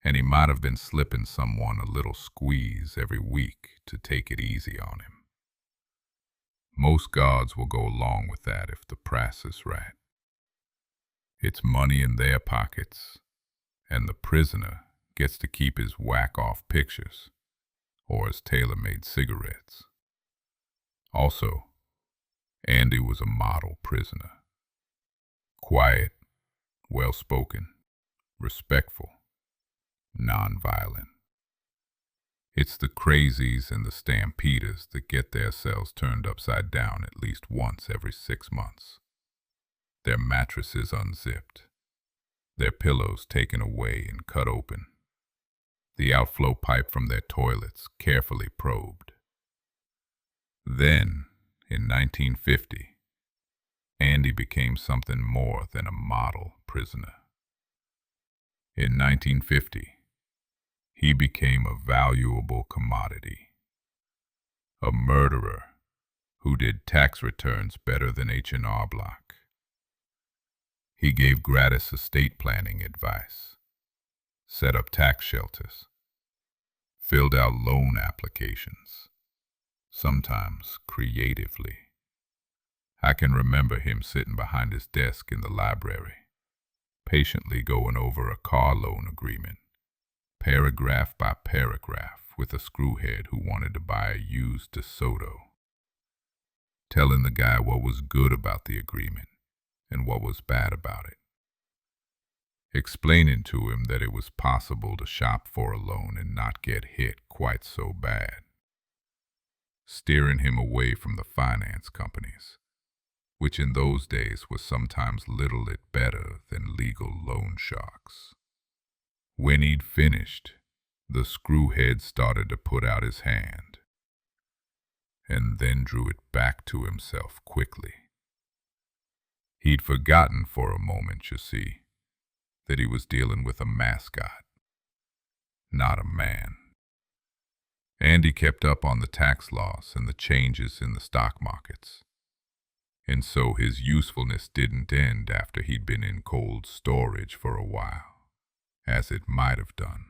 Speaker 2: and he might have been slipping someone a little squeeze every week to take it easy on him. Most guards will go along with that if the price is right. It's money in their pockets, and the prisoner gets to keep his whack-off pictures or his tailor-made cigarettes. Also, Andy was a model prisoner. Quiet, well-spoken, respectful, non-violent. It's the crazies and the stampeders that get their cells turned upside down at least once every 6 months. Their mattresses unzipped, their pillows taken away and cut open, the outflow pipe from their toilets carefully probed. Then, in 1950, Andy became something more than a model prisoner. In 1950, he became a valuable commodity, a murderer who did tax returns better than H&R Block. He gave gratis estate planning advice, set up tax shelters, filled out loan applications, sometimes creatively. I can remember him sitting behind his desk in the library, patiently going over a car loan agreement, paragraph by paragraph, with a screwhead who wanted to buy a used DeSoto, telling the guy what was good about the agreement and what was bad about it, explaining to him that it was possible to shop for a loan and not get hit quite so bad, steering him away from the finance companies, which in those days was sometimes little it better than legal loan sharks. When he'd finished, the screwhead started to put out his hand, and then drew it back to himself quickly. He'd forgotten for a moment, you see, that he was dealing with a mascot, not a man. Andy kept up on the tax laws and the changes in the stock markets, and so his usefulness didn't end after he'd been in cold storage for a while, as it might have done.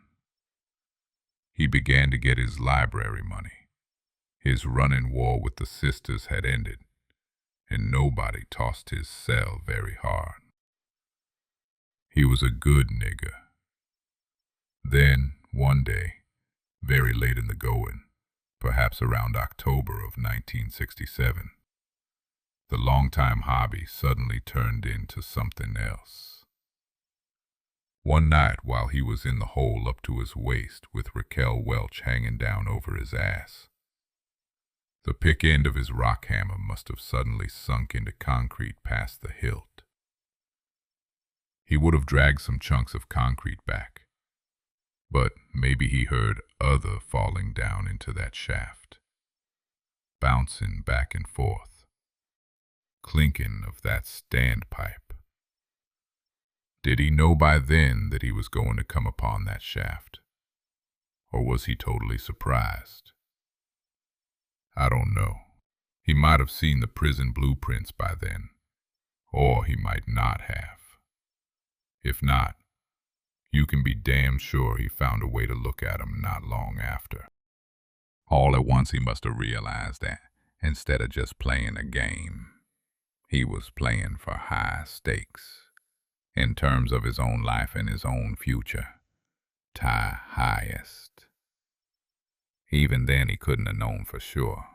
Speaker 2: He began to get his library money. His running war with the sisters had ended, and nobody tossed his cell very hard. He was a good nigger. Then, one day, very late in the going, perhaps around October of 1967, the long-time hobby suddenly turned into something else. One night, while he was in the hole up to his waist with Raquel Welch hanging down over his ass, the pick end of his rock hammer must have suddenly sunk into concrete past the hilt. He would have dragged some chunks of concrete back, but maybe he heard other falling down into that shaft, bouncing back and forth, clinking of that standpipe. Did he know by then that he was going to come upon that shaft? Or was he totally surprised? I don't know. He might have seen the prison blueprints by then, or he might not have. If not, you can be damn sure he found a way to look at him not long after. All at once he must have realized that, instead of just playing a game, he was playing for high stakes, in terms of his own life and his own future. Tie highest. Even then he couldn't have known for sure,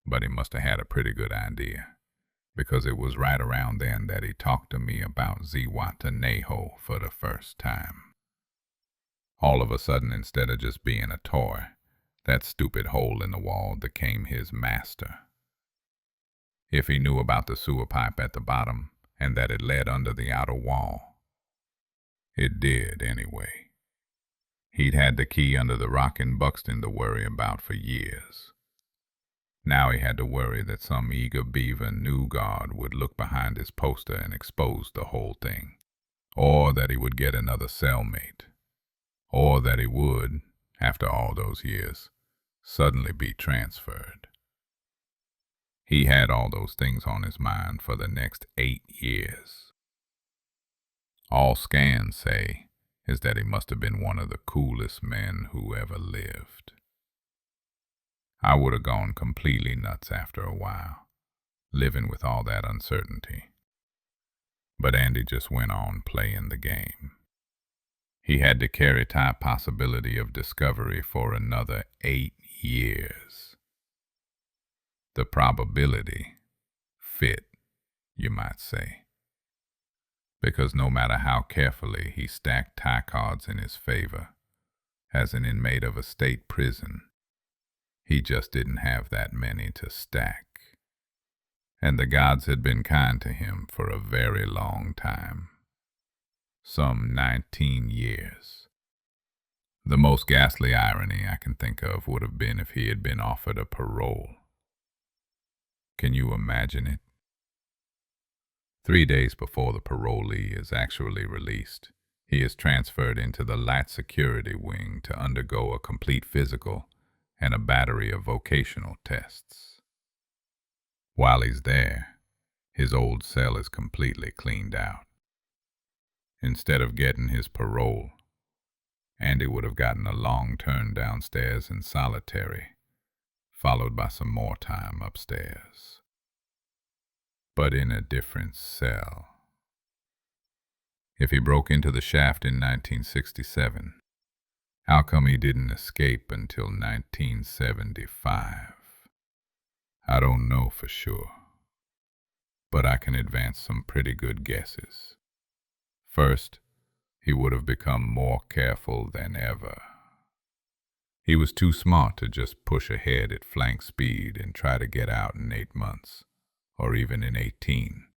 Speaker 2: but he must have had a pretty good idea, because it was right around then that he talked to me about Zihuatanejo for the first time. All of a sudden, instead of just being a toy, that stupid hole in the wall became his master. If he knew about the sewer pipe at the bottom and that it led under the outer wall, it did anyway. He'd had the key under the rock in Buxton to worry about for years. Now he had to worry that some eager beaver new guard would look behind his poster and expose the whole thing, or that he would get another cellmate, or that he would, after all those years, suddenly be transferred. He had all those things on his mind for the next 8 years. All scans say is that he must have been one of the coolest men who ever lived. I would have gone completely nuts after a while, living with all that uncertainty. But Andy just went on playing the game. He had to carry tie possibility of discovery for another 8 years. The probability fit, you might say, because no matter how carefully he stacked tie cards in his favor, as an inmate of a state prison, he just didn't have that many to stack. And the gods had been kind to him for a very long time. Some 19 years. The most ghastly irony I can think of would have been if he had been offered a parole. Can you imagine it? 3 days before the parolee is actually released, he is transferred into the light security wing to undergo a complete physical and a battery of vocational tests. While he's there, his old cell is completely cleaned out. Instead of getting his parole, Andy would have gotten a long turn downstairs in solitary, followed by some more time upstairs. but in a different cell. If he broke into the shaft in 1967, how come he didn't escape until 1975? I don't know for sure, but I can advance some pretty good guesses. First, he would have become more careful than ever. He was too smart to just push ahead at flank speed and try to get out in 8 months, or even in 18.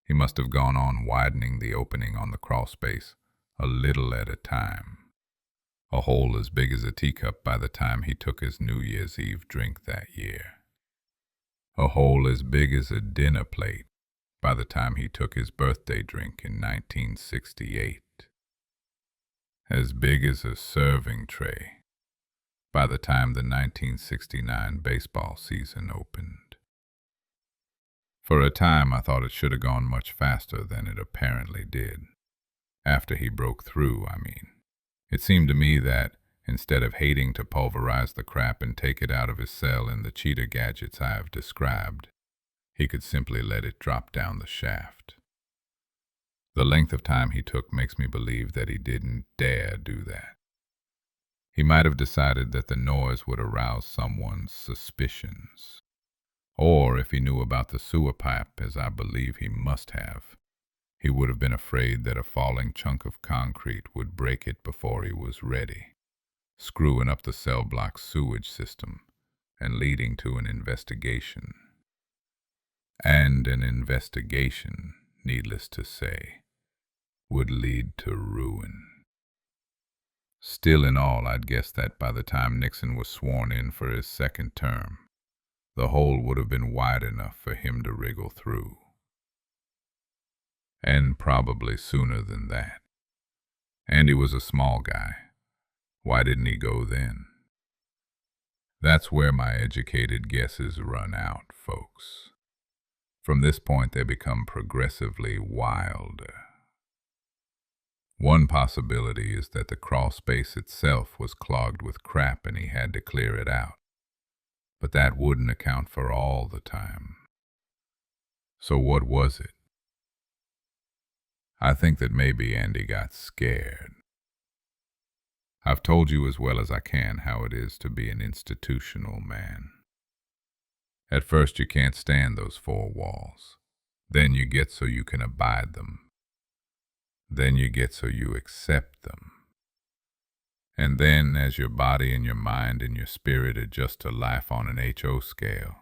Speaker 2: He must have gone on widening the opening on the crawl space a little at a time. A hole as big as a teacup by the time he took his New Year's Eve drink that year. A hole as big as a dinner plate by the time he took his birthday drink in 1968. As big as a serving tray by the time the 1969 baseball season opened. For a time I thought it should have gone much faster than it apparently did. After he broke through, I mean. It seemed to me that, instead of hating to pulverize the crap and take it out of his cell in the cheetah gadgets I have described, he could simply let it drop down the shaft. The length of time he took makes me believe that he didn't dare do that. He might have decided that the noise would arouse someone's suspicions. Or if he knew about the sewer pipe, as I believe he must have, he would have been afraid that a falling chunk of concrete would break it before he was ready, screwing up the cell block sewage system and leading to an investigation. And an investigation, needless to say, would lead to ruin. Still in all, I'd guess that by the time Nixon was sworn in for his second term, the hole would have been wide enough for him to wriggle through. And probably sooner than that. Andy was a small guy. Why didn't he go then? That's where my educated guesses run out, folks. From this point, they become progressively wilder. One possibility is that the crawl space itself was clogged with crap and he had to clear it out. But that wouldn't account for all the time. So what was it? I think that maybe Andy got scared. I've told you as well as I can how it is to be an institutional man. At first you can't stand those four walls. Then you get so you can abide them. Then you get so you accept them. And then, as your body and your mind and your spirit adjust to life on an HO scale,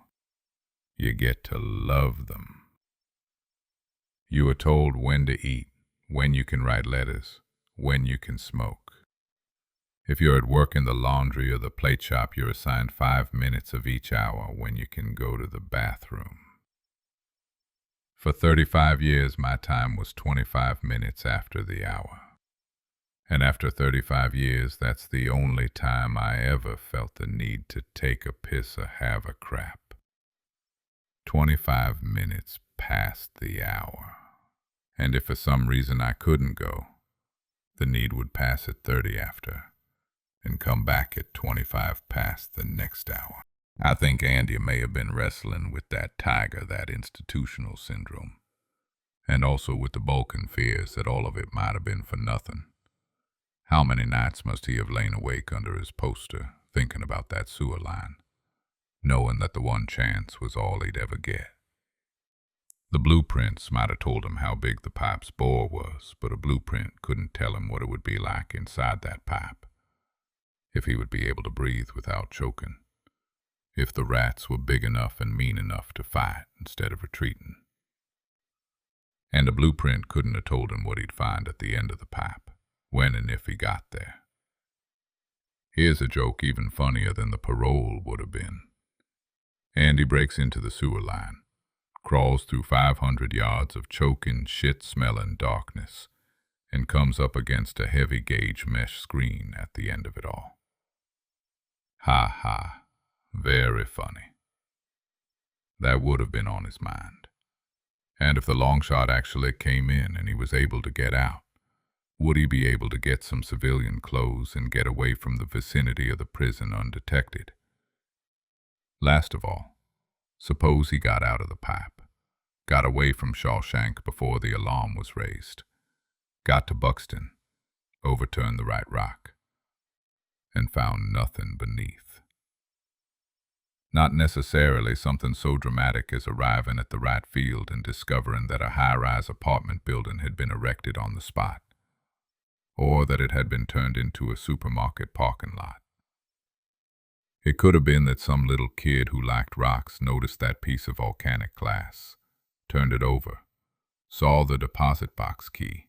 Speaker 2: you get to love them. You are told when to eat, when you can write letters, when you can smoke. If you're at work in the laundry or the plate shop, you're assigned 5 minutes of each hour when you can go to the bathroom. For 35 years, my time was 25 minutes after the hour. And after 35 years, that's the only time I ever felt the need to take a piss or have a crap. 25 minutes past the hour. And if for some reason I couldn't go, the need would pass at 30 after, and come back at 25 past the next hour. I think Andy may have been wrestling with that tiger, that institutional syndrome, and also with the bulking fears that all of it might have been for nothing. How many nights must he have lain awake under his poster, thinking about that sewer line, knowing that the one chance was all he'd ever get? The blueprints might have told him how big the pipe's bore was, but a blueprint couldn't tell him what it would be like inside that pipe, if he would be able to breathe without choking, if the rats were big enough and mean enough to fight instead of retreating. And a blueprint couldn't have told him what he'd find at the end of the pipe, when and if he got there. Here's a joke even funnier than the parole would have been. Andy breaks into the sewer line, crawls through 500 yards of choking, shit-smelling darkness, and comes up against a heavy-gauge mesh screen at the end of it all. Ha ha, very funny. That would have been on his mind. And if the long shot actually came in and he was able to get out, would he be able to get some civilian clothes and get away from the vicinity of the prison undetected? Last of all, suppose he got out of the pipe. Got away from Shawshank before the alarm was raised. Got to Buxton, overturned the right rock, and found nothing beneath. Not necessarily something so dramatic as arriving at the right field and discovering that a high-rise apartment building had been erected on the spot, or that it had been turned into a supermarket parking lot. It could have been that some little kid who liked rocks noticed that piece of volcanic glass, turned it over, saw the deposit box key,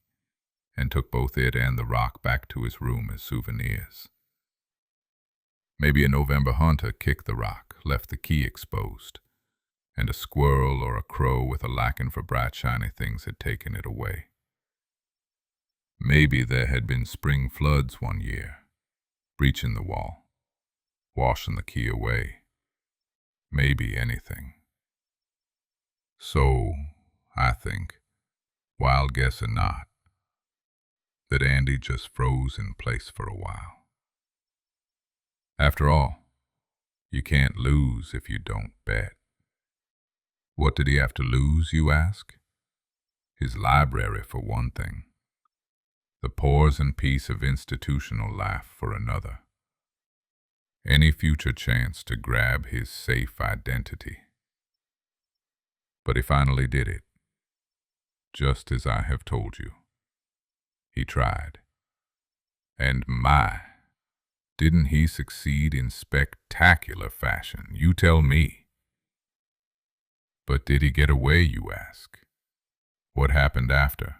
Speaker 2: and took both it and the rock back to his room as souvenirs. Maybe a November hunter kicked the rock, left the key exposed, and a squirrel or a crow with a liking for bright shiny things had taken it away. Maybe there had been spring floods one year, breaching the wall, washing the key away. Maybe anything. So, I think, wild guess or not, that Andy just froze in place for a while. After all, you can't lose if you don't bet. What did he have to lose, you ask? His library, for one thing. The pores and peace of institutional life, for another. Any future chance to grab his safe identity. But he finally did it, just as I have told you. He tried. And my, didn't he succeed in spectacular fashion, you tell me. But did he get away, you ask? What happened after?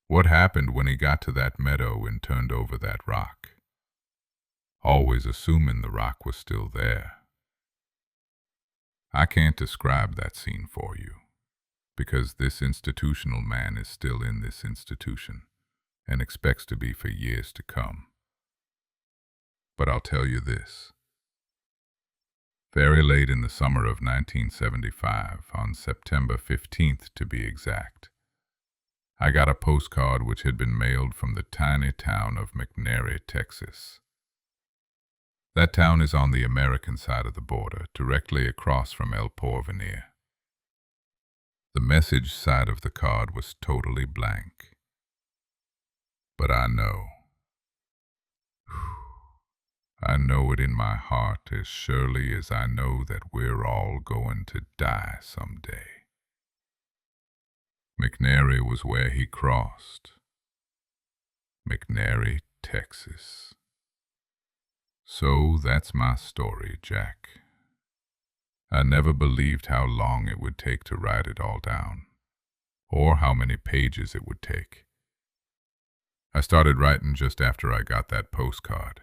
Speaker 2: What happened when he got to that meadow and turned over that rock? Always assuming the rock was still there. I can't describe that scene for you, because this institutional man is still in this institution and expects to be for years to come. But I'll tell you this. Very late in the summer of 1975, on September 15th to be exact, I got a postcard which had been mailed from the tiny town of McNary, Texas. That town is on the American side of the border, directly across from El Porvenir. The message side of the card was totally blank. But I know it in my heart as surely as I know that we're all going to die someday. McNary was where he crossed. McNary, Texas. So that's my story, Jack. I never believed how long it would take to write it all down, or how many pages it would take. I started writing just after I got that postcard,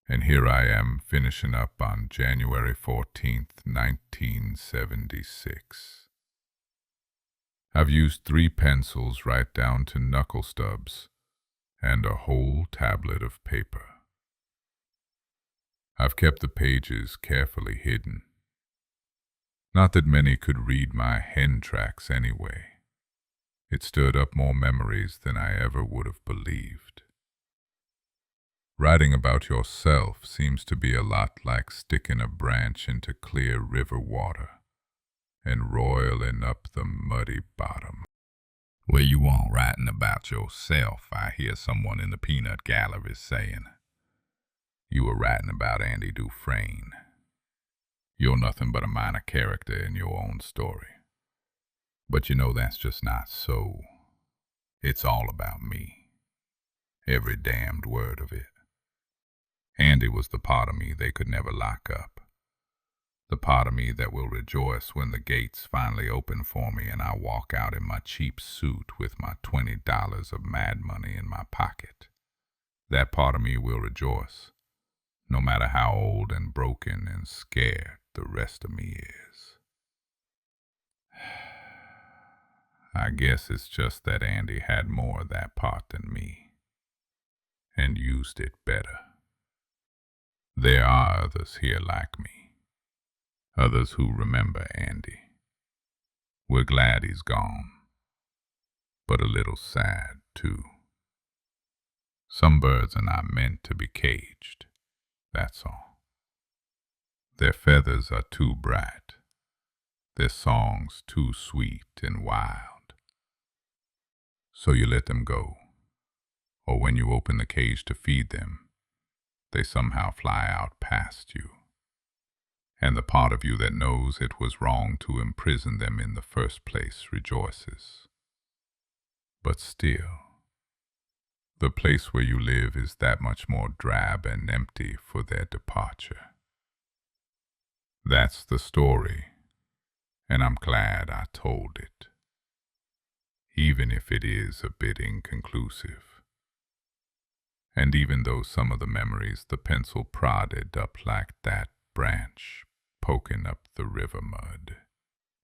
Speaker 2: and here I am finishing up on January 14th, 1976. I've used 3 pencils right down to knuckle stubs, and a whole tablet of paper. I've kept the pages carefully hidden. Not that many could read my hen tracks anyway. It stirred up more memories than I ever would have believed. Writing about yourself seems to be a lot like sticking a branch into clear river water and roiling up the muddy bottom. Well, you aren't writing about yourself, I hear someone in the peanut gallery saying. You were writing about Andy Dufresne. You're nothing but a minor character in your own story. But you know that's just not so. It's all about me. Every damned word of it. Andy was the part of me they could never lock up. The part of me that will rejoice when the gates finally open for me and I walk out in my cheap suit with my $20 of mad money in my pocket. That part of me will rejoice, no matter how old and broken and scared the rest of me is. I guess it's just that Andy had more of that part than me, and used it better. There are others here like me, others who remember Andy. We're glad he's gone, but a little sad, too. Some birds are not meant to be caged, that's all. Their feathers are too bright. their songs too sweet and wild. So you let them go, or when you open the cage to feed them, they somehow fly out past you. And the part of you that knows it was wrong to imprison them in the first place rejoices. But still, the place where you live is that much more drab and empty for their departure. That's the story, and I'm glad I told it, even if it is a bit inconclusive. And even though some of the memories the pencil prodded up like that branch poking up the river mud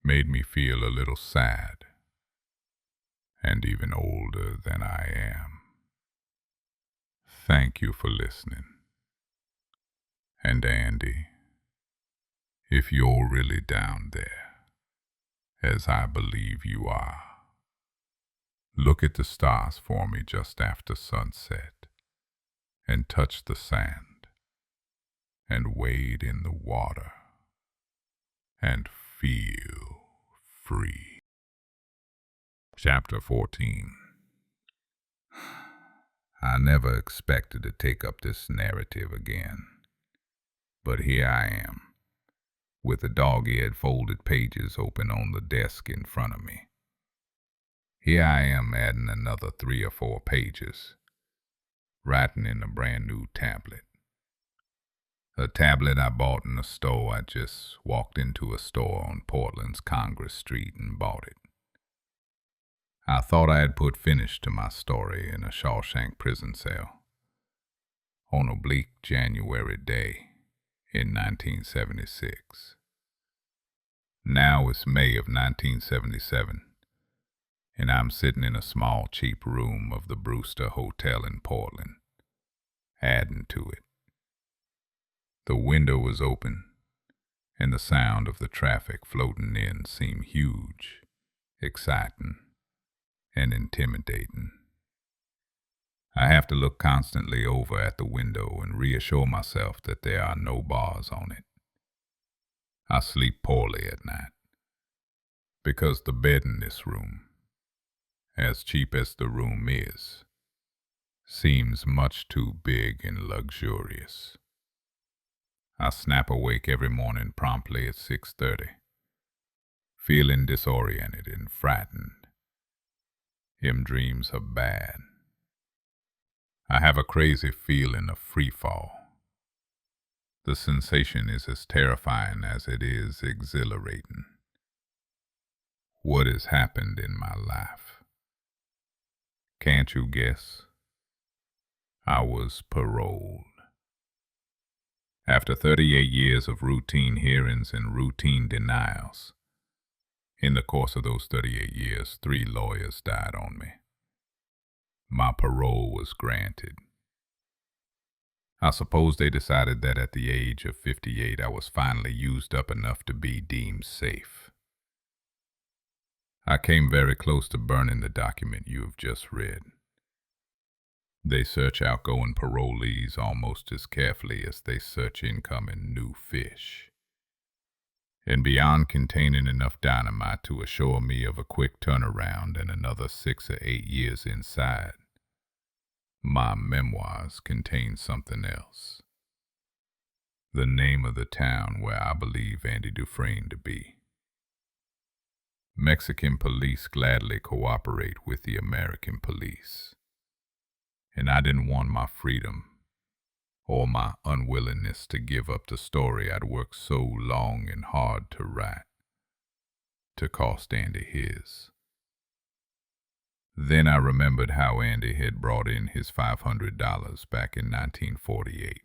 Speaker 2: made me feel a little sad, and even older than I am. Thank you for listening. And Andy, if you're really down there, as I believe you are, look at the stars for me just after sunset, and touch the sand, and wade in the water, and feel free. Chapter 14. I never expected to take up this narrative again, but here I am, with the dog-eared folded pages open on the desk in front of me. Here I am adding another 3 or 4 pages, writing in a brand new tablet. A tablet I bought in a store. I just walked into a store on Portland's Congress Street and bought it. I thought I had put finish to my story in a Shawshank prison cell on a bleak January day in 1976. Now it's May of 1977, and I'm sitting in a small, cheap room of the Brewster Hotel in Portland, adding to it. The window was open, and the sound of the traffic floating in seemed huge, exciting, and intimidating. I have to look constantly over at the window and reassure myself that there are no bars on it. I sleep poorly at night, because the bed in this room, as cheap as the room is, seems much too big and luxurious. I snap awake every morning promptly at 6:30, feeling disoriented and frightened. Dreams are bad. I have a crazy feeling of free fall. The sensation is as terrifying as it is exhilarating. What has happened in my life? Can't you guess? I was paroled. After 38 years of routine hearings and routine denials, in the course of those 38 years, 3 lawyers died on me. My parole was granted. I suppose they decided that at the age of 58 I was finally used up enough to be deemed safe. I came very close to burning the document you have just read. They search outgoing parolees almost as carefully as they search incoming new fish. And beyond containing enough dynamite to assure me of a quick turnaround and another 6 or 8 years inside, my memoirs contain something else. The name of the town where I believe Andy Dufresne to be. Mexican police gladly cooperate with the American police, and I didn't want my freedom or my unwillingness to give up the story I'd worked so long and hard to write to cost Andy his. Then I remembered how Andy had brought in his $500 back in 1948,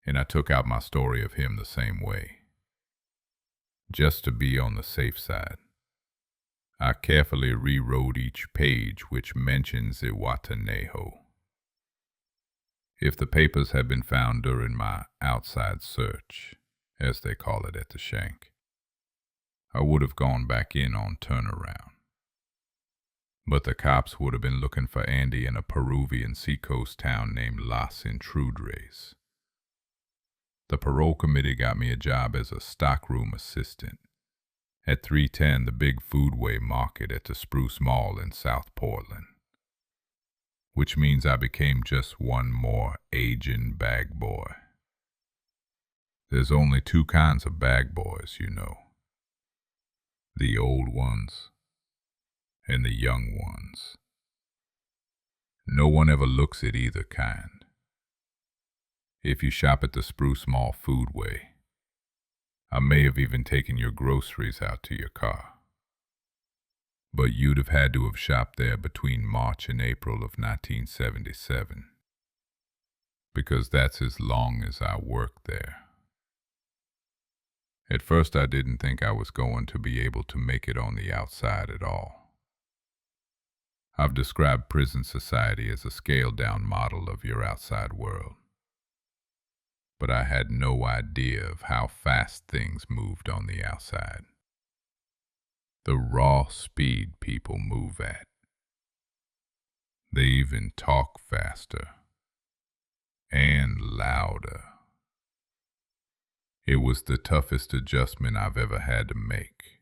Speaker 2: and I took out my story of him the same way. Just to be on the safe side, I carefully rewrote each page which mentions Iwataneo. If the papers had been found during my outside search, as they call it at the Shank, I would have gone back in on turnaround. But the cops would have been looking for Andy in a Peruvian seacoast town named Las Intrudes. The parole committee got me a job as a stockroom assistant at 310 the big foodway market at the Spruce Mall in South Portland. Which means I became just one more aging bag boy. There's only two kinds of bag boys, you know. The old ones and the young ones. No one ever looks at either kind. If you shop at the Spruce Mall Foodway, I may have even taken your groceries out to your car. But you'd have had to have shopped there between March and April of 1977, because that's as long as I worked there. At first I didn't think I was going to be able to make it on the outside at all. I've described prison society as a scaled-down model of your outside world. But I had no idea of how fast things moved on the outside. The raw speed people move at. They even talk faster and louder. It was the toughest adjustment I've ever had to make,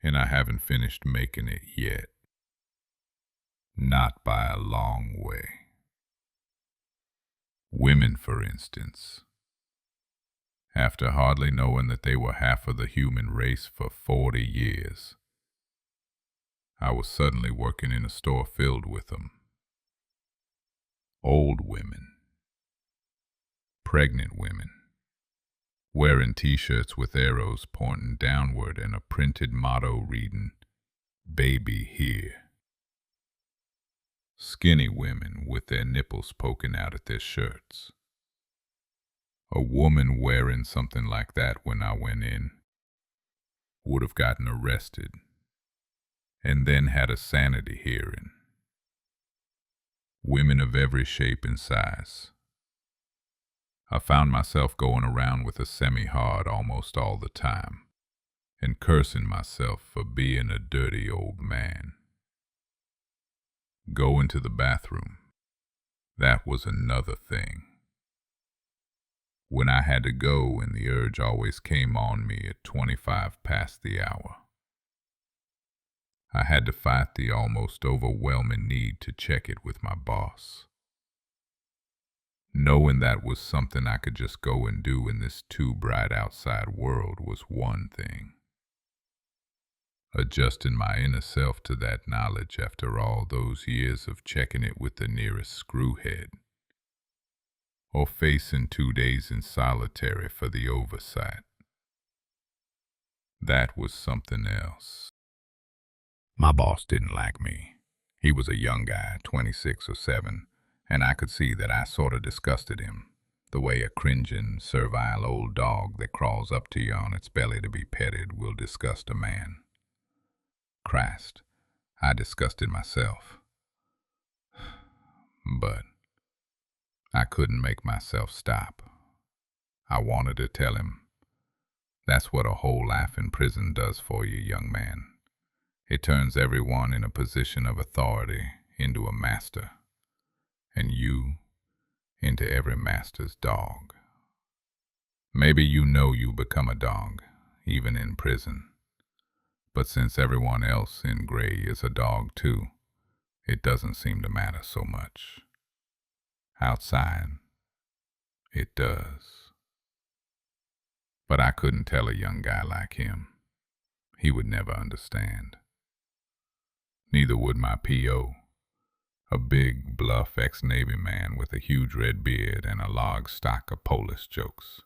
Speaker 2: and I haven't finished making it yet. Not by a long way. Women, for instance. After hardly knowing that they were half of the human race for 40 years, I was suddenly working in a store filled with them. Old women. Pregnant women. Wearing t-shirts with arrows pointing downward and a printed motto reading, "Baby here." Skinny women with their nipples poking out at their shirts. A woman wearing something like that when I went in would have gotten arrested and then had a sanity hearing. Women of every shape and size. I found myself going around with a semi-hard almost all the time and cursing myself for being a dirty old man. Go into the bathroom. That was another thing. When I had to go, and the urge always came on me at 25 past the hour, I had to fight the almost overwhelming need to check it with my boss. Knowing that was something I could just go and do in this too bright outside world was one thing. Adjusting my inner self to that knowledge after all those years of checking it with the nearest screwhead, or facing 2 days in solitary for the oversight. That was something else. My boss didn't like me. He was a young guy, 26 or 7, and I could see that I sort of disgusted him, the way a cringing, servile old dog that crawls up to you on its belly to be petted will disgust a man. Christ, I disgusted myself. But I couldn't make myself stop. I wanted to tell him, that's what a whole life in prison does for you, young man. It turns everyone in a position of authority into a master, and you into every master's dog. Maybe you know you become a dog, even in prison. But since everyone else in gray is a dog too, it doesn't seem to matter so much. Outside, it does. But I couldn't tell a young guy like him. He would never understand. Neither would my P.O., a big, bluff ex-Navy man with a huge red beard and a large stock of Polish jokes.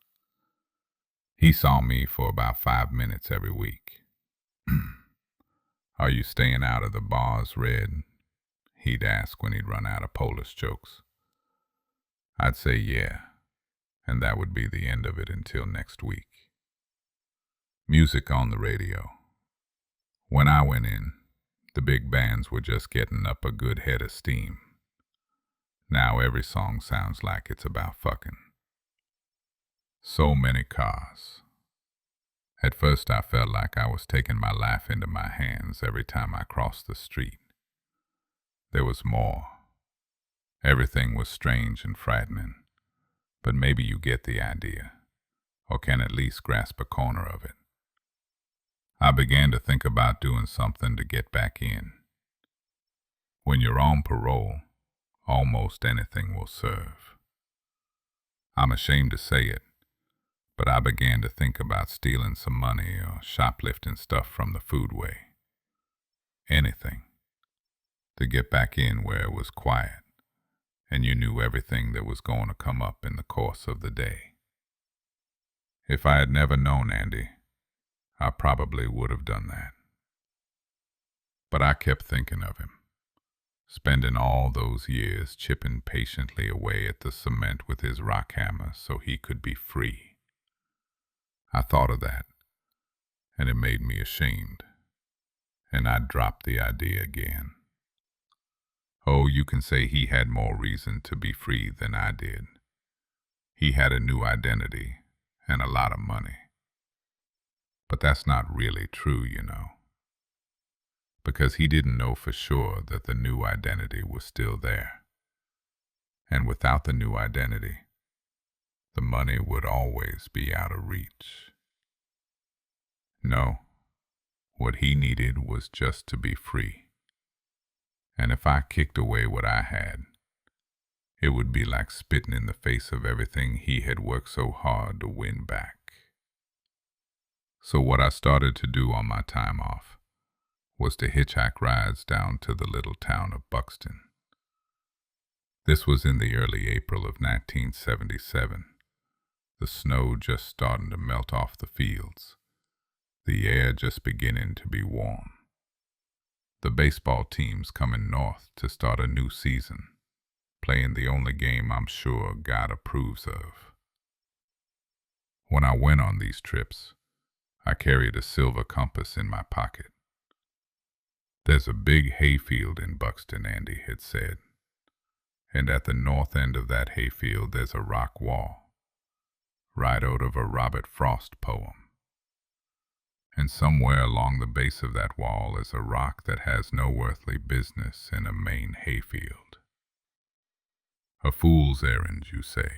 Speaker 2: He saw me for about 5 minutes every week. "Are you staying out of the bars, Red?" he'd ask when he'd run out of Polish jokes. I'd say yeah, and that would be the end of it until next week. Music on the radio. When I went in, the big bands were just getting up a good head of steam. Now every song sounds like it's about fucking. So many cars. At first I felt like I was taking my life into my hands every time I crossed the street. There was more. Everything was strange and frightening, but maybe you get the idea, or can at least grasp a corner of it. I began to think about doing something to get back in. When you're on parole, almost anything will serve. I'm ashamed to say it, but I began to think about stealing some money or shoplifting stuff from the foodway. Anything to get back in where it was quiet and you knew everything that was going to come up in the course of the day. If I had never known Andy, I probably would have done that. But I kept thinking of him, spending all those years chipping patiently away at the cement with his rock hammer so he could be free. I thought of that, and it made me ashamed, and I dropped the idea again. Oh, you can say he had more reason to be free than I did. He had a new identity and a lot of money. But that's not really true, you know. Because he didn't know for sure that the new identity was still there. And without the new identity, the money would always be out of reach. No, what he needed was just to be free. And if I kicked away what I had, it would be like spitting in the face of everything he had worked so hard to win back. So what I started to do on my time off was to hitchhike rides down to the little town of Buxton. This was in the early April of 1977. The snow just starting to melt off the fields, the air just beginning to be warm. The baseball team's coming north to start a new season, playing the only game I'm sure God approves of. When I went on these trips, I carried a silver compass in my pocket. There's a big hayfield in Buxton, Andy had said, and at the north end of that hayfield there's a rock wall, right out of a Robert Frost poem. And somewhere along the base of that wall is a rock that has no earthly business in a main hayfield. A fool's errand, you say.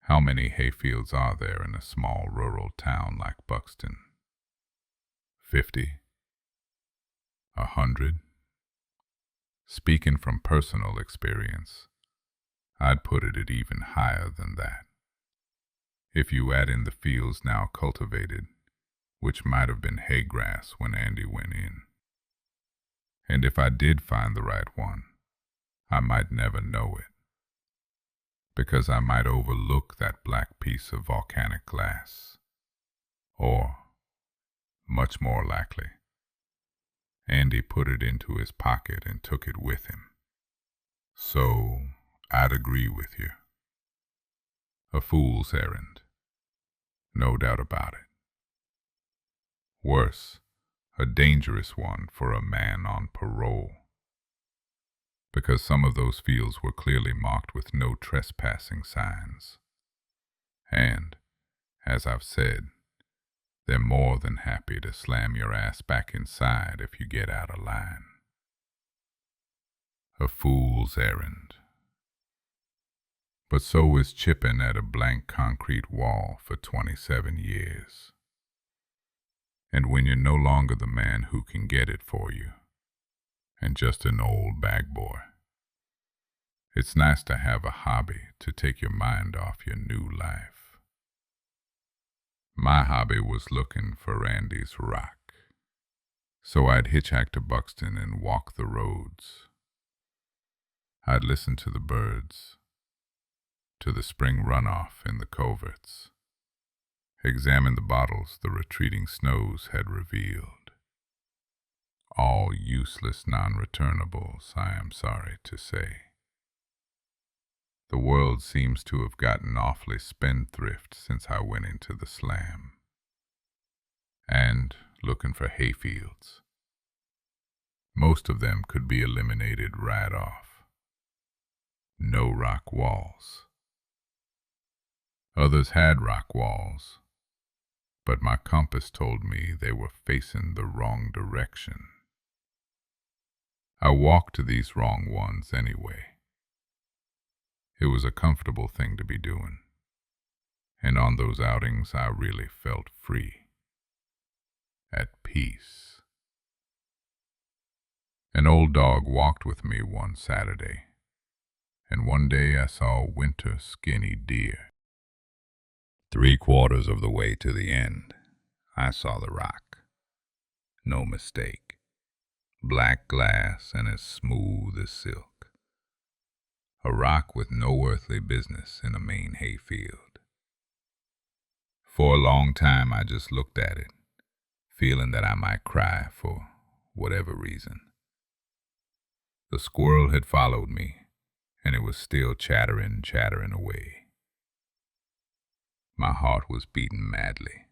Speaker 2: How many hayfields are there in a small rural town like Buxton? 50? 100? Speaking from personal experience, I'd put it at even higher than that. If you add in the fields now cultivated, which might have been hay grass when Andy went in. And if I did find the right one, I might never know it, because I might overlook that black piece of volcanic glass. Or, much more likely, Andy put it into his pocket and took it with him. So, I'd agree with you. A fool's errand, no doubt about it. Worse, a dangerous one for a man on parole, because some of those fields were clearly marked with no trespassing signs. And, as I've said, they're more than happy to slam your ass back inside if you get out of line. A fool's errand. But so is chipping at a blank concrete wall for 27 years. And when you're no longer the man who can get it for you, and just an old bag boy, it's nice to have a hobby to take your mind off your new life. My hobby was looking for Randy's rock, so I'd hitchhike to Buxton and walk the roads. I'd listen to the birds, to the spring runoff in the coverts, examine the bottles the retreating snows had revealed. All useless non-returnables, I am sorry to say. The world seems to have gotten awfully spendthrift since I went into the slam. And looking for hayfields. Most of them could be eliminated right off. No rock walls. Others had rock walls, but my compass told me they were facing the wrong direction. I walked to these wrong ones anyway. It was a comfortable thing to be doing, and on those outings I really felt free. at peace. An old dog walked with me one Saturday, and one day I saw a winter skinny deer. 3/4 of the way to the end, I saw the rock. No mistake. Black glass and as smooth as silk. A rock with no earthly business in a Maine hayfield. For a long time I just looked at it, feeling that I might cry for whatever reason. The squirrel had followed me, and it was still chattering away. My heart was beating madly.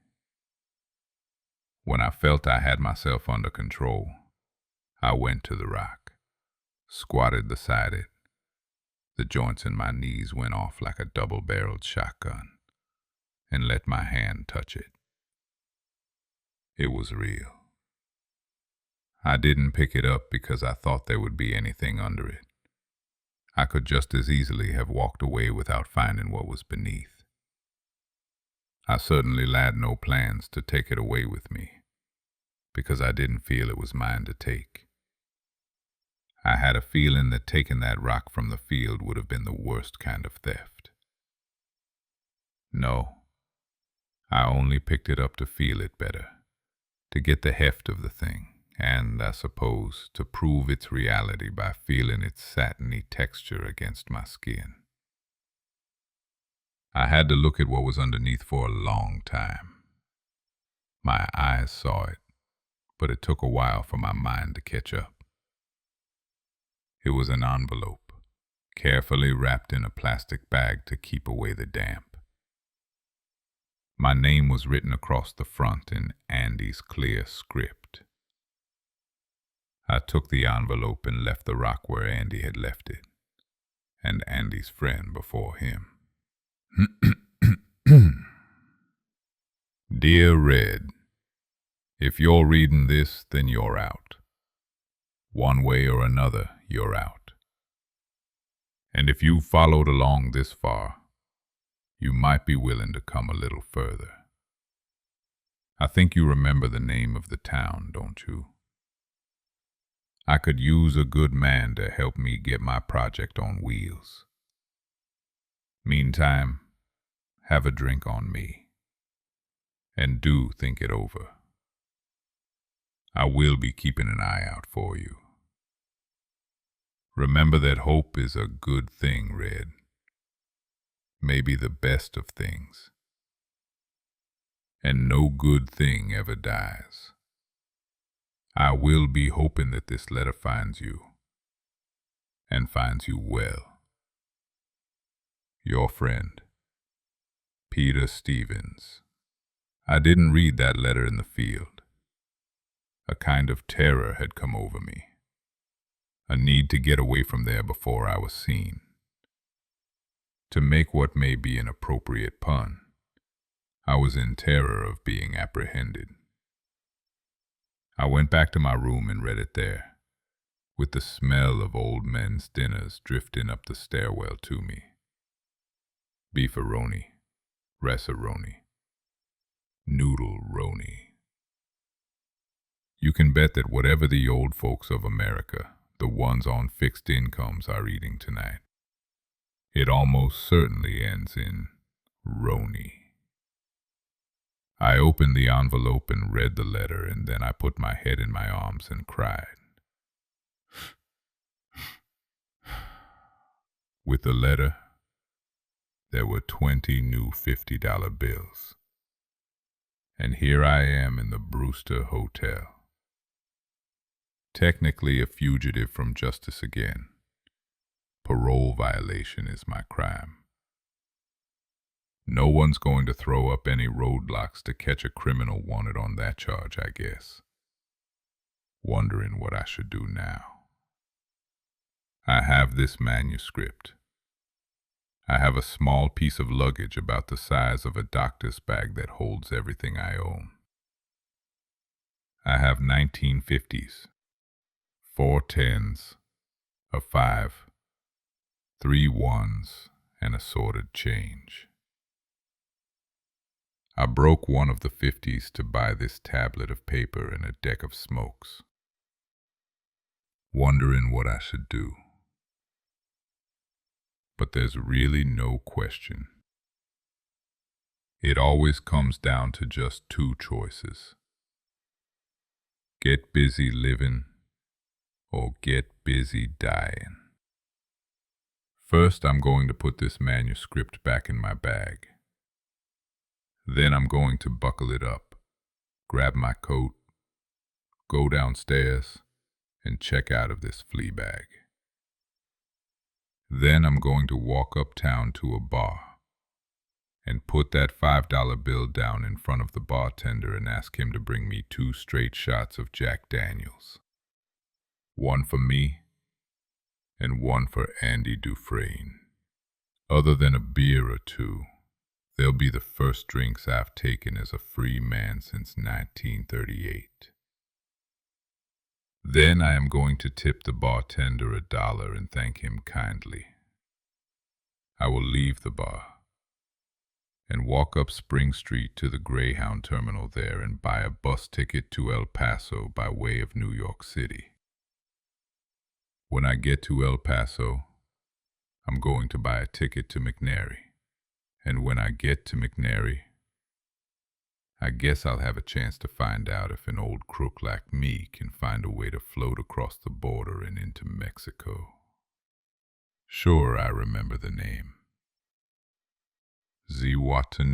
Speaker 2: When I felt I had myself under control, I went to the rock, squatted beside it. The joints in my knees went off like a double-barreled shotgun, and let my hand touch it. It was real. I didn't pick it up because I thought there would be anything under it. I could just as easily have walked away without finding what was beneath. I certainly had no plans to take it away with me, because I didn't feel it was mine to take. I had a feeling that taking that rock from the field would have been the worst kind of theft. No, I only picked it up to feel it better, to get the heft of the thing, and, I suppose, to prove its reality by feeling its satiny texture against my skin. I had to look at what was underneath for a long time. My eyes saw it, but it took a while for my mind to catch up. It was an envelope, carefully wrapped in a plastic bag to keep away the damp. My name was written across the front in Andy's clear script. I took the envelope and left the rock where Andy had left it, and Andy's friend before him. Dear Red, if you're reading this, then you're out. One way or another, you're out. And if you followed along this far, you might be willing to come a little further. I think you remember the name of the town, don't you? I could use a good man to help me get my project on wheels. Meantime, have a drink on me, and do think it over. I will be keeping an eye out for you. Remember that hope is a good thing, Red. Maybe the best of things. And no good thing ever dies. I will be hoping that this letter finds you, and finds you well. Your friend, Peter Stevens. I didn't read that letter in the field. A kind of terror had come over me. A need to get away from there before I was seen. To make what may be an appropriate pun, I was in terror of being apprehended. I went back to my room and read it there, with the smell of old men's dinners drifting up the stairwell to me. Beefaroni, ressaroni, noodle-roni. You can bet that whatever the old folks of America, the ones on fixed incomes, are eating tonight, it almost certainly ends in roni. I opened the envelope and read the letter, and then I put my head in my arms and cried. With the letter, there were 20 new $50 bills. And here I am in the Brewster Hotel. Technically a fugitive from justice again. Parole violation is my crime. No one's going to throw up any roadblocks to catch a criminal wanted on that charge, I guess. Wondering what I should do now. I have this manuscript. I have a small piece of luggage about the size of a doctor's bag that holds everything I own. I have 1950s, 4 10s, a 5, 3 1s, and assorted change. I broke one of the 50s to buy this tablet of paper and a deck of smokes, wondering what I should do. But there's really no question. It always comes down to just two choices. Get busy living or get busy dying. First, I'm going to put this manuscript back in my bag. Then I'm going to buckle it up, grab my coat, go downstairs, and check out of this flea bag. Then I'm going to walk uptown to a bar and put that $5 bill down in front of the bartender and ask him to bring me 2 straight shots of Jack Daniels. One for me and one for Andy Dufresne. Other than a beer or two, they'll be the first drinks I've taken as a free man since 1938. Then I am going to tip the bartender $1 and thank him kindly. I will leave the bar and walk up Spring Street to the Greyhound terminal there and buy a bus ticket to El Paso by way of New York City. When I get to El Paso, I'm going to buy a ticket to McNary. And when I get to McNary, I guess I'll have a chance to find out if an old crook like me can find a way to float across the border and into Mexico. Sure, I remember the name. Zihuatanejo.